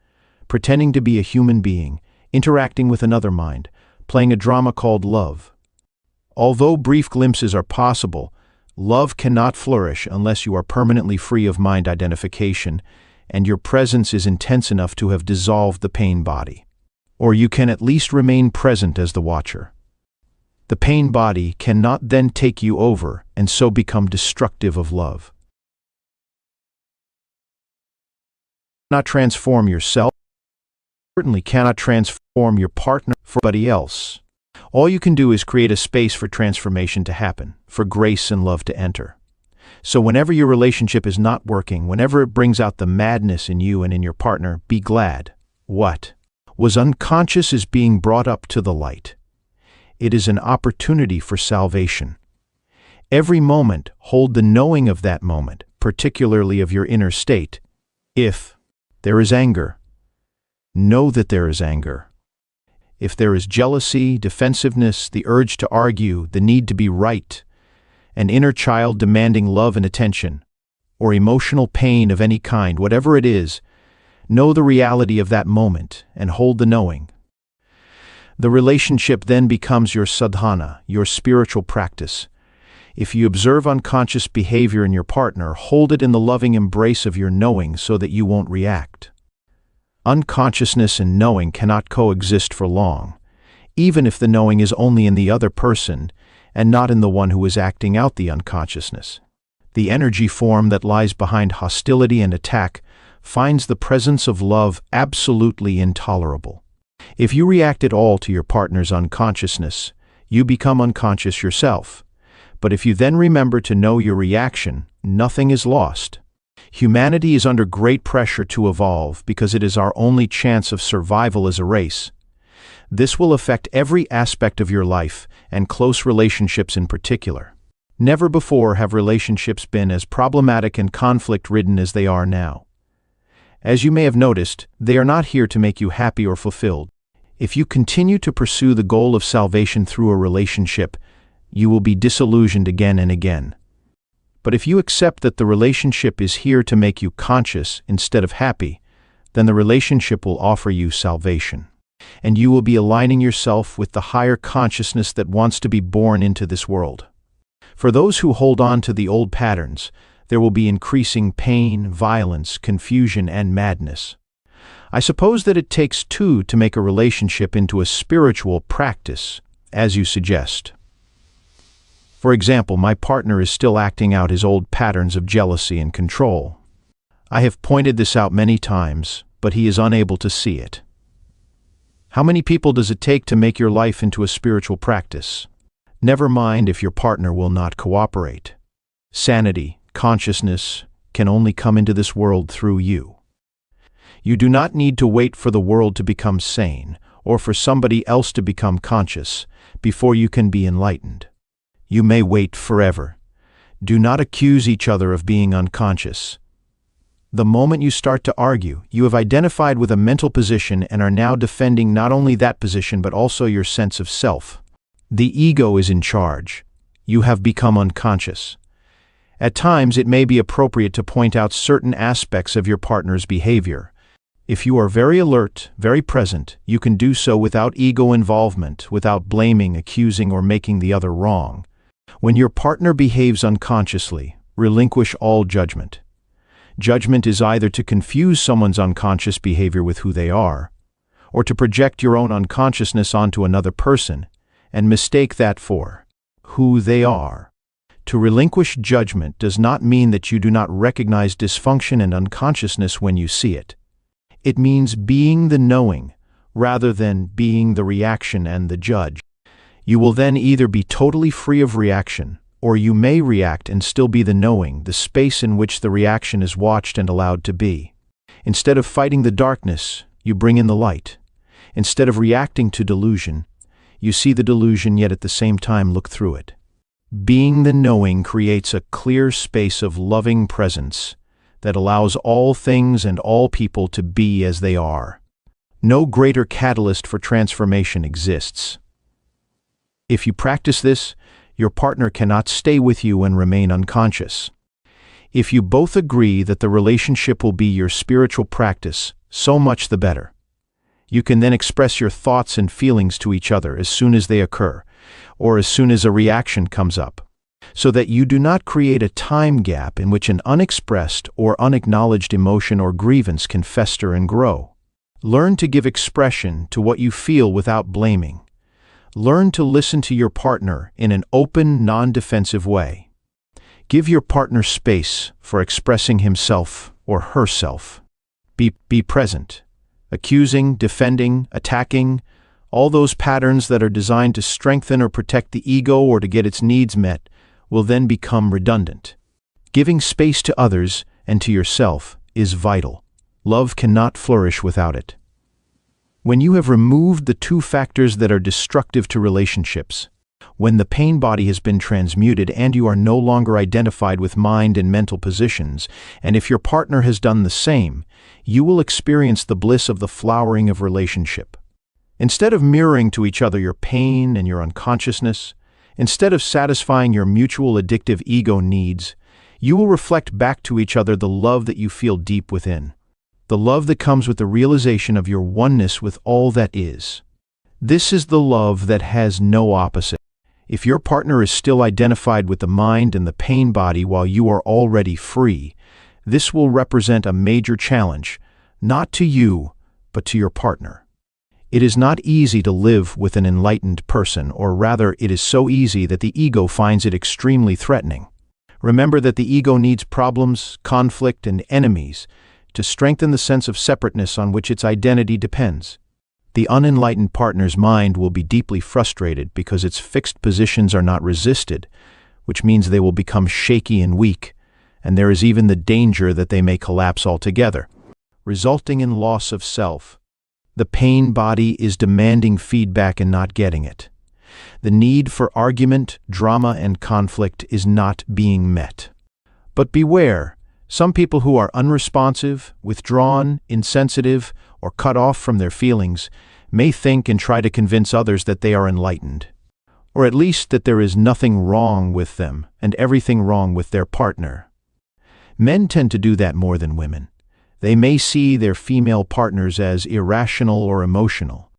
pretending to be a human being, interacting with another mind, playing a drama called love. Although brief glimpses are possible, love cannot flourish unless you are permanently free of mind identification and your presence is intense enough to have dissolved the pain body. Or you can at least remain present as the watcher. The pain body cannot then take you over and so become destructive of love. Not transform yourself, certainly cannot transform your partner for anybody else. All you can do is create a space for transformation to happen, for grace and love to enter. So whenever your relationship is not working, whenever it brings out the madness in you and in your partner, be glad. What was unconscious is being brought up to the light. It is an opportunity for salvation. Every moment, hold the knowing of that moment, particularly of your inner state. If there is anger, know that there is anger. If there is jealousy, defensiveness, the urge to argue, the need to be right, an inner child demanding love and attention, or emotional pain of any kind, whatever it is, know the reality of that moment and hold the knowing. The relationship then becomes your sadhana, your spiritual practice. If you observe unconscious behavior in your partner, hold it in the loving embrace of your knowing so that you won't react. Unconsciousness and knowing cannot coexist for long, even if the knowing is only in the other person and not in the one who is acting out the unconsciousness. The energy form that lies behind hostility and attack finds the presence of love absolutely intolerable. If you react at all to your partner's unconsciousness, you become unconscious yourself. But if you then remember to know your reaction, nothing is lost. Humanity is under great pressure to evolve because it is our only chance of survival as a race. This will affect every aspect of your life, and close relationships in particular. Never before have relationships been as problematic and conflict-ridden as they are now. As you may have noticed, they are not here to make you happy or fulfilled. If you continue to pursue the goal of salvation through a relationship, you will be disillusioned again and again. But if you accept that the relationship is here to make you conscious instead of happy, then the relationship will offer you salvation. And you will be aligning yourself with the higher consciousness that wants to be born into this world. For those who hold on to the old patterns, there will be increasing pain, violence, confusion, and madness. I suppose that it takes two to make a relationship into a spiritual practice, as you suggest. For example, my partner is still acting out his old patterns of jealousy and control. I have pointed this out many times, but he is unable to see it. How many people does it take to make your life into a spiritual practice? Never mind if your partner will not cooperate. Sanity, consciousness, can only come into this world through you. You do not need to wait for the world to become sane, or for somebody else to become conscious, before you can be enlightened. You may wait forever. Do not accuse each other of being unconscious. The moment you start to argue, you have identified with a mental position and are now defending not only that position but also your sense of self. The ego is in charge. You have become unconscious. At times, it may be appropriate to point out certain aspects of your partner's behavior. If you are very alert, very present, you can do so without ego involvement, without blaming, accusing, or making the other wrong. When your partner behaves unconsciously, relinquish all judgment. Judgment is either to confuse someone's unconscious behavior with who they are, or to project your own unconsciousness onto another person and mistake that for who they are. To relinquish judgment does not mean that you do not recognize dysfunction and unconsciousness when you see it. It means being the knowing rather than being the reaction and the judge. You will then either be totally free of reaction, or you may react and still be the knowing, the space in which the reaction is watched and allowed to be. Instead of fighting the darkness, you bring in the light. Instead of reacting to delusion, you see the delusion yet at the same time look through it. Being the knowing creates a clear space of loving presence that allows all things and all people to be as they are. No greater catalyst for transformation exists. If you practice this, your partner cannot stay with you and remain unconscious. If you both agree that the relationship will be your spiritual practice, so much the better. You can then express your thoughts and feelings to each other as soon as they occur, or as soon as a reaction comes up, so that you do not create a time gap in which an unexpressed or unacknowledged emotion or grievance can fester and grow. Learn to give expression to what you feel without blaming. Learn to listen to your partner in an open, non-defensive way. Give your partner space for expressing himself or herself. Be present. Accusing, defending, attacking, all those patterns that are designed to strengthen or protect the ego or to get its needs met will then become redundant. Giving space to others and to yourself is vital. Love cannot flourish without it. When you have removed the two factors that are destructive to relationships, when the pain body has been transmuted and you are no longer identified with mind and mental positions, and if your partner has done the same, you will experience the bliss of the flowering of relationship. Instead of mirroring to each other your pain and your unconsciousness, instead of satisfying your mutual addictive ego needs, you will reflect back to each other the love that you feel deep within, the love that comes with the realization of your oneness with all that is. This is the love that has no opposite. If your partner is still identified with the mind and the pain body while you are already free, this will represent a major challenge, not to you, but to your partner. It is not easy to live with an enlightened person, or rather, it is so easy that the ego finds it extremely threatening. Remember that the ego needs problems, conflict, and enemies to strengthen the sense of separateness on which its identity depends. The unenlightened partner's mind will be deeply frustrated because its fixed positions are not resisted, which means they will become shaky and weak, and there is even the danger that they may collapse altogether, resulting in loss of self. The pain body is demanding feedback and not getting it. The need for argument, drama, and conflict is not being met. But beware, some people who are unresponsive, withdrawn, insensitive, or cut off from their feelings may think and try to convince others that they are enlightened, or at least that there is nothing wrong with them and everything wrong with their partner. Men tend to do that more than women. They may see their female partners as irrational or emotional.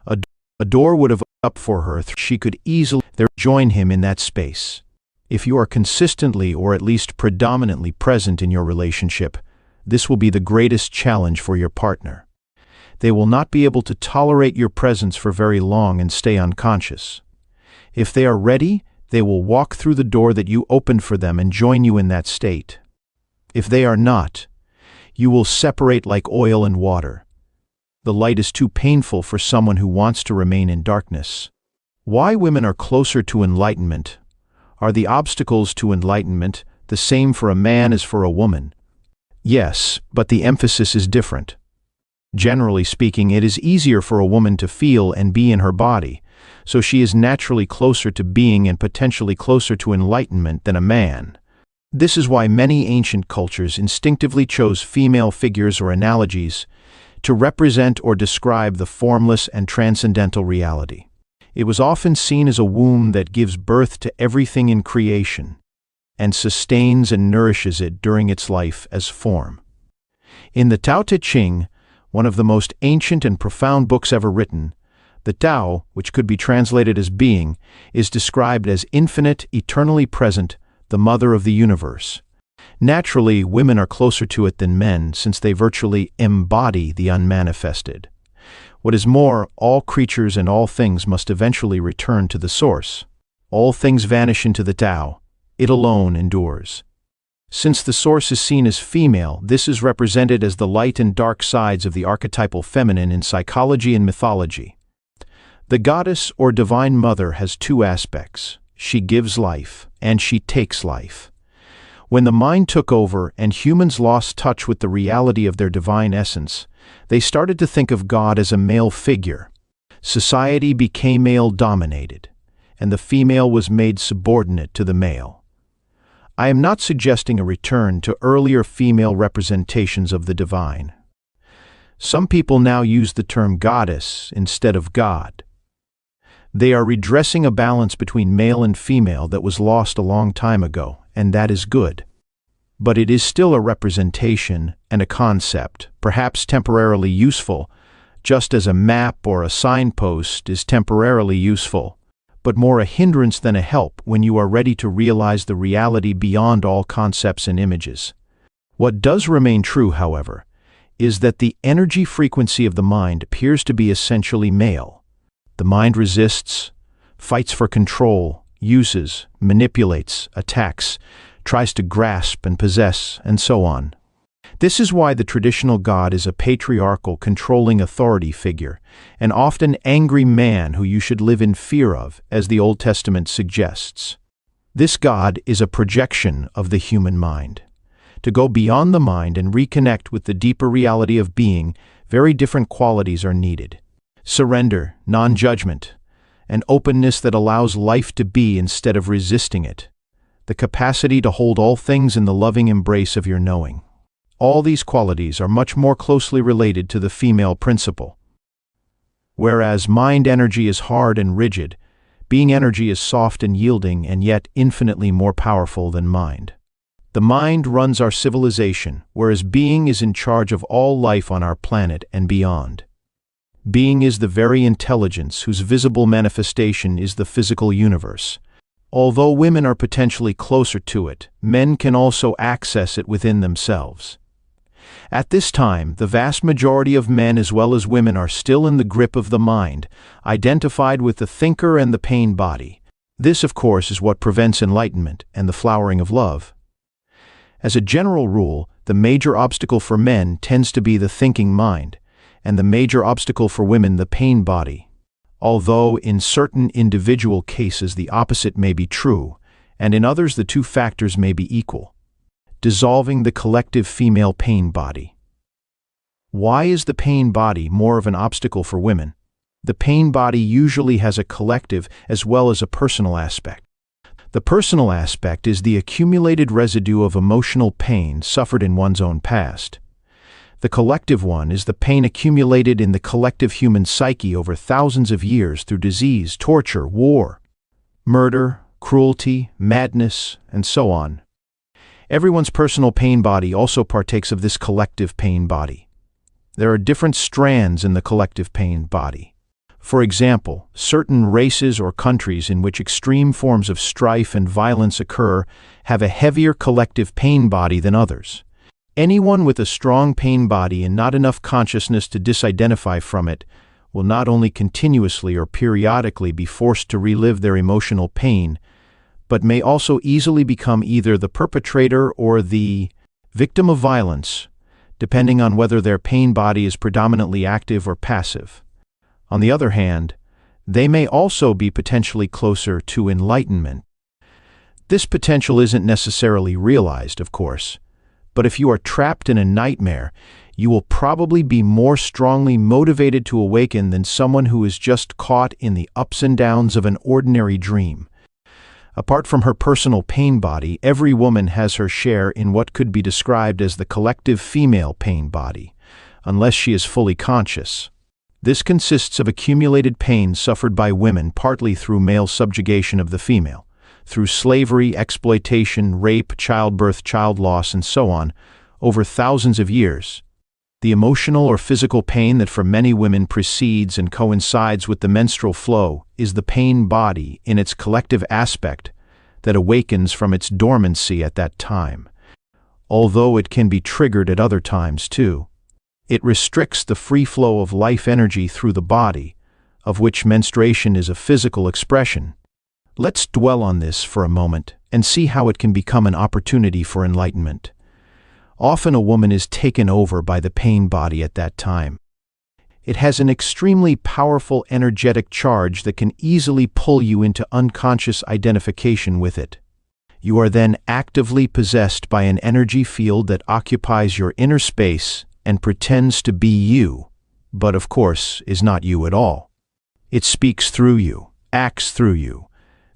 A door would have opened up for her. She could easily join him in that space. If you are consistently or at least predominantly present in your relationship, this will be the greatest challenge for your partner. They will not be able to tolerate your presence for very long and stay unconscious. If they are ready, they will walk through the door that you opened for them and join you in that state. If they are not, you will separate like oil and water. The light is too painful for someone who wants to remain in darkness. Why women are closer to enlightenment? Are the obstacles to enlightenment the same for a man as for a woman? Yes, but the emphasis is different. Generally speaking, it is easier for a woman to feel and be in her body, so she is naturally closer to being and potentially closer to enlightenment than a man. This is why many ancient cultures instinctively chose female figures or analogies to represent or describe the formless and transcendental reality. It was often seen as a womb that gives birth to everything in creation and sustains and nourishes it during its life as form. In the Tao Te Ching, one of the most ancient and profound books ever written, the Tao, which could be translated as being, is described as infinite, eternally present, the mother of the universe. Naturally, women are closer to it than men, since they virtually embody the unmanifested. What is more, all creatures and all things must eventually return to the source. All things vanish into the Tao. It alone endures. Since the source is seen as female, this is represented as the light and dark sides of the archetypal feminine in psychology and mythology. The goddess or divine mother has two aspects. She gives life, and she takes life. When the mind took over and humans lost touch with the reality of their divine essence, they started to think of God as a male figure. Society became male-dominated, and the female was made subordinate to the male. I am not suggesting a return to earlier female representations of the divine. Some people now use the term goddess instead of God. They are redressing a balance between male and female that was lost a long time ago, and that is good. But it is still a representation and a concept, perhaps temporarily useful, just as a map or a signpost is temporarily useful, but more a hindrance than a help when you are ready to realize the reality beyond all concepts and images. What does remain true, however, is that the energy frequency of the mind appears to be essentially male. The mind resists, fights for control, uses, manipulates, attacks, tries to grasp and possess, and so on. This is why the traditional god is a patriarchal, controlling authority figure, an often angry man who you should live in fear of, as the Old Testament suggests. This god is a projection of the human mind. To go beyond the mind and reconnect with the deeper reality of being, very different qualities are needed. Surrender, non-judgment, an openness that allows life to be instead of resisting it, the capacity to hold all things in the loving embrace of your knowing. All these qualities are much more closely related to the female principle. Whereas mind energy is hard and rigid, being energy is soft and yielding and yet infinitely more powerful than mind. The mind runs our civilization, whereas being is in charge of all life on our planet and beyond. Being is the very intelligence whose visible manifestation is the physical universe. Although women are potentially closer to it, men can also access it within themselves. At this time, the vast majority of men as well as women are still in the grip of the mind, identified with the thinker and the pain body. This, of course, is what prevents enlightenment and the flowering of love. As a general rule, the major obstacle for men tends to be the thinking mind, and the major obstacle for women the pain body. Although in certain individual cases the opposite may be true, and in others the two factors may be equal. Dissolving the collective female pain body. Why is the pain body more of an obstacle for women? The pain body usually has a collective as well as a personal aspect. The personal aspect is the accumulated residue of emotional pain suffered in one's own past. The collective one is the pain accumulated in the collective human psyche over thousands of years through disease, torture, war, murder, cruelty, madness, and so on. Everyone's personal pain body also partakes of this collective pain body. There are different strands in the collective pain body. For example, certain races or countries in which extreme forms of strife and violence occur have a heavier collective pain body than others. Anyone with a strong pain body and not enough consciousness to disidentify from it will not only continuously or periodically be forced to relive their emotional pain, but may also easily become either the perpetrator or the victim of violence, depending on whether their pain body is predominantly active or passive. On the other hand, they may also be potentially closer to enlightenment. This potential isn't necessarily realized, of course, but if you are trapped in a nightmare, you will probably be more strongly motivated to awaken than someone who is just caught in the ups and downs of an ordinary dream. Apart from her personal pain body, every woman has her share in what could be described as the collective female pain body, unless she is fully conscious. This consists of accumulated pain suffered by women partly through male subjugation of the female, through slavery, exploitation, rape, childbirth, child loss, and so on, over thousands of years. The emotional or physical pain that for many women precedes and coincides with the menstrual flow is the pain body in its collective aspect that awakens from its dormancy at that time, although it can be triggered at other times too. It restricts the free flow of life energy through the body, of which menstruation is a physical expression. Let's dwell on this for a moment and see how it can become an opportunity for enlightenment. Often a woman is taken over by the pain body at that time. It has an extremely powerful energetic charge that can easily pull you into unconscious identification with it. You are then actively possessed by an energy field that occupies your inner space and pretends to be you, but of course is not you at all. It speaks through you, acts through you,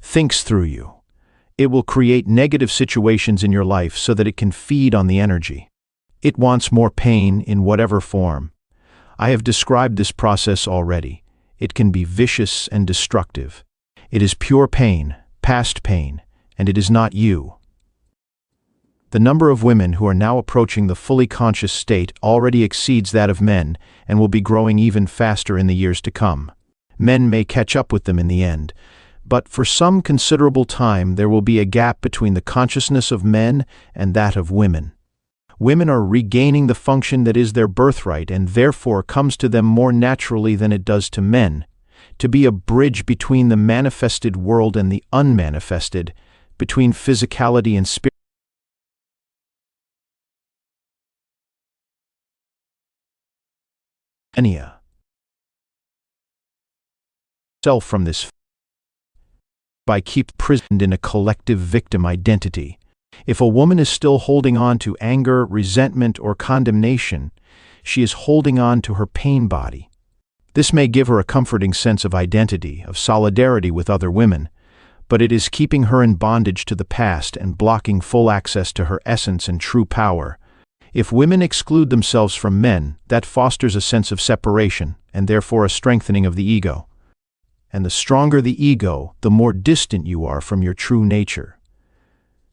thinks through you. It will create negative situations in your life so that it can feed on the energy. It wants more pain in whatever form. I have described this process already. It can be vicious and destructive. It is pure pain, past pain, and it is not you. The number of women who are now approaching the fully conscious state already exceeds that of men and will be growing even faster in the years to come. Men may catch up with them in the end, but for some considerable time there will be a gap between the consciousness of men and that of women. Women are regaining the function that is their birthright and therefore comes to them more naturally than it does to men, to be a bridge between the manifested world and the unmanifested, between physicality and spirit. Self from this by keep prisoned in a collective victim identity. If a woman is still holding on to anger, resentment, or condemnation, she is holding on to her pain body. This may give her a comforting sense of identity, of solidarity with other women, but it is keeping her in bondage to the past and blocking full access to her essence and true power. If women exclude themselves from men, that fosters a sense of separation and therefore a strengthening of the ego. And the stronger the ego, the more distant you are from your true nature.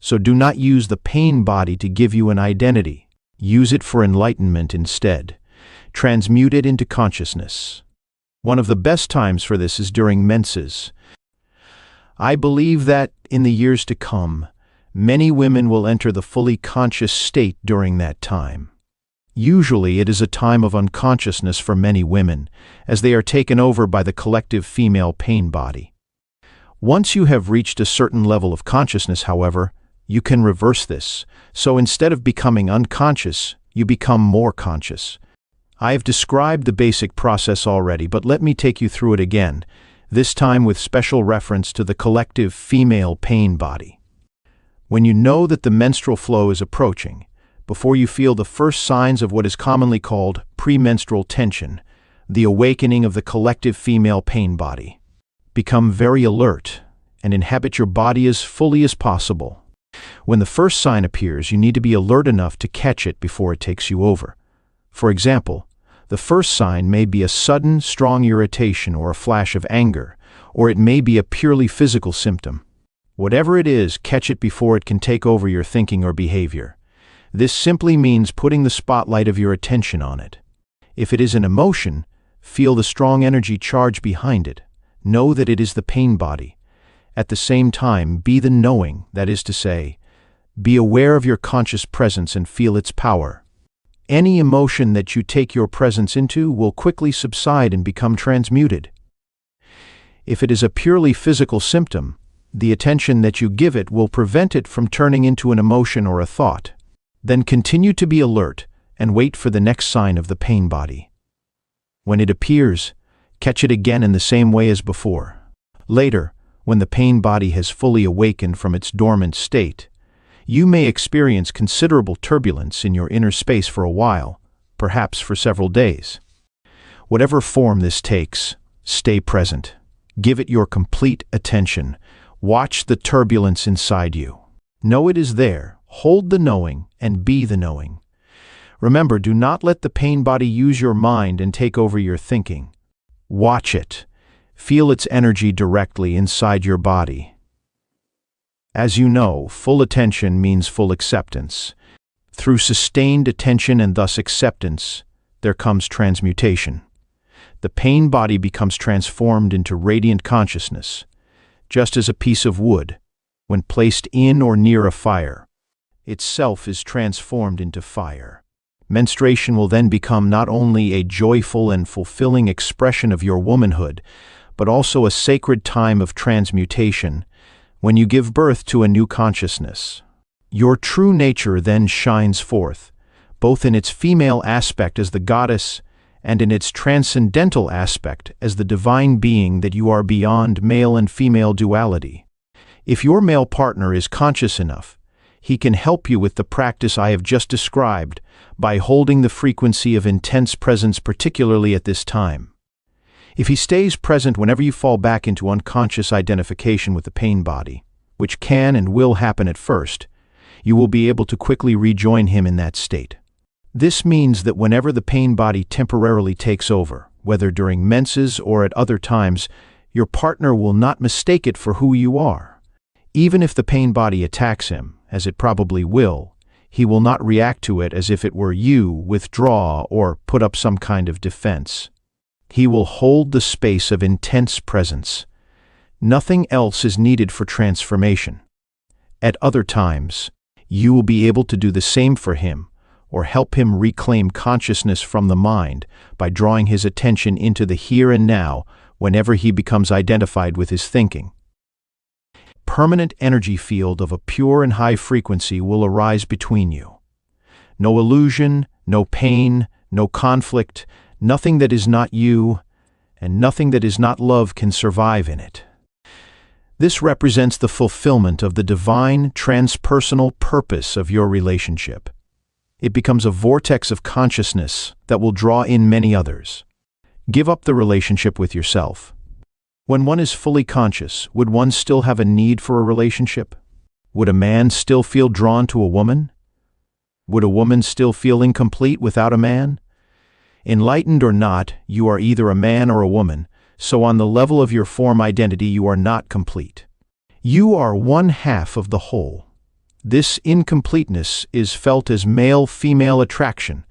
So do not use the pain body to give you an identity. Use it for enlightenment instead. Transmute it into consciousness. One of the best times for this is during menses. I believe that, in the years to come, many women will enter the fully conscious state during that time. Usually it is a time of unconsciousness for many women, as they are taken over by the collective female pain body. Once you have reached a certain level of consciousness, however, you can reverse this, so instead of becoming unconscious, you become more conscious. I have described the basic process already, but let me take you through it again, this time with special reference to the collective female pain body. When you know that the menstrual flow is approaching, before you feel the first signs of what is commonly called premenstrual tension, the awakening of the collective female pain body, become very alert and inhabit your body as fully as possible. When the first sign appears, you need to be alert enough to catch it before it takes you over. For example, the first sign may be a sudden, strong irritation or a flash of anger, or it may be a purely physical symptom. Whatever it is, catch it before it can take over your thinking or behavior. This simply means putting the spotlight of your attention on it. If it is an emotion, feel the strong energy charge behind it. Know that it is the pain body. At the same time, be the knowing, that is to say, be aware of your conscious presence and feel its power. Any emotion that you take your presence into will quickly subside and become transmuted. If it is a purely physical symptom, the attention that you give it will prevent it from turning into an emotion or a thought. Then continue to be alert and wait for the next sign of the pain body. When it appears, catch it again in the same way as before. Later, when the pain body has fully awakened from its dormant state, you may experience considerable turbulence in your inner space for a while, perhaps for several days. Whatever form this takes, stay present. Give it your complete attention. Watch the turbulence inside you. Know it is there. Hold the knowing and be the knowing. Remember, do not let the pain body use your mind and take over your thinking. Watch it. Feel its energy directly inside your body. As you know, full attention means full acceptance. Through sustained attention and thus acceptance, there comes transmutation. The pain body becomes transformed into radiant consciousness, just as a piece of wood, when placed in or near a fire, itself is transformed into fire. Menstruation will then become not only a joyful and fulfilling expression of your womanhood, but also a sacred time of transmutation when you give birth to a new consciousness. Your true nature then shines forth, both in its female aspect as the goddess and in its transcendental aspect as the divine being that you are beyond male and female duality. If your male partner is conscious enough, he can help you with the practice I have just described by holding the frequency of intense presence, particularly at this time. If he stays present whenever you fall back into unconscious identification with the pain body, which can and will happen at first, you will be able to quickly rejoin him in that state. This means that whenever the pain body temporarily takes over, whether during menses or at other times, your partner will not mistake it for who you are. Even if the pain body attacks him, as it probably will, he will not react to it as if it were you, withdraw, or put up some kind of defense. He will hold the space of intense presence. Nothing else is needed for transformation. At other times, you will be able to do the same for him, or help him reclaim consciousness from the mind by drawing his attention into the here and now whenever he becomes identified with his thinking. Permanent energy field of a pure and high frequency will arise between you. No illusion, no pain, no conflict, nothing that is not you, and nothing that is not love can survive in it. This represents the fulfillment of the divine, transpersonal purpose of your relationship. It becomes a vortex of consciousness that will draw in many others. Give up the relationship with yourself. When one is fully conscious, would one still have a need for a relationship? Would a man still feel drawn to a woman? Would a woman still feel incomplete without a man? Enlightened or not, you are either a man or a woman, so on the level of your form identity you are not complete. You are one half of the whole. This incompleteness is felt as male-female attraction,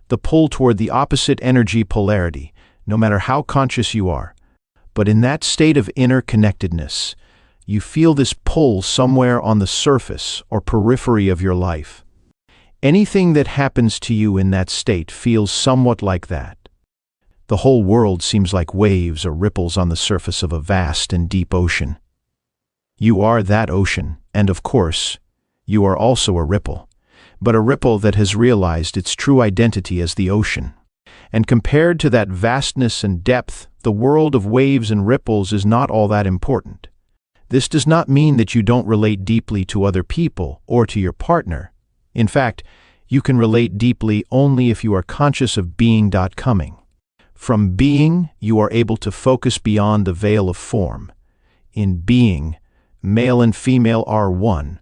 the pull toward the opposite energy polarity, no matter how conscious you are. But in that state of inner connectedness, you feel this pull somewhere on the surface or periphery of your life. Anything that happens to you in that state feels somewhat like that. The whole world seems like waves or ripples on the surface of a vast and deep ocean. You are that ocean, and of course, you are also a ripple, but a ripple that has realized its true identity as the ocean. And compared to that vastness and depth, the world of waves and ripples is not all that important. This does not mean that you don't relate deeply to other people or to your partner. In fact, you can relate deeply only if you are conscious of being.coming. From being, you are able to focus beyond the veil of form. In being, male and female are one.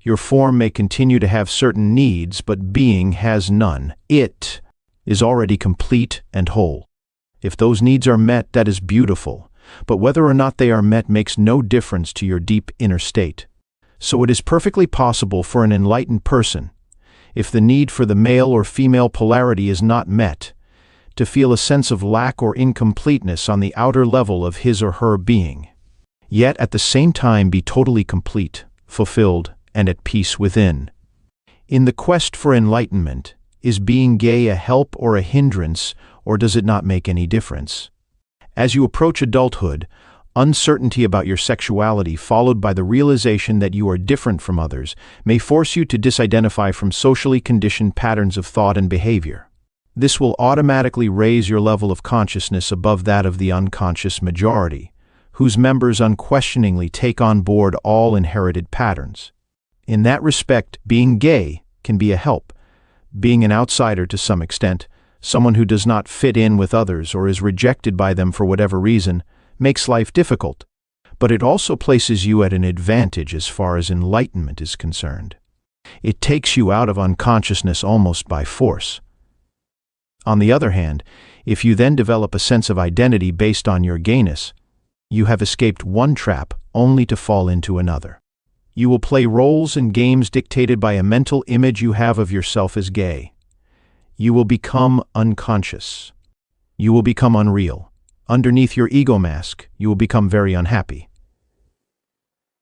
Your form may continue to have certain needs, but being has none. It is already complete and whole. If those needs are met, that is beautiful, but whether or not they are met makes no difference to your deep inner state. So it is perfectly possible for an enlightened person, if the need for the male or female polarity is not met, to feel a sense of lack or incompleteness on the outer level of his or her being, yet at the same time be totally complete, fulfilled, and at peace within. In the quest for enlightenment, is being gay a help or a hindrance, or does it not make any difference? As you approach adulthood, uncertainty about your sexuality followed by the realization that you are different from others may force you to disidentify from socially conditioned patterns of thought and behavior. This will automatically raise your level of consciousness above that of the unconscious majority, whose members unquestioningly take on board all inherited patterns. In that respect, being gay can be a help. Being an outsider to some extent, someone who does not fit in with others or is rejected by them for whatever reason, makes life difficult. But it also places you at an advantage as far as enlightenment is concerned. It takes you out of unconsciousness almost by force. On the other hand, if you then develop a sense of identity based on your gayness, you have escaped one trap only to fall into another. You will play roles in games dictated by a mental image you have of yourself as gay. You will become unconscious. You will become unreal. Underneath your ego mask, you will become very unhappy.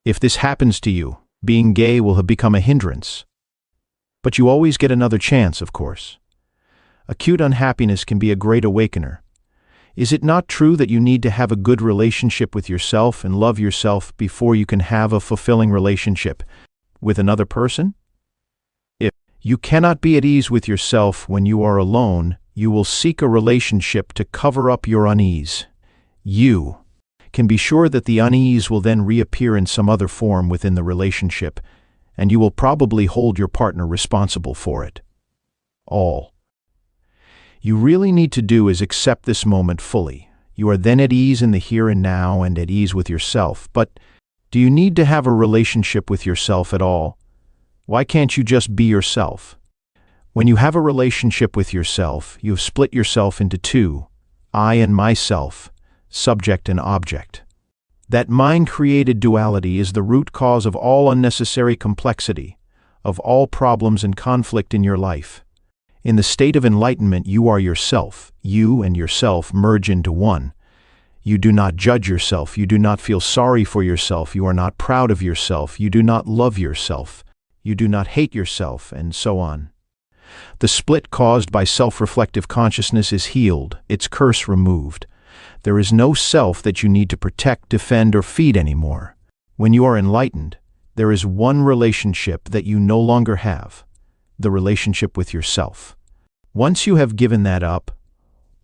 If this happens to you, being gay will have become a hindrance. But you always get another chance, of course. Acute unhappiness can be a great awakener. Is it not true that you need to have a good relationship with yourself and love yourself before you can have a fulfilling relationship with another person? If you cannot be at ease with yourself when you are alone, you will seek a relationship to cover up your unease. You can be sure that the unease will then reappear in some other form within the relationship, and you will probably hold your partner responsible for it. All you really need to do is accept this moment fully. You are then at ease in the here and now and at ease with yourself. But do you need to have a relationship with yourself at all? Why can't you just be yourself? When you have a relationship with yourself, you have split yourself into two, I and myself, subject and object. That mind-created duality is the root cause of all unnecessary complexity, of all problems and conflict in your life. In the state of enlightenment, you are yourself. You and yourself merge into one. You do not judge yourself. You do not feel sorry for yourself. You are not proud of yourself. You do not love yourself. You do not hate yourself, and so on. The split caused by self-reflective consciousness is healed, its curse removed. There is no self that you need to protect, defend, or feed anymore. When you are enlightened, there is one relationship that you no longer have. The relationship with yourself. Once you have given that up,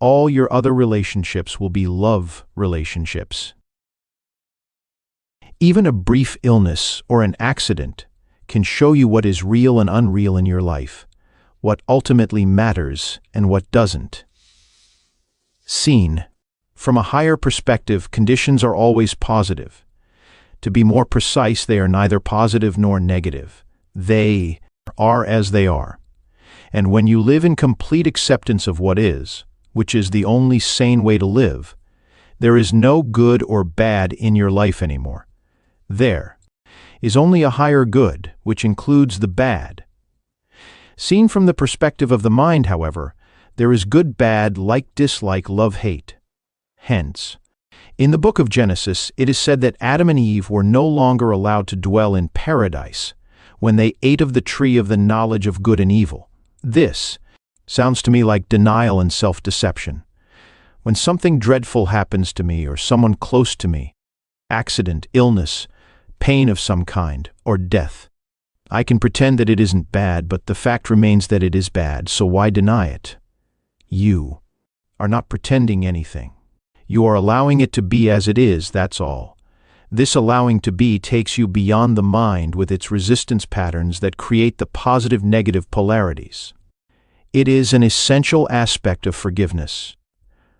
all your other relationships will be love relationships. Even a brief illness or an accident can show you what is real and unreal in your life, what ultimately matters and what doesn't. Seen from a higher perspective, conditions are always positive. To be more precise, they are neither positive nor negative. They are as they are. And when you live in complete acceptance of what is, which is the only sane way to live, there is no good or bad in your life anymore. There is only a higher good, which includes the bad. Seen from the perspective of the mind, however, there is good, bad, like, dislike, love, hate. Hence, in the book of Genesis, it is said that Adam and Eve were no longer allowed to dwell in paradise when they ate of the tree of the knowledge of good and evil. This sounds to me like denial and self-deception. When something dreadful happens to me or someone close to me, accident, illness, pain of some kind, or death, I can pretend that it isn't bad, but the fact remains that it is bad, so why deny it? You are not pretending anything. You are allowing it to be as it is, that's all. This allowing to be takes you beyond the mind with its resistance patterns that create the positive-negative polarities. It is an essential aspect of forgiveness.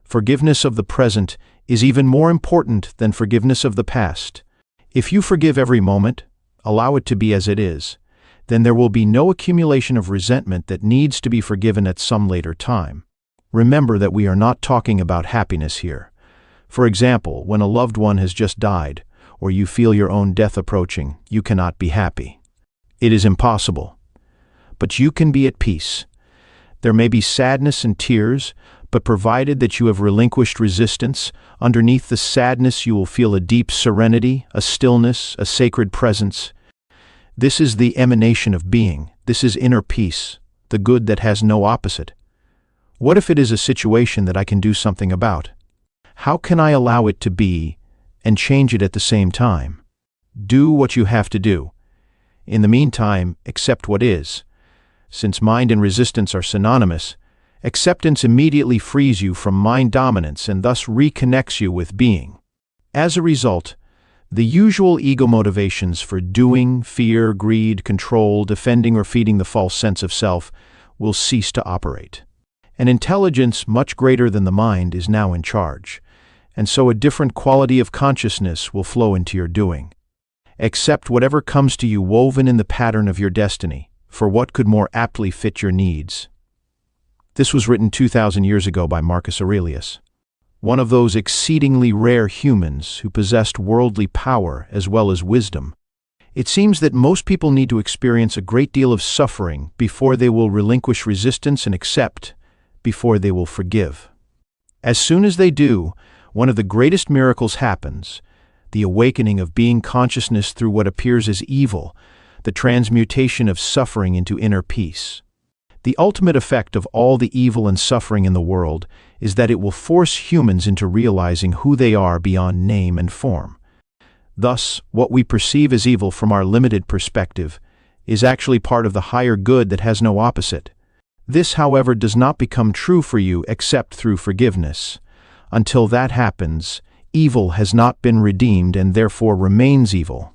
Forgiveness of the present is even more important than forgiveness of the past. If you forgive every moment, allow it to be as it is, then there will be no accumulation of resentment that needs to be forgiven at some later time. Remember that we are not talking about happiness here. For example, when a loved one has just died, or you feel your own death approaching, you cannot be happy. It is impossible. But you can be at peace. There may be sadness and tears, but provided that you have relinquished resistance, underneath the sadness you will feel a deep serenity, a stillness, a sacred presence. This is the emanation of being. This is inner peace, the good that has no opposite. What if it is a situation that I can do something about? How can I allow it to be and change it at the same time? Do what you have to do. In the meantime, accept what is. Since mind and resistance are synonymous, acceptance immediately frees you from mind dominance and thus reconnects you with being. As a result, the usual ego motivations for doing, fear, greed, control, defending, or feeding the false sense of self will cease to operate. An intelligence much greater than the mind is now in charge, and so a different quality of consciousness will flow into your doing. Accept whatever comes to you woven in the pattern of your destiny, for what could more aptly fit your needs? This was written 2,000 years ago by Marcus Aurelius, one of those exceedingly rare humans who possessed worldly power as well as wisdom. It seems that most people need to experience a great deal of suffering before they will relinquish resistance and accept, before they will forgive. As soon as they do, one of the greatest miracles happens, the awakening of being consciousness through what appears as evil, the transmutation of suffering into inner peace. The ultimate effect of all the evil and suffering in the world is that it will force humans into realizing who they are beyond name and form. Thus, what we perceive as evil from our limited perspective is actually part of the higher good that has no opposite. This, however, does not become true for you except through forgiveness. Until that happens, evil has not been redeemed and therefore remains evil.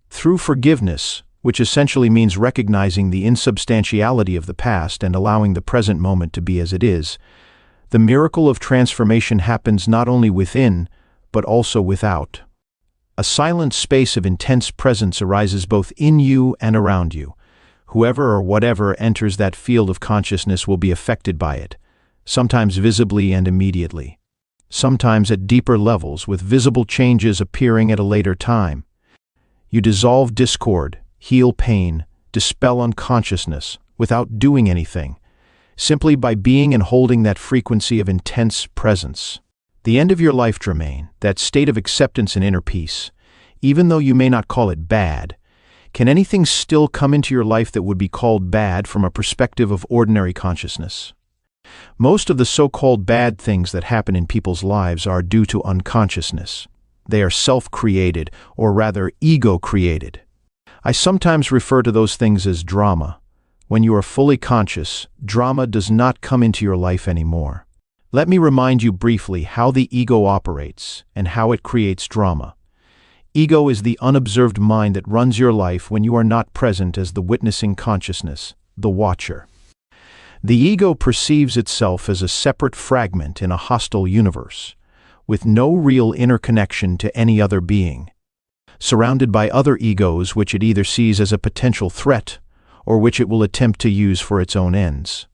Through forgiveness, which essentially means recognizing the insubstantiality of the past and allowing the present moment to be as it is, the miracle of transformation happens not only within, but also without. A silent space of intense presence arises both in you and around you. Whoever or whatever enters that field of consciousness will be affected by it, sometimes visibly and immediately, sometimes at deeper levels with visible changes appearing at a later time. You dissolve discord, heal pain, dispel unconsciousness without doing anything, simply by being and holding that frequency of intense presence. The end of your life, Tremaine, that state of acceptance and inner peace, even though you may not call it bad, can anything still come into your life that would be called bad from a perspective of ordinary consciousness? Most of the so-called bad things that happen in people's lives are due to unconsciousness. They are self-created, or rather ego-created. I sometimes refer to those things as drama. When you are fully conscious, drama does not come into your life anymore. Let me remind you briefly how the ego operates and how it creates drama. Ego is the unobserved mind that runs your life when you are not present as the witnessing consciousness, the watcher. The ego perceives itself as a separate fragment in a hostile universe, with no real inner connection to any other being, surrounded by other egos which it either sees as a potential threat or which it will attempt to use for its own ends.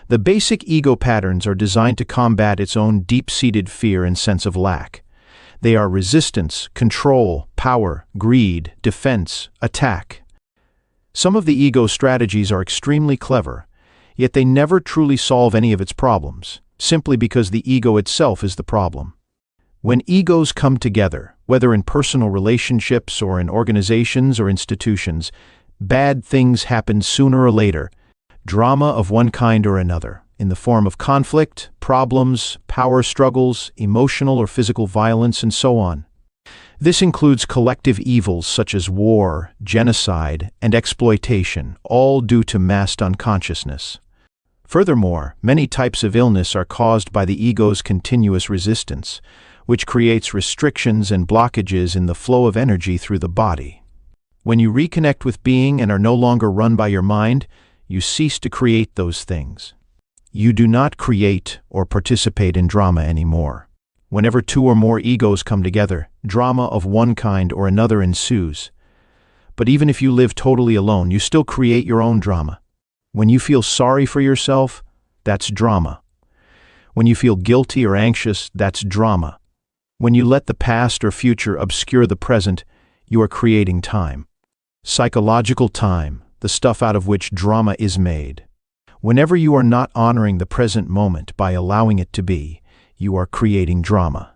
The basic ego patterns are designed to combat its own deep-seated fear and sense of lack. They are resistance, control, power, greed, defense, attack. Some of the ego strategies are extremely clever, yet they never truly solve any of its problems, simply because the ego itself is the problem. When egos come together, whether in personal relationships or in organizations or institutions, bad things happen sooner or later, drama of one kind or another, in the form of conflict, problems, power struggles, emotional or physical violence, and so on. This includes collective evils such as war, genocide, and exploitation, all due to masked unconsciousness. Furthermore, many types of illness are caused by the ego's continuous resistance, which creates restrictions and blockages in the flow of energy through the body. When you reconnect with being and are no longer run by your mind, you cease to create those things. You do not create or participate in drama anymore. Whenever two or more egos come together, drama of one kind or another ensues. But even if you live totally alone, you still create your own drama. When you feel sorry for yourself, that's drama. When you feel guilty or anxious, that's drama. When you let the past or future obscure the present, you are creating time. Psychological time, the stuff out of which drama is made. Whenever you are not honoring the present moment by allowing it to be, you are creating drama.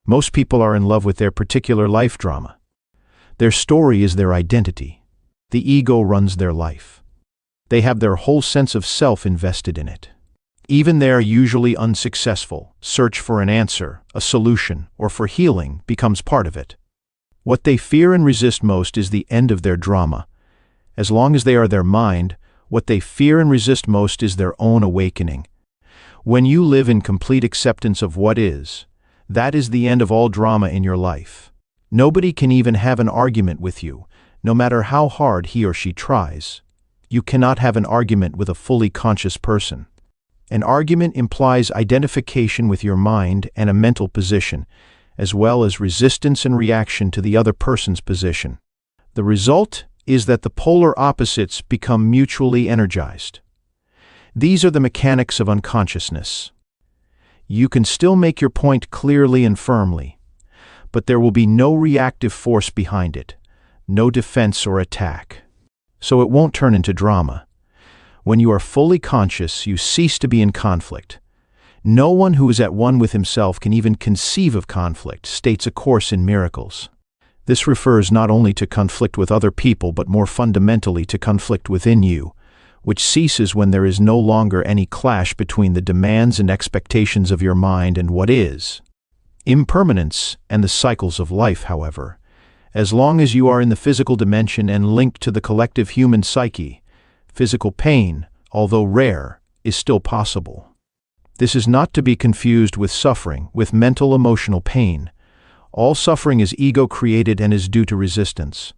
Most people are in love with their particular life drama. Their story is their identity. The ego runs their life. They have their whole sense of self invested in it. Even their usually unsuccessful search for an answer, a solution, or for healing becomes part of it. What they fear and resist most is the end of their drama. As long as they are their mind, what they fear and resist most is their own awakening. When you live in complete acceptance of what is, that is the end of all drama in your life. Nobody can even have an argument with you, no matter how hard he or she tries. You cannot have an argument with a fully conscious person. An argument implies identification with your mind and a mental position, as well as resistance and reaction to the other person's position. The result is that the polar opposites become mutually energized. These are the mechanics of unconsciousness. You can still make your point clearly and firmly, but there will be no reactive force behind it. no defense or attack. So it won't turn into drama. When you are fully conscious, you cease to be in conflict. No one who is at one with himself can even conceive of conflict, states A Course in Miracles. This refers not only to conflict with other people, but more fundamentally to conflict within you, which ceases when there is no longer any clash between the demands and expectations of your mind and what is. Impermanence and the cycles of life, however, as long as you are in the physical dimension and linked to the collective human psyche, physical pain, although rare, is still possible. This is not to be confused with suffering, with mental emotional pain. All suffering is ego-created and is due to resistance.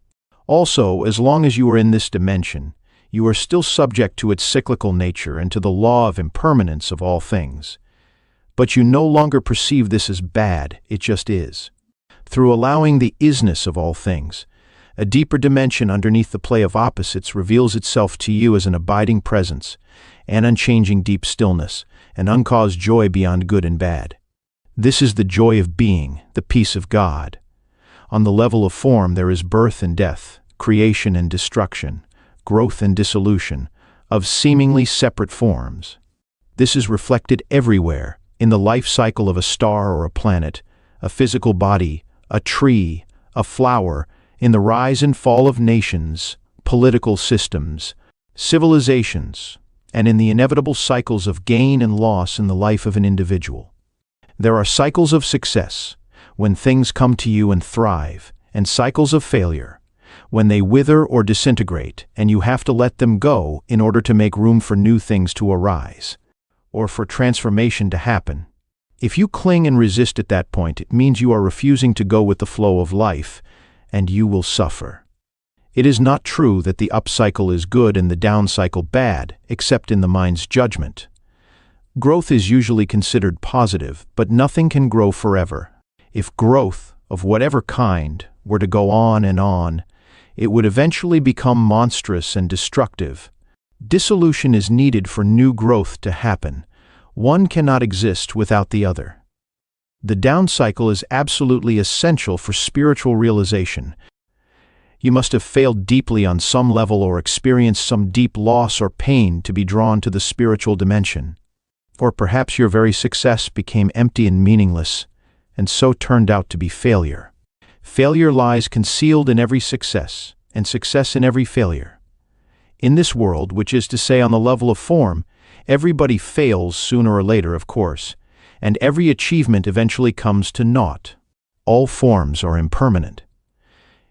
Also, as long as you are in this dimension, you are still subject to its cyclical nature and to the law of impermanence of all things. But you no longer perceive this as bad, it just is. Through allowing the isness of all things, a deeper dimension underneath the play of opposites reveals itself to you as an abiding presence, an unchanging deep stillness, an uncaused joy beyond good and bad. This is the joy of being, the peace of God. On the level of form there is birth and death, creation and destruction, growth and dissolution, of seemingly separate forms. This is reflected everywhere, in the life cycle of a star or a planet, a physical body, a tree, a flower, in the rise and fall of nations, political systems, civilizations, and in the inevitable cycles of gain and loss in the life of an individual. There are cycles of success, when things come to you and thrive, and cycles of failure, when they wither or disintegrate, and you have to let them go in order to make room for new things to arise, or for transformation to happen. If you cling and resist at that point, it means you are refusing to go with the flow of life, and you will suffer. It is not true that the up cycle is good and the down cycle bad, except in the mind's judgment. Growth is usually considered positive, but nothing can grow forever. If growth, of whatever kind, were to go on, it would eventually become monstrous and destructive. Dissolution is needed for new growth to happen. One cannot exist without the other. The down cycle is absolutely essential for spiritual realization. You must have failed deeply on some level or experienced some deep loss or pain to be drawn to the spiritual dimension. Or perhaps your very success became empty and meaningless, and so turned out to be failure. Failure lies concealed in every success, and success in every failure. In this world, which is to say on the level of form, everybody fails sooner or later, of course, and every achievement eventually comes to naught. All forms are impermanent.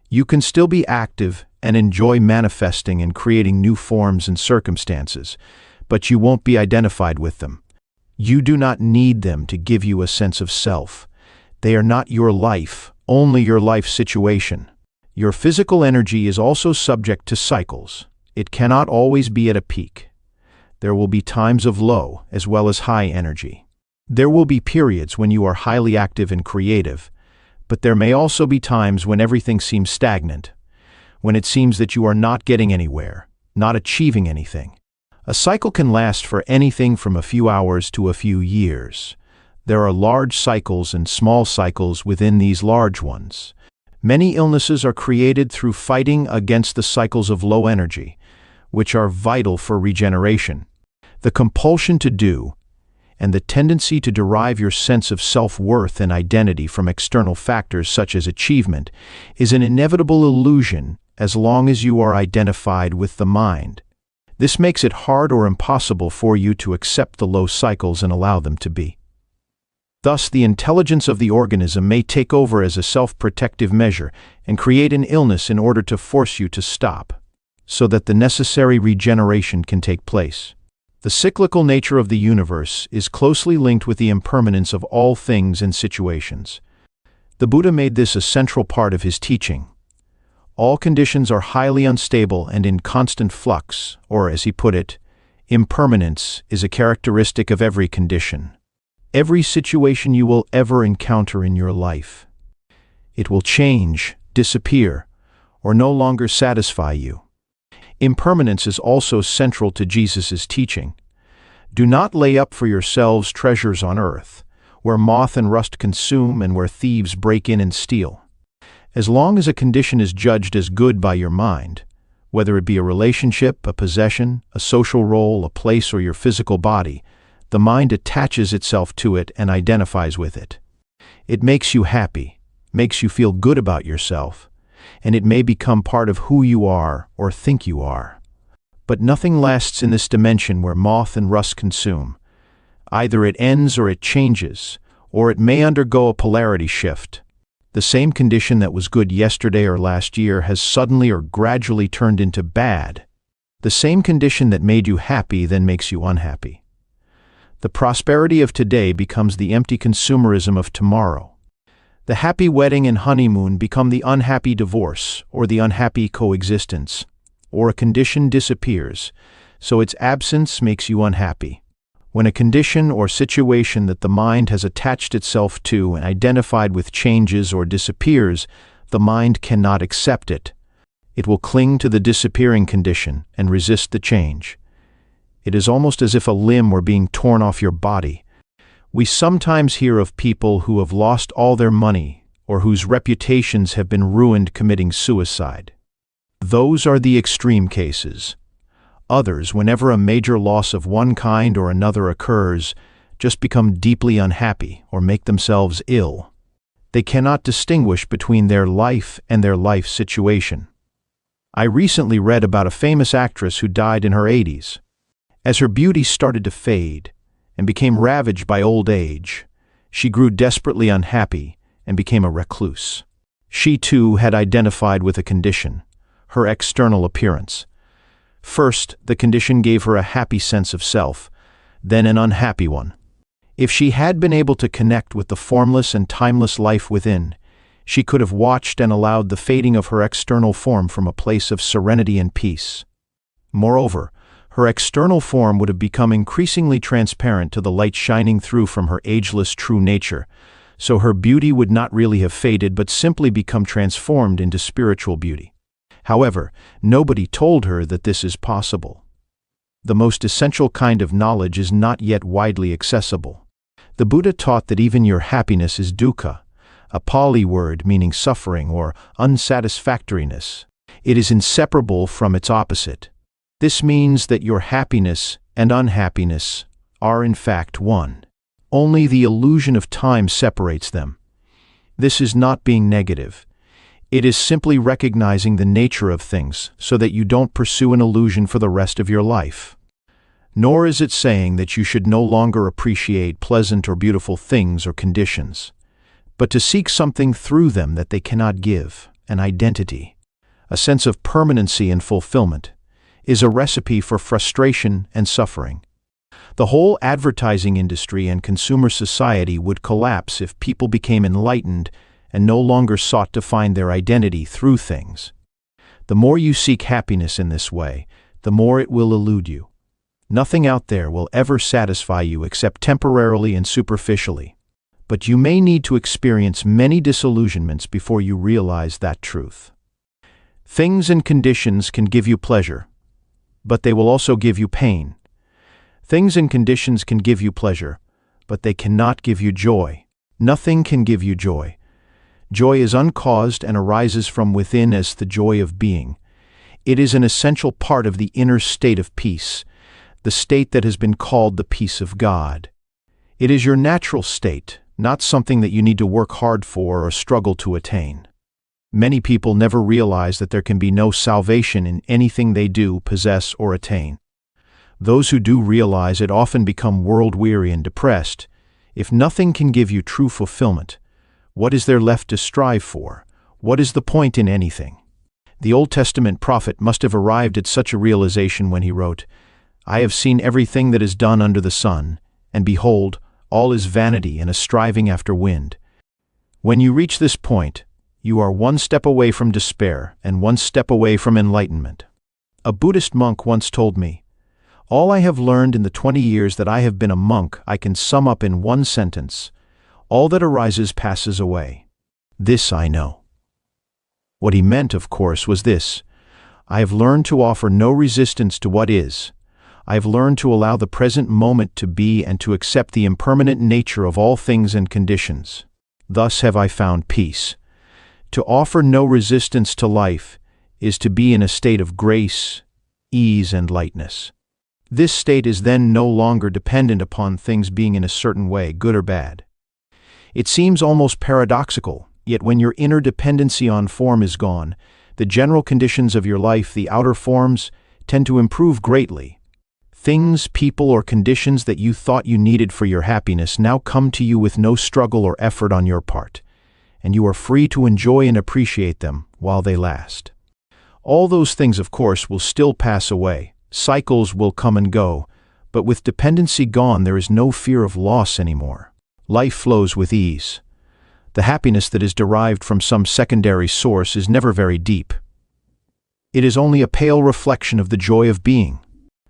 You can still be active and enjoy manifesting and creating new forms and circumstances, but you won't be identified with them. You do not need them to give you a sense of self. They are not your life, only your life situation. Your physical energy is also subject to cycles. It cannot always be at a peak. There will be times of low as well as high energy. There will be periods when you are highly active and creative, but there may also be times when everything seems stagnant, when it seems that you are not getting anywhere, not achieving anything. A cycle can last for anything from a few hours to a few years. There are large cycles and small cycles within these large ones. Many illnesses are created through fighting against the cycles of low energy, which are vital for regeneration. The compulsion to do, and the tendency to derive your sense of self-worth and identity from external factors such as achievement, is an inevitable illusion as long as you are identified with the mind. This makes it hard or impossible for you to accept the low cycles and allow them to be. Thus, the intelligence of the organism may take over as a self-protective measure and create an illness in order to force you to stop, so that the necessary regeneration can take place. The cyclical nature of the universe is closely linked with the impermanence of all things and situations. The Buddha made this a central part of his teaching. All conditions are highly unstable and in constant flux, or as he put it, impermanence is a characteristic of every condition. Every situation you will ever encounter in your life. It will change, disappear, or no longer satisfy you. Impermanence is also central to Jesus' teaching. Do not lay up for yourselves treasures on earth, where moth and rust consume and where thieves break in and steal. As long as a condition is judged as good by your mind, whether it be a relationship, a possession, a social role, a place, or your physical body, the mind attaches itself to it and identifies with it. It makes you happy, makes you feel good about yourself, and it may become part of who you are or think you are. But nothing lasts in this dimension where moth and rust consume. Either it ends or it changes, or it may undergo a polarity shift. The same condition that was good yesterday or last year has suddenly or gradually turned into bad. The same condition that made you happy then makes you unhappy. The prosperity of today becomes the empty consumerism of tomorrow. The happy wedding and honeymoon become the unhappy divorce or the unhappy coexistence, or a condition disappears, so its absence makes you unhappy. When a condition or situation that the mind has attached itself to and identified with changes or disappears, the mind cannot accept it. It will cling to the disappearing condition and resist the change. It is almost as if a limb were being torn off your body. We sometimes hear of people who have lost all their money or whose reputations have been ruined committing suicide. Those are the extreme cases. Others, whenever a major loss of one kind or another occurs, just become deeply unhappy or make themselves ill. They cannot distinguish between their life and their life situation. I recently read about a famous actress who died in her 80s. As her beauty started to fade and became ravaged by old age, she grew desperately unhappy and became a recluse. She too had identified with a condition, her external appearance. First, the condition gave her a happy sense of self, then an unhappy one. If she had been able to connect with the formless and timeless life within, she could have watched and allowed the fading of her external form from a place of serenity and peace. Moreover, her external form would have become increasingly transparent to the light shining through from her ageless true nature, so her beauty would not really have faded but simply become transformed into spiritual beauty. However, nobody told her that this is possible. The most essential kind of knowledge is not yet widely accessible. The Buddha taught that even your happiness is dukkha, a Pali word meaning suffering or unsatisfactoriness. It is inseparable from its opposite. This means that your happiness and unhappiness are in fact one. Only the illusion of time separates them. This is not being negative. It is simply recognizing the nature of things so that you don't pursue an illusion for the rest of your life. Nor is it saying that you should no longer appreciate pleasant or beautiful things or conditions, but to seek something through them that they cannot give, an identity, a sense of permanency and fulfillment, is a recipe for frustration and suffering. The whole advertising industry and consumer society would collapse if people became enlightened and no longer sought to find their identity through things. The more you seek happiness in this way, the more it will elude you. Nothing out there will ever satisfy you except temporarily and superficially. But you may need to experience many disillusionments before you realize that truth. Things and conditions can give you pleasure, but they will also give you pain. Things and conditions can give you pleasure, but they cannot give you joy. Nothing can give you joy. Joy is uncaused and arises from within as the joy of being. It is an essential part of the inner state of peace, the state that has been called the peace of God. It is your natural state, not something that you need to work hard for or struggle to attain. Many people never realize that there can be no salvation in anything they do, possess, or attain. Those who do realize it often become world-weary and depressed. If nothing can give you true fulfillment, what is there left to strive for? What is the point in anything? The Old Testament prophet must have arrived at such a realization when he wrote, "I have seen everything that is done under the sun, and behold, all is vanity and a striving after wind." When you reach this point, you are one step away from despair and one step away from enlightenment. A Buddhist monk once told me, "All I have learned in the 20 years that I have been a monk I can sum up in one sentence: all that arises passes away. This I know." What he meant, of course, was this: I have learned to offer no resistance to what is. I have learned to allow the present moment to be and to accept the impermanent nature of all things and conditions. Thus have I found peace. To offer no resistance to life is to be in a state of grace, ease, and lightness. This state is then no longer dependent upon things being in a certain way, good or bad. It seems almost paradoxical, yet when your inner dependency on form is gone, the general conditions of your life, the outer forms, tend to improve greatly. Things, people, or conditions that you thought you needed for your happiness now come to you with no struggle or effort on your part, and you are free to enjoy and appreciate them while they last. All those things, of course, will still pass away. Cycles will come and go, but with dependency gone, there is no fear of loss anymore. Life flows with ease. The happiness that is derived from some secondary source is never very deep. It is only a pale reflection of the joy of being,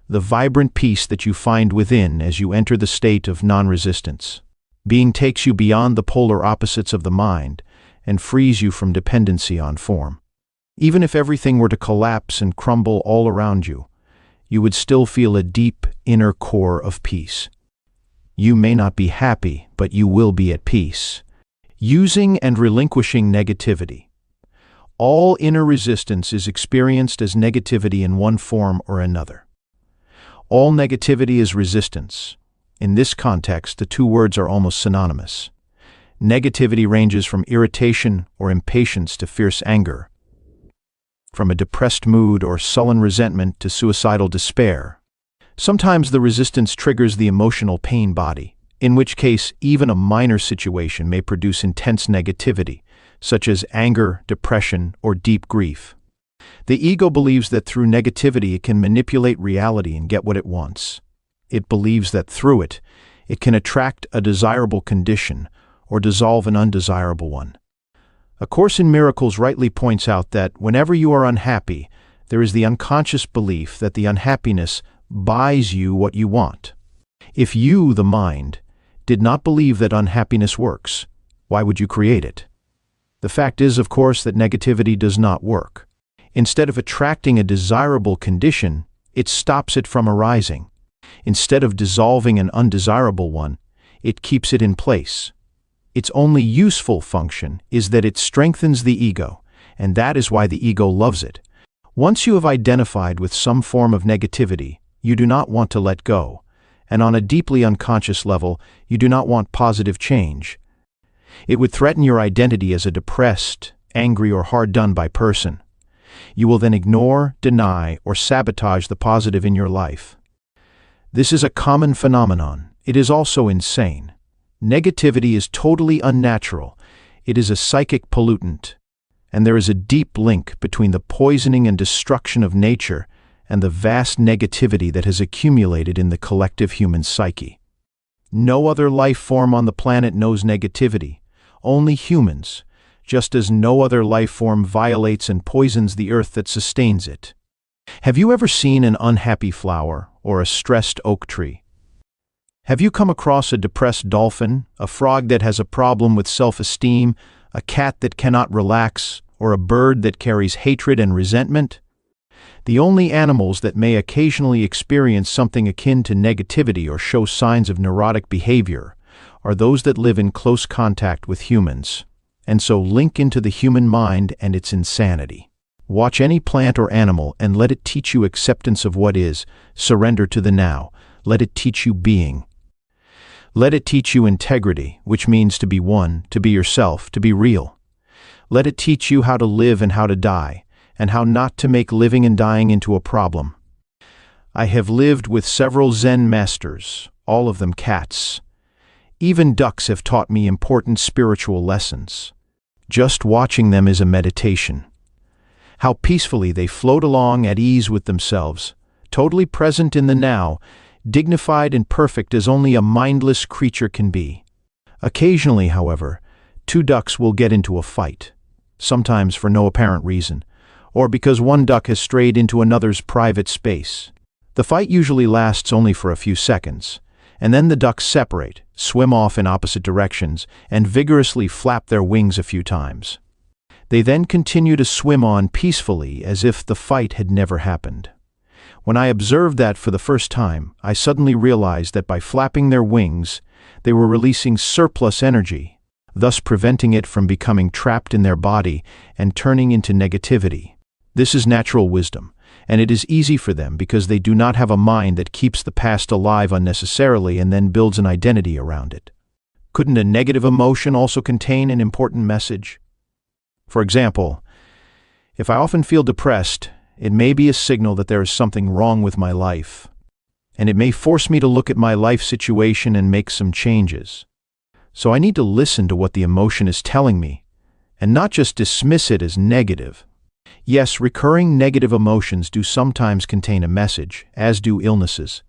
the vibrant peace that you find within as you enter the state of non-resistance. Being takes you beyond the polar opposites of the mind and frees you from dependency on form. Even if everything were to collapse and crumble all around you, you would still feel a deep inner core of peace. You may not be happy, but you will be at peace. Using and relinquishing negativity. All inner resistance is experienced as negativity in one form or another. All negativity is resistance. In this context, the two words are almost synonymous. Negativity ranges from irritation or impatience to fierce anger, from a depressed mood or sullen resentment to suicidal despair. Sometimes the resistance triggers the emotional pain body, in which case even a minor situation may produce intense negativity, such as anger, depression, or deep grief. The ego believes that through negativity it can manipulate reality and get what it wants. It believes that through it, it can attract a desirable condition or dissolve an undesirable one. A Course in Miracles rightly points out that whenever you are unhappy, there is the unconscious belief that the unhappiness buys you what you want. If you, the mind, did not believe that unhappiness works, why would you create it? The fact is, of course, that negativity does not work. Instead of attracting a desirable condition, it stops it from arising. Instead of dissolving an undesirable one, it keeps it in place. Its only useful function is that it strengthens the ego, and that is why the ego loves it. Once you have identified with some form of negativity, you do not want to let go, and on a deeply unconscious level, you do not want positive change. It would threaten your identity as a depressed, angry, or hard-done-by person. You will then ignore, deny, or sabotage the positive in your life. This is a common phenomenon. It is also insane. Negativity is totally unnatural. It is a psychic pollutant, and there is a deep link between the poisoning and destruction of nature and the vast negativity that has accumulated in the collective human psyche. No other life form on the planet knows negativity, only humans, just as no other life form violates and poisons the earth that sustains it. Have you ever seen an unhappy flower or a stressed oak tree? Have you come across a depressed dolphin, a frog that has a problem with self-esteem, a cat that cannot relax, or a bird that carries hatred and resentment? The only animals that may occasionally experience something akin to negativity or show signs of neurotic behavior are those that live in close contact with humans, and so link into the human mind and its insanity. Watch any plant or animal and let it teach you acceptance of what is, surrender to the now, let it teach you being. Let it teach you integrity, which means to be one, to be yourself, to be real. Let it teach you how to live and how to die, and how not to make living and dying into a problem. I have lived with several Zen masters, all of them cats. Even ducks have taught me important spiritual lessons. Just watching them is a meditation. How peacefully they float along at ease with themselves, totally present in the now, dignified and perfect as only a mindless creature can be. Occasionally, however, two ducks will get into a fight, sometimes for no apparent reason, or because one duck has strayed into another's private space. The fight usually lasts only for a few seconds, and then the ducks separate, swim off in opposite directions, and vigorously flap their wings a few times. They then continue to swim on peacefully as if the fight had never happened. When I observed that for the first time, I suddenly realized that by flapping their wings, they were releasing surplus energy, thus preventing it from becoming trapped in their body and turning into negativity. This is natural wisdom, and it is easy for them because they do not have a mind that keeps the past alive unnecessarily and then builds an identity around it. Couldn't a negative emotion also contain an important message? For example, if I often feel depressed, it may be a signal that there is something wrong with my life, and it may force me to look at my life situation and make some changes. So I need to listen to what the emotion is telling me, and not just dismiss it as negative. Yes, recurring negative emotions do sometimes contain a message, as do illnesses.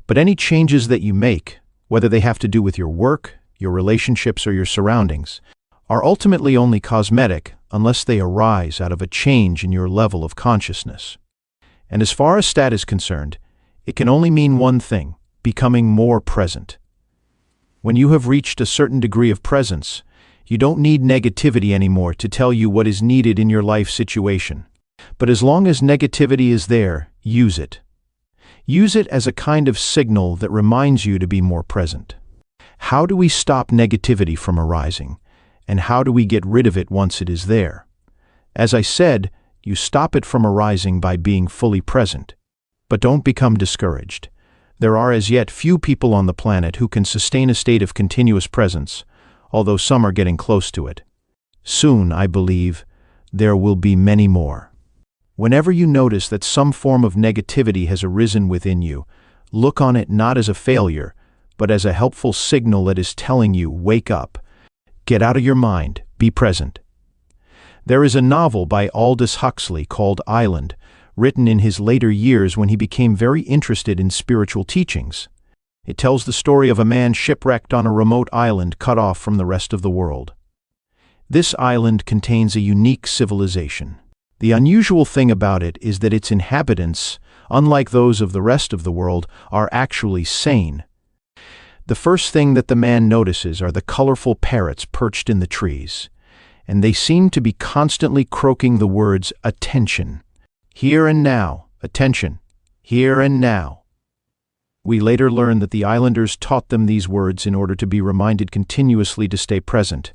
But any changes that you make, whether they have to do with your work, your relationships, or your surroundings, are ultimately only cosmetic unless they arise out of a change in your level of consciousness. And as far as stat is concerned, it can only mean one thing: becoming more present. When you have reached a certain degree of presence, you don't need negativity anymore to tell you what is needed in your life situation. But as long as negativity is there, use it. Use it as a kind of signal that reminds you to be more present. How do we stop negativity from arising? And how do we get rid of it once it is there? As I said, you stop it from arising by being fully present. But don't become discouraged. There are as yet few people on the planet who can sustain a state of continuous presence, although some are getting close to it. Soon, I believe, there will be many more. Whenever you notice that some form of negativity has arisen within you, look on it not as a failure, but as a helpful signal that is telling you, wake up. Get out of your mind, be present. There is a novel by Aldous Huxley called Island, written in his later years when he became very interested in spiritual teachings. It tells the story of a man shipwrecked on a remote island cut off from the rest of the world. This island contains a unique civilization. The unusual thing about it is that its inhabitants, unlike those of the rest of the world, are actually sane. The first thing that the man notices are the colorful parrots perched in the trees, and they seem to be constantly croaking the words, "Attention! Here and now! Attention! Here and now!" We later learn that the islanders taught them these words in order to be reminded continuously to stay present.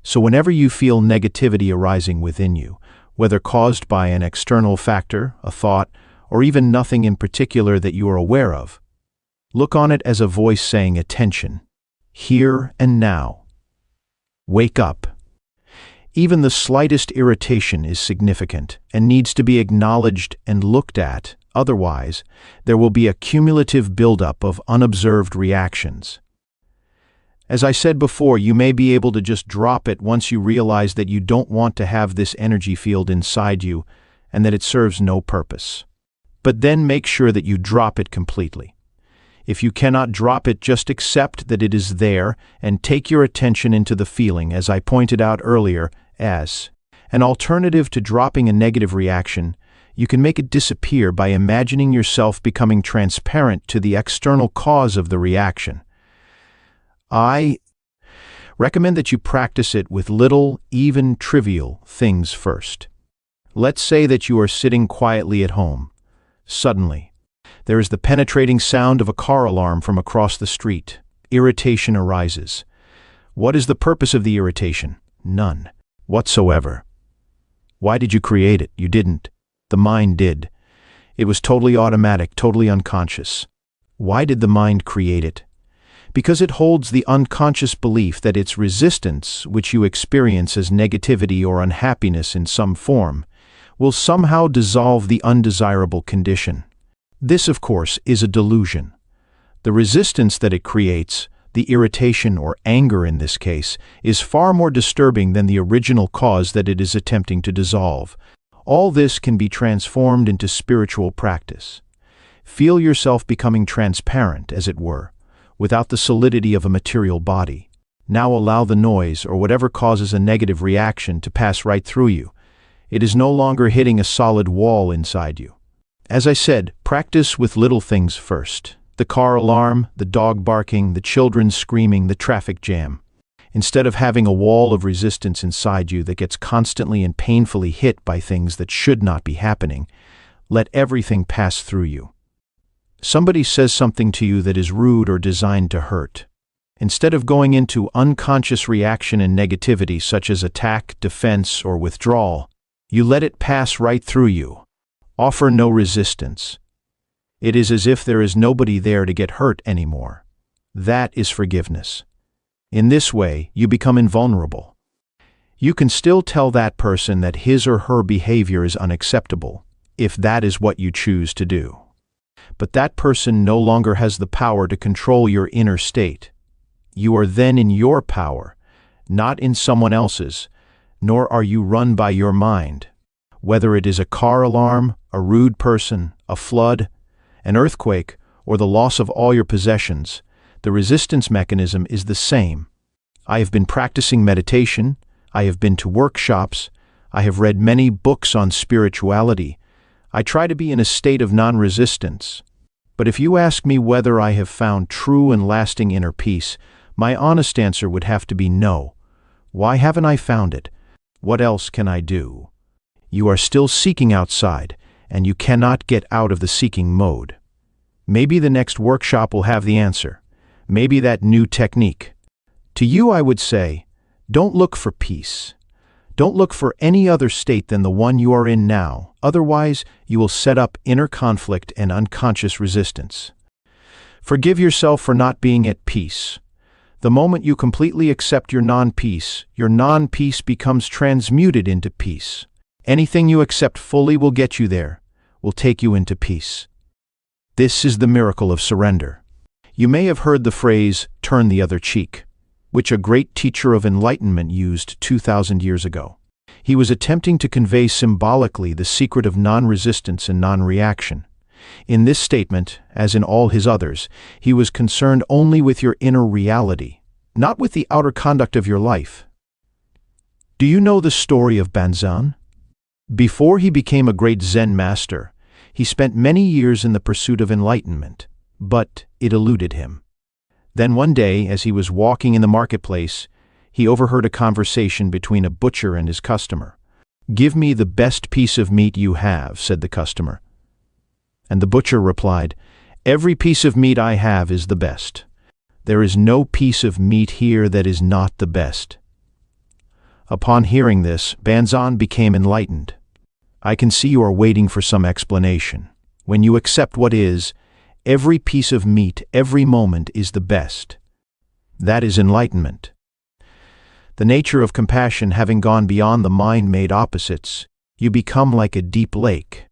So whenever you feel negativity arising within you, whether caused by an external factor, a thought, or even nothing in particular that you are aware of, look on it as a voice saying, "Attention! Here and now! Wake up!" Even the slightest irritation is significant and needs to be acknowledged and looked at. Otherwise, there will be a cumulative buildup of unobserved reactions. As I said before, you may be able to just drop it once you realize that you don't want to have this energy field inside you and that it serves no purpose. But then make sure that you drop it completely. If you cannot drop it, just accept that it is there and take your attention into the feeling, as I pointed out earlier, as an alternative to dropping a negative reaction. You can make it disappear by imagining yourself becoming transparent to the external cause of the reaction. I recommend that you practice it with little, even trivial things first. Let's say that you are sitting quietly at home. Suddenly, there is the penetrating sound of a car alarm from across the street. Irritation arises. What is the purpose of the irritation? None whatsoever. Why did you create it? You didn't. The mind did. It was totally automatic, totally unconscious. Why did the mind create it? Because it holds the unconscious belief that its resistance, which you experience as negativity or unhappiness in some form, will somehow dissolve the undesirable condition. This, of course, is a delusion. The resistance that it creates, the irritation or anger in this case, is far more disturbing than the original cause that it is attempting to dissolve. All this can be transformed into spiritual practice. Feel yourself becoming transparent, as it were, without the solidity of a material body. Now allow the noise or whatever causes a negative reaction to pass right through you. It is no longer hitting a solid wall inside you. As I said, practice with little things first. The car alarm, the dog barking, the children screaming, the traffic jam. Instead of having a wall of resistance inside you that gets constantly and painfully hit by things that should not be happening, let everything pass through you. Somebody says something to you that is rude or designed to hurt. Instead of going into unconscious reaction and negativity such as attack, defense, or withdrawal, you let it pass right through you. Offer no resistance. It is as if there is nobody there to get hurt anymore. That is forgiveness. In this way, you become invulnerable. You can still tell that person that his or her behavior is unacceptable, if that is what you choose to do. But that person no longer has the power to control your inner state. You are then in your power, not in someone else's, nor are you run by your mind. Whether it is a car alarm, a rude person, a flood, an earthquake, or the loss of all your possessions, the resistance mechanism is the same. I have been practicing meditation, I have been to workshops, I have read many books on spirituality. I try to be in a state of non-resistance. But if you ask me whether I have found true and lasting inner peace, my honest answer would have to be no. Why haven't I found it? What else can I do? You are still seeking outside, and you cannot get out of the seeking mode. Maybe the next workshop will have the answer. Maybe that new technique. To you I would say, don't look for peace. Don't look for any other state than the one you are in now, otherwise you will set up inner conflict and unconscious resistance. Forgive yourself for not being at peace. The moment you completely accept your non-peace becomes transmuted into peace. Anything you accept fully will get you there, will take you into peace. This is the miracle of surrender. You may have heard the phrase, "turn the other cheek," which a great teacher of enlightenment used 2,000 years ago. He was attempting to convey symbolically the secret of non-resistance and non-reaction. In this statement, as in all his others, he was concerned only with your inner reality, not with the outer conduct of your life. Do you know the story of Banzan? Before he became a great Zen master, he spent many years in the pursuit of enlightenment, but it eluded him. Then one day, as he was walking in the marketplace, he overheard a conversation between a butcher and his customer. "Give me the best piece of meat you have," said the customer. And the butcher replied, "Every piece of meat I have is the best. There is no piece of meat here that is not the best." Upon hearing this, Banzan became enlightened. I can see you are waiting for some explanation. When you accept what is, every piece of meat, every moment is the best. That is enlightenment. The nature of compassion having gone beyond the mind-made opposites, you become like a deep lake.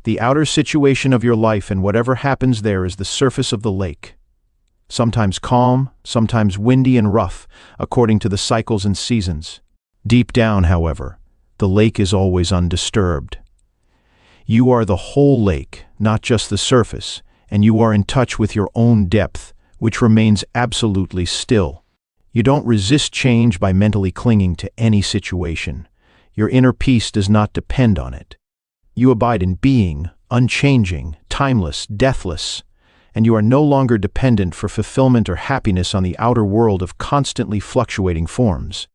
The outer situation of your life and whatever happens there is the surface of the lake. Sometimes calm, sometimes windy and rough, according to the cycles and seasons. Deep down, however, the lake is always undisturbed. You are the whole lake, not just the surface, and you are in touch with your own depth, which remains absolutely still. You don't resist change by mentally clinging to any situation. Your inner peace does not depend on it. You abide in being, unchanging, timeless, deathless, and you are no longer dependent for fulfillment or happiness on the outer world of constantly fluctuating forms.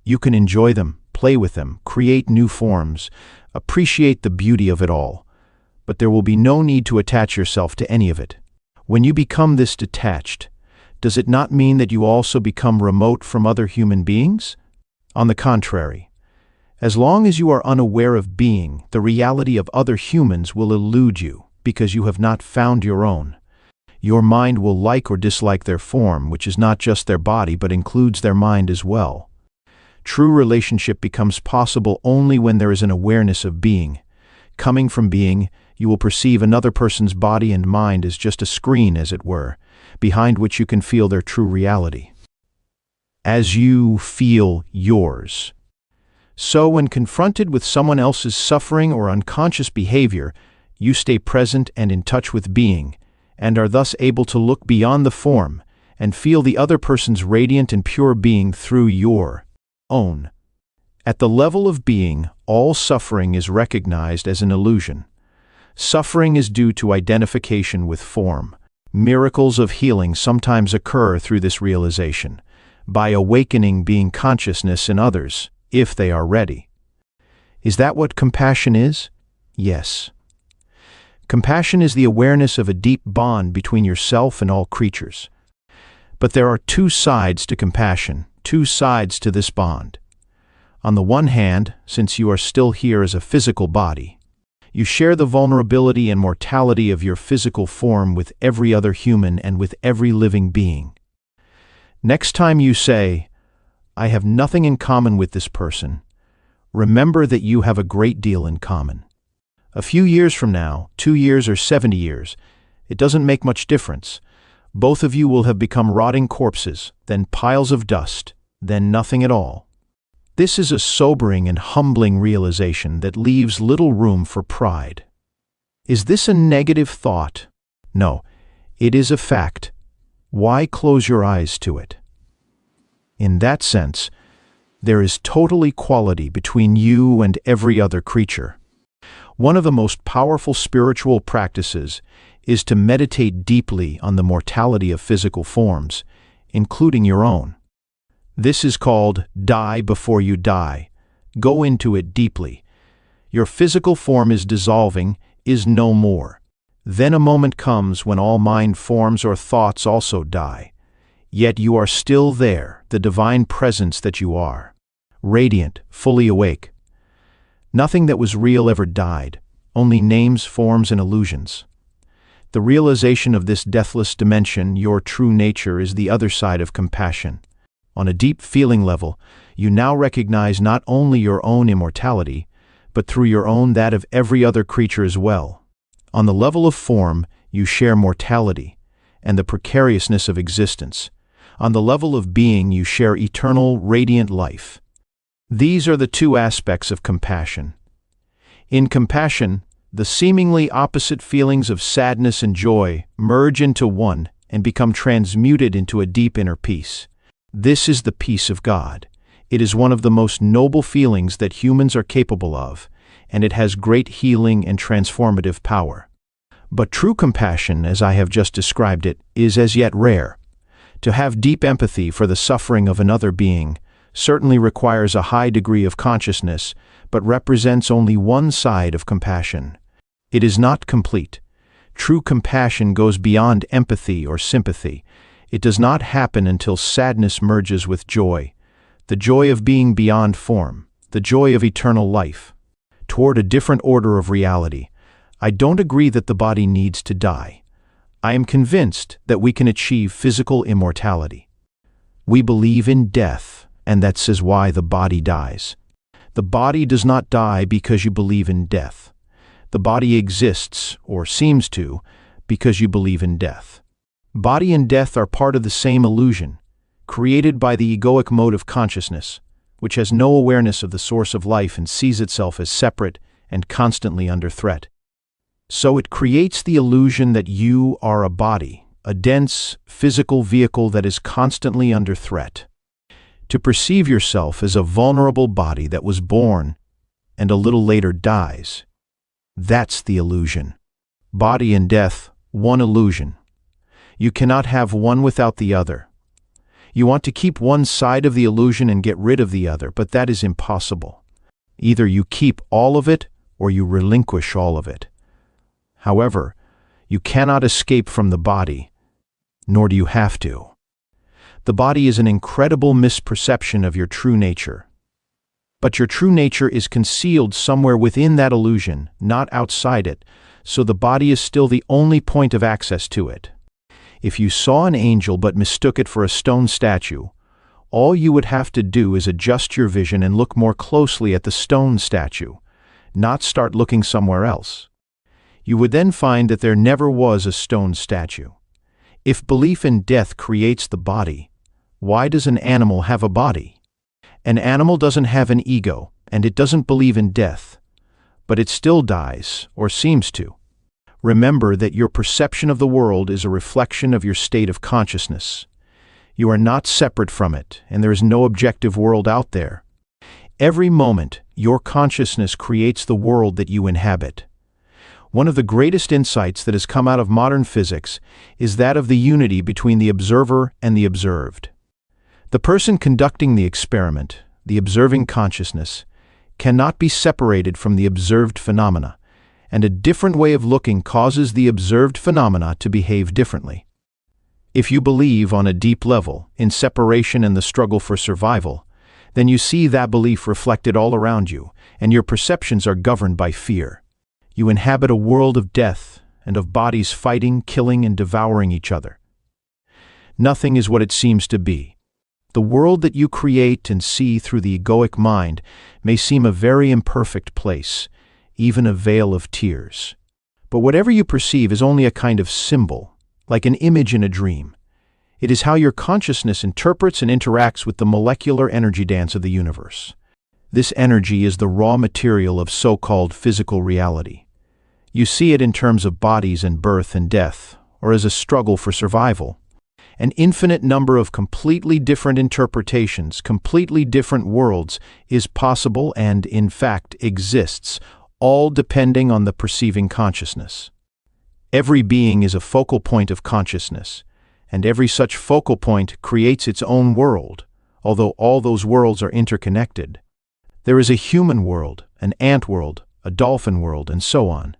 You can enjoy them, play with them, create new forms, appreciate the beauty of it all, but there will be no need to attach yourself to any of it. When you become this detached, does it not mean that you also become remote from other human beings? On the contrary, as long as you are unaware of being, the reality of other humans will elude you because you have not found your own. Your mind will like or dislike their form, which is not just their body but includes their mind as well. True relationship becomes possible only when there is an awareness of being. Coming from being, you will perceive another person's body and mind as just a screen, as it were, behind which you can feel their true reality. As you feel yours. So when confronted with someone else's suffering or unconscious behavior, you stay present and in touch with being, and are thus able to look beyond the form and feel the other person's radiant and pure being through your own. At the level of being, all suffering is recognized as an illusion. Suffering is due to identification with form. Miracles of healing sometimes occur through this realization, by awakening being consciousness in others, if they are ready. Is that what compassion is? Yes. Compassion is the awareness of a deep bond between yourself and all creatures. But there are two sides to compassion, two sides to this bond. On the one hand, since you are still here as a physical body, you share the vulnerability and mortality of your physical form with every other human and with every living being. Next time you say, "I have nothing in common with this person," remember that you have a great deal in common. A few years from now, 2 years or 70 years, it doesn't make much difference. Both of you will have become rotting corpses, then piles of dust, then nothing at all. This is a sobering and humbling realization that leaves little room for pride. Is this a negative thought? No, it is a fact. Why close your eyes to it? In that sense, there is total equality between you and every other creature. One of the most powerful spiritual practices is to meditate deeply on the mortality of physical forms, including your own. This is called die before you die. Go into it deeply. Your physical form is dissolving, is no more. Then a moment comes when all mind forms or thoughts also die. Yet you are still there, the divine presence that you are, radiant, fully awake. Nothing that was real ever died, only names, forms, and illusions. The realization of this deathless dimension, your true nature, is the other side of compassion. On a deep feeling level, you now recognize not only your own immortality, but through your own that of every other creature as well. On the level of form, you share mortality and the precariousness of existence. On the level of being, you share eternal, radiant life. These are the two aspects of compassion. In compassion, the seemingly opposite feelings of sadness and joy merge into one and become transmuted into a deep inner peace. This is the peace of God. It is one of the most noble feelings that humans are capable of, and it has great healing and transformative power. But true compassion, as I have just described it, is as yet rare. To have deep empathy for the suffering of another being certainly requires a high degree of consciousness, but represents only one side of compassion. It is not complete. True compassion goes beyond empathy or sympathy. It does not happen until sadness merges with joy, the joy of being beyond form, the joy of eternal life, toward a different order of reality. I don't agree that the body needs to die. I am convinced that we can achieve physical immortality. We believe in death, and that says why the body dies. The body does not die because you believe in death. The body exists, or seems to, because you believe in death. Body and death are part of the same illusion, created by the egoic mode of consciousness, which has no awareness of the source of life and sees itself as separate and constantly under threat. So it creates the illusion that you are a body, a dense, physical vehicle that is constantly under threat. To perceive yourself as a vulnerable body that was born and a little later dies, that's the illusion. Body and death, one illusion. You cannot have one without the other. You want to keep one side of the illusion and get rid of the other, but that is impossible. Either you keep all of it or you relinquish all of it. However, you cannot escape from the body, nor do you have to. The body is an incredible misperception of your true nature. But your true nature is concealed somewhere within that illusion, not outside it, so the body is still the only point of access to it. If you saw an angel but mistook it for a stone statue, all you would have to do is adjust your vision and look more closely at the stone statue, not start looking somewhere else. You would then find that there never was a stone statue. If belief in death creates the body, why does an animal have a body? An animal doesn't have an ego, and it doesn't believe in death, but it still dies, or seems to. Remember that your perception of the world is a reflection of your state of consciousness. You are not separate from it, and there is no objective world out there. Every moment, your consciousness creates the world that you inhabit. One of the greatest insights that has come out of modern physics is that of the unity between the observer and the observed. The person conducting the experiment, the observing consciousness, cannot be separated from the observed phenomena, and a different way of looking causes the observed phenomena to behave differently. If you believe on a deep level in separation and the struggle for survival, then you see that belief reflected all around you, and your perceptions are governed by fear. You inhabit a world of death and of bodies fighting, killing, and devouring each other. Nothing is what it seems to be. The world that you create and see through the egoic mind may seem a very imperfect place, even a vale of tears. But whatever you perceive is only a kind of symbol, like an image in a dream. It is how your consciousness interprets and interacts with the molecular energy dance of the universe. This energy is the raw material of so-called physical reality. You see it in terms of bodies and birth and death, or as a struggle for survival. An infinite number of completely different interpretations, completely different worlds, is possible and, in fact, exists, all depending on the perceiving consciousness. Every being is a focal point of consciousness, and every such focal point creates its own world, although all those worlds are interconnected. There is a human world, an ant world, a dolphin world, and so on.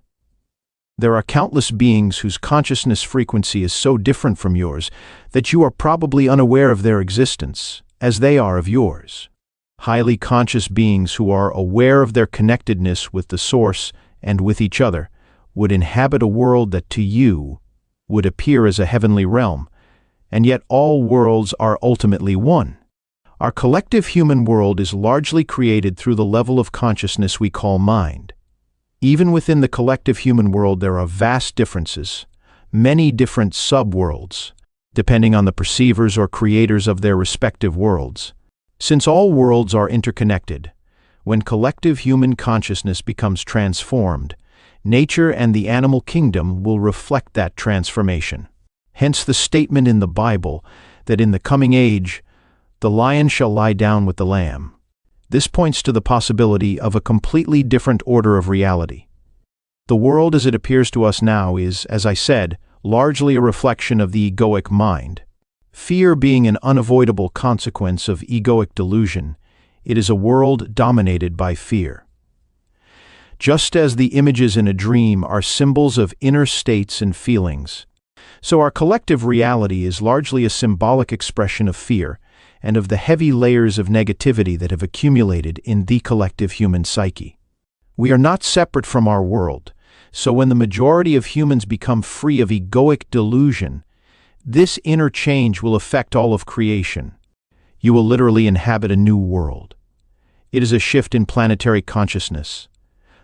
There are countless beings whose consciousness frequency is so different from yours that you are probably unaware of their existence, as they are of yours. Highly conscious beings who are aware of their connectedness with the Source and with each other would inhabit a world that to you would appear as a heavenly realm, and yet all worlds are ultimately one. Our collective human world is largely created through the level of consciousness we call mind. Even within the collective human world there are vast differences, many different sub-worlds, depending on the perceivers or creators of their respective worlds. Since all worlds are interconnected, when collective human consciousness becomes transformed, nature and the animal kingdom will reflect that transformation. Hence the statement in the Bible that in the coming age, the lion shall lie down with the lamb. This points to the possibility of a completely different order of reality. The world as it appears to us now is, as I said, largely a reflection of the egoic mind. Fear being an unavoidable consequence of egoic delusion, it is a world dominated by fear. Just as the images in a dream are symbols of inner states and feelings, so our collective reality is largely a symbolic expression of fear and of the heavy layers of negativity that have accumulated in the collective human psyche. We are not separate from our world, so when the majority of humans become free of egoic delusion, this inner change will affect all of creation. You will literally inhabit a new world. It is a shift in planetary consciousness.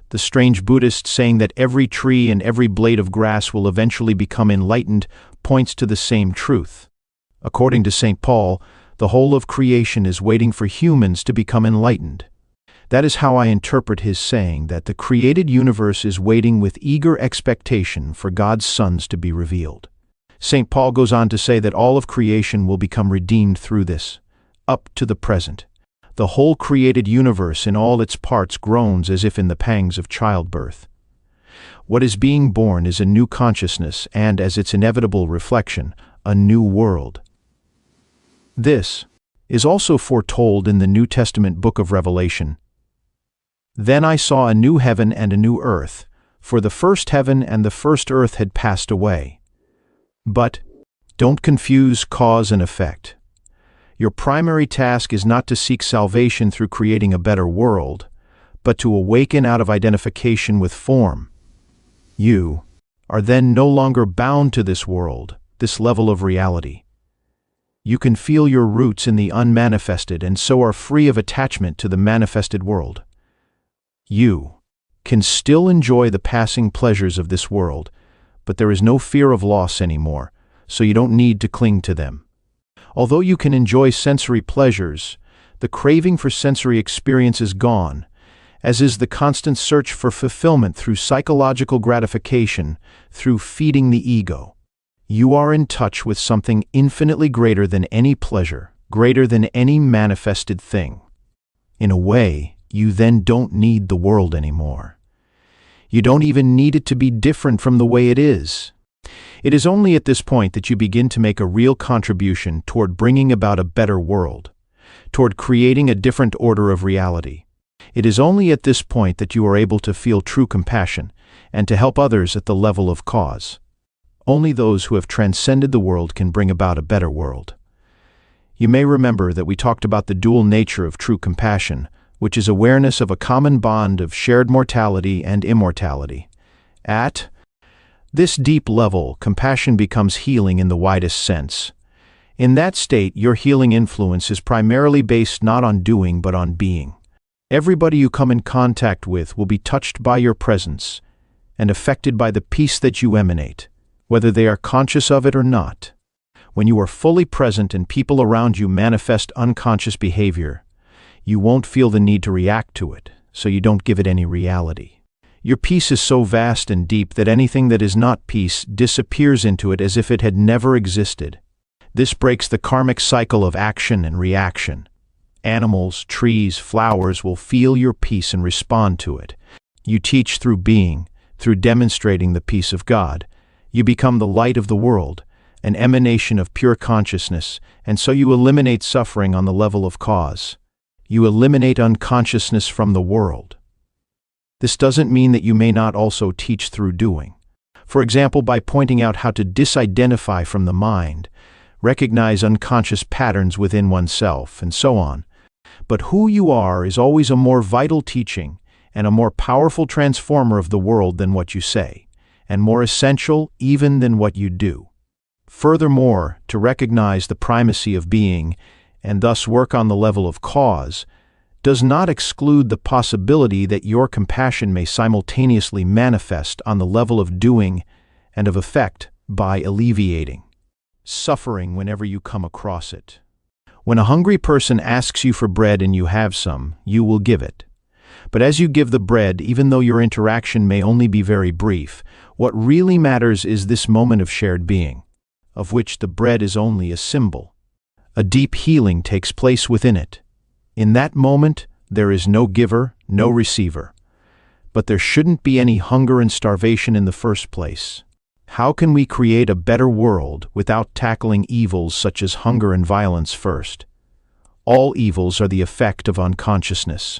The strange Buddhist saying that every tree and every blade of grass will eventually become enlightened points to the same truth. According to St. Paul, the whole of creation is waiting for humans to become enlightened. That is how I interpret his saying that the created universe is waiting with eager expectation for God's sons to be revealed. St. Paul goes on to say that all of creation will become redeemed through this, up to the present. The whole created universe in all its parts groans as if in the pangs of childbirth. What is being born is a new consciousness and, as its inevitable reflection, a new world. This is also foretold in the New Testament book of Revelation. Then I saw a new heaven and a new earth, for the first heaven and the first earth had passed away. But don't confuse cause and effect. Your primary task is not to seek salvation through creating a better world, but to awaken out of identification with form. You are then no longer bound to this world, this level of reality. You can feel your roots in the unmanifested and so are free of attachment to the manifested world. You can still enjoy the passing pleasures of this world, but there is no fear of loss anymore, so you don't need to cling to them. Although you can enjoy sensory pleasures, the craving for sensory experience is gone, as is the constant search for fulfillment through psychological gratification, through feeding the ego. You are in touch with something infinitely greater than any pleasure, greater than any manifested thing. In a way, you then don't need the world anymore. You don't even need it to be different from the way it is. It is only at this point that you begin to make a real contribution toward bringing about a better world, toward creating a different order of reality. It is only at this point that you are able to feel true compassion and to help others at the level of cause. Only those who have transcended the world can bring about a better world. You may remember that we talked about the dual nature of true compassion, which is awareness of a common bond of shared mortality and immortality. At this deep level, compassion becomes healing in the widest sense. In that state, your healing influence is primarily based not on doing but on being. Everybody you come in contact with will be touched by your presence and affected by the peace that you emanate, whether they are conscious of it or not. When you are fully present and people around you manifest unconscious behavior, you won't feel the need to react to it, so you don't give it any reality. Your peace is so vast and deep that anything that is not peace disappears into it as if it had never existed. This breaks the karmic cycle of action and reaction. Animals, trees, flowers will feel your peace and respond to it. You teach through being, through demonstrating the peace of God. You become the light of the world, an emanation of pure consciousness, and so you eliminate suffering on the level of cause. You eliminate unconsciousness from the world. This doesn't mean that you may not also teach through doing. For example, by pointing out how to disidentify from the mind, recognize unconscious patterns within oneself, and so on. But who you are is always a more vital teaching and a more powerful transformer of the world than what you say, and more essential even than what you do. Furthermore, to recognize the primacy of being, and thus work on the level of cause, does not exclude the possibility that your compassion may simultaneously manifest on the level of doing and of effect by alleviating suffering whenever you come across it. When a hungry person asks you for bread and you have some, you will give it. But as you give the bread, even though your interaction may only be very brief, what really matters is this moment of shared being, of which the bread is only a symbol. A deep healing takes place within it. In that moment, there is no giver, no receiver. But there shouldn't be any hunger and starvation in the first place. How can we create a better world without tackling evils such as hunger and violence first? All evils are the effect of unconsciousness.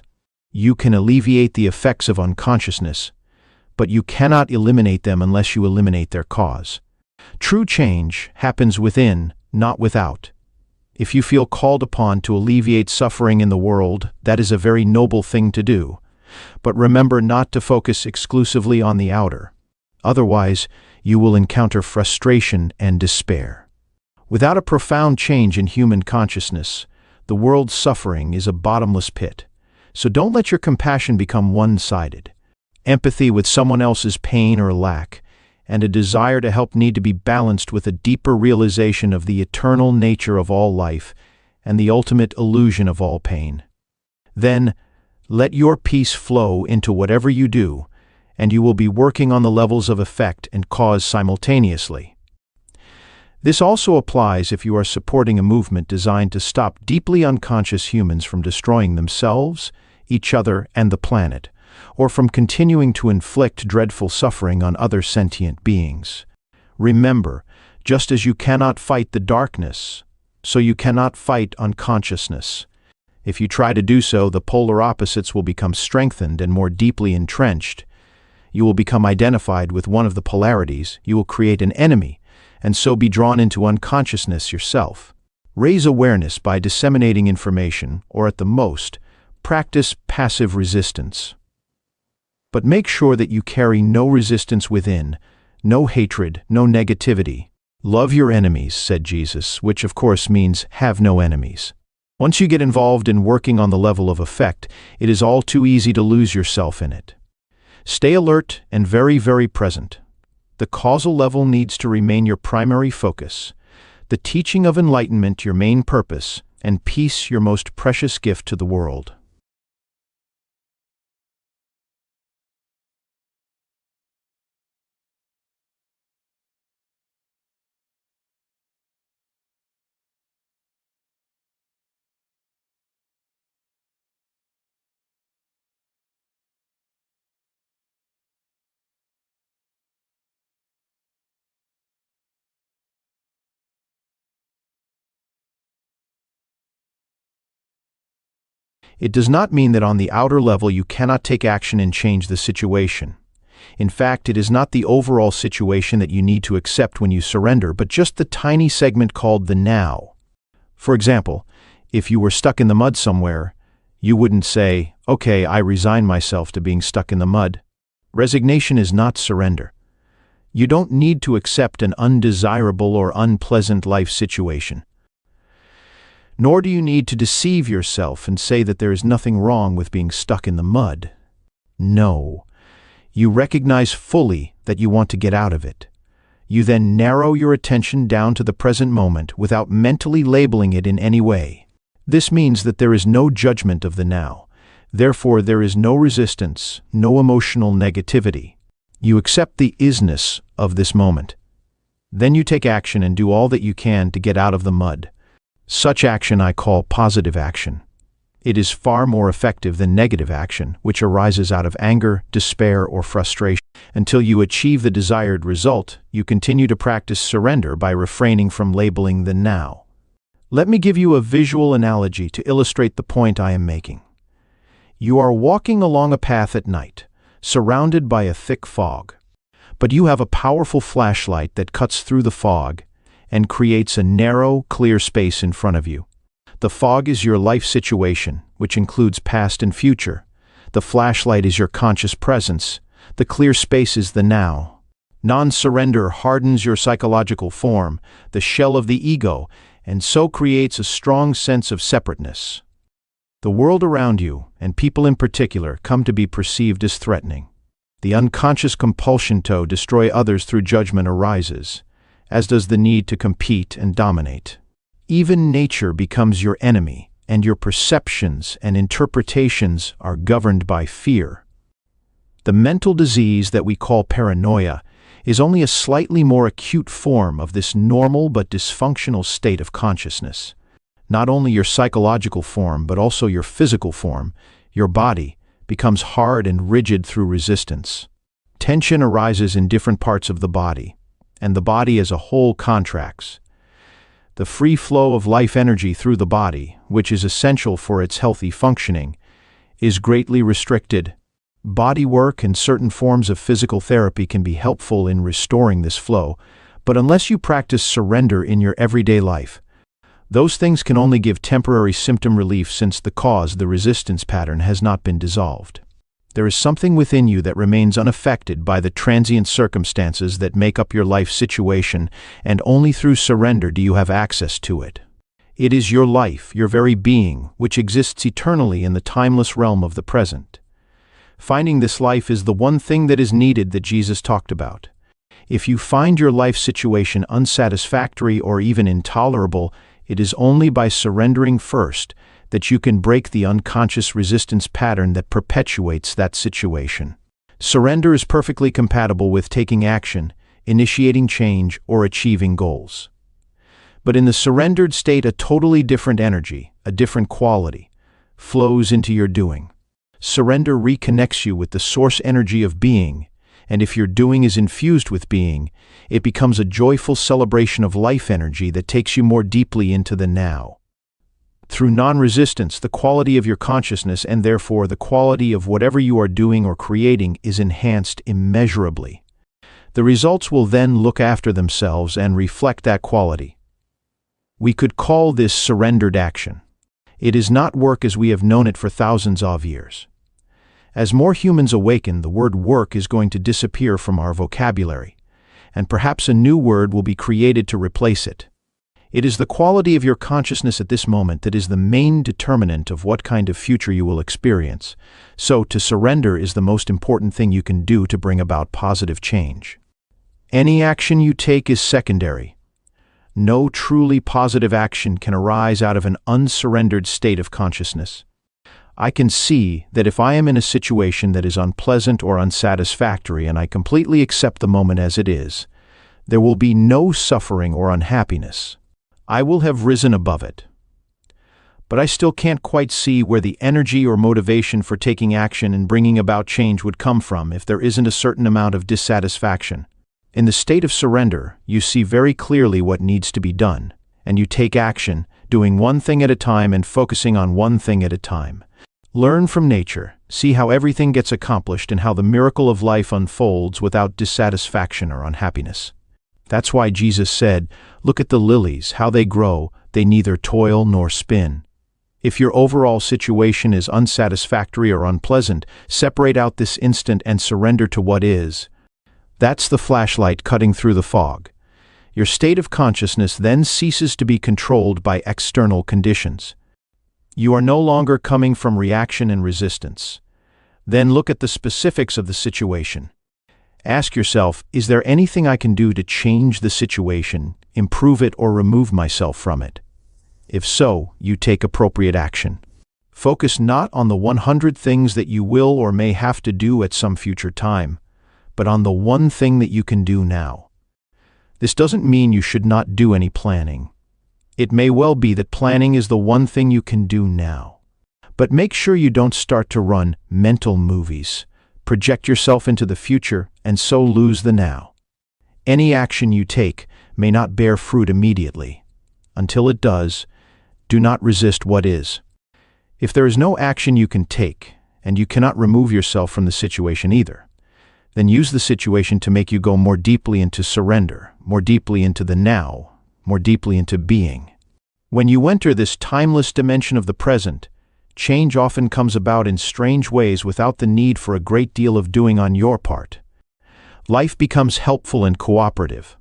You can alleviate the effects of unconsciousness, but you cannot eliminate them unless you eliminate their cause. True change happens within, not without. If you feel called upon to alleviate suffering in the world, that is a very noble thing to do. But remember not to focus exclusively on the outer. Otherwise, you will encounter frustration and despair. Without a profound change in human consciousness, the world's suffering is a bottomless pit. So don't let your compassion become one-sided. Empathy with someone else's pain or lack, and a desire to help need to be balanced with a deeper realization of the eternal nature of all life and the ultimate illusion of all pain. Then, let your peace flow into whatever you do, and you will be working on the levels of effect and cause simultaneously. This also applies if you are supporting a movement designed to stop deeply unconscious humans from destroying themselves, each other, and the planet, or from continuing to inflict dreadful suffering on other sentient beings. Remember, just as you cannot fight the darkness, so you cannot fight unconsciousness. If you try to do so, the polar opposites will become strengthened and more deeply entrenched. You will become identified with one of the polarities, you will create an enemy, and so be drawn into unconsciousness yourself. Raise awareness by disseminating information, or at the most, practice passive resistance. But make sure that you carry no resistance within, no hatred, no negativity. Love your enemies, said Jesus, which of course means have no enemies. Once you get involved in working on the level of effect, it is all too easy to lose yourself in it. Stay alert and very, very present. The causal level needs to remain your primary focus, the teaching of enlightenment your main purpose, and peace your most precious gift to the world. It does not mean that on the outer level you cannot take action and change the situation. In fact, it is not the overall situation that you need to accept when you surrender, but just the tiny segment called the now. For example, if you were stuck in the mud somewhere, you wouldn't say, "Okay, I resign myself to being stuck in the mud." Resignation is not surrender. You don't need to accept an undesirable or unpleasant life situation. Nor do you need to deceive yourself and say that there is nothing wrong with being stuck in the mud. No. You recognize fully that you want to get out of it. You then narrow your attention down to the present moment without mentally labeling it in any way. This means that there is no judgment of the now. Therefore, there is no resistance, no emotional negativity. You accept the isness of this moment. Then you take action and do all that you can to get out of the mud. Such action I call positive action. It is far more effective than negative action, which arises out of anger, despair, or frustration. Until you achieve the desired result, you continue to practice surrender by refraining from labeling the now. Let me give you a visual analogy to illustrate the point I am making. You are walking along a path at night, surrounded by a thick fog. But you have a powerful flashlight that cuts through the fog and creates a narrow, clear space in front of you. The fog is your life situation, which includes past and future. The flashlight is your conscious presence. The clear space is the now. Non-surrender hardens your psychological form, the shell of the ego, and so creates a strong sense of separateness. The world around you, and people in particular, come to be perceived as threatening. The unconscious compulsion to destroy others through judgment arises, as does the need to compete and dominate. Even nature becomes your enemy, and your perceptions and interpretations are governed by fear. The mental disease that we call paranoia is only a slightly more acute form of this normal but dysfunctional state of consciousness. Not only your psychological form, but also your physical form, your body, becomes hard and rigid through resistance. Tension arises in different parts of the body, and the body as a whole contracts. The free flow of life energy through the body, which is essential for its healthy functioning, is greatly restricted. Body work and certain forms of physical therapy can be helpful in restoring this flow, but unless you practice surrender in your everyday life, those things can only give temporary symptom relief since the cause, the resistance pattern, has not been dissolved. There is something within you that remains unaffected by the transient circumstances that make up your life situation, and only through surrender do you have access to it. It is your life, your very being, which exists eternally in the timeless realm of the present. Finding this life is the one thing that is needed that Jesus talked about. If you find your life situation unsatisfactory or even intolerable, it is only by surrendering first that you can break the unconscious resistance pattern that perpetuates that situation. Surrender is perfectly compatible with taking action, initiating change, or achieving goals. But in the surrendered state, a totally different energy, a different quality, flows into your doing. Surrender reconnects you with the source energy of being, and if your doing is infused with being, it becomes a joyful celebration of life energy that takes you more deeply into the now. Through non-resistance, the quality of your consciousness, and therefore the quality of whatever you are doing or creating, is enhanced immeasurably. The results will then look after themselves and reflect that quality. We could call this surrendered action. It is not work as we have known it for thousands of years. As more humans awaken, the word work is going to disappear from our vocabulary, and perhaps a new word will be created to replace it. It is the quality of your consciousness at this moment that is the main determinant of what kind of future you will experience. So, to surrender is the most important thing you can do to bring about positive change. Any action you take is secondary. No truly positive action can arise out of an unsurrendered state of consciousness. I can see that if I am in a situation that is unpleasant or unsatisfactory and I completely accept the moment as it is, there will be no suffering or unhappiness. I will have risen above it. But I still can't quite see where the energy or motivation for taking action and bringing about change would come from if there isn't a certain amount of dissatisfaction. In the state of surrender, you see very clearly what needs to be done, and you take action, doing one thing at a time and focusing on one thing at a time. Learn from nature, see how everything gets accomplished and how the miracle of life unfolds without dissatisfaction or unhappiness. That's why Jesus said, "Look at the lilies, how they grow, they neither toil nor spin." If your overall situation is unsatisfactory or unpleasant, separate out this instant and surrender to what is. That's the flashlight cutting through the fog. Your state of consciousness then ceases to be controlled by external conditions. You are no longer coming from reaction and resistance. Then look at the specifics of the situation. Ask yourself, is there anything I can do to change the situation, improve it, or remove myself from it? If so, you take appropriate action. Focus not on the 100 things that you will or may have to do at some future time, but on the one thing that you can do now. This doesn't mean you should not do any planning. It may well be that planning is the one thing you can do now. But make sure you don't start to run mental movies, project yourself into the future, and so lose the now. Any action you take may not bear fruit immediately. Until it does, do not resist what is. If there is no action you can take, and you cannot remove yourself from the situation either, then use the situation to make you go more deeply into surrender, more deeply into the now, more deeply into being. When you enter this timeless dimension of the present, change often comes about in strange ways without the need for a great deal of doing on your part. Life becomes helpful and cooperative.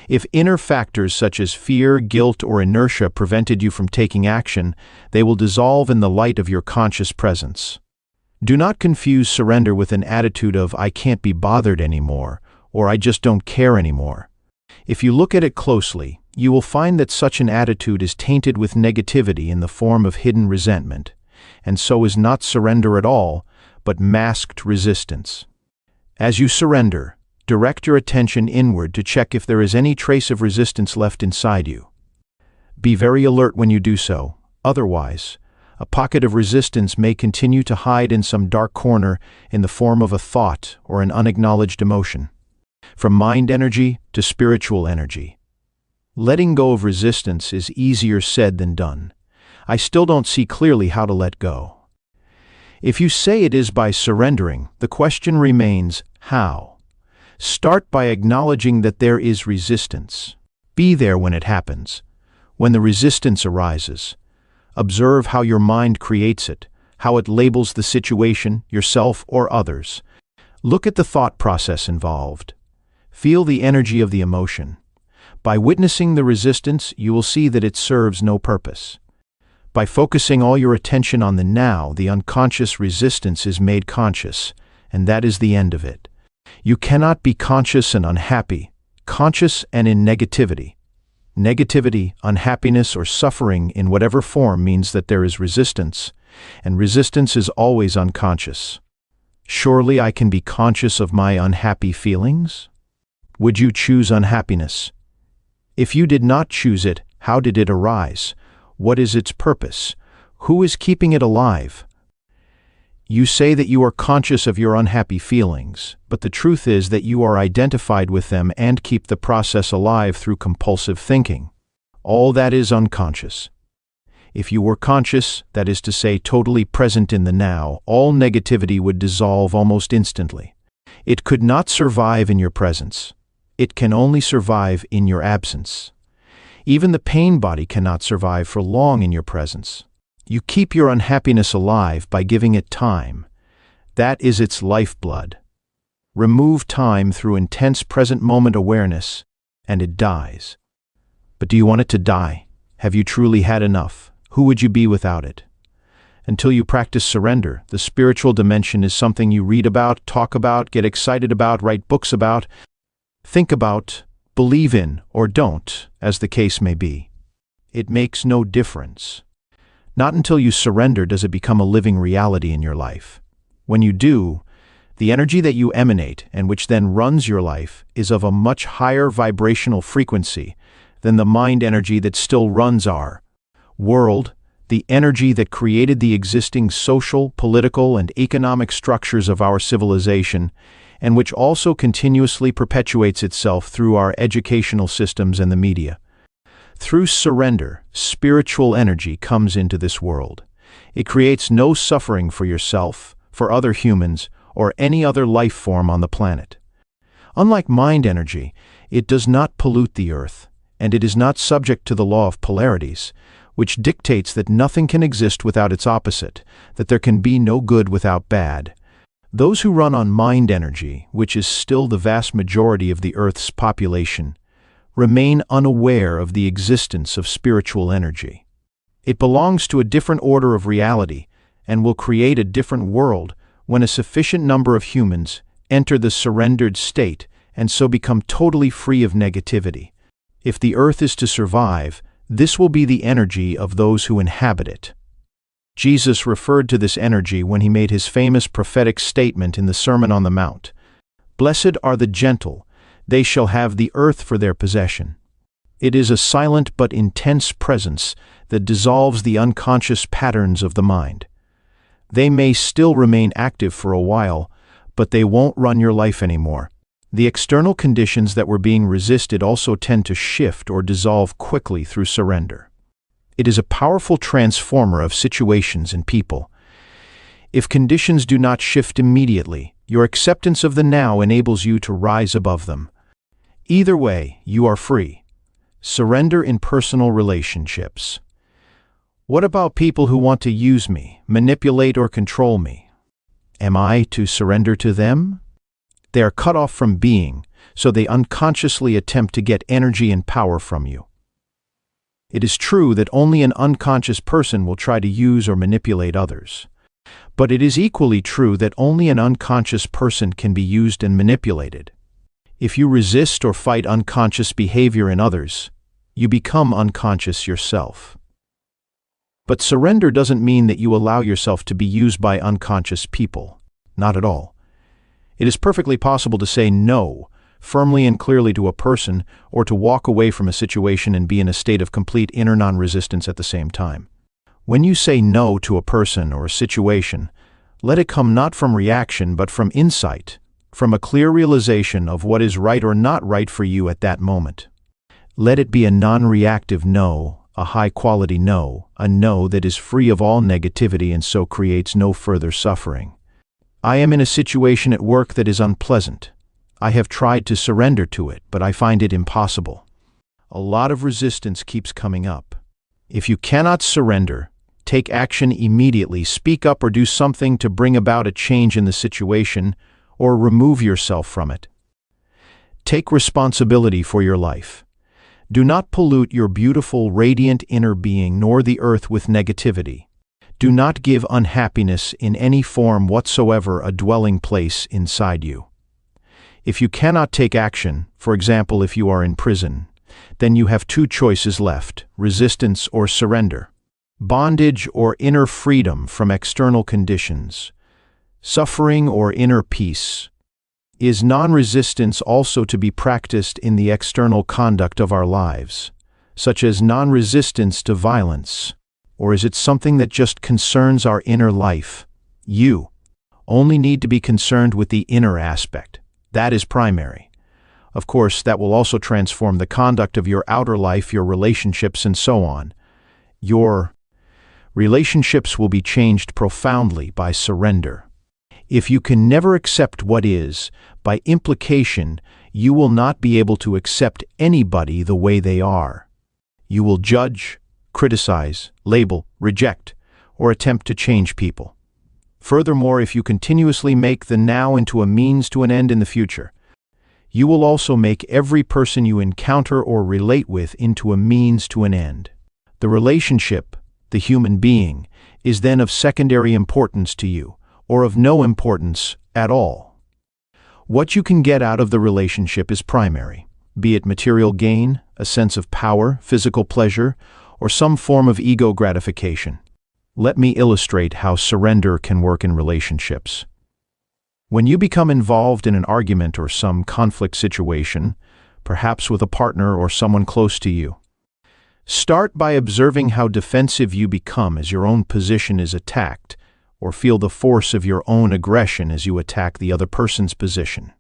If inner factors such as fear, guilt, or inertia prevented you from taking action, they will dissolve in the light of your conscious presence. Do not confuse surrender with an attitude of "I can't be bothered anymore" or "I just don't care anymore." If you look at it closely, you will find that such an attitude is tainted with negativity in the form of hidden resentment, and so is not surrender at all, but masked resistance. As you surrender, direct your attention inward to check if there is any trace of resistance left inside you. Be very alert when you do so, otherwise, a pocket of resistance may continue to hide in some dark corner in the form of a thought or an unacknowledged emotion. From mind energy to spiritual energy. Letting go of resistance is easier said than done. I still don't see clearly how to let go. If you say it is by surrendering, the question remains, how? Start by acknowledging that there is resistance. Be there when it happens, when the resistance arises. Observe how your mind creates it, how it labels the situation, yourself, or others. Look at the thought process involved. Feel the energy of the emotion. By witnessing the resistance, you will see that it serves no purpose. By focusing all your attention on the now, the unconscious resistance is made conscious, and that is the end of it. You cannot be conscious and unhappy, conscious and in negativity. Negativity, unhappiness, or suffering in whatever form means that there is resistance, and resistance is always unconscious. Surely I can be conscious of my unhappy feelings? Would you choose unhappiness? If you did not choose it, how did it arise? What is its purpose? Who is keeping it alive? You say that you are conscious of your unhappy feelings, but the truth is that you are identified with them and keep the process alive through compulsive thinking. All that is unconscious. If you were conscious, that is to say totally present in the now, all negativity would dissolve almost instantly. It could not survive in your presence. It can only survive in your absence. Even the pain body cannot survive for long in your presence. You keep your unhappiness alive by giving it time. That is its lifeblood. Remove time through intense present moment awareness, and it dies. But do you want it to die? Have you truly had enough? Who would you be without it? Until you practice surrender, the spiritual dimension is something you read about, talk about, get excited about, write books about, think about, believe in, or don't, as the case may be. It makes no difference. Not until you surrender does it become a living reality in your life. When you do, the energy that you emanate and which then runs your life is of a much higher vibrational frequency than the mind energy that still runs our world, the energy that created the existing social, political, and economic structures of our civilization, and which also continuously perpetuates itself through our educational systems and the media. Through surrender, spiritual energy comes into this world. It creates no suffering for yourself, for other humans, or any other life form on the planet. Unlike mind energy, it does not pollute the earth, and it is not subject to the law of polarities, which dictates that nothing can exist without its opposite, that there can be no good without bad. Those who run on mind energy, which is still the vast majority of the Earth's population, remain unaware of the existence of spiritual energy. It belongs to a different order of reality and will create a different world when a sufficient number of humans enter the surrendered state and so become totally free of negativity. If the Earth is to survive, this will be the energy of those who inhabit it. Jesus referred to this energy when he made his famous prophetic statement in the Sermon on the Mount. "Blessed are the gentle, they shall have the earth for their possession." It is a silent but intense presence that dissolves the unconscious patterns of the mind. They may still remain active for a while, but they won't run your life anymore. The external conditions that were being resisted also tend to shift or dissolve quickly through surrender. It is a powerful transformer of situations and people. If conditions do not shift immediately, your acceptance of the now enables you to rise above them. Either way, you are free. Surrender in personal relationships. What about people who want to use me, manipulate or control me? Am I to surrender to them? They are cut off from being, so they unconsciously attempt to get energy and power from you. It is true that only an unconscious person will try to use or manipulate others. But it is equally true that only an unconscious person can be used and manipulated. If you resist or fight unconscious behavior in others, you become unconscious yourself. But surrender doesn't mean that you allow yourself to be used by unconscious people. Not at all. It is perfectly possible to say no firmly and clearly to a person, or to walk away from a situation and be in a state of complete inner non-resistance at the same time. When you say no to a person or a situation, let it come not from reaction but from insight, from a clear realization of what is right or not right for you at that moment. Let it be a non-reactive no, a high-quality no, a no that is free of all negativity and so creates no further suffering. I am in a situation at work that is unpleasant. I have tried to surrender to it, but I find it impossible. A lot of resistance keeps coming up. If you cannot surrender, take action immediately, speak up or do something to bring about a change in the situation, or remove yourself from it. Take responsibility for your life. Do not pollute your beautiful, radiant inner being nor the earth with negativity. Do not give unhappiness in any form whatsoever a dwelling place inside you. If you cannot take action, for example if you are in prison, then you have two choices left: resistance or surrender. Bondage or inner freedom from external conditions. Suffering or inner peace. Is non-resistance also to be practiced in the external conduct of our lives, such as non-resistance to violence? Or is it something that just concerns our inner life? You only need to be concerned with the inner aspect. That is primary. Of course, that will also transform the conduct of your outer life, your relationships, and so on. Your relationships will be changed profoundly by surrender. If you can never accept what is, by implication, you will not be able to accept anybody the way they are. You will judge, criticize, label, reject, or attempt to change people. Furthermore, if you continuously make the now into a means to an end in the future, you will also make every person you encounter or relate with into a means to an end. The relationship, the human being, is then of secondary importance to you, or of no importance at all. What you can get out of the relationship is primary, be it material gain, a sense of power, physical pleasure, or some form of ego gratification. Let me illustrate how surrender can work in relationships. When you become involved in an argument or some conflict situation, perhaps with a partner or someone close to you, start by observing how defensive you become as your own position is attacked, or feel the force of your own aggression as you attack the other person's position.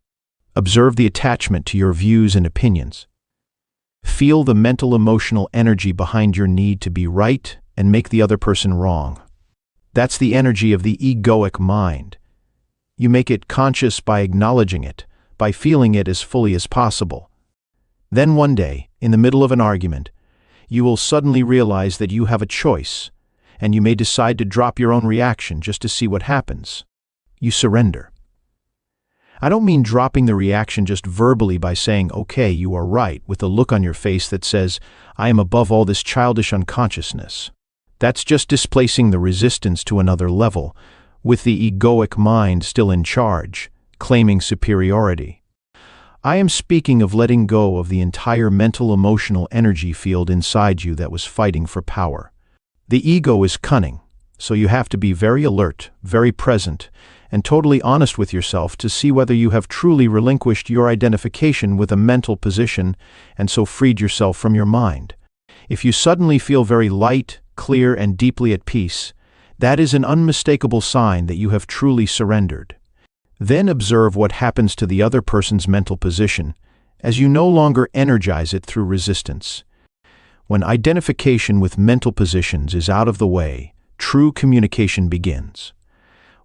Observe the attachment to your views and opinions. Feel the mental emotional energy behind your need to be right and make the other person wrong. That's the energy of the egoic mind. You make it conscious by acknowledging it, by feeling it as fully as possible. Then one day, in the middle of an argument, you will suddenly realize that you have a choice, and you may decide to drop your own reaction just to see what happens. You surrender. I don't mean dropping the reaction just verbally by saying, "Okay, you are right," with a look on your face that says, "I am above all this childish unconsciousness." That's just displacing the resistance to another level, with the egoic mind still in charge, claiming superiority. I am speaking of letting go of the entire mental-emotional energy field inside you that was fighting for power. The ego is cunning, so you have to be very alert, very present, and totally honest with yourself to see whether you have truly relinquished your identification with a mental position and so freed yourself from your mind. If you suddenly feel very light, clear, and deeply at peace, that is an unmistakable sign that you have truly surrendered. Then observe what happens to the other person's mental position as you no longer energize it through resistance. When identification with mental positions is out of the way, true communication begins.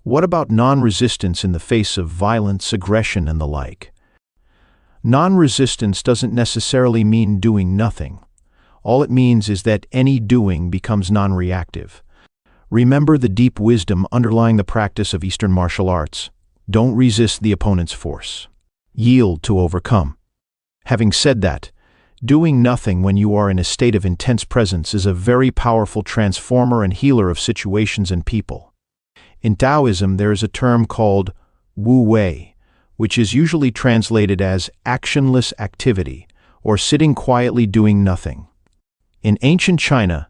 What about non-resistance in the face of violence, aggression, and the like? Non-resistance doesn't necessarily mean doing nothing. All it means is that any doing becomes non-reactive. Remember the deep wisdom underlying the practice of Eastern martial arts. Don't resist the opponent's force. Yield to overcome. Having said that, doing nothing when you are in a state of intense presence is a very powerful transformer and healer of situations and people. In Taoism, there is a term called Wu Wei, which is usually translated as actionless activity, or sitting quietly doing nothing. In ancient China,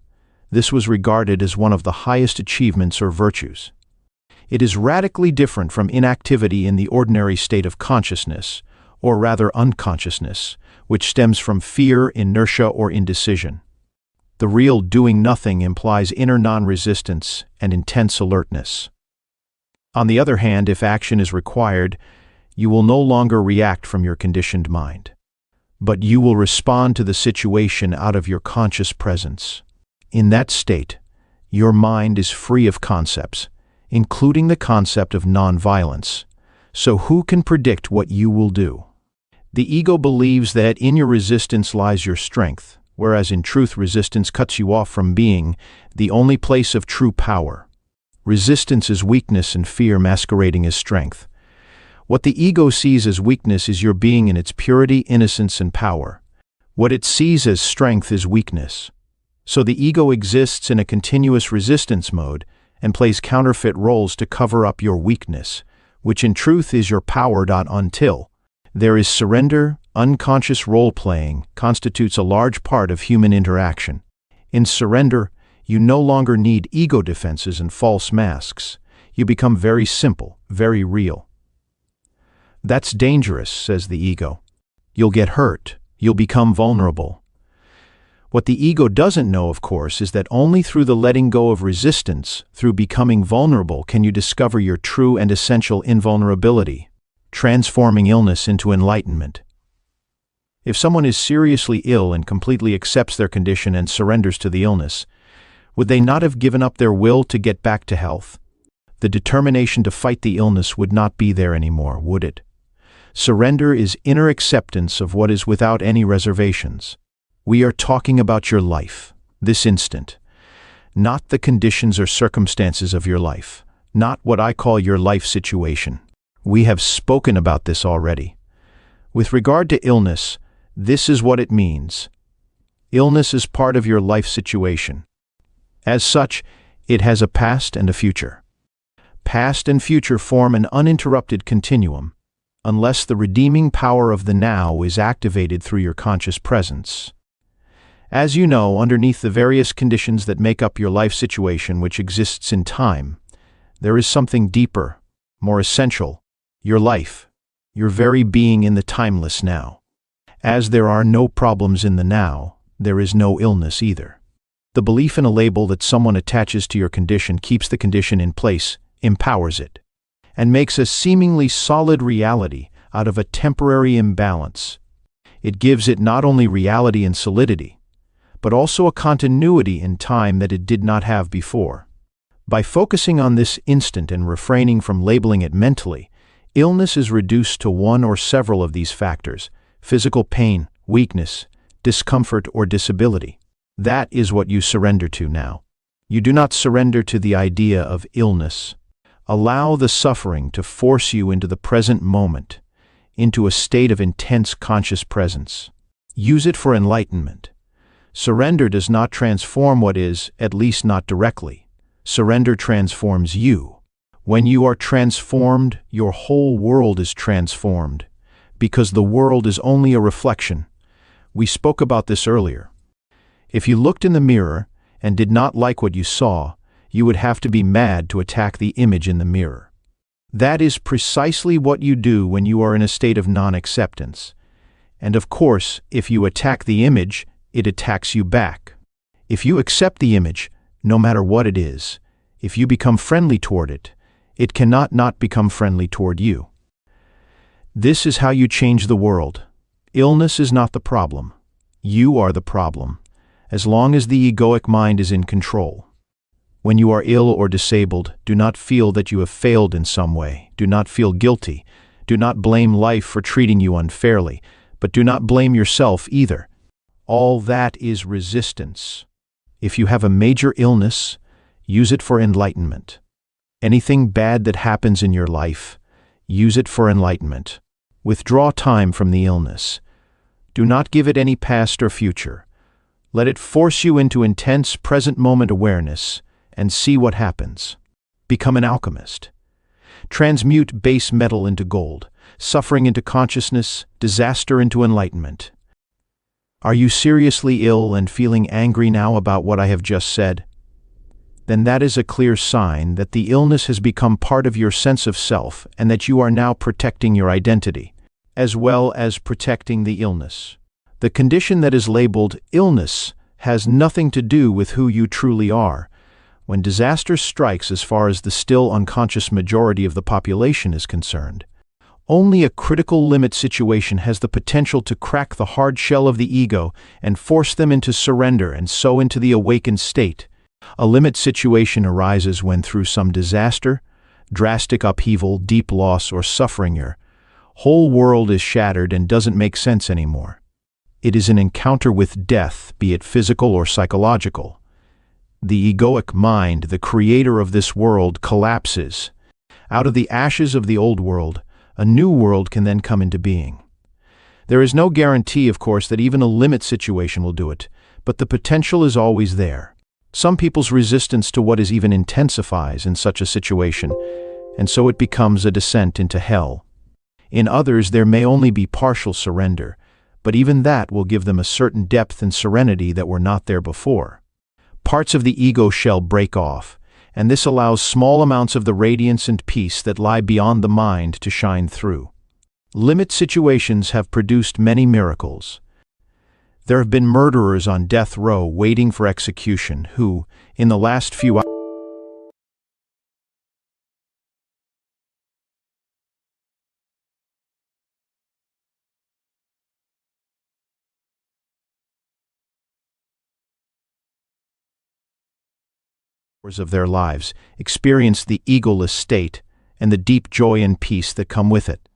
this was regarded as one of the highest achievements or virtues. It is radically different from inactivity in the ordinary state of consciousness, or rather unconsciousness, which stems from fear, inertia, or indecision. The real doing nothing implies inner non-resistance and intense alertness. On the other hand, if action is required, you will no longer react from your conditioned mind, but you will respond to the situation out of your conscious presence. In that state, your mind is free of concepts, including the concept of non-violence, so who can predict what you will do? The ego believes that in your resistance lies your strength, whereas in truth resistance cuts you off from being the only place of true power. Resistance is weakness and fear masquerading as strength. What the ego sees as weakness is your being in its purity, innocence, and power. What it sees as strength is weakness. So the ego exists in a continuous resistance mode and plays counterfeit roles to cover up your weakness, which in truth is your power. Until there is surrender, unconscious role-playing constitutes a large part of human interaction. In surrender, you no longer need ego defenses and false masks. You become very simple, very real. That's dangerous, says the ego. You'll get hurt. You'll become vulnerable. What the ego doesn't know, of course, is that only through the letting go of resistance, through becoming vulnerable, can you discover your true and essential invulnerability, transforming illness into enlightenment. If someone is seriously ill and completely accepts their condition and surrenders to the illness, would they not have given up their will to get back to health? The determination to fight the illness would not be there anymore, would it? Surrender is inner acceptance of what is without any reservations. We are talking about your life, this instant, not the conditions or circumstances of your life, not what I call your life situation. We have spoken about this already. With regard to illness, this is what it means. Illness is part of your life situation. As such, it has a past and a future. Past and future form an uninterrupted continuum, unless the redeeming power of the now is activated through your conscious presence. As you know, underneath the various conditions that make up your life situation which exists in time, there is something deeper, more essential, your life, your very being in the timeless now. As there are no problems in the now, there is no illness either. The belief in a label that someone attaches to your condition keeps the condition in place, empowers it, and makes a seemingly solid reality out of a temporary imbalance. It gives it not only reality and solidity, but also a continuity in time that it did not have before. By focusing on this instant and refraining from labeling it mentally, illness is reduced to one or several of these factors: physical pain, weakness, discomfort, or disability. That is what you surrender to now. You do not surrender to the idea of illness. Allow the suffering to force you into the present moment, into a state of intense conscious presence. Use it for enlightenment. Surrender does not transform what is, at least not directly. Surrender transforms you. When you are transformed, your whole world is transformed, because the world is only a reflection. We spoke about this earlier. If you looked in the mirror and did not like what you saw, you would have to be mad to attack the image in the mirror. That is precisely what you do when you are in a state of non-acceptance. And of course, if you attack the image, it attacks you back. If you accept the image, no matter what it is, if you become friendly toward it, it cannot not become friendly toward you. This is how you change the world. Illness is not the problem. You are the problem, as long as the egoic mind is in control. When you are ill or disabled, do not feel that you have failed in some way. Do not feel guilty. Do not blame life for treating you unfairly, but do not blame yourself either. All that is resistance. If you have a major illness, use it for enlightenment. Anything bad that happens in your life, use it for enlightenment. Withdraw time from the illness. Do not give it any past or future. Let it force you into intense present moment awareness and see what happens. Become an alchemist. Transmute base metal into gold, suffering into consciousness, disaster into enlightenment. Are you seriously ill and feeling angry now about what I have just said? Then that is a clear sign that the illness has become part of your sense of self and that you are now protecting your identity, as well as protecting the illness. The condition that is labeled illness has nothing to do with who you truly are. When disaster strikes, as far as the still unconscious majority of the population is concerned, only a critical limit situation has the potential to crack the hard shell of the ego and force them into surrender and so into the awakened state. A limit situation arises when, through some disaster, drastic upheaval, deep loss, or suffering, your whole world is shattered and doesn't make sense anymore. It is an encounter with death, be it physical or psychological. The egoic mind, the creator of this world, collapses. Out of the ashes of the old world, a new world can then come into being. There is no guarantee, of course, that even a limit situation will do it, but the potential is always there. Some people's resistance to what is even intensifies in such a situation, and so it becomes a descent into hell. In others, there may only be partial surrender, but even that will give them a certain depth and serenity that were not there before. Parts of the ego shell break off, and this allows small amounts of the radiance and peace that lie beyond the mind to shine through. Limit situations have produced many miracles. There have been murderers on death row waiting for execution who, in the last few of their lives experienced the egoless state and the deep joy and peace that come with it.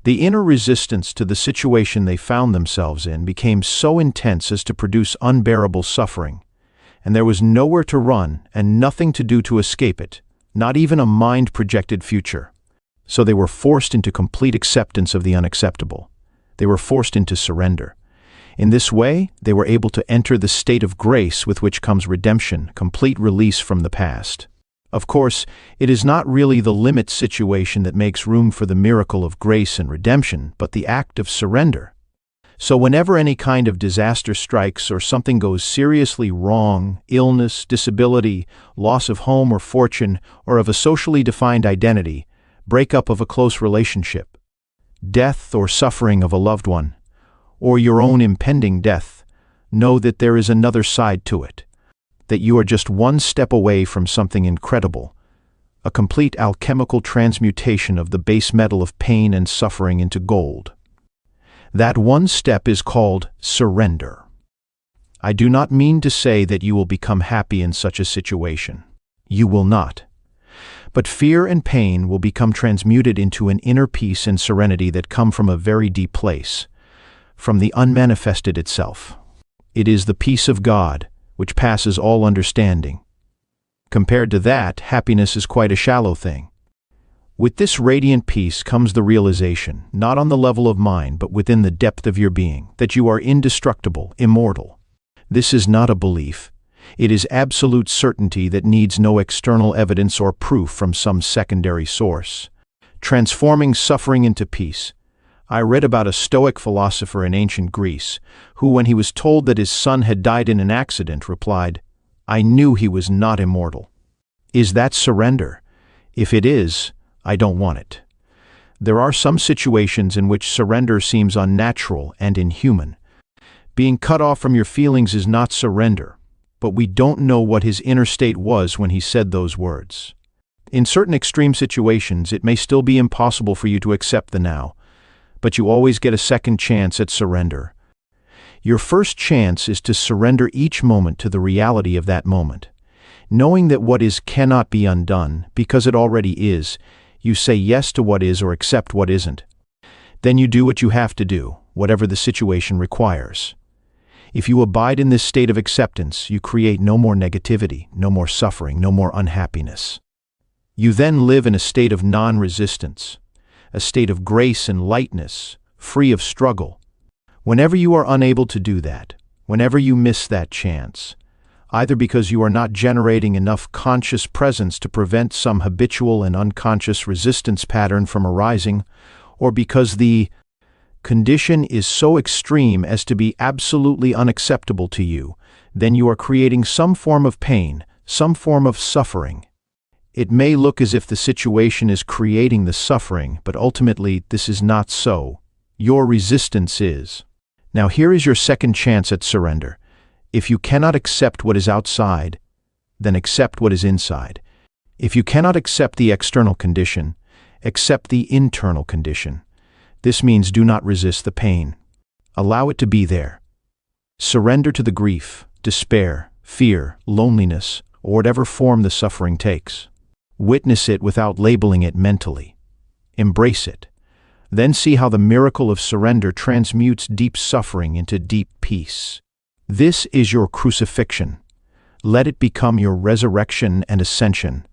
The inner resistance to the situation they found themselves in became so intense as to produce unbearable suffering, and there was nowhere to run and nothing to do to escape it, not even a mind-projected future. So they were forced into complete acceptance of the unacceptable. They were forced into surrender. In this way, they were able to enter the state of grace with which comes redemption, complete release from the past. Of course, it is not really the limit situation that makes room for the miracle of grace and redemption, but the act of surrender. So whenever any kind of disaster strikes or something goes seriously wrong, illness, disability, loss of home or fortune, or of a socially defined identity, breakup of a close relationship, death or suffering of a loved one, or your own impending death, know that there is another side to it, that you are just one step away from something incredible, a complete alchemical transmutation of the base metal of pain and suffering into gold. That one step is called surrender. I do not mean to say that you will become happy in such a situation. You will not. But fear and pain will become transmuted into an inner peace and serenity that come from a very deep place, from the unmanifested itself. It is the peace of God, which passes all understanding. Compared to that, happiness is quite a shallow thing. With this radiant peace comes the realization, not on the level of mind, but within the depth of your being, that you are indestructible, immortal. This is not a belief. It is absolute certainty that needs no external evidence or proof from some secondary source. Transforming suffering into peace. I read about a Stoic philosopher in ancient Greece, who, when he was told that his son had died in an accident, replied, "I knew he was not immortal." Is that surrender? If it is, I don't want it. There are some situations in which surrender seems unnatural and inhuman. Being cut off from your feelings is not surrender, but we don't know what his inner state was when he said those words. In certain extreme situations, it may still be impossible for you to accept the now, but you always get a second chance at surrender. Your first chance is to surrender each moment to the reality of that moment. Knowing that what is cannot be undone, because it already is, you say yes to what is or accept what isn't. Then you do what you have to do, whatever the situation requires. If you abide in this state of acceptance, you create no more negativity, no more suffering, no more unhappiness. You then live in a state of non-resistance, a state of grace and lightness, free of struggle. Whenever you are unable to do that, whenever you miss that chance, either because you are not generating enough conscious presence to prevent some habitual and unconscious resistance pattern from arising, or because the condition is so extreme as to be absolutely unacceptable to you, then you are creating some form of pain, some form of suffering. It may look as if the situation is creating the suffering, but ultimately this is not so. Your resistance is. Now here is your second chance at surrender. If you cannot accept what is outside, then accept what is inside. If you cannot accept the external condition, accept the internal condition. This means do not resist the pain. Allow it to be there. Surrender to the grief, despair, fear, loneliness, or whatever form the suffering takes. Witness it without labeling it mentally. Embrace it. Then see how the miracle of surrender transmutes deep suffering into deep peace. This is your crucifixion. Let it become your resurrection and ascension.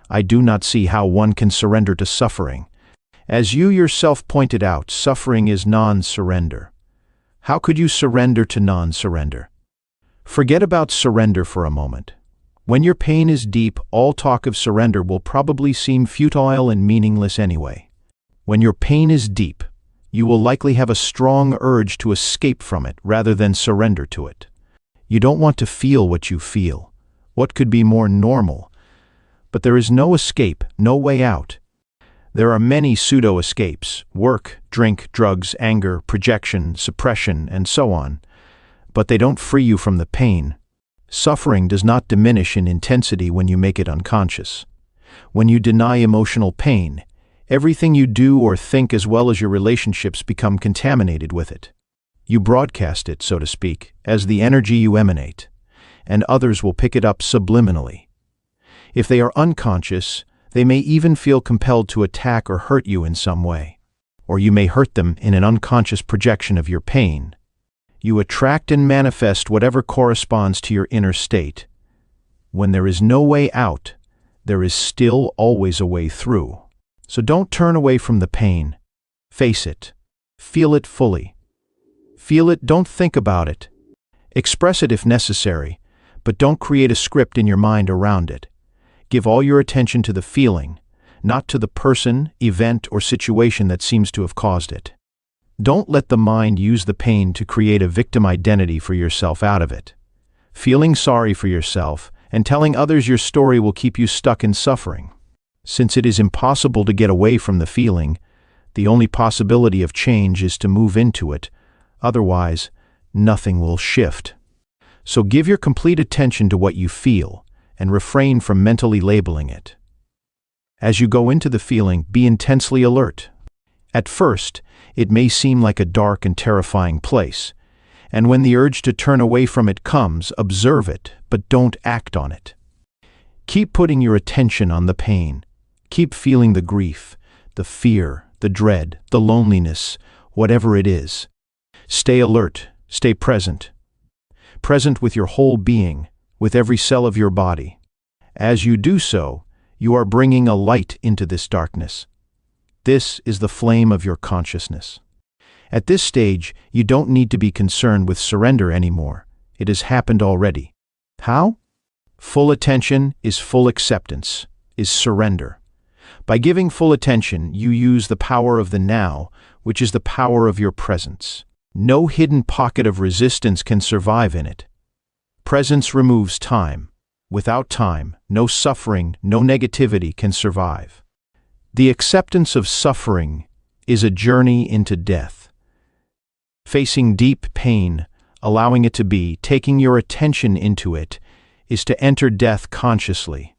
I do not see how one can surrender to suffering. As you yourself pointed out, suffering is non-surrender. How could you surrender to non-surrender? Forget about surrender for a moment. When your pain is deep, all talk of surrender will probably seem futile and meaningless anyway. When your pain is deep, you will likely have a strong urge to escape from it rather than surrender to it. You don't want to feel what you feel. What could be more normal? But there is no escape, no way out. There are many pseudo-escapes: work, drink, drugs, anger, projection, suppression, and so on. But they don't free you from the pain. Suffering does not diminish in intensity when you make it unconscious. When you deny emotional pain, everything you do or think as well as your relationships become contaminated with it. You broadcast it, so to speak, as the energy you emanate, and others will pick it up subliminally. If they are unconscious, they may even feel compelled to attack or hurt you in some way, or you may hurt them in an unconscious projection of your pain. You attract and manifest whatever corresponds to your inner state. When there is no way out, there is still always a way through. So don't turn away from the pain. Face it. Feel it fully. Feel it, don't think about it. Express it if necessary, but don't create a script in your mind around it. Give all your attention to the feeling, not to the person, event, or situation that seems to have caused it. Don't let the mind use the pain to create a victim identity for yourself out of it. Feeling sorry for yourself and telling others your story will keep you stuck in suffering. Since it is impossible to get away from the feeling, the only possibility of change is to move into it. Otherwise, nothing will shift. So give your complete attention to what you feel and refrain from mentally labeling it. As you go into the feeling, be intensely alert. At first, it may seem like a dark and terrifying place, and when the urge to turn away from it comes, observe it, but don't act on it. Keep putting your attention on the pain. Keep feeling the grief, the fear, the dread, the loneliness, whatever it is. Stay alert, stay present. Present with your whole being, with every cell of your body. As you do so, you are bringing a light into this darkness. This is the flame of your consciousness. At this stage, you don't need to be concerned with surrender anymore. It has happened already. How? Full attention is full acceptance, is surrender. By giving full attention, you use the power of the now, which is the power of your presence. No hidden pocket of resistance can survive in it. Presence removes time. Without time, no suffering, no negativity can survive. The acceptance of suffering is a journey into death. Facing deep pain, allowing it to be, taking your attention into it, is to enter death consciously.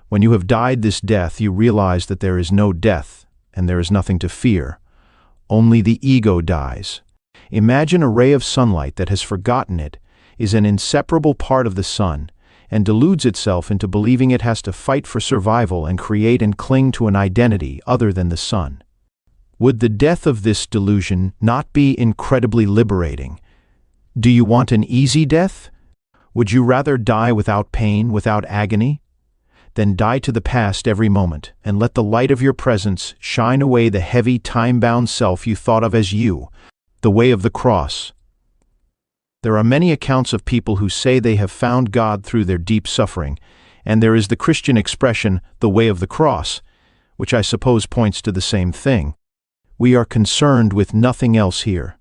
When you have died this death, you realize that there is no death, and there is nothing to fear. Only the ego dies. Imagine a ray of sunlight that has forgotten it, is an inseparable part of the sun, and deludes itself into believing it has to fight for survival and create and cling to an identity other than the sun. Would the death of this delusion not be incredibly liberating? Do you want an easy death? Would you rather die without pain, without agony? Then die to the past every moment, and let the light of your presence shine away the heavy, time-bound self you thought of as you, the way of the cross. There are many accounts of people who say they have found God through their deep suffering, and there is the Christian expression, the way of the cross, which I suppose points to the same thing. We are concerned with nothing else here.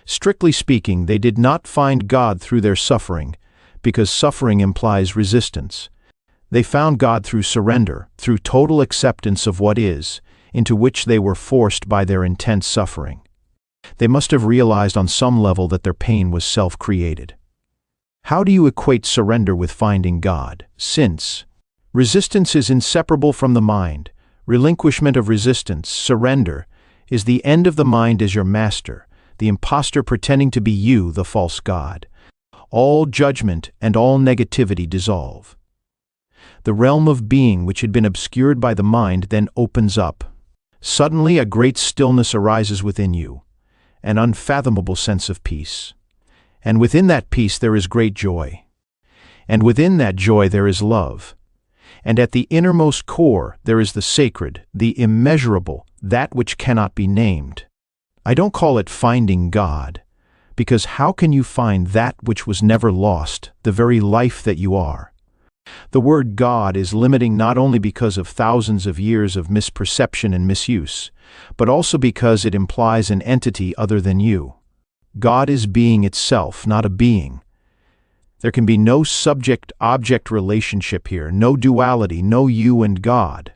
Strictly speaking, they did not find God through their suffering, because suffering implies resistance. They found God through surrender, through total acceptance of what is, into which they were forced by their intense suffering. They must have realized on some level that their pain was self-created. How do you equate surrender with finding God? Since resistance is inseparable from the mind, relinquishment of resistance, surrender, is the end of the mind as your master, the impostor pretending to be you, the false God. All judgment and all negativity dissolve. The realm of being which had been obscured by the mind then opens up. Suddenly a great stillness arises within you, an unfathomable sense of peace. And within that peace there is great joy. And within that joy there is love. And at the innermost core there is the sacred, the immeasurable, that which cannot be named. I don't call it finding God, because how can you find that which was never lost, the very life that you are? The word God is limiting not only because of thousands of years of misperception and misuse, but also because it implies an entity other than you. God is being itself, not a being. There can be no subject-object relationship here, no duality, no you and God.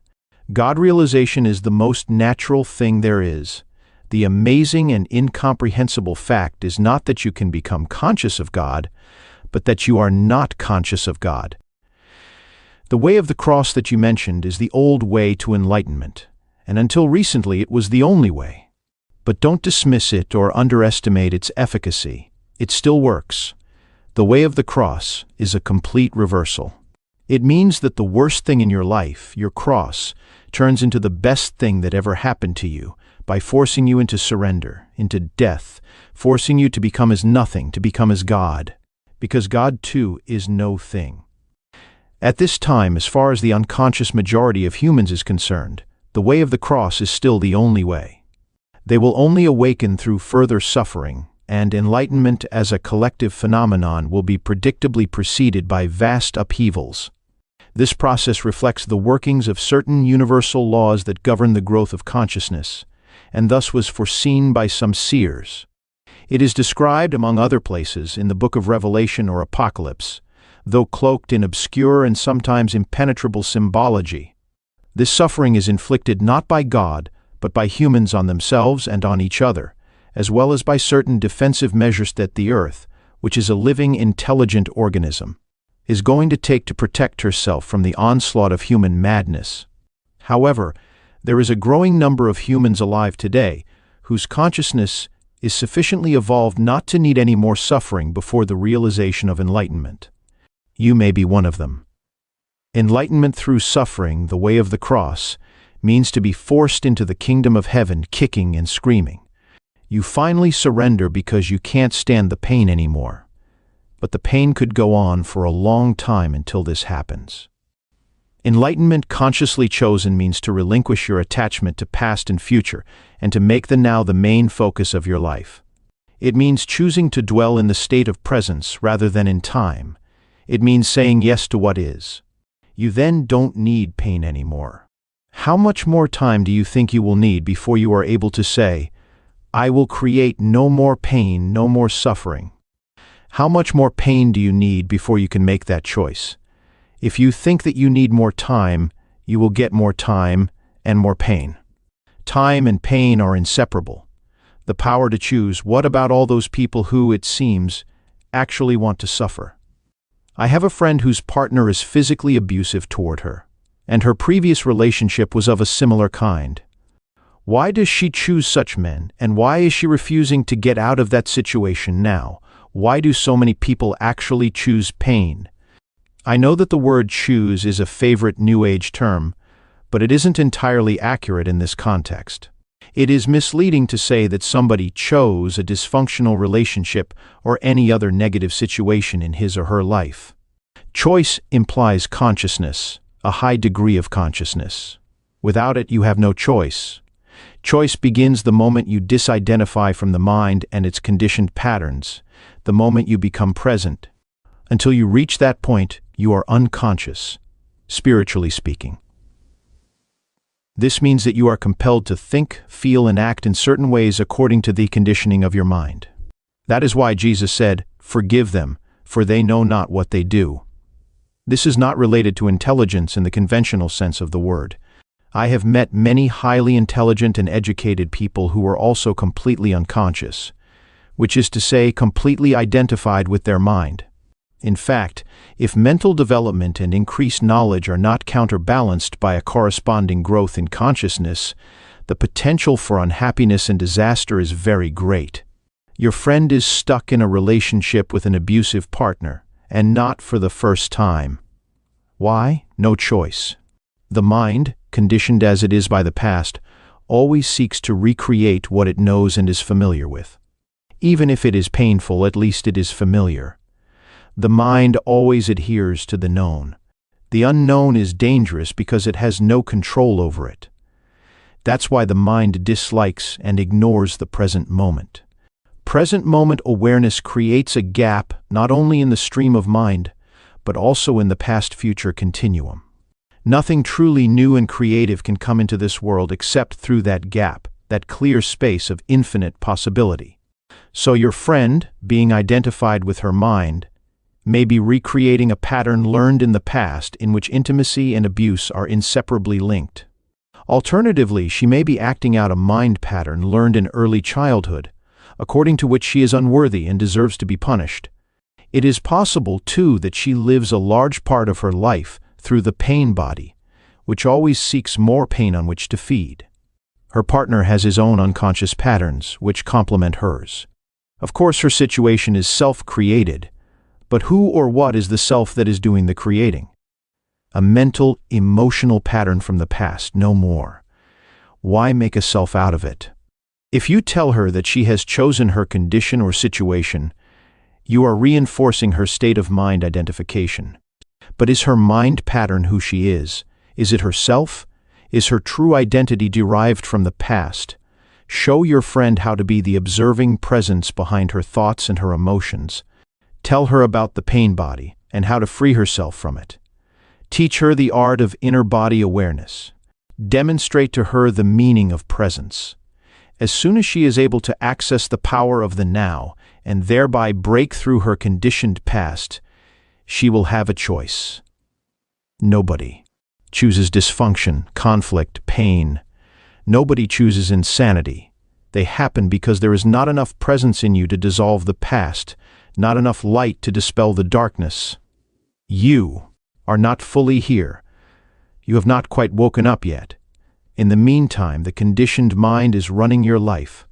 God realization is the most natural thing there is. The amazing and incomprehensible fact is not that you can become conscious of God, but that you are not conscious of God. The way of the cross that you mentioned is the old way to enlightenment, and until recently it was the only way. But don't dismiss it or underestimate its efficacy. It still works. The way of the cross is a complete reversal. It means that the worst thing in your life, your cross, turns into the best thing that ever happened to you by forcing you into surrender, into death, forcing you to become as nothing, to become as God, because God too is no thing. At this time, as far as the unconscious majority of humans is concerned, the way of the cross is still the only way. They will only awaken through further suffering, and enlightenment as a collective phenomenon will be predictably preceded by vast upheavals. This process reflects the workings of certain universal laws that govern the growth of consciousness, and thus was foreseen by some seers. It is described, among other places, in the Book of Revelation or Apocalypse, though cloaked in obscure and sometimes impenetrable symbology. This suffering is inflicted not by God, but by humans on themselves and on each other, as well as by certain defensive measures that the earth, which is a living, intelligent organism, is going to take to protect herself from the onslaught of human madness. However, there is a growing number of humans alive today whose consciousness is sufficiently evolved not to need any more suffering before the realization of enlightenment. You may be one of them. Enlightenment through suffering, the way of the cross, means to be forced into the kingdom of heaven, kicking and screaming. You finally surrender because you can't stand the pain anymore. But the pain could go on for a long time until this happens. Enlightenment consciously chosen means to relinquish your attachment to past and future and to make the now the main focus of your life. It means choosing to dwell in the state of presence rather than in time. It means saying yes to what is. You then don't need pain anymore. How much more time do you think you will need before you are able to say, I will create no more pain, no more suffering? How much more pain do you need before you can make that choice? If you think that you need more time, you will get more time and more pain. Time and pain are inseparable. The power to choose, what about all those people who, it seems, actually want to suffer? I have a friend whose partner is physically abusive toward her, and her previous relationship was of a similar kind. Why does she choose such men, and why is she refusing to get out of that situation now? Why do so many people actually choose pain? I know that the word choose is a favorite New Age term, but it isn't entirely accurate in this context. It is misleading to say that somebody chose a dysfunctional relationship or any other negative situation in his or her life. Choice implies consciousness, a high degree of consciousness. Without it, you have no choice. Choice begins the moment you disidentify from the mind and its conditioned patterns, the moment you become present. Until you reach that point, you are unconscious, spiritually speaking. This means that you are compelled to think, feel, and act in certain ways according to the conditioning of your mind. That is why Jesus said, "Forgive them, for they know not what they do." This is not related to intelligence in the conventional sense of the word. I have met many highly intelligent and educated people who are also completely unconscious, which is to say, completely identified with their mind. In fact, if mental development and increased knowledge are not counterbalanced by a corresponding growth in consciousness, the potential for unhappiness and disaster is very great. Your friend is stuck in a relationship with an abusive partner, and not for the first time. Why? No choice. The mind, conditioned as it is by the past, always seeks to recreate what it knows and is familiar with. Even if it is painful, at least it is familiar. The mind always adheres to the known. The unknown is dangerous because it has no control over it. That's why the mind dislikes and ignores the present moment. Present moment awareness creates a gap not only in the stream of mind, but also in the past-future continuum. Nothing truly new and creative can come into this world except through that gap, that clear space of infinite possibility. So your friend, being identified with her mind, may be recreating a pattern learned in the past in which intimacy and abuse are inseparably linked. Alternatively, she may be acting out a mind pattern learned in early childhood, according to which she is unworthy and deserves to be punished. It is possible, too, that she lives a large part of her life through the pain body, which always seeks more pain on which to feed. Her partner has his own unconscious patterns, which complement hers. Of course, her situation is self-created, but who or what is the self that is doing the creating? A mental, emotional pattern from the past, no more. Why make a self out of it? If you tell her that she has chosen her condition or situation, you are reinforcing her state of mind identification. But is her mind pattern who she is? Is it herself? Is her true identity derived from the past? Show your friend how to be the observing presence behind her thoughts and her emotions. Tell her about the pain body and how to free herself from it. Teach her the art of inner body awareness. Demonstrate to her the meaning of presence. As soon as she is able to access the power of the now and thereby break through her conditioned past, she will have a choice. Nobody chooses dysfunction, conflict, pain. Nobody chooses insanity. They happen because there is not enough presence in you to dissolve the past, not enough light to dispel the darkness. You are not fully here. You have not quite woken up yet. In the meantime, the conditioned mind is running your life.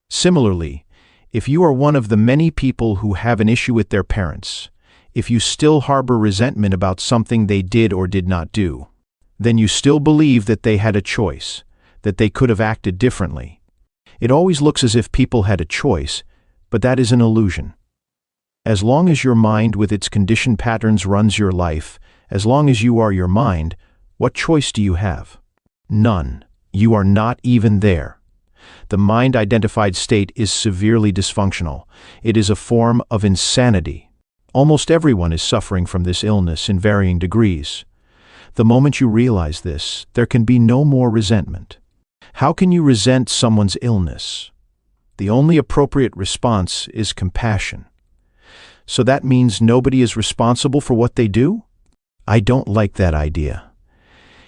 Similarly, if you are one of the many people who have an issue with their parents, if you still harbor resentment about something they did or did not do, then you still believe that they had a choice, that they could have acted differently. It always looks as if people had a choice, but that is an illusion. As long as your mind with its conditioned patterns runs your life, as long as you are your mind, what choice do you have? None. You are not even there. The mind-identified state is severely dysfunctional. It is a form of insanity. Almost everyone is suffering from this illness in varying degrees. The moment you realize this, there can be no more resentment. How can you resent someone's illness? The only appropriate response is compassion. So that means nobody is responsible for what they do? I don't like that idea.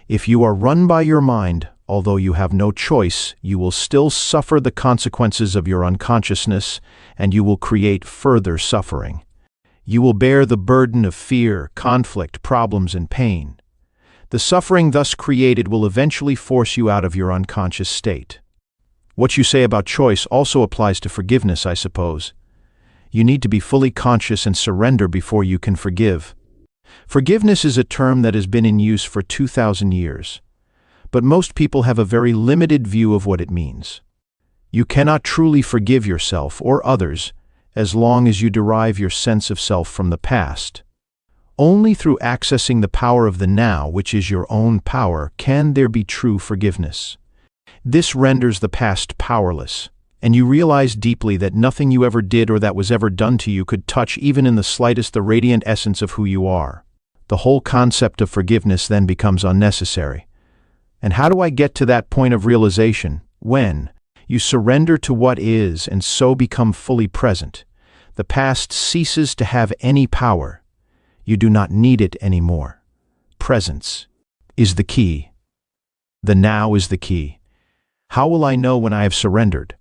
If you are run by your mind, although you have no choice, you will still suffer the consequences of your unconsciousness, and you will create further suffering. You will bear the burden of fear, conflict, problems, and pain. The suffering thus created will eventually force you out of your unconscious state. What you say about choice also applies to forgiveness, I suppose. You need to be fully conscious and surrender before you can forgive. Forgiveness is a term that has been in use for 2,000 years, but most people have a very limited view of what it means. You cannot truly forgive yourself or others as long as you derive your sense of self from the past. Only through accessing the power of the now, which is your own power, can there be true forgiveness. This renders the past powerless, and you realize deeply that nothing you ever did or that was ever done to you could touch even in the slightest the radiant essence of who you are. The whole concept of forgiveness then becomes unnecessary. And how do I get to that point of realization? When you surrender to what is and so become fully present, the past ceases to have any power. You do not need it anymore. Presence is the key. The now is the key. How will I know when I have surrendered?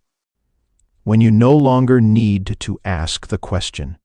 When you no longer need to ask the question,